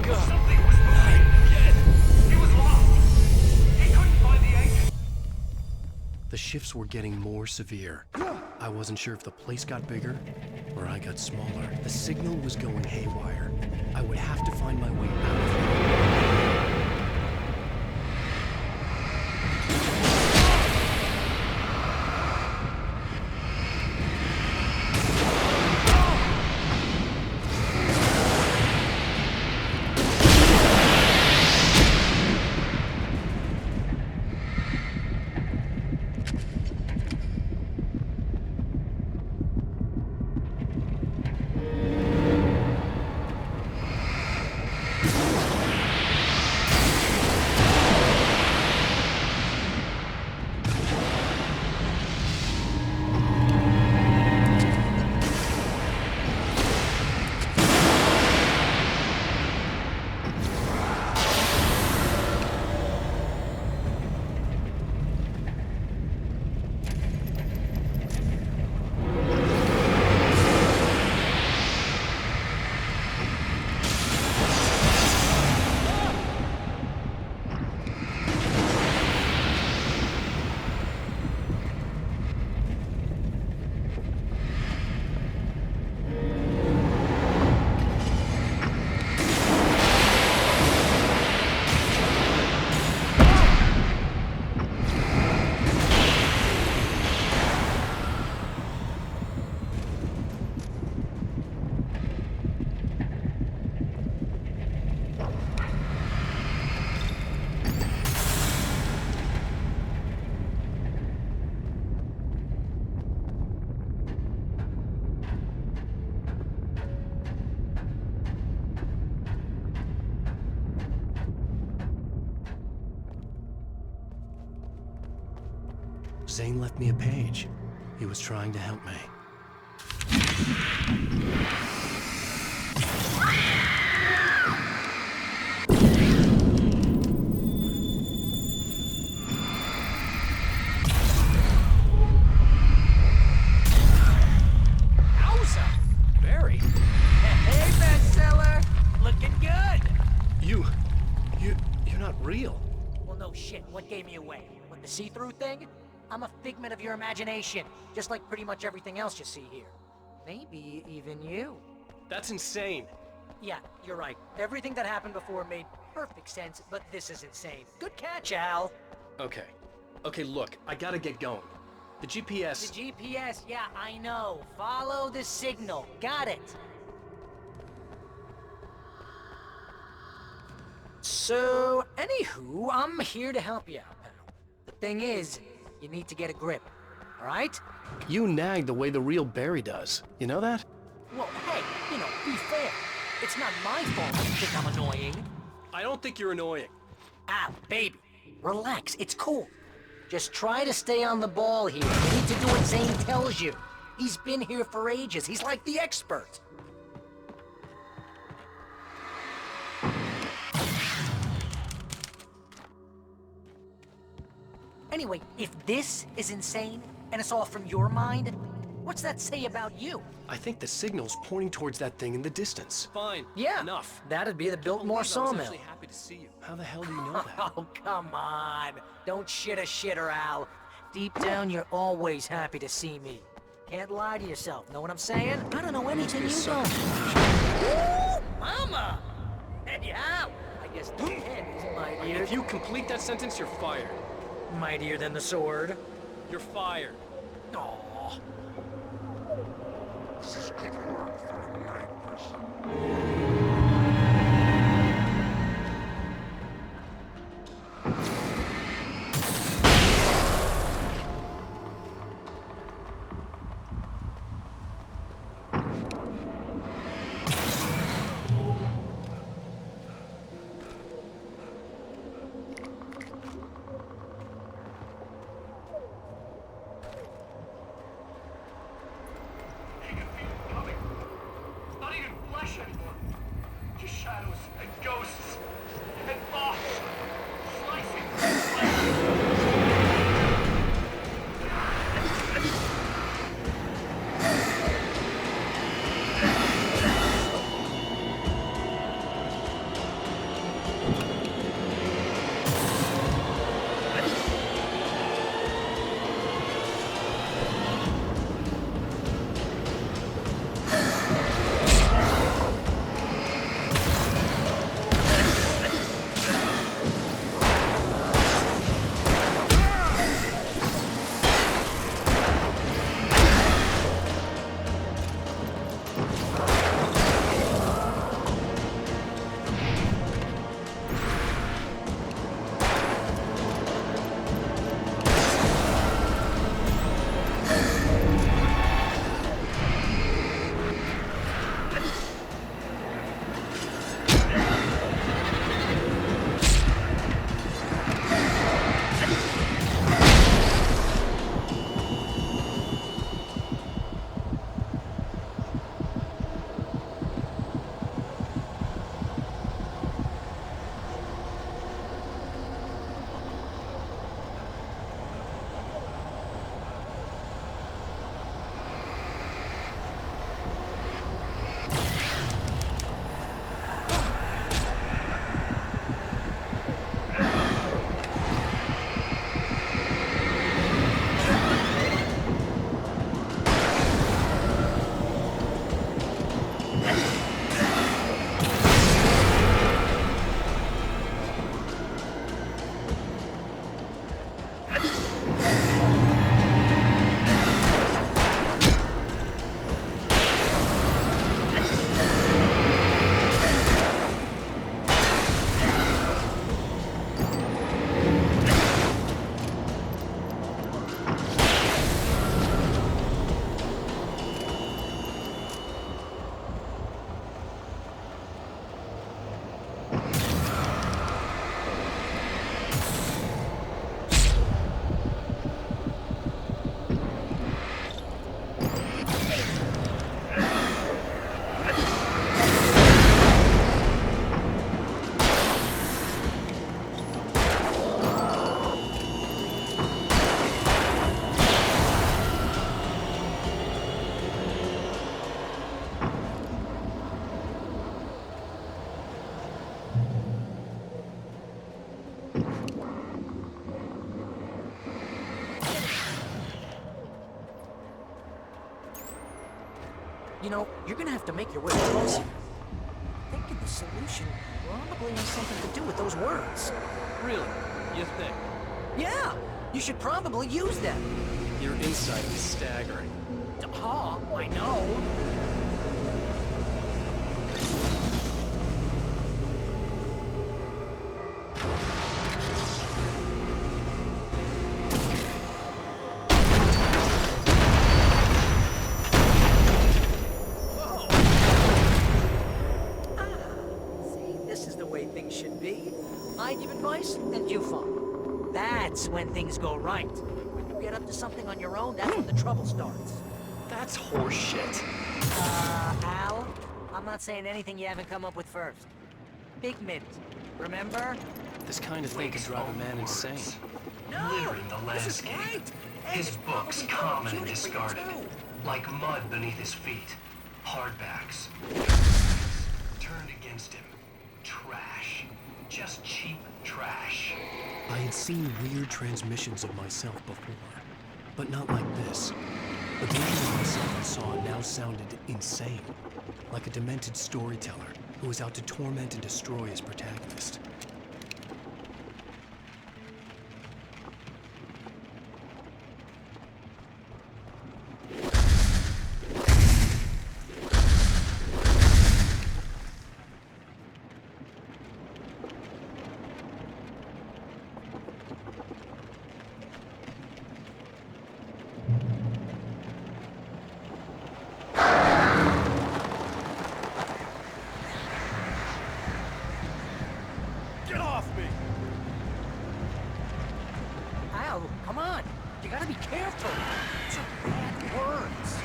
Something was moving. He was lost. He couldn't find the exit. The shifts were getting more severe. I wasn't sure if the place got bigger or I got smaller. The signal was going haywire. I would have to find my way out of here. Zane left me a page. He was trying to help me. Howza! Barry? Hey, bestseller! Looking good! You're not real. Well, no shit. What gave me away? What, the see-through thing? I'm a figment of your imagination, just like pretty much everything else you see here. Maybe even you. That's insane. Yeah, you're right. Everything that happened before made perfect sense, but this is insane. Good catch, Al. Okay. Okay, look, I gotta get going. The GPS... The GPS, yeah, I know. Follow the signal. Got it. So, anywho, I'm here to help you out, pal. The thing is, you need to get a grip. all right? You nag the way the real Barry does. You know that? Well, hey, be fair. It's not my fault you think I'm annoying. I don't think you're annoying. Ah, baby, relax, it's cool. Just try to stay on the ball here. You need to do what Zane tells you. He's been here for ages. He's like the expert. Anyway, if this is insane, and it's all from your mind, what's that say about you? I think the signal's pointing towards that thing in the distance. Fine. Yeah. Enough. That'd be the Biltmore sawmill. actually happy to see you. How the hell do you know that? Oh, come on. Don't shit a shitter, Al. Deep down, you're always happy to see me. Can't lie to yourself, know what I'm saying? I don't know anything you don't. Ooh, mama! Hey, Al! I guess the pen is mightier. If you complete that sentence, you're fired. Mightier than the sword? You're fired. Aww. Shadows and ghosts and moths slicing. You know, you're gonna have to make your way closer. Thinking the solution probably has something to do with those words. Really? You think? Yeah! You should probably use them. Your insight is staggering. Oh, I know. things go right. When you get up to something on your own, that's when the trouble starts. That's horseshit. Al, I'm not saying anything you haven't come up with first. Pigment, remember? This kind of thing could drive a man insane. Littering the landscape. His books common and discarded. Like mud beneath his feet. Hardbacks. Turned against him. Trash. Just cheap trash. I had seen weird transmissions of myself before, but not like this. The version of myself I saw now sounded insane, like a demented storyteller who was out to torment and destroy his protagonist. Get off me! Al, come on. You gotta be careful. Those are bad words.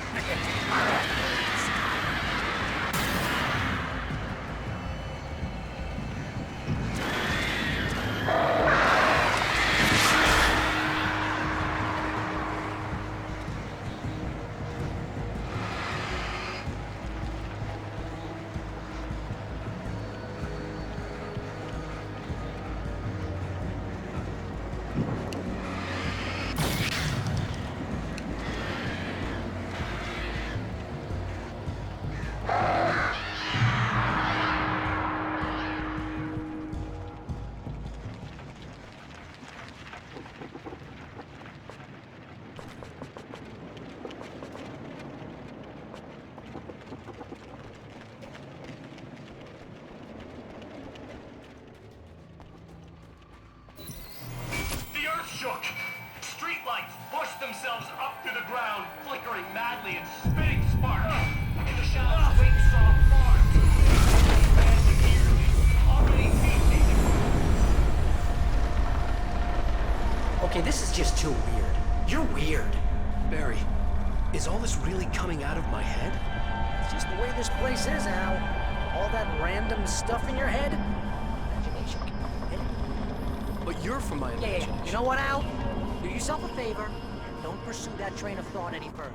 The earth shook. Streetlights pushed themselves up through the ground, flickering madly and spitting sparks. In the shadows, Wake saw far too many eerily. Already feet. Okay, this is just too weird. You're weird. Barry, is all this really coming out of my head? It's just the way this place is, Al. All that random stuff in your head. Imagination. But you're from my imagination. Yeah. You know what, Al? Do yourself a favor. Don't pursue that train of thought any further.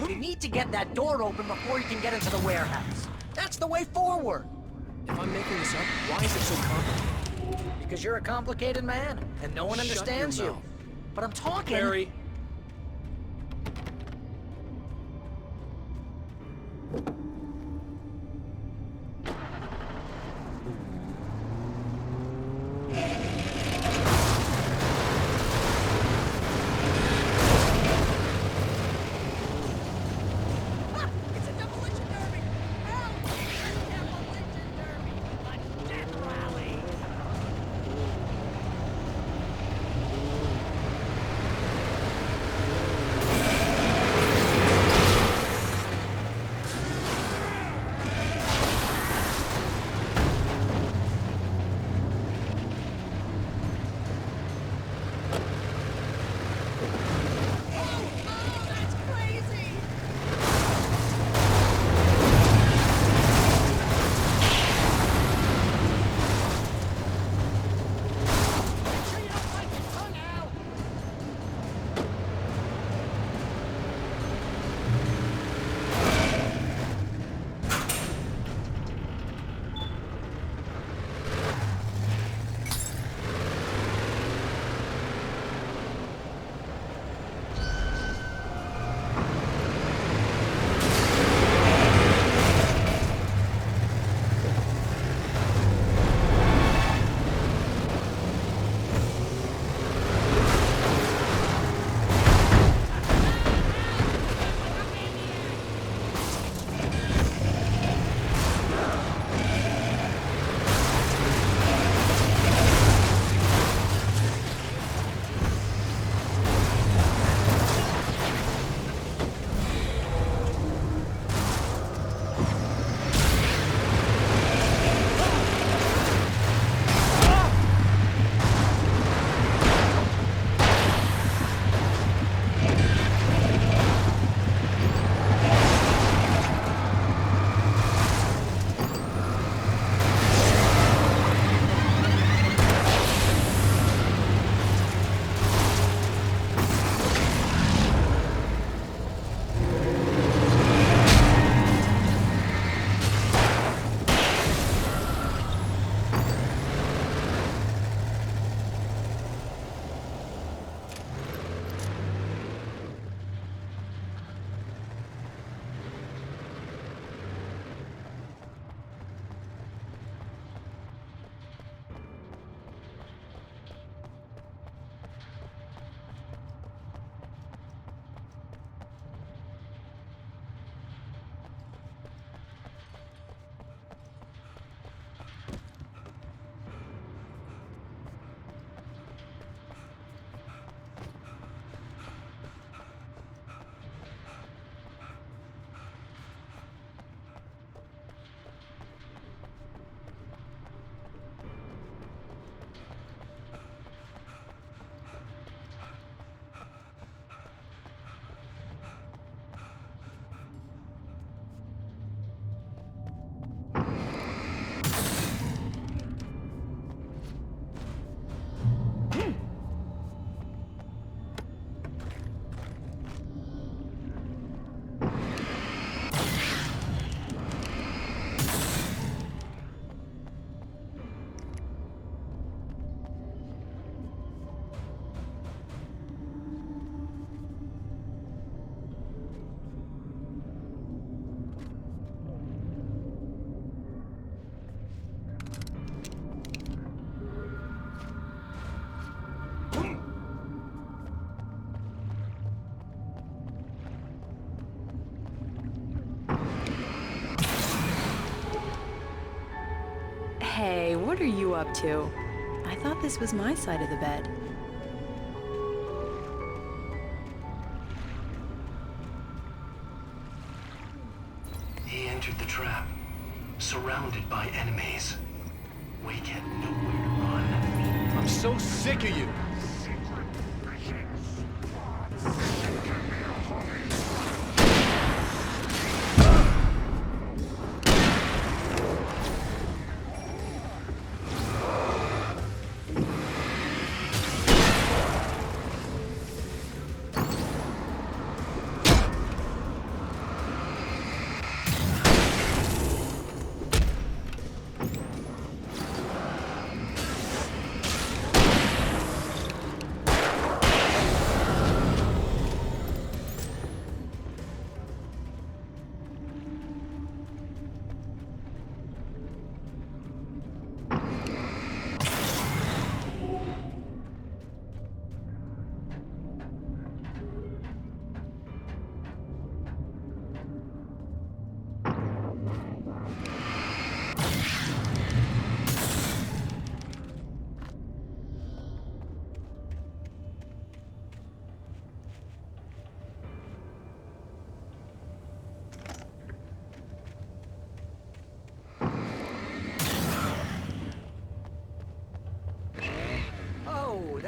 You need to get that door open before you can get into the warehouse. That's the way forward. If I'm making this up, why is it so complicated? Because you're a complicated man, and no one Shut understands your you. mouth. But I'm talking. Barry. It's a demolition derby! Help! Demolition derby! A death rally! Oh, that's crazy! Make sure you don't bite your tongue out! Hey, what are you up to? I thought this was my side of the bed. He entered the trap, surrounded by enemies. Wake had nowhere to run. I'm so sick of you.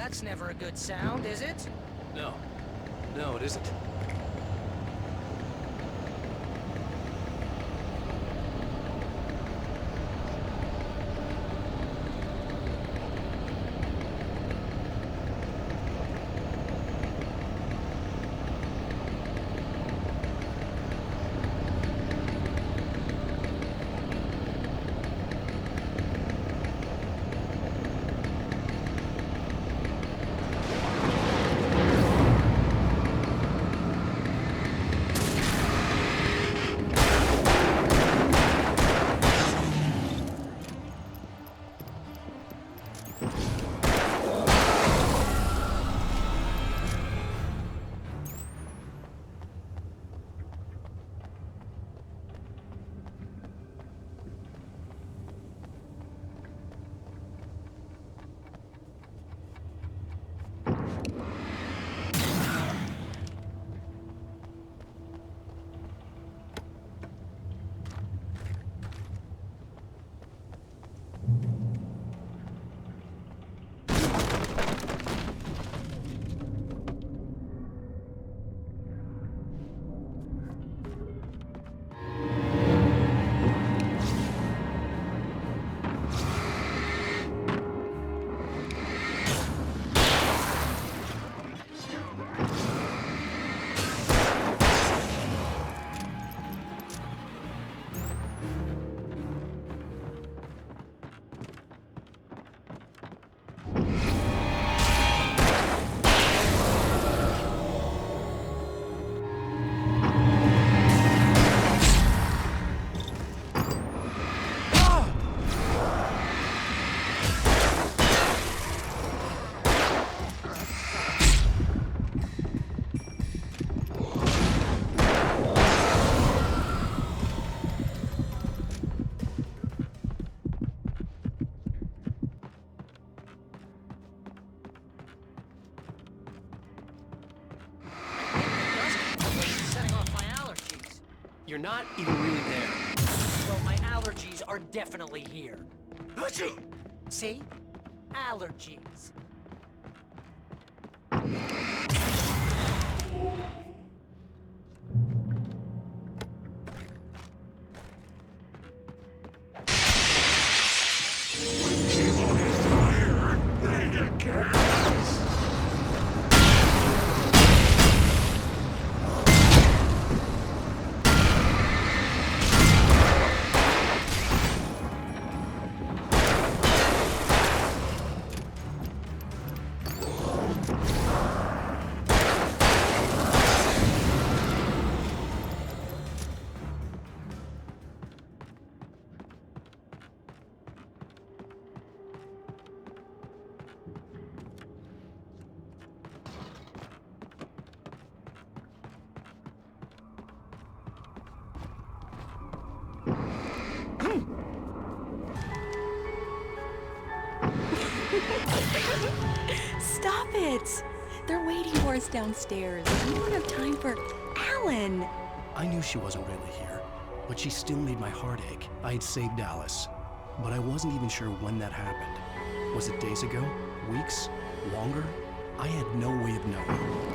That's never a good sound, is it? No. No, it isn't. You're not even really there. Well, my allergies are definitely here. See? Allergies. Stop it! They're waiting for us downstairs. We don't have time for Alan. I knew she wasn't really here, but she still made my heart ache. I had saved Alice, but I wasn't even sure when that happened. Was it days ago? Weeks? Longer? I had no way of knowing.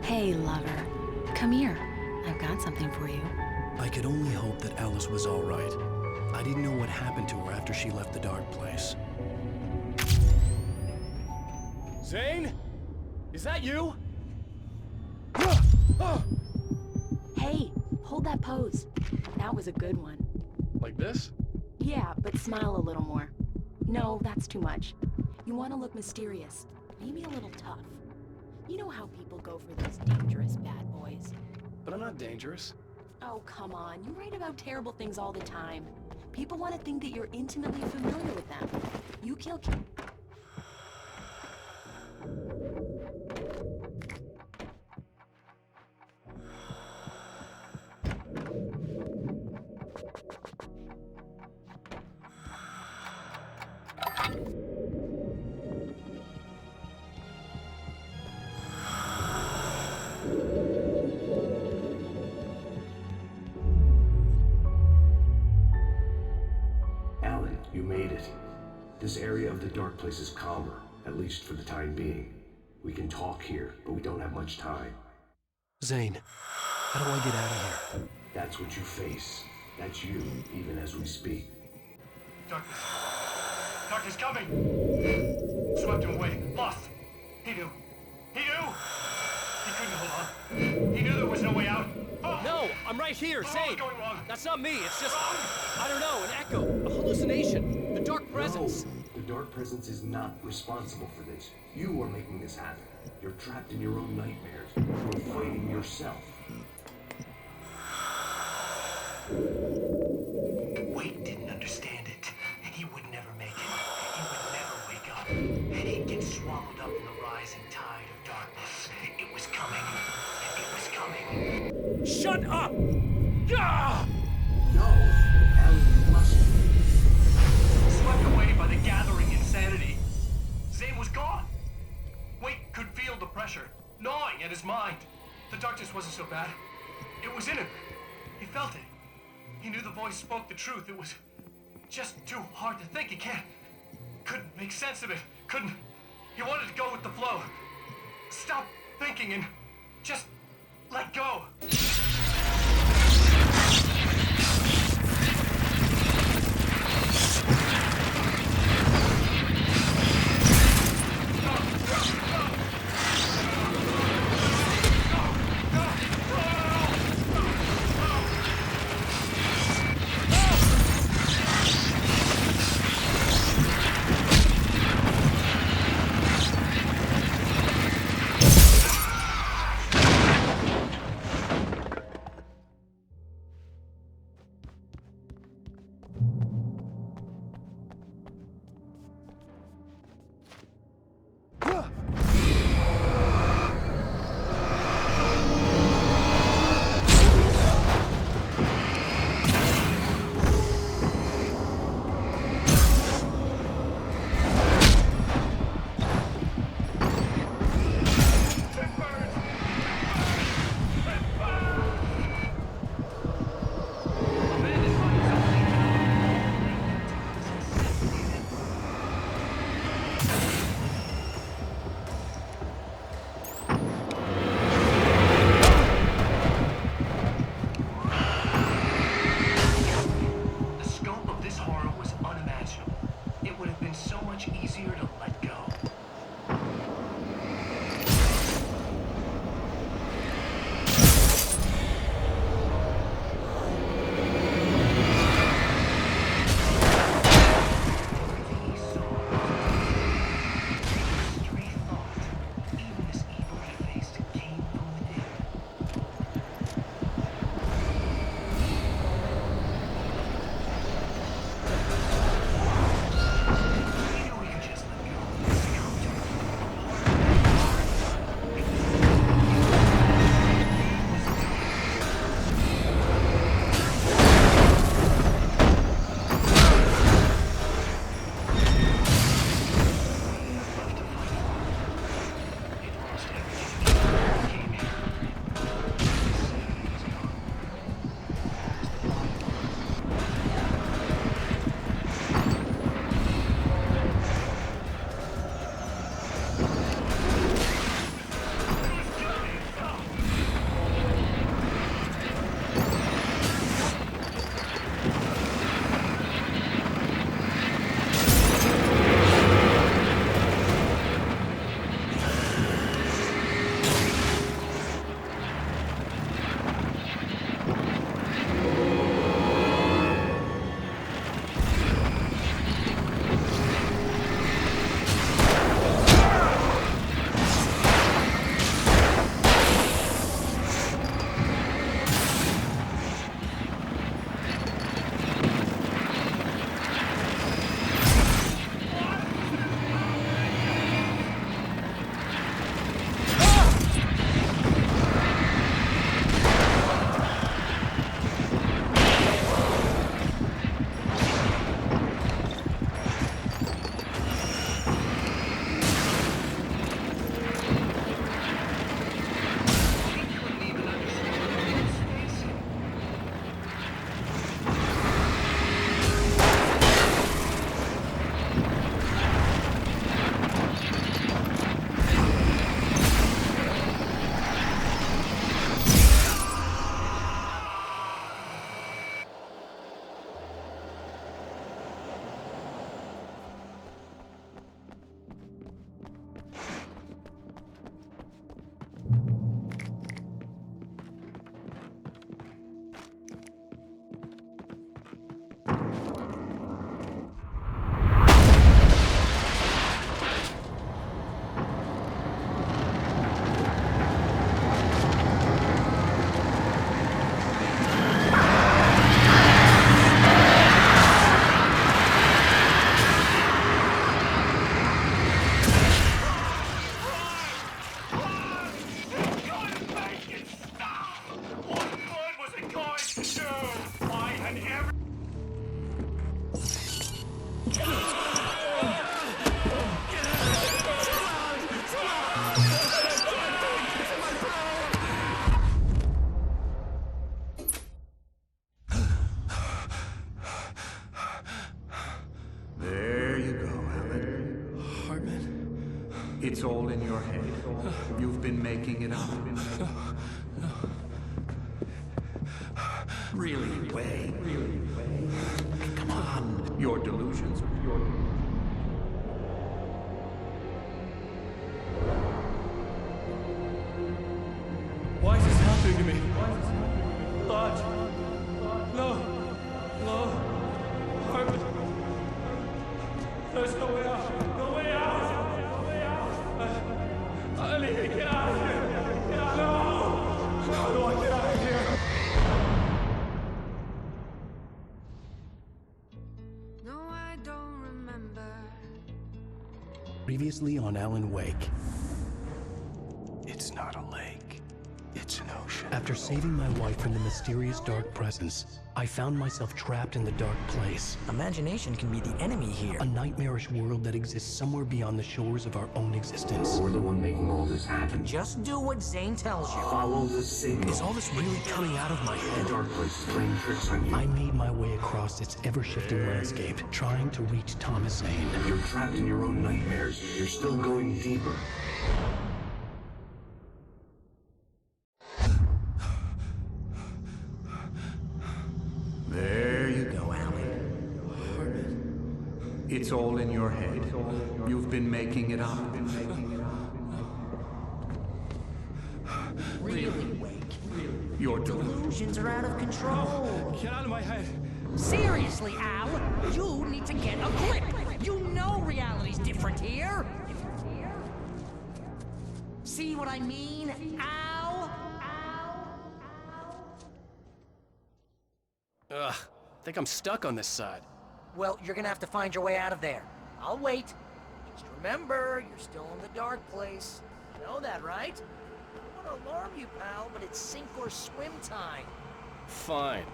Hey, lover. Come here. I've got something for you. I could only hope that Alice was all right. I didn't know what happened to her after she left the dark place. Zane? Is that you? Hey, hold that pose. That was a good one. Like this? Yeah. Yeah, but smile a little more. No, that's too much. You want to look mysterious, maybe a little tough. You know how people go for those dangerous bad boys. But I'm not dangerous. Oh, come on. You write about terrible things all the time. People want to think that you're intimately familiar with them. You kill... Alan, you made it. This area of the dark place is calmer, at least for the time being. We can talk here, but we don't have much time. Zane, how do I get out of here? That's what you face. That's you, even as we speak. Darkness. Darkness coming! Swept him away. Lost. He knew. He knew! He couldn't hold on. He knew there was no way out. Oh. No, I'm right here, What's Zane. going wrong? That's not me. It's just, I don't know, an echo, a hallucination, the dark presence. No, the dark presence is not responsible for this. You are making this happen. You're trapped in your own nightmares. You're fighting yourself. Wade didn't understand it. He would never make it. He would never wake up. He'd get swallowed up in the rising tide of darkness. It was coming. It was coming. Shut up! Ah! No, Alan, you mustn't. Swept away by the gathering insanity. Zane was gone. Wade could feel the pressure, gnawing at his mind. The darkness wasn't so bad. It was in him. He felt it. He knew the voice spoke the truth. It was just too hard to think. He couldn't make sense of it. Couldn't. He wanted to go with the flow. Stop thinking and just let go. It's all in your head. You've been making it up. Really, Wade? Come on. Your delusions. Why is this happening to me? Lodge. No. Harvard. There's no way out. No way out. I need to get out of here. Get out. No. How do I get out of here? No, I don't remember. Previously on Alan Wake. It's not a lake. It's an ocean. After saving my wife from the mysterious dark presence, I found myself trapped in the dark place. Imagination can be the enemy here. A nightmarish world that exists somewhere beyond the shores of our own existence. We're the one making all this happen. Just do what Zane tells you. Follow the signal. Is all this really coming out of my head? The dark place is playing tricks on you. I made my way across its ever-shifting landscape, trying to reach Thomas Zane. You're trapped in your own nightmares. You're still going deeper. There you go, Alan. It's all in your head. You've been making it up. Really, Wake? Your delusions are out of control. Get out of my head. Seriously, Al, you need to get a grip. You know reality's different here. See what I mean, Al? Ugh, I think I'm stuck on this side. Well, you're gonna have to find your way out of there. I'll wait. Just remember, you're still in the dark place. You know that, right? I don't want to alarm you, pal, but it's sink or swim time. Fine.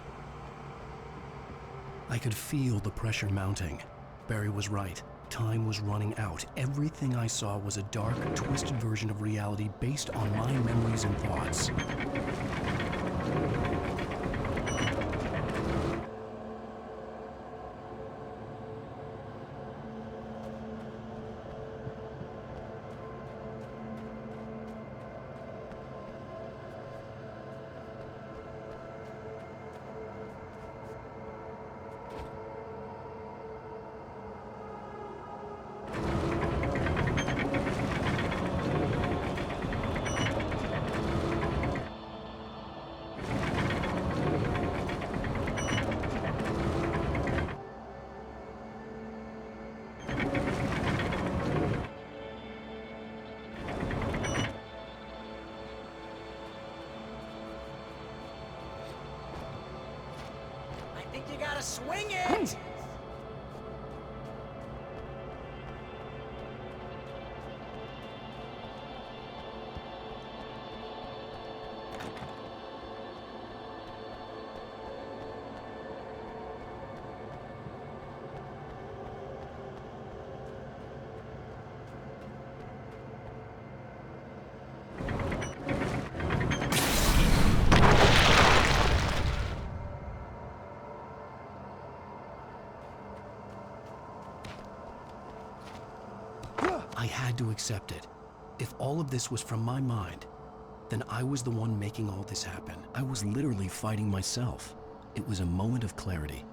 I could feel the pressure mounting. Barry was right. Time was running out. Everything I saw was a dark, twisted version of reality based on my memories and thoughts. You gotta swing it! I had to accept it. If all of this was from my mind, then I was the one making all this happen. I was literally fighting myself. It was a moment of clarity.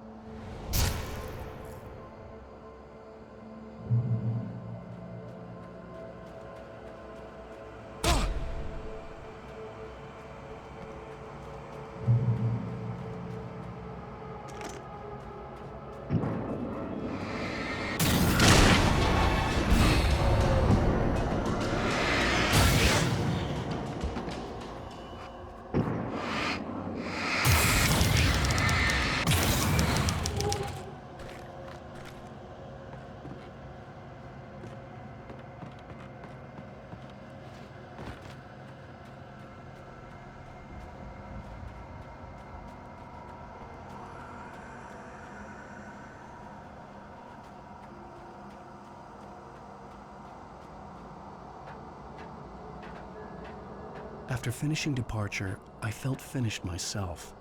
After finishing Departure, I felt finished myself.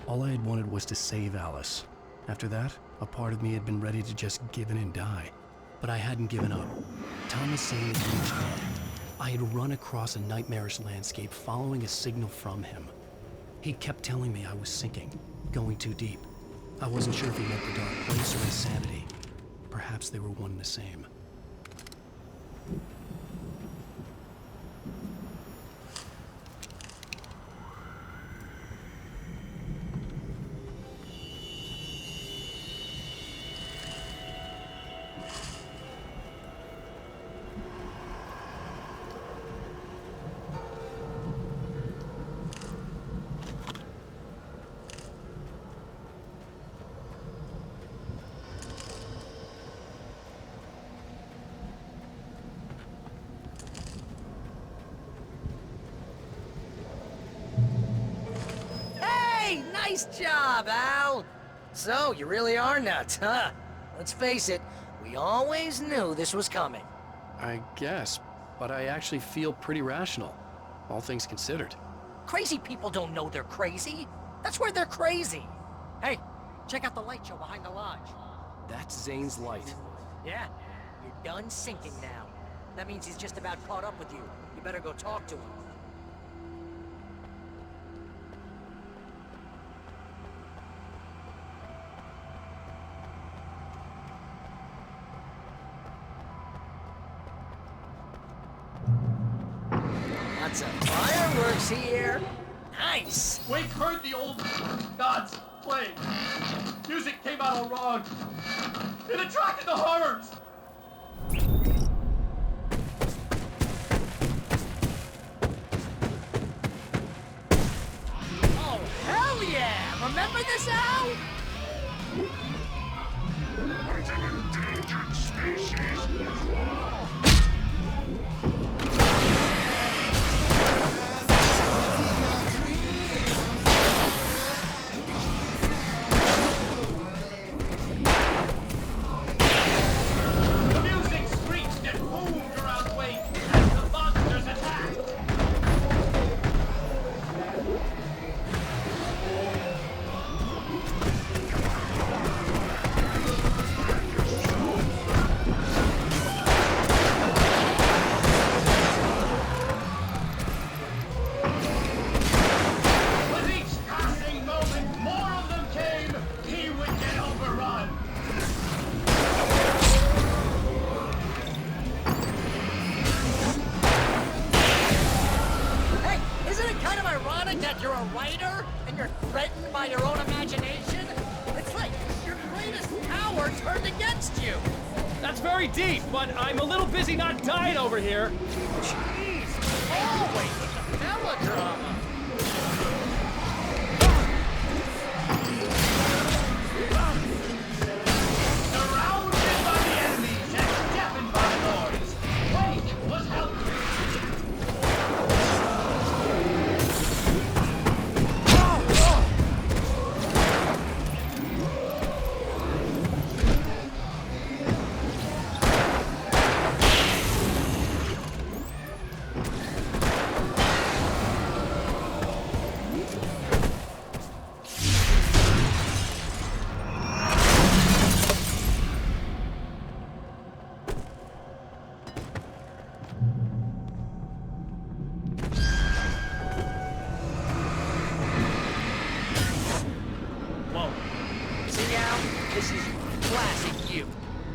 All I had wanted was to save Alice. After that, a part of me had been ready to just give in and die. But I hadn't given up. Thomas Zane had reached me. I had run across a nightmarish landscape following a signal from him. He kept telling me I was sinking, going too deep. I wasn't sure if he meant the dark place or insanity. Perhaps they were one and the same. Nice job, Al! So, you really are nuts, huh? Let's face it, we always knew this was coming. I guess, but I actually feel pretty rational, all things considered. Crazy people don't know they're crazy. That's where they're crazy. Hey, check out the light show behind the lodge. That's Zane's light. Yeah, you're done sinking now. That means he's just about caught up with you. You better go talk to him. Lots of fireworks here. Nice. Wake heard the old gods playing. Music came out all wrong. It attracted the horrors. Oh, hell yeah! Remember this, Al? Fighting endangered species. You're a writer, and you're threatened by your own imagination? It's like your greatest power turned against you! That's very deep, but I'm a little busy not dying over here. Jeez, always with the melodrama! Surrounded by the enemies and deafened by noise, Wake was helpless.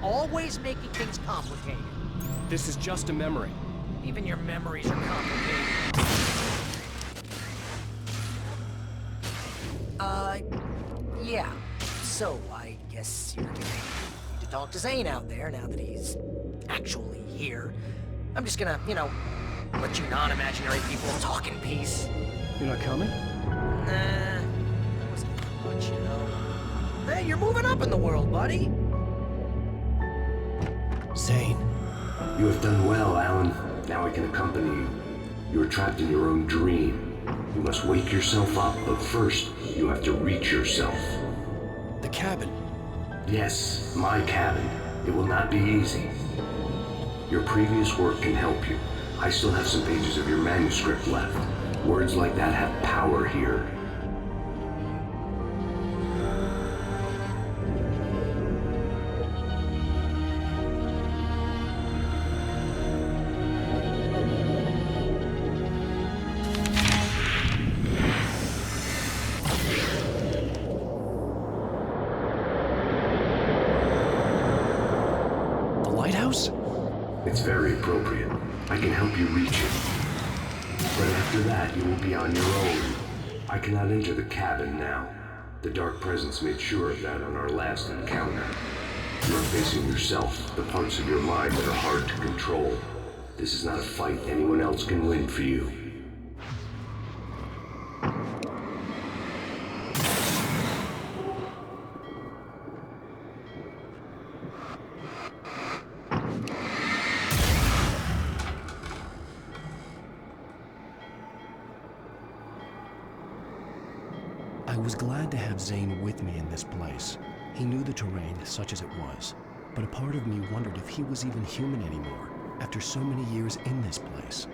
Always making things complicated. This is just a memory. Even your memories are complicated. Yeah. So, I guess you're gonna need to talk to Zane out there now that he's actually here. I'm just gonna, let you non-imaginary people talk in peace. You're not coming? Nah, that wasn't much, Hey, you're moving up in the world, buddy. Zane. You have done well, Alan. Now I can accompany you. You are trapped in your own dream. You must wake yourself up, but first, you have to reach yourself. The cabin. Yes, my cabin. It will not be easy. Your previous work can help you. I still have some pages of your manuscript left. Words like that have power here. lighthouse? It's very appropriate. I can help you reach it. But after that, you will be on your own. I cannot enter the cabin now. The Dark Presence made sure of that on our last encounter. You are facing yourself, the parts of your mind that are hard to control. This is not a fight anyone else can win for you. I was glad to have Zane with me in this place. He knew the terrain, such as it was, but a part of me wondered if he was even human anymore, after so many years in this place.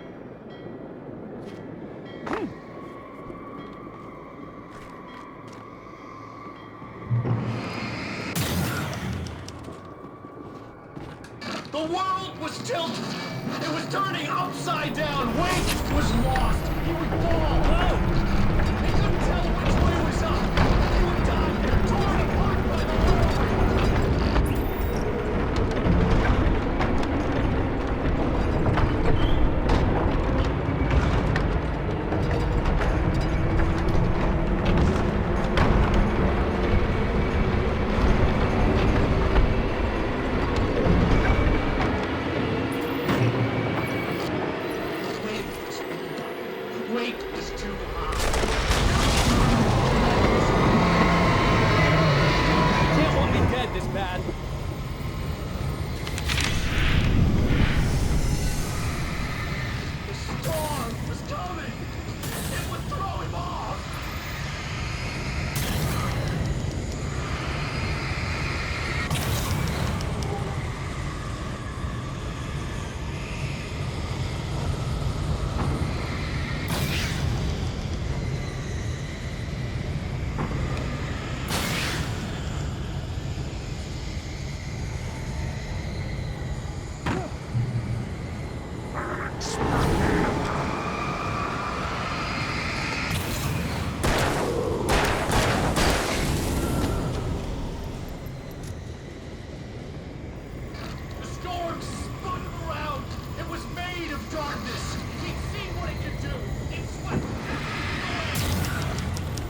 The world was tilted. It was turning upside down. Wake was lost. He would fall. No! He couldn't tell which way was up. He would die there, torn apart by the weight was too high. You can't want me dead this bad. The storm was coming. It would throw him off. The storm spun around. It was made of darkness. He'd seen what it could do. It swept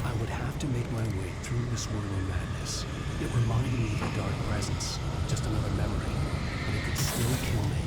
I would have to make my way through the swirling madness. It reminded me of the Dark Presence, just another memory, but it could still kill me.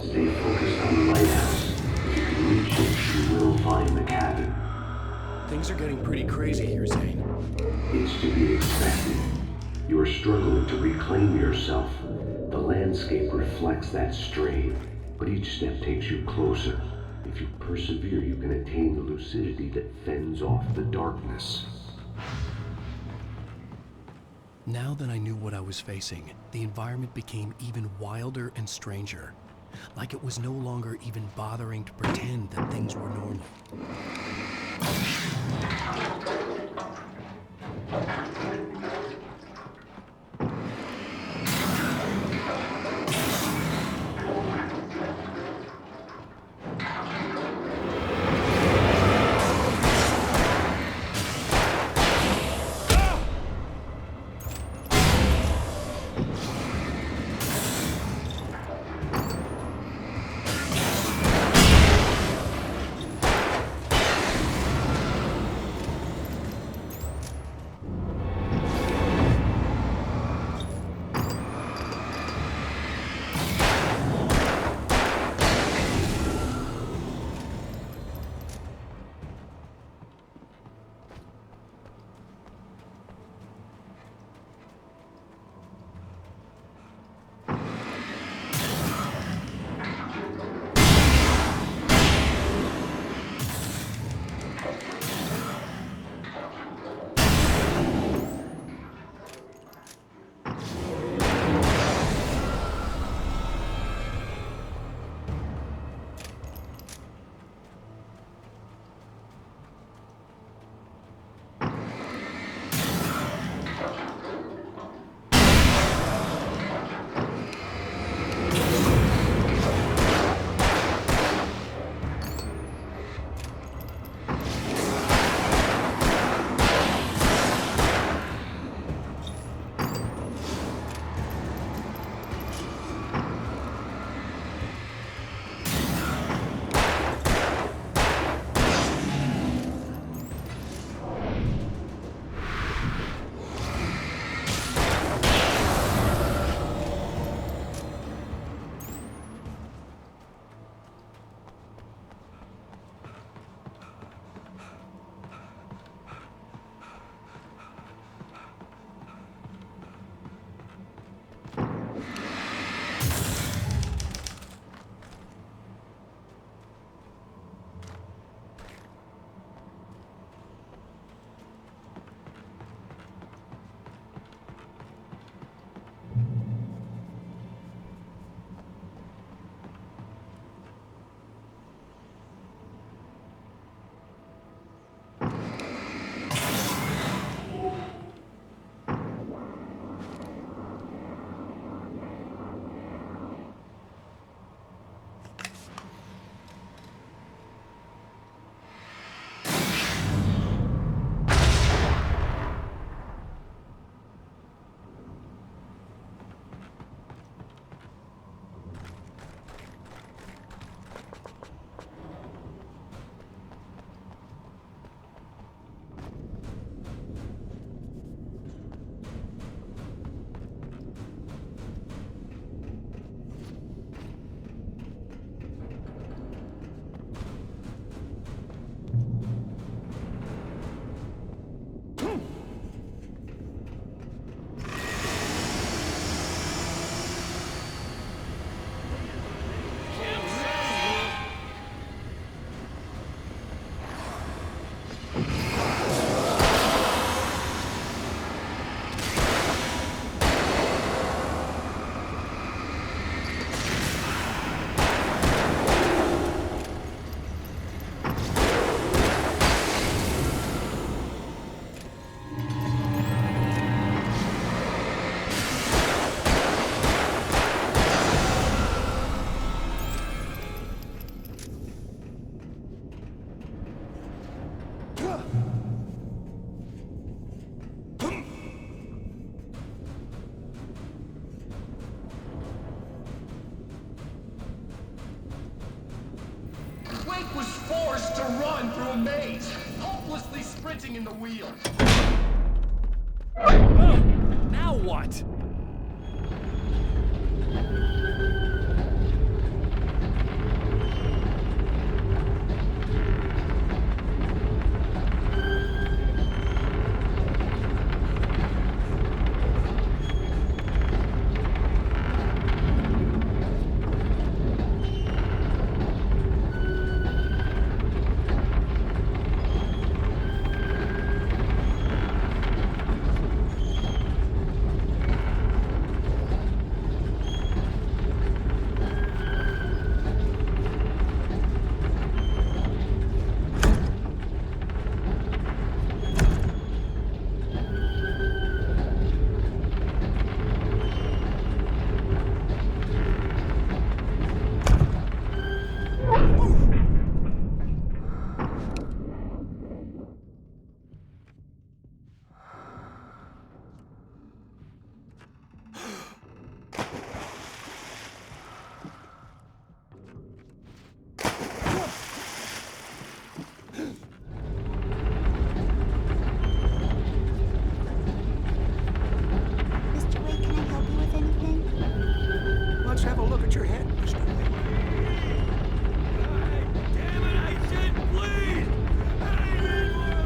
Stay focused on the lighthouse. If you can reach it, you will find the cabin. Things are getting pretty crazy here, Zane. It's to be expected. You are struggling to reclaim yourself. The landscape reflects that strain, but each step takes you closer. If you persevere, you can attain the lucidity that fends off the darkness. Now that I knew what I was facing, the environment became even wilder and stranger. Like it was no longer even bothering to pretend that things were normal. Wake was forced to run through a maze, hopelessly sprinting in the wheel. Now what? Mr. Wake, can I help you with anything? Let's have a look at your head, Mr. Wake. Damn it, I said please! I need more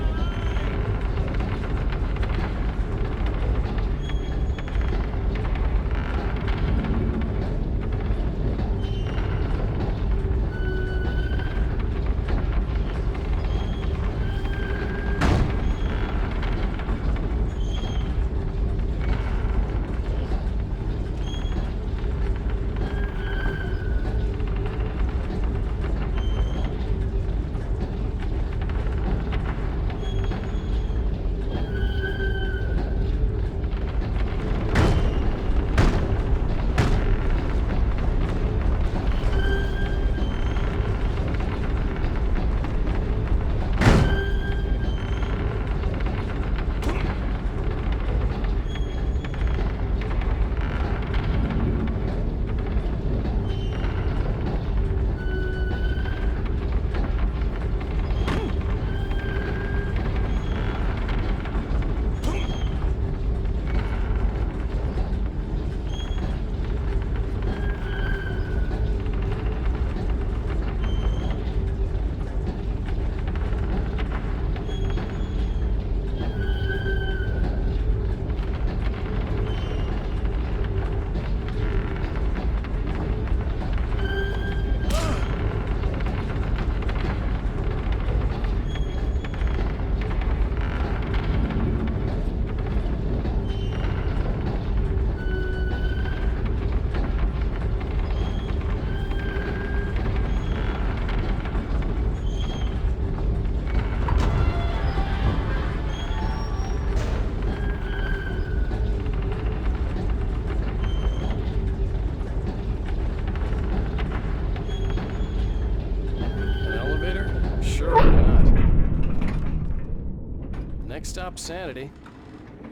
Next stop, Sanity.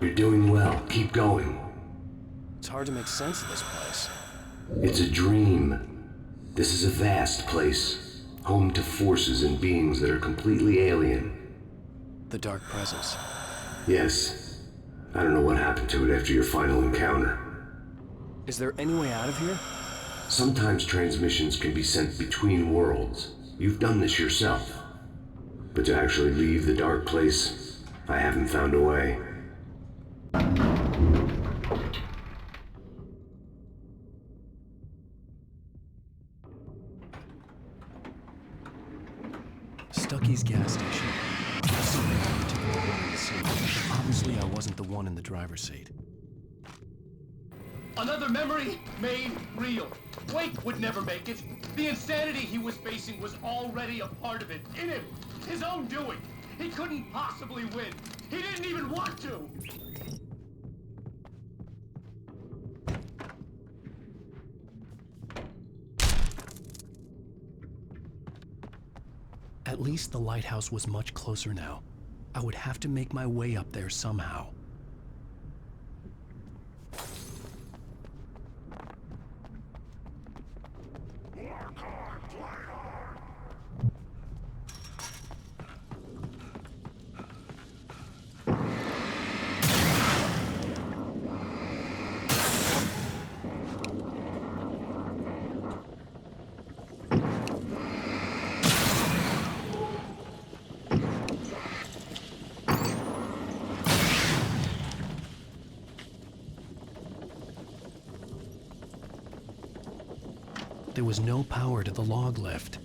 You're doing well. Keep going. It's hard to make sense of this place. It's a dream. This is a vast place, home to forces and beings that are completely alien. The Dark Presence. Yes. I don't know what happened to it after your final encounter. Is there any way out of here? Sometimes transmissions can be sent between worlds. You've done this yourself. But to actually leave the dark place, I haven't found a way. Stucky's gas station. Obviously, I wasn't the one in the driver's seat. Another memory made real. Wake would never make it. The insanity he was facing was already a part of it, in him. His own doing. He couldn't possibly win. He didn't even want to. At least the lighthouse was much closer now. I would have to make my way up there somehow. there was no power to the log lift.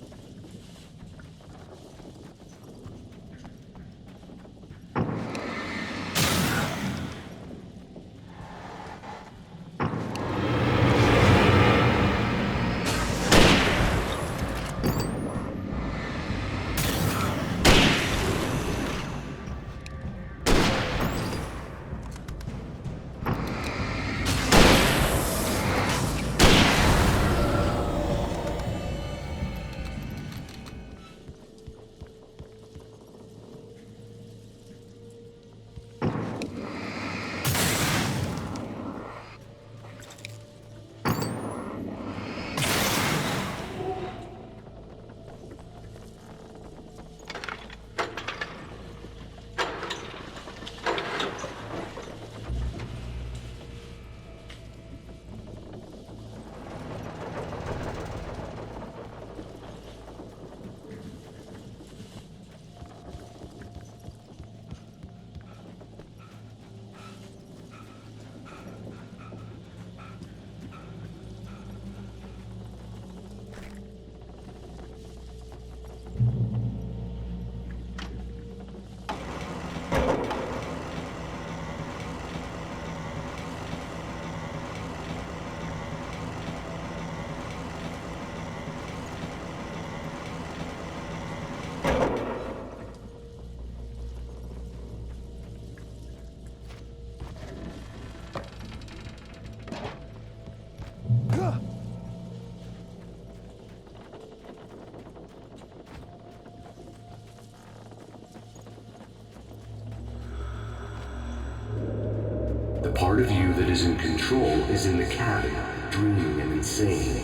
The part of you that is in control is in the cabin, dreaming and insane.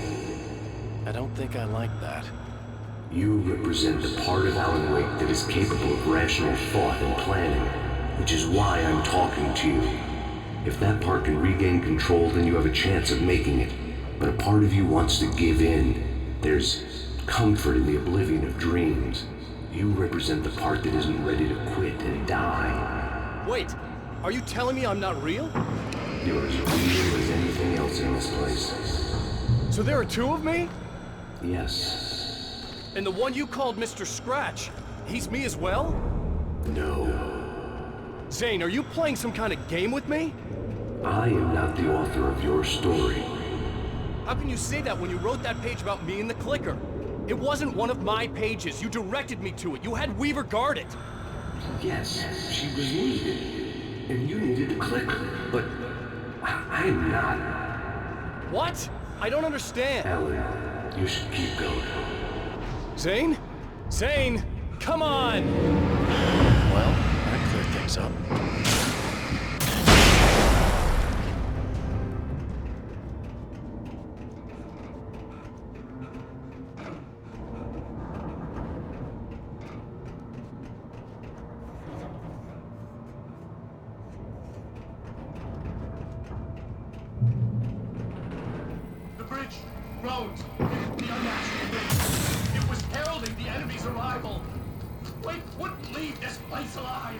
I don't think I like that. You represent the part of Alan Wake that is capable of rational thought and planning, which is why I'm talking to you. If that part can regain control, then you have a chance of making it. But a part of you wants to give in. There's comfort in the oblivion of dreams. You represent the part that isn't ready to quit and die. Wait, are you telling me I'm not real? You're as real as anything else in this place. So there are two of me? Yes. And the one you called Mr. Scratch, he's me as well? No. Zane, are you playing some kind of game with me? I am not the author of your story. How can you say that when you wrote that page about me and the clicker? It wasn't one of my pages. You directed me to it. You had Weaver guard it. Yes, she was needed. And you needed the clicker. But I'm not. What? I don't understand. Alan, you should keep going. Zane? Zane! Come on! Well, that cleared things up. The bridge groaned beneath the unnatural wind. It was heralding the enemy's arrival. Wake wouldn't leave this place alive.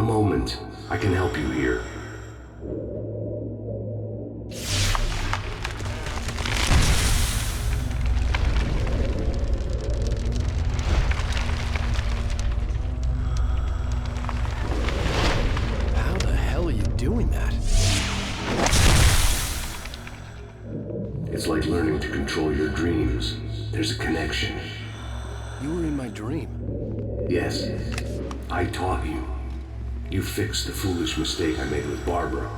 moment. I can help you here. How the hell are you doing that? It's like learning to control your dreams. There's a connection. You were in my dream. Yes, I taught you. You fixed the foolish mistake I made with Barbara.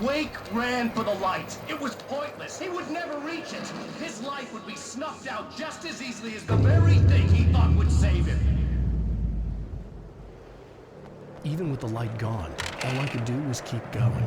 Wake ran for the light. It was pointless. He would never reach it. His life would be snuffed out just as easily as the very thing he thought would save him. Even with the light gone, all I could do was keep going.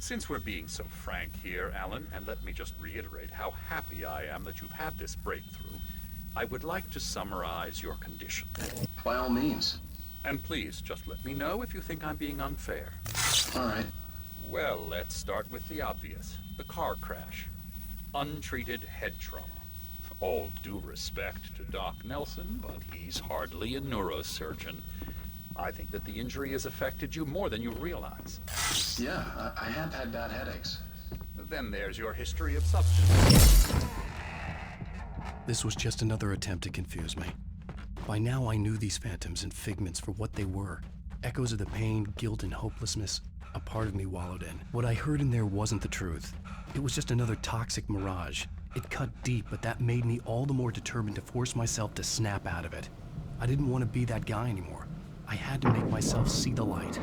Since we're being so frank here, Alan, and let me just reiterate how happy I am that you've had this breakthrough, I would like to summarize your condition. By all means. And please, just let me know if you think I'm being unfair. All right. Well, let's start with the obvious. The car crash. Untreated head trauma. All due respect to Doc Nelson, but he's hardly a neurosurgeon. I think that the injury has affected you more than you realize. Yeah, I have had bad headaches. Then there's your history of substance. This was just another attempt to confuse me. By now I knew these phantoms and figments for what they were. Echoes of the pain, guilt, and hopelessness a part of me wallowed in. What I heard in there wasn't the truth. It was just another toxic mirage. It cut deep, but that made me all the more determined to force myself to snap out of it. I didn't want to be that guy anymore. I had to make myself see the light.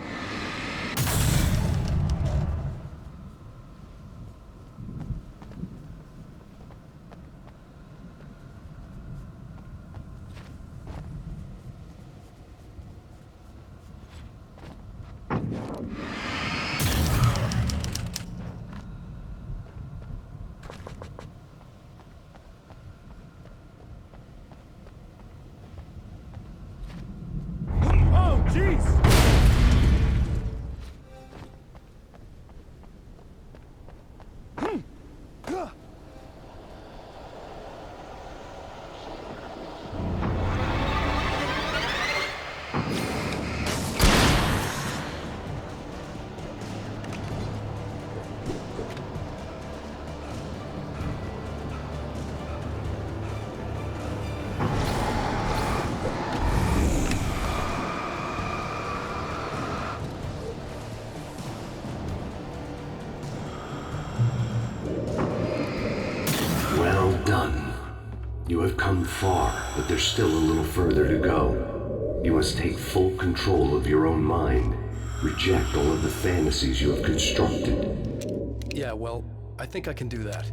come far, but there's still a little further to go. You must take full control of your own mind. Reject all of the fantasies you have constructed. Yeah, well, I think I can do that.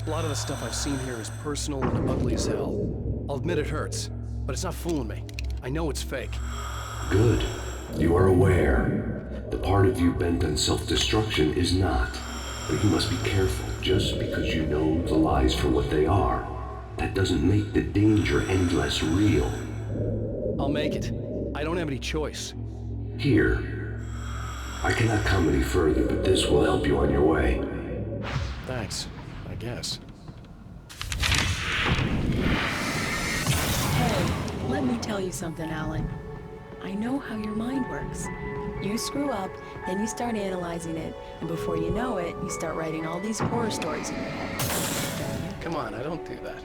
A lot of the stuff I've seen here is personal and ugly as hell. I'll admit it hurts, but it's not fooling me. I know it's fake. Good. You are aware. The part of you bent on self-destruction is not. But you must be careful. Just because you know the lies for what they are, that doesn't make the danger any less real. I'll make it. I don't have any choice. Here. I cannot come any further, but this will help you on your way. Thanks, I guess. Hey, let me tell you something, Alan. I know how your mind works. You screw up, then you start analyzing it, and before you know it, you start writing all these horror stories in your head. Come on, I don't do that.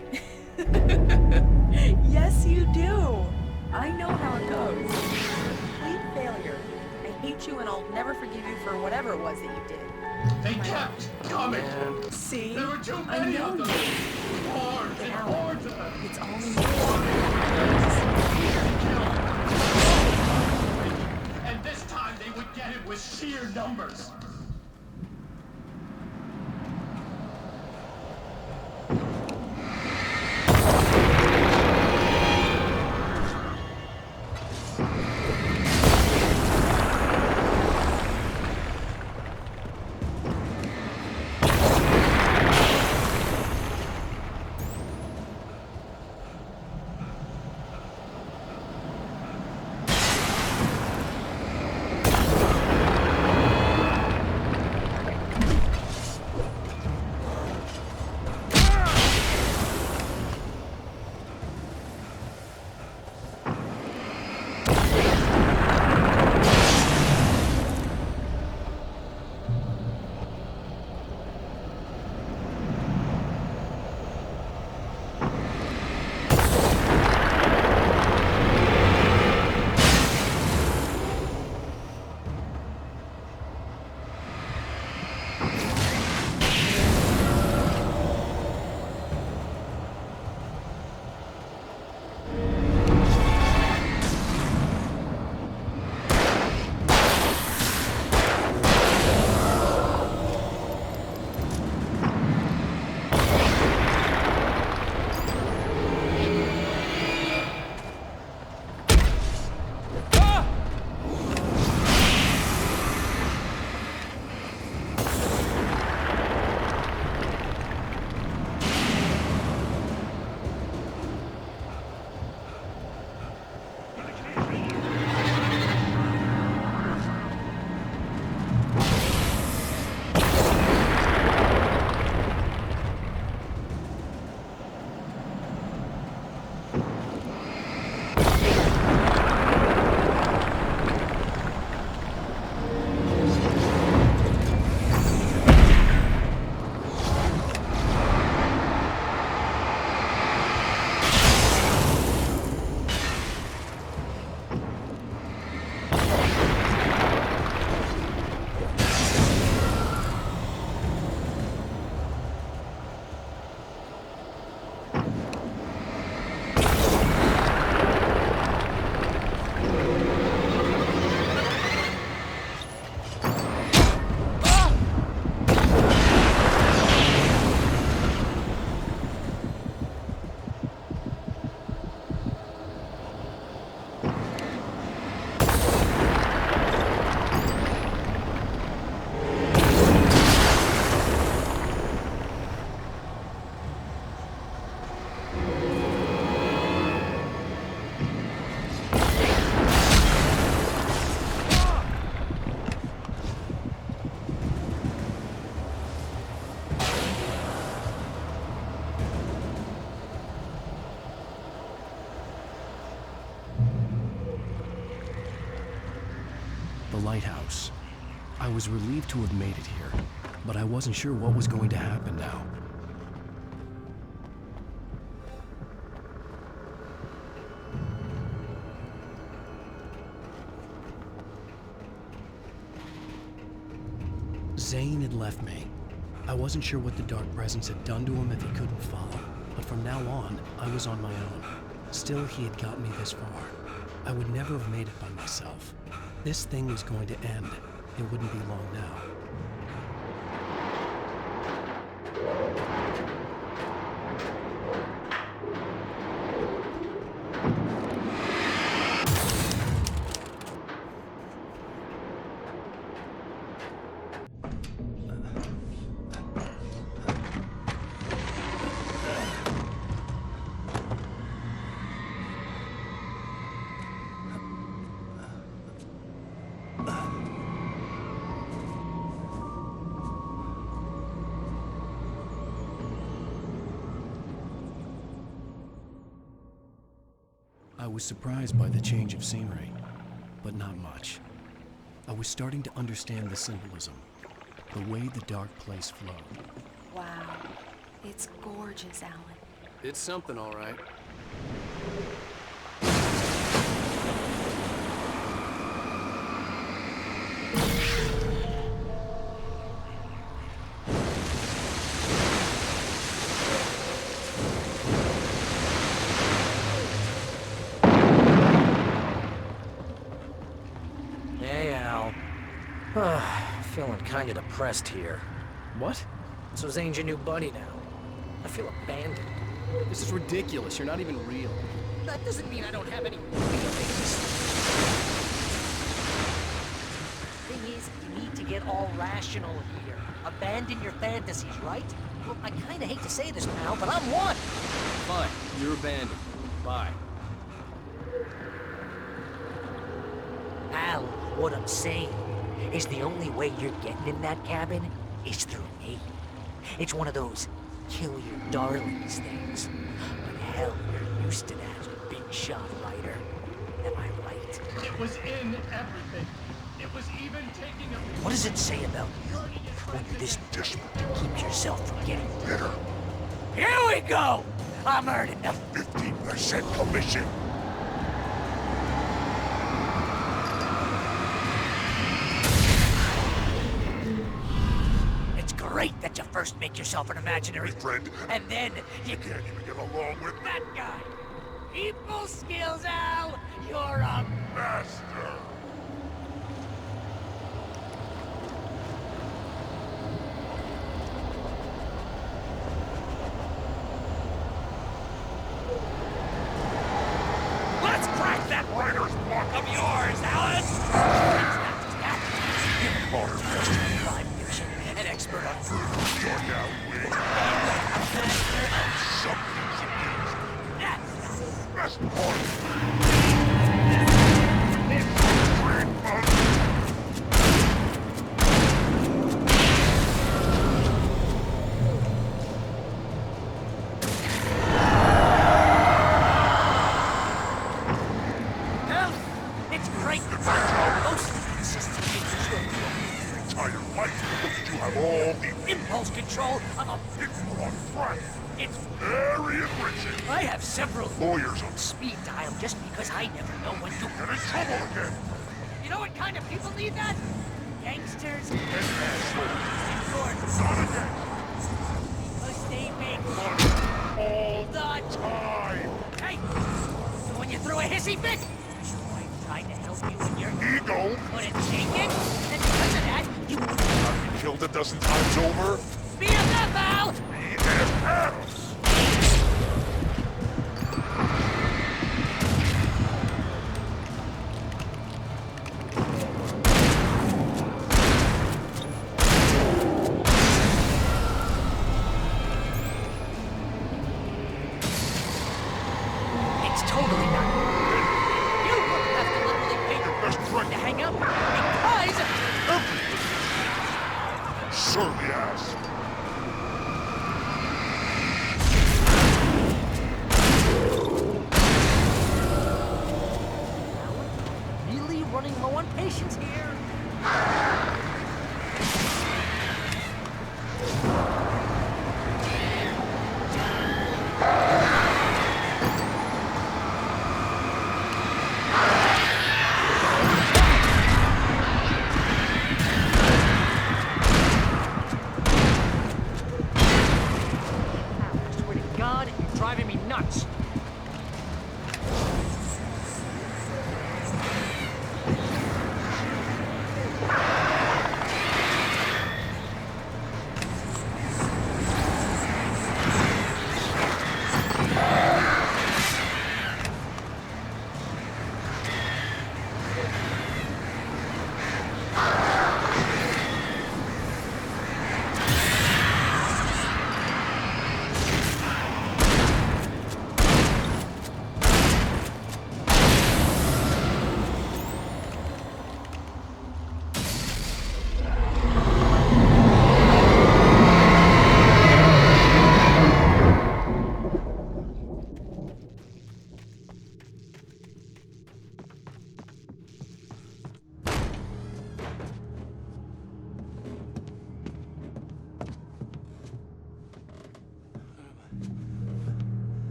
Yes, you do. I know how it goes. Complete failure. I hate you and I'll never forgive you for whatever it was that you did. They kept coming. See? There were too I many know of them. you. Hordes and hordes of them. It's all in your And this time they would get it with sheer numbers. The lighthouse. I was relieved to have made it here, but I wasn't sure what was going to happen now. Zane had left me. I wasn't sure what the dark presence had done to him if he couldn't follow. but from now on, I was on my own. Still, he had got me this far. I would never have made it by myself. This thing was going to end. It wouldn't be long now. I was surprised by the change of scenery, but not much. I was starting to understand the symbolism, the way the dark place flowed. Wow. It's gorgeous, Alan. It's something, all right. Hey, Al. Feeling kinda depressed here. What? So Zane's your new buddy now. I feel abandoned. This is ridiculous. You're not even real. That doesn't mean I don't have any feelings. Thing is, you need to get all rational here. Abandon your fantasies, right? Well, I kinda hate to say this, pal, but I'm one. Fine. You're abandoned. Bye. Al, what I'm saying is the only way you're getting in that cabin is through me. It's one of those kill your darlings things. But hell, you're used to that, big shot writer. Am I right? It was in everything. It was even taking a... What does it say about you when you're this desperate to keep yourself from getting bitter? Here we go! I'm earning the 15% commission. It's great that you first make yourself an imaginary friend, and then you can't even get along with that guy. People skills, Al. You're a master. Let's crack that writer's block of yours, Alan! Modern master of crime fiction, an expert on food. You're now with a master of something's abused. That's the best part. Hell, it's great to find most consistency in your entire life. You have all the impulse control of a pitbull on front. It's very enriching. I have several lawyers on speed dial just because I never know when to get in trouble again. You know what kind of people need that? Gangsters and assholes. Not again. Because they make all the time. Hey, so when you throw a hissy fit, I tried to help you in your ego. Couldn't take it, and because of that, you have been killed a dozen times over. BFF, Al! BFFs! It's totally not. You have to literally pay your best friend to hang out because everything certainly has. Really running low on patience here. I swear to God, if you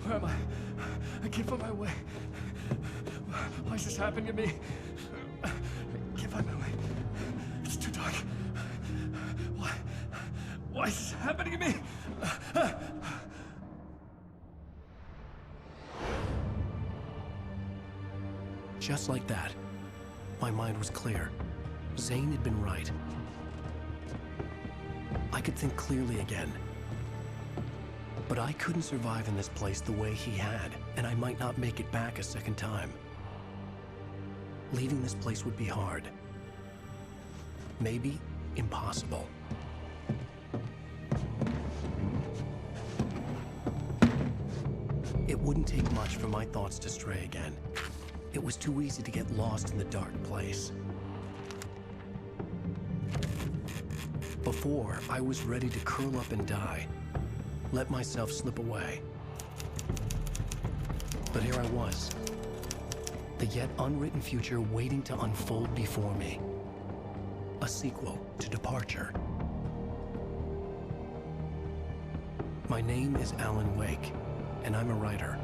Where am I? I can't find my way. Why is this happening to me? I can't find my way. It's too dark. Why is this happening to me? Just like that, my mind was clear. Zane had been right. I could think clearly again. But I couldn't survive in this place the way he had, and I might not make it back a second time. Leaving this place would be hard. Maybe impossible. It wouldn't take much for my thoughts to stray again. It was too easy to get lost in the dark place. Before, I was ready to curl up and die, let myself slip away. But here I was, the yet unwritten future waiting to unfold before me. A sequel to Departure. My name is Alan Wake, and I'm a writer.